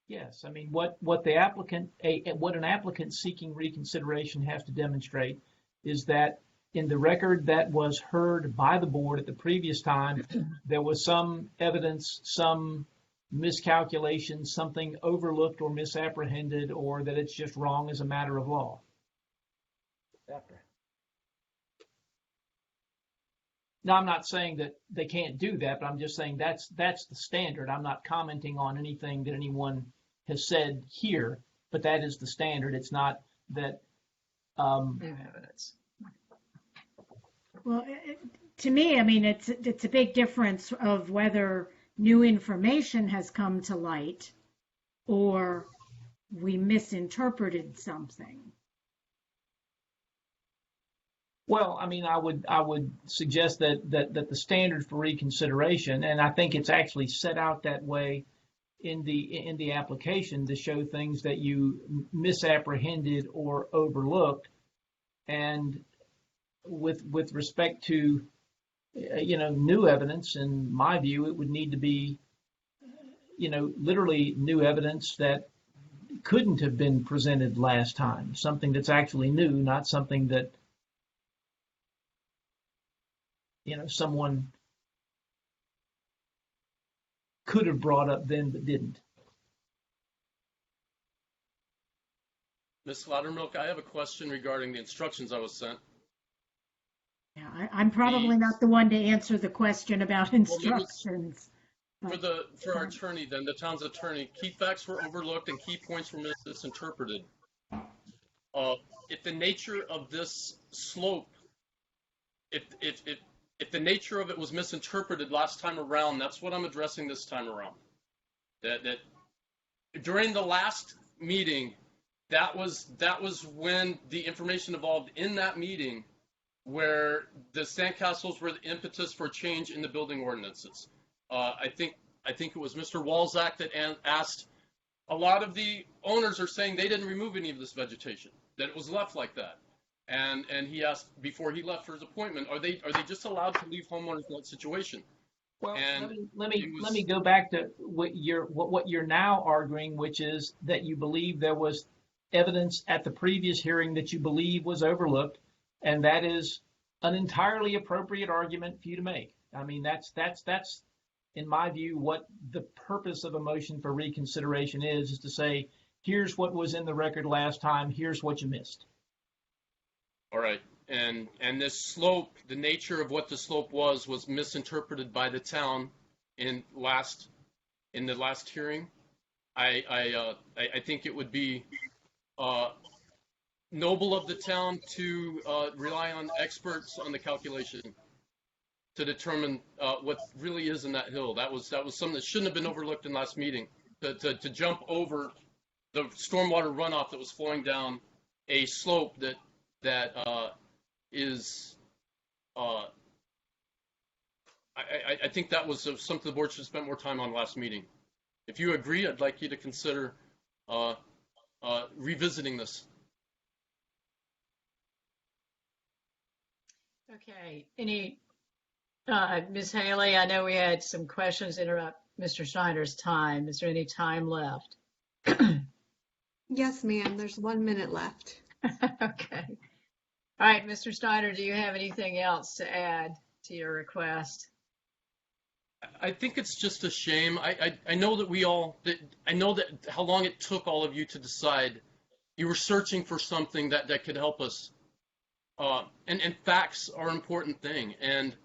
Yes, I mean, what an applicant seeking reconsideration has to demonstrate is that in the record that was heard by the board at the previous time, there was some evidence, some miscalculation, something overlooked or misapprehended, or that it's just wrong as a matter of law. Now, I'm not saying that they can't do that, but I'm just saying that's the standard. I'm not commenting on anything that anyone has said here, but that is the standard. It's not that evidence. Well, to me, I mean, it's a big difference of whether new information has come to light or we misinterpreted something. Well, I mean, I would suggest that the standard for reconsideration, and I think it's actually set out that way in the application to show things that you misapprehended or overlooked, and with respect to new evidence, in my view, it would need to be literally new evidence that couldn't have been presented last time, something that's actually new, not something that someone could have brought up then but didn't. Ms. Loudermilk, I have a question regarding the instructions I was sent. Yeah, I'm probably not the one to answer the question about instructions. For our attorney, then, the town's attorney, key facts were overlooked and key points were misinterpreted. If the nature of this slope, if the nature of it was misinterpreted last time around, that's what I'm addressing this time around. That during the last meeting, that was when the information evolved in that meeting, where the sandcastles were the impetus for change in the building ordinances. I think it was Mr. Walzak that asked. A lot of the owners are saying they didn't remove any of this vegetation, that it was left like that. And he asked before he left for his appointment, are they just allowed to leave homeowners in that situation? Well, let me go back to what you're now arguing, which is that you believe there was evidence at the previous hearing that you believe was overlooked, and that is an entirely appropriate argument for you to make. I mean, that's in my view what the purpose of a motion for reconsideration is to say, here's what was in the record last time, here's what you missed. All right, and this slope, the nature of what the slope was misinterpreted by the town in the last hearing. I think it would be noble of the town to rely on experts on the calculation to determine what really is in that hill. That was something that shouldn't have been overlooked in last meeting. To jump over the stormwater runoff that was flowing down a slope that is I think that was something the board should have spent more time on last meeting. If you agree, I'd like you to consider revisiting this. Okay. Ms. Haley, I know we had some questions interrupt Mr. Schneider's time. Is there any time left? Yes, ma'am. There's 1 minute left. Okay. All right, Mr. Schneider, do you have anything else to add to your request? I think it's just a shame. I know that I know that how long it took all of you to decide. You were searching for something that could help us. And facts are an important thing. And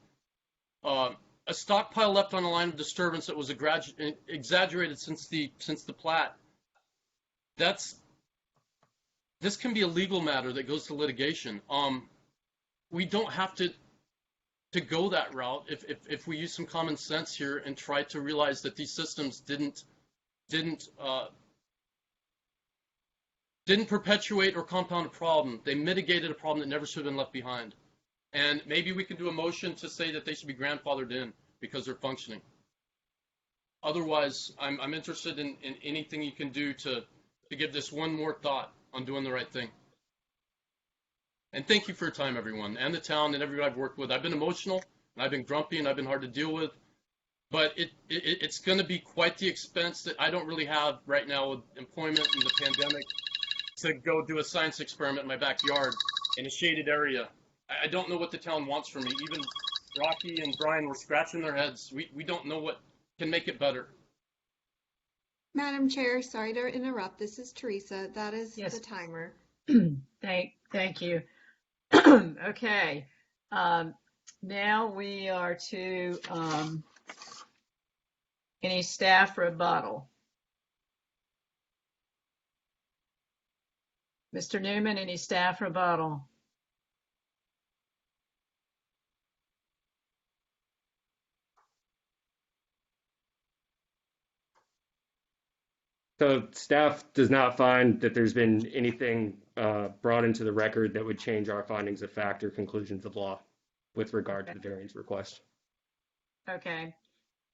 a stockpile left on a line of disturbance that was exaggerated since the plat. This can be a legal matter that goes to litigation. We don't have to go that route if we use some common sense here and try to realize that these systems didn't perpetuate or compound a problem. They mitigated a problem that never should have been left behind. And maybe we can do a motion to say that they should be grandfathered in. because they're functioning. Otherwise, I'm interested in anything you can do to give this one more thought on doing the right thing. And thank you for your time, everyone, and the town and everybody I've worked with. I've been emotional, and I've been grumpy, and I've been hard to deal with. But it's going to be quite the expense that I don't really have right now with employment and the pandemic to go do a science experiment in my backyard in a shaded area. I don't know what the town wants from me. Even Rocky and Brian were scratching their heads. We don't know what can make it better. Madam Chair, sorry to interrupt. This is Teresa. That is Yes. the timer. Thank you. Okay. Now we are to any staff rebuttal. Mr. Newman, any staff rebuttal? So staff does not find that there's been anything brought into the record that would change our findings of fact or conclusions of law with regard to the variance request. Okay.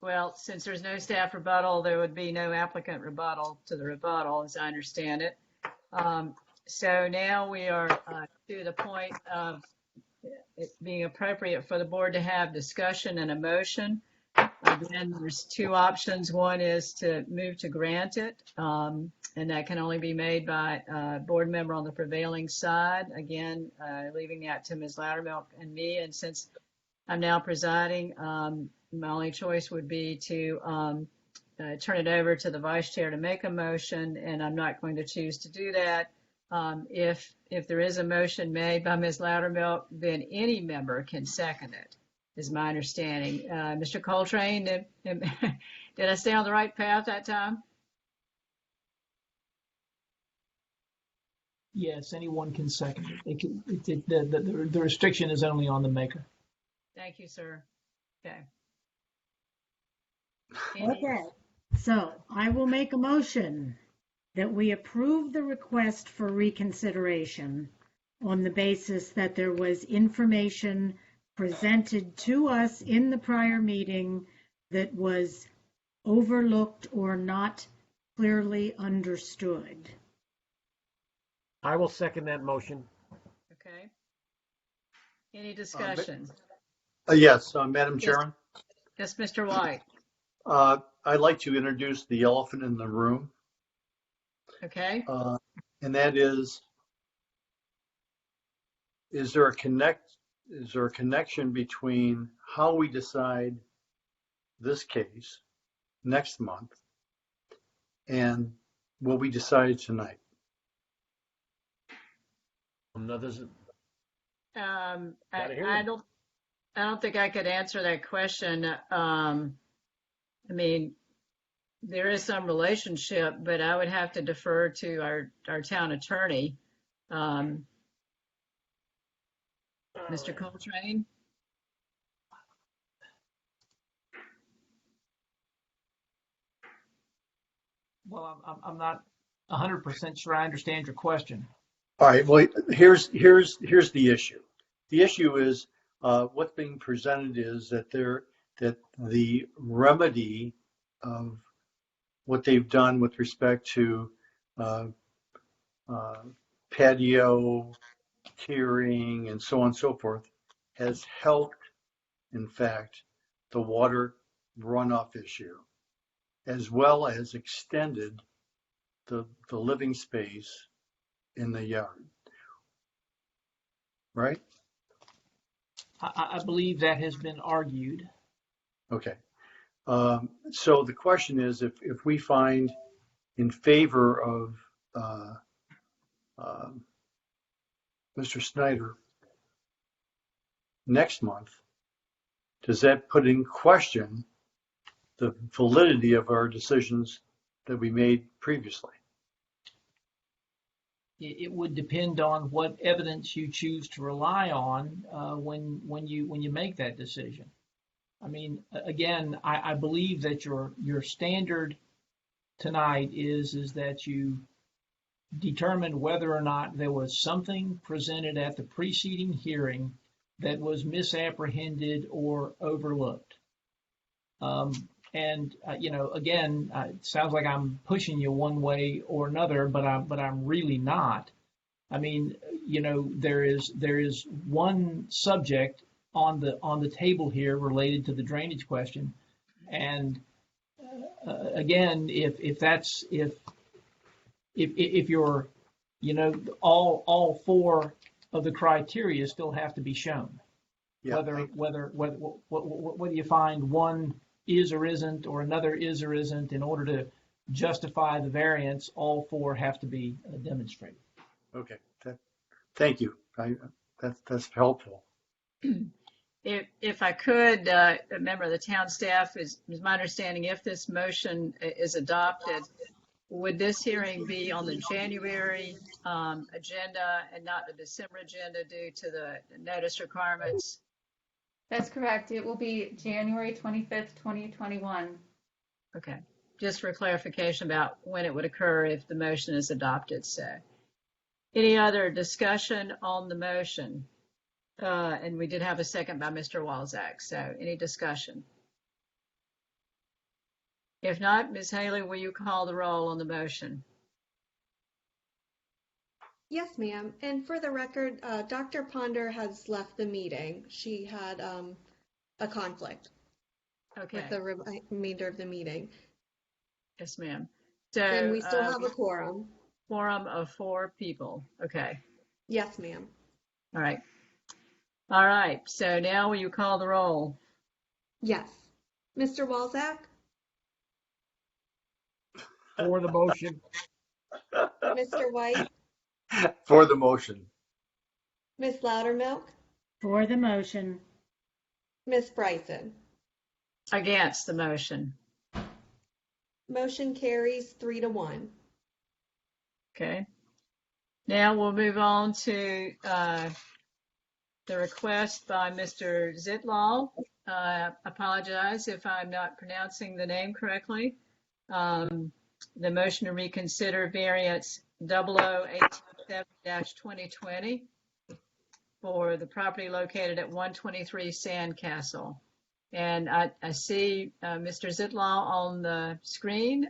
Well, since there's no staff rebuttal, there would be no applicant rebuttal to the rebuttal, as I understand it. So now we are to the point of it being appropriate for the board to have discussion and a motion. Again, there's two options. One is to move to grant it, and that can only be made by a board member on the prevailing side. Again, leaving that to Ms. Loudermilk and me. And since I'm now presiding, my only choice would be to turn it over to the vice chair to make a motion, and I'm not going to choose to do that. If there is a motion made by Ms. Loudermilk, then any member can second it, is my understanding. Mr. Coltrane, did I stay on the right path that time? Yes, anyone can second it. The restriction is only on the maker. Thank you, sir. Okay. Okay, so I will make a motion that we approve the request for reconsideration on the basis that there was information presented to us in the prior meeting that was overlooked or not clearly understood. I will second that motion. Okay. Any discussion? Yes, Madam Chairman. Yes, Mr. White. I'd like to introduce the elephant in the room. Okay. And that is there a connection between how we decide this case next month and what we decided tonight? I don't think I could answer that question. I mean, there is some relationship, but I would have to defer to our town attorney. Mr. Coltrane? Well, I'm not 100% sure I understand your question. All right. Well, here's the issue. The issue is what's being presented is that the remedy of what they've done with respect to patio, tiering, and so on and so forth has helped, in fact, the water runoff issue, as well as extended the living space in the yard. Right? I believe that has been argued. Okay. So the question is, if we find in favor of Mr. Snyder next month, does that put in question the validity of our decisions that we made previously? It would depend on what evidence you choose to rely on when you make that decision. I mean, again, I believe that your standard tonight is that you determine whether or not there was something presented at the preceding hearing that was misapprehended or overlooked. Again, it sounds like I'm pushing you one way or another, but I'm really not. I mean, there is one subject on the table here related to the drainage question, and again, if you're, all four of the criteria still have to be shown. Yeah. Whether you find one is or isn't, or another is or isn't, in order to justify the variance, all four have to be demonstrated. Okay. Thank you. That's helpful. If I could, a member of the town staff, is my understanding, if this motion is adopted, would this hearing be on the January agenda and not the December agenda due to the notice requirements? That's correct. It will be January 25th, 2021. Okay. Just for clarification about when it would occur if the motion is adopted. So, any other discussion on the motion? And we did have a second by Mr. Walczak. So, any discussion? If not, Ms. Haley, will you call the roll on the motion? Yes, ma'am. And for the record, Dr. Ponder has left the meeting. She had a conflict with the remainder of the meeting. Yes, ma'am. So, and we still have a quorum. Quorum of 4 people. Okay. Yes, ma'am. All right. All right. So now will you call the roll? Yes. Mr. Walczak? For the motion. Mr. White? For the motion. Ms. Loudermilk? For the motion. Ms. Bryson? Against the motion. Motion carries 3-1. Okay. Now we'll move on to the request by Mr. Zitlal. Apologize if I'm not pronouncing the name correctly. The motion to reconsider variance 0087-2020 for the property located at 123 Sandcastle. And I see Mr. Zitlal on the screen.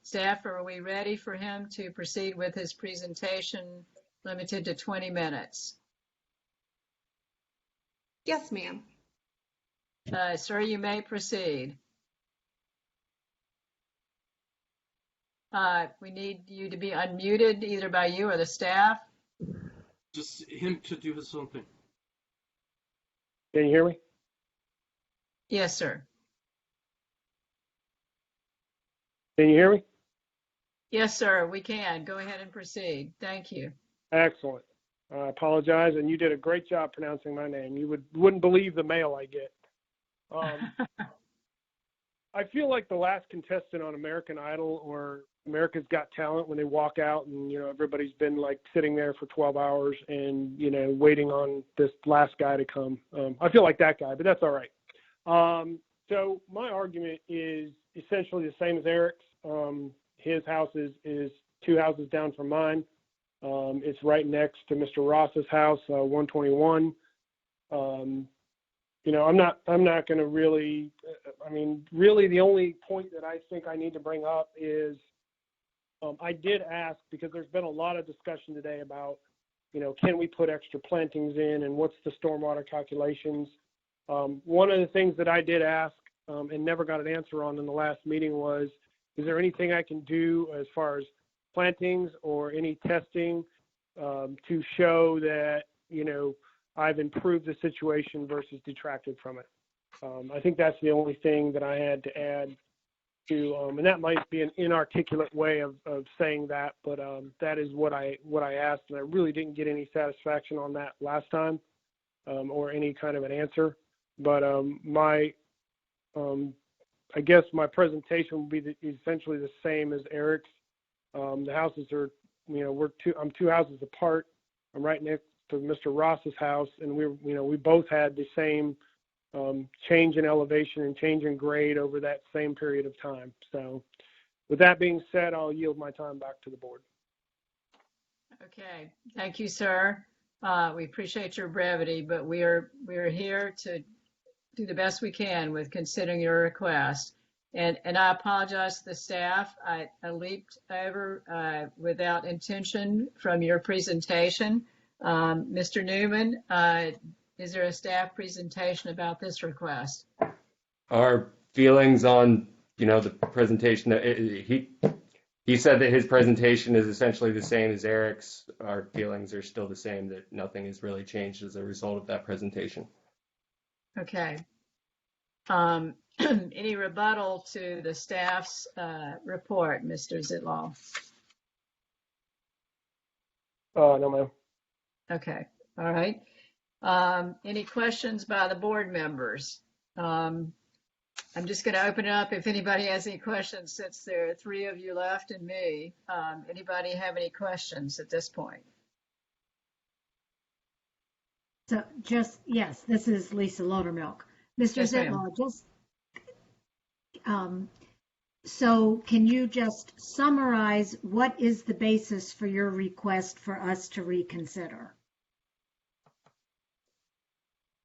Staff, are we ready for him to proceed with his presentation, limited to 20 minutes? Yes, ma'am. Sir, you may proceed. We need you to be unmuted either by you or the staff. Just him to do something. Can you hear me? Yes, sir. Can you hear me? Yes, sir, we can. Go ahead and proceed. Thank you. Excellent. I apologize, and you did a great job pronouncing my name. You wouldn't believe the mail I get. I feel like the last contestant on American Idol or America's Got Talent when they walk out and, everybody's been like sitting there for 12 hours and, waiting on this last guy to come. I feel like that guy, but that's all right. So my argument is essentially the same as Eric's. His house is 2 houses down from mine. It's right next to Mr. Ross's house, 121. I'm not going to really, really the only point that I think I need to bring up is I did ask, because there's been a lot of discussion today about, can we put extra plantings in and what's the stormwater calculations? One of the things that I did ask and never got an answer on in the last meeting was, is there anything I can do as far as plantings or any testing to show that, I've improved the situation versus detracted from it? I think that's the only thing that I had to add to, and that might be an inarticulate way of saying that, but that is what I asked, and I really didn't get any satisfaction on that last time, or any kind of an answer. But I guess my presentation will be essentially the same as Eric's. The houses are, I'm 2 houses apart. I'm right next to Mr. Ross's house, and we both had the same change in elevation and change in grade over that same period of time. So with that being said, I'll yield my time back to the board. Okay, thank you, sir. We appreciate your brevity, but we're here to do the best we can with considering your request. And I apologize to the staff. I leaped over without intention from your presentation. Mr. Newman, is there a staff presentation about this request? Our feelings on, the presentation, he said that his presentation is essentially the same as Eric's. Our feelings are still the same, that nothing has really changed as a result of that presentation. Okay. Any rebuttal to the staff's report, Mr. Zitlaw? No, ma'am. Okay. All right. Any questions by the board members? I'm just going to open it up if anybody has any questions, since there are 3 of you left and me. Anybody have any questions at this point? So yes, this is Lisa Laudermilk. Mr. Yes, ma'am. Zitlaw, so can you just summarize what is the basis for your request for us to reconsider?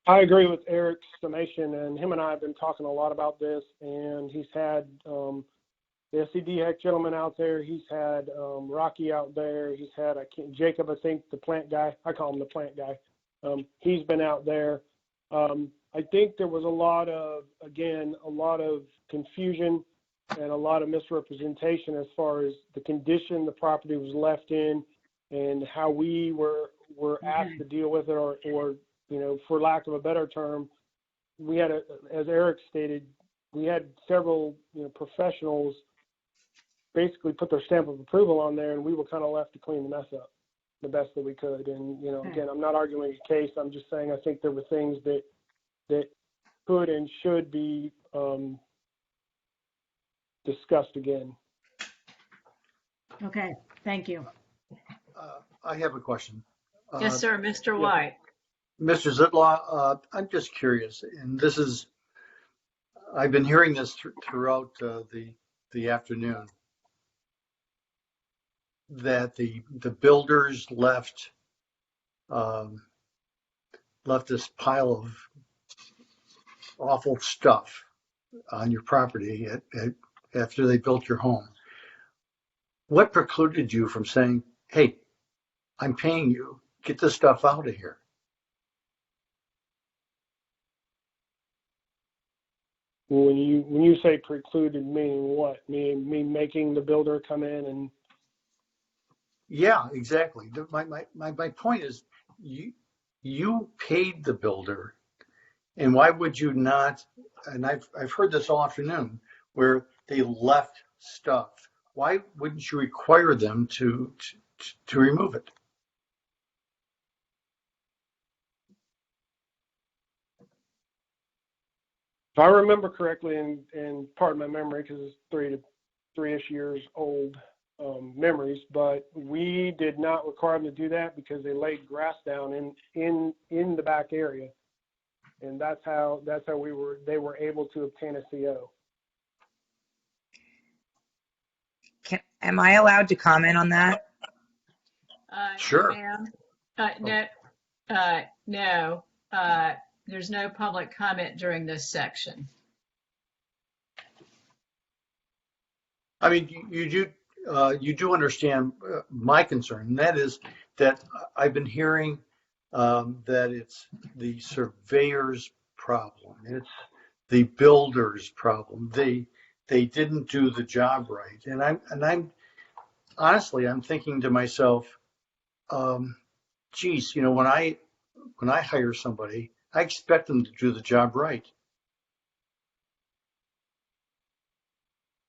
I agree with Eric's summation, and him and I have been talking a lot about this, and he's had the SCDX gentleman out there, he's had Rocky out there, he's had Jacob, I think, the plant guy. I call him the plant guy. He's been out there. I think there was a lot of confusion and a lot of misrepresentation as far as the condition the property was left in and how we were asked to deal with it, or for lack of a better term, we had, as Eric stated, we had several professionals basically put their stamp of approval on there, and we were kind of left to clean the mess up the best that we could. And again, I'm not arguing a case. I'm just saying I think there were things that could and should be discussed again. Okay, thank you. I have a question. Yes, sir, Mr. White. Mr. Zitlaw, I'm just curious, and I've been hearing this throughout the afternoon, that the builders left this pile of awful stuff on your property after they built your home. What precluded you from saying, "Hey, I'm paying you, get this stuff out of here"? When you say precluded, meaning what? Me making the builder come in and? Yeah, exactly. My point is, you paid the builder, and why would you not? And I've heard this all afternoon where they left stuff. Why wouldn't you require them to remove it? If I remember correctly, and pardon my memory because it's 3-ish years old memories, but we did not require them to do that because they laid grass down in the back area, and that's how they were able to obtain a CO. Am I allowed to comment on that? Sure. No. There's no public comment during this section. I mean, you do understand my concern, and that is that I've been hearing that it's the surveyor's problem, it's the builder's problem. They didn't do the job right, and I'm honestly, I'm thinking to myself, geez, when I hire somebody, I expect them to do the job right.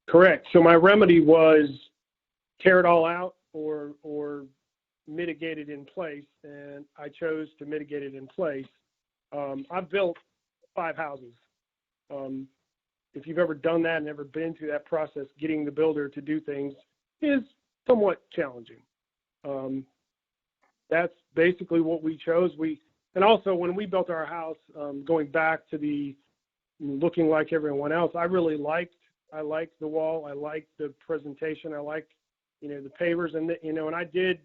Correct. So my remedy was tear it all out or mitigate it in place, and I chose to mitigate it in place. I've built 5 houses. If you've ever done that and ever been through that process, getting the builder to do things is somewhat challenging. That's basically what we chose. And also when we built our house, going back to the looking like everyone else, I liked the wall. I liked the presentation. I liked, the pavers, and and I did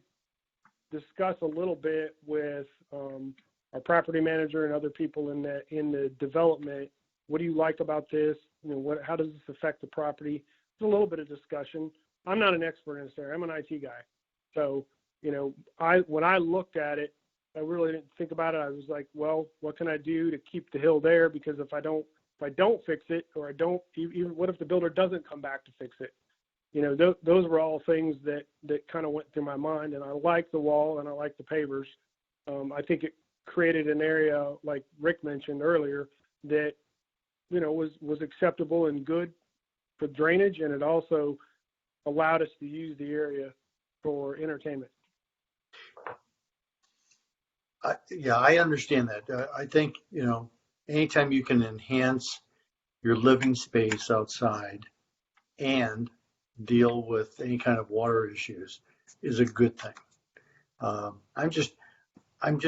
discuss a little bit with our property manager and other people in the development. What do you like about this? How does this affect the property? It's a little bit of discussion. I'm not an expert in this area. I'm an IT guy. So, when I looked at it, I really didn't think about it. I was like, well, what can I do to keep the hill there? Because if I don't fix it, or even what if the builder doesn't come back to fix it? Those were all things that kind of went through my mind. And I like the wall and I like the pavers. I think it created an area, like Rick mentioned earlier, that, was acceptable and good for drainage. And it also allowed us to use the area for entertainment. I understand that. I think, anytime you can enhance your living space outside and deal with any kind of water issues is a good thing. I'm just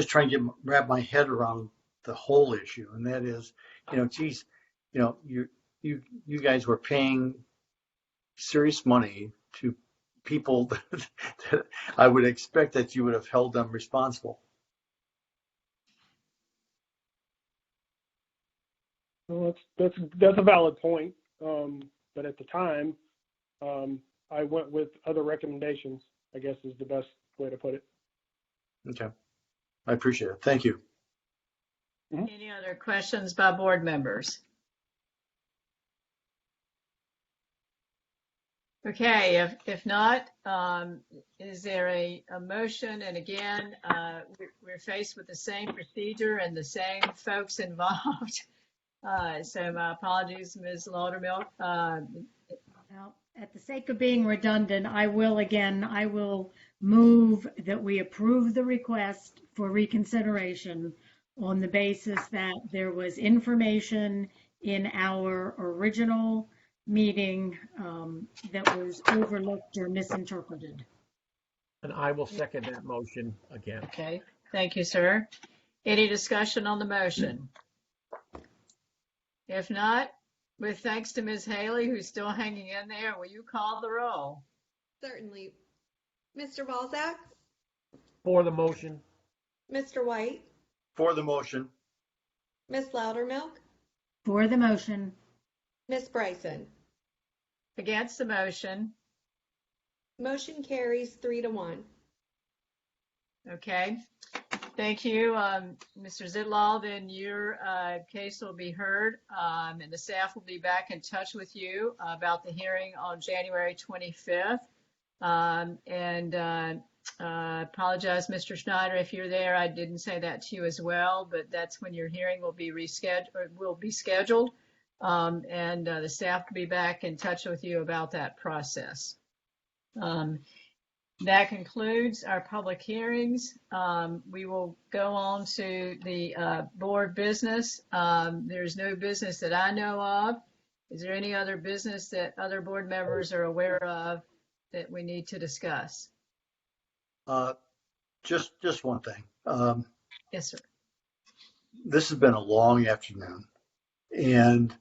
trying to wrap my head around the whole issue, and that is, you guys were paying serious money to people that I would expect that you would have held them responsible. Well, that's a valid point. But at the time, I went with other recommendations, I guess is the best way to put it. Okay. I appreciate it. Thank you. Any other questions by board members? Okay, if not, is there a motion? And again, we're faced with the same procedure and the same folks involved. So my apologies, Ms. Laudermilk. Now, at the sake of being redundant, I will move that we approve the request for reconsideration on the basis that there was information in our original meeting that was overlooked or misinterpreted. And I will second that motion again. Okay, thank you, sir. Any discussion on the motion? If not, with thanks to Ms. Haley, who's still hanging in there, will you call the roll? Certainly. Mr. Walzak? For the motion. Mr. White? For the motion. Ms. Loudermilk? For the motion. Ms. Bryson? Against the motion. Motion carries 3-1. Okay. Thank you, Mr. Zidlaw. Then your case will be heard, and the staff will be back in touch with you about the hearing on January 25th. Apologize, Mr. Schneider, if you're there. I didn't say that to you as well, but that's when your hearing will be scheduled, and the staff will be back in touch with you about that process. That concludes our public hearings. We will go on to the board business. There's no business that I know of. Is there any other business that other board members are aware of that we need to discuss? Just one thing. Yes, sir. This has been a long afternoon, and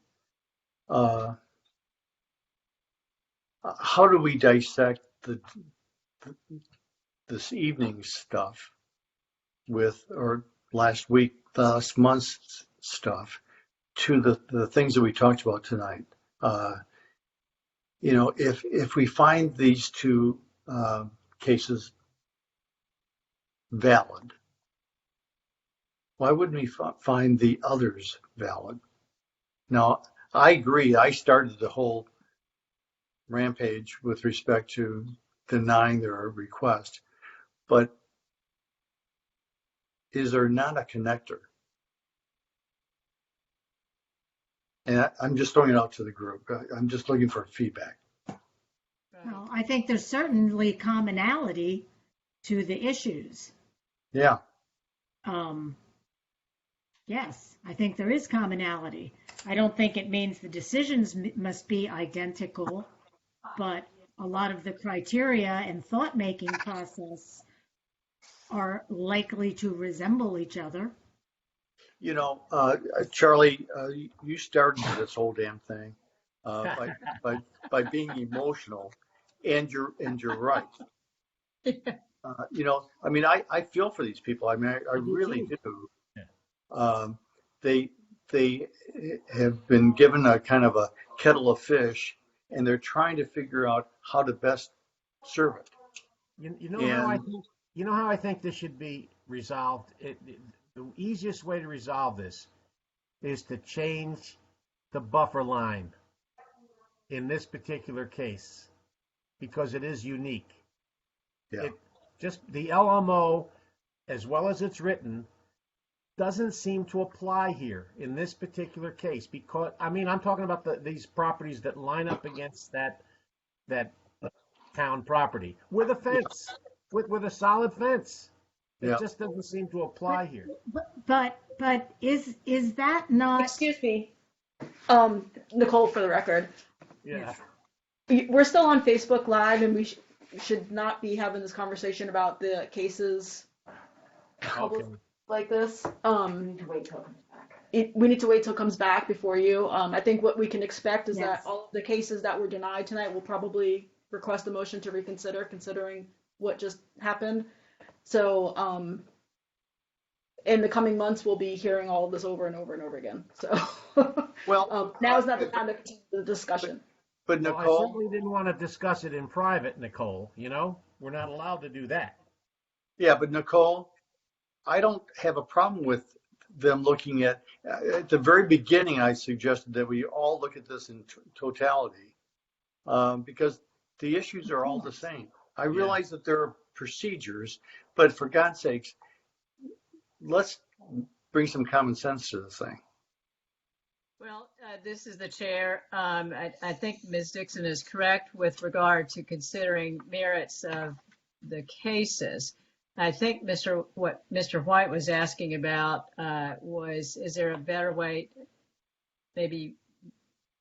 how do we dissect this evening's stuff or last month's stuff to the things that we talked about tonight? If we find these two cases valid, why wouldn't we find the others valid? Now, I agree. I started the whole rampage with respect to denying their request, but is there not a connector? And I'm just throwing it out to the group. I'm just looking for feedback. Well, I think there's certainly commonality to the issues. Yeah. Yes, I think there is commonality. I don't think it means the decisions must be identical, but a lot of the criteria and thought-making process are likely to resemble each other. Charlie, you started this whole damn thing by being emotional, and you're right. I feel for these people. I mean, I really do. They they have been given a kind of a kettle of fish, and they're trying to figure out how to best serve it. You know how I And think this should be resolved. The easiest way to resolve this is to change the buffer line in this particular case because it is unique. yeah, It just the LMO, as well as it's written, doesn't seem to apply here in this particular case because I'm talking about these properties that line up against that town property with a fence, with a solid fence. It yeah. just doesn't seem to apply here. But is that not? Excuse me, Nicole, for the record, Yeah. we're still on Facebook Live, and we should not be having this conversation about the cases Okay. like this. We need to wait till it comes back. We need to wait till it comes back before you. I think what we can expect is that all of the cases that were denied tonight will probably request a motion to reconsider, considering what just happened. So, in the coming months, we'll be hearing all of this over and over and over again. So, Well, now is not the time to continue the discussion. But Well, I Nicole, certainly didn't want to discuss it in private, Nicole. We're not allowed to do that. yeah, but Nicole, I don't have a problem with them looking at the very beginning. I suggested that we all look at this in totality because the issues are all the same. I realize that there are procedures, but for God's sakes, let's bring some common sense to this thing. Well, this is the chair. I think Ms. Dixon is correct with regard to considering merits of the cases. I think what Mr. White was asking about is there a better way, maybe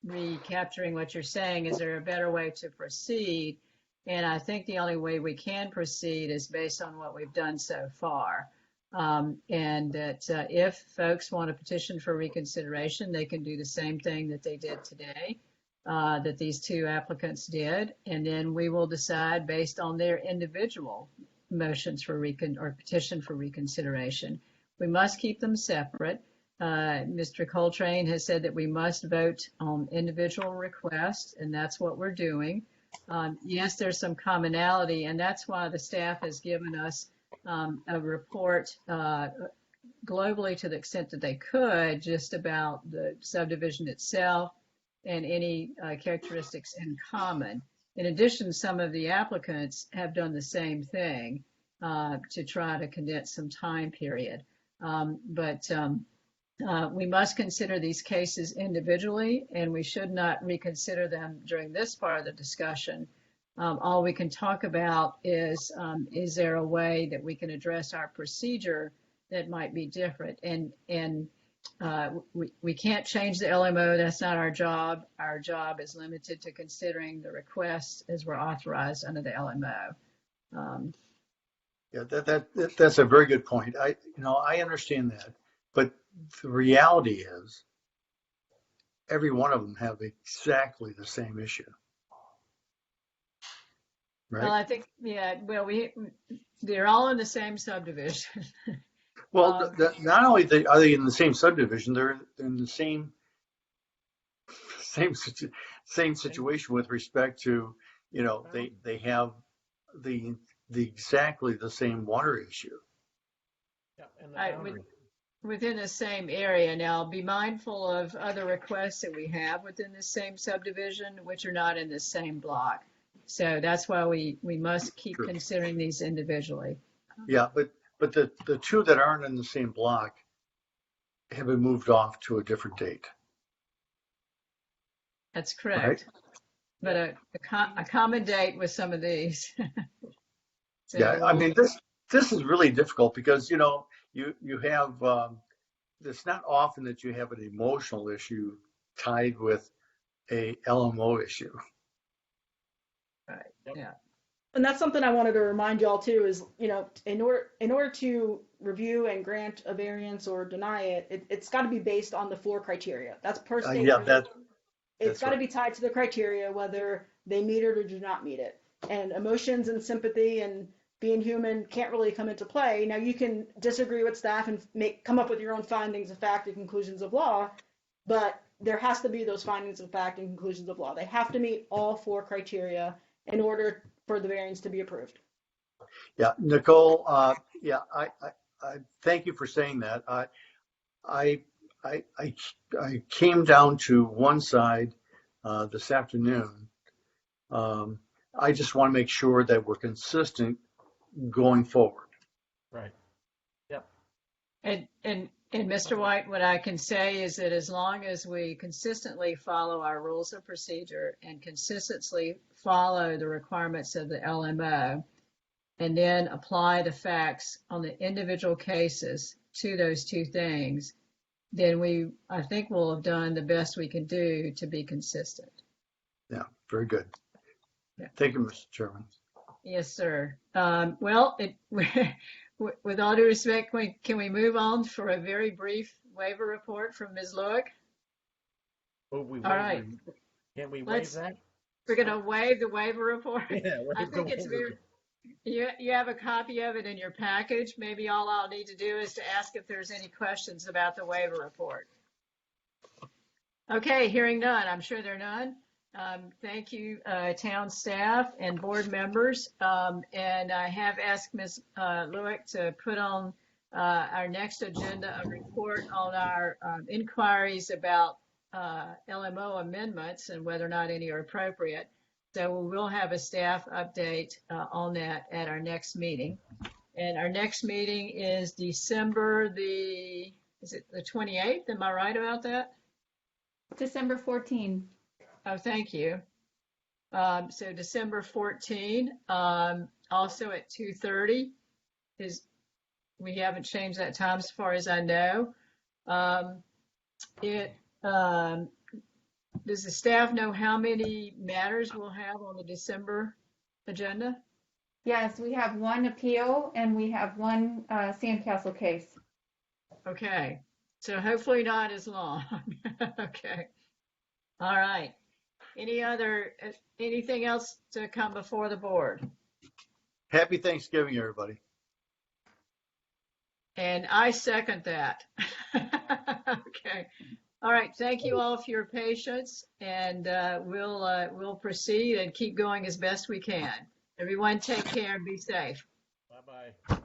recapturing what you're saying, is there a better way to proceed? And I think the only way we can proceed is based on what we've done so far. And that if folks want to petition for reconsideration, they can do the same thing that they did today, that these two applicants did. And then we will decide based on their individual motions for or petition for reconsideration. We must keep them separate. Mr. Coltrane has said that we must vote on individual requests, and that's what we're doing. Yes, there's some commonality, and that's why the staff has given us a report globally to the extent that they could, just about the subdivision itself and any characteristics in common. In addition, some of the applicants have done the same thing to try to condense some time period. But we must consider these cases individually, and we should not reconsider them during this part of the discussion. All we can talk about is there a way that we can address our procedure that might be different? And we can't change the LMO. That's not our job. Our job is limited to considering the requests as we're authorized under the LMO. Yeah, that's a very good point. I understand that, but the reality is every one of them have exactly the same issue. Right? Well, I think, they're all in the same subdivision. Well, not only are they in the same subdivision, they're in the same situation with respect to, they have the exactly the same water issue. Within the same area. Now, be mindful of other requests that we have within the same subdivision, which are not in the same block. So that's why we must keep considering these individually. Yeah, but the two that aren't in the same block have been moved off to a different date. That's correct. Right? But a common date with some of these. So, yeah, I mean, this is really difficult because, you have, it's not often that you have an emotional issue tied with a LMO issue. Right, yeah. And that's something I wanted to remind y'all too is, in order to review and grant a variance or deny it, it's got to be based on the 4 criteria. That's per state. It's got to be tied to the criteria, whether they meet it or do not meet it. And emotions and sympathy and being human can't really come into play. Now you can disagree with staff and come up with your own findings of fact and conclusions of law, but there has to be those findings of fact and conclusions of law. They have to meet all 4 criteria in order for the variance to be approved. Yeah, Nicole. Yeah, I thank you for saying that. I came down to one side this afternoon. I just want to make sure that we're consistent going forward. Right. Yep. And Mr. White, what I can say is that as long as we consistently follow our rules of procedure and consistently follow the requirements of the LMO, and then apply the facts on the individual cases to those 2 things, then I think we'll have done the best we can do to be consistent. Yeah, very good. Yeah. Thank you, Mr. Chairman. Yes, sir. Well, with all due respect, can we move on for a very brief waiver report from Ms. Lewick? All right. Can we waive that? We're going to waive the waiver report. Yeah, I think it's very. You have a copy of it in your package. Maybe all I'll need to do is to ask if there's any questions about the waiver report. Okay, hearing none. I'm sure there are none. Thank you, town staff and board members. And I have asked Ms. Lewick to put on our next agenda a report on our inquiries about LMO amendments and whether or not any are appropriate. So we will have a staff update on that at our next meeting. And our next meeting is December is it the 28th? Am I right about that? December 14. Oh, thank you. So December 14, also at 2:30 we haven't changed that time as far as I know. Does the staff know how many matters we'll have on the December agenda? Yes, we have 1 appeal and we have 1 Sandcastle case. Okay, so hopefully not as long. Okay, all right. Anything else to come before the board? Happy Thanksgiving, everybody. And I second that. Okay. All right. Thank you all for your patience, and we'll proceed and keep going as best we can. Everyone take care and be safe. Bye-bye.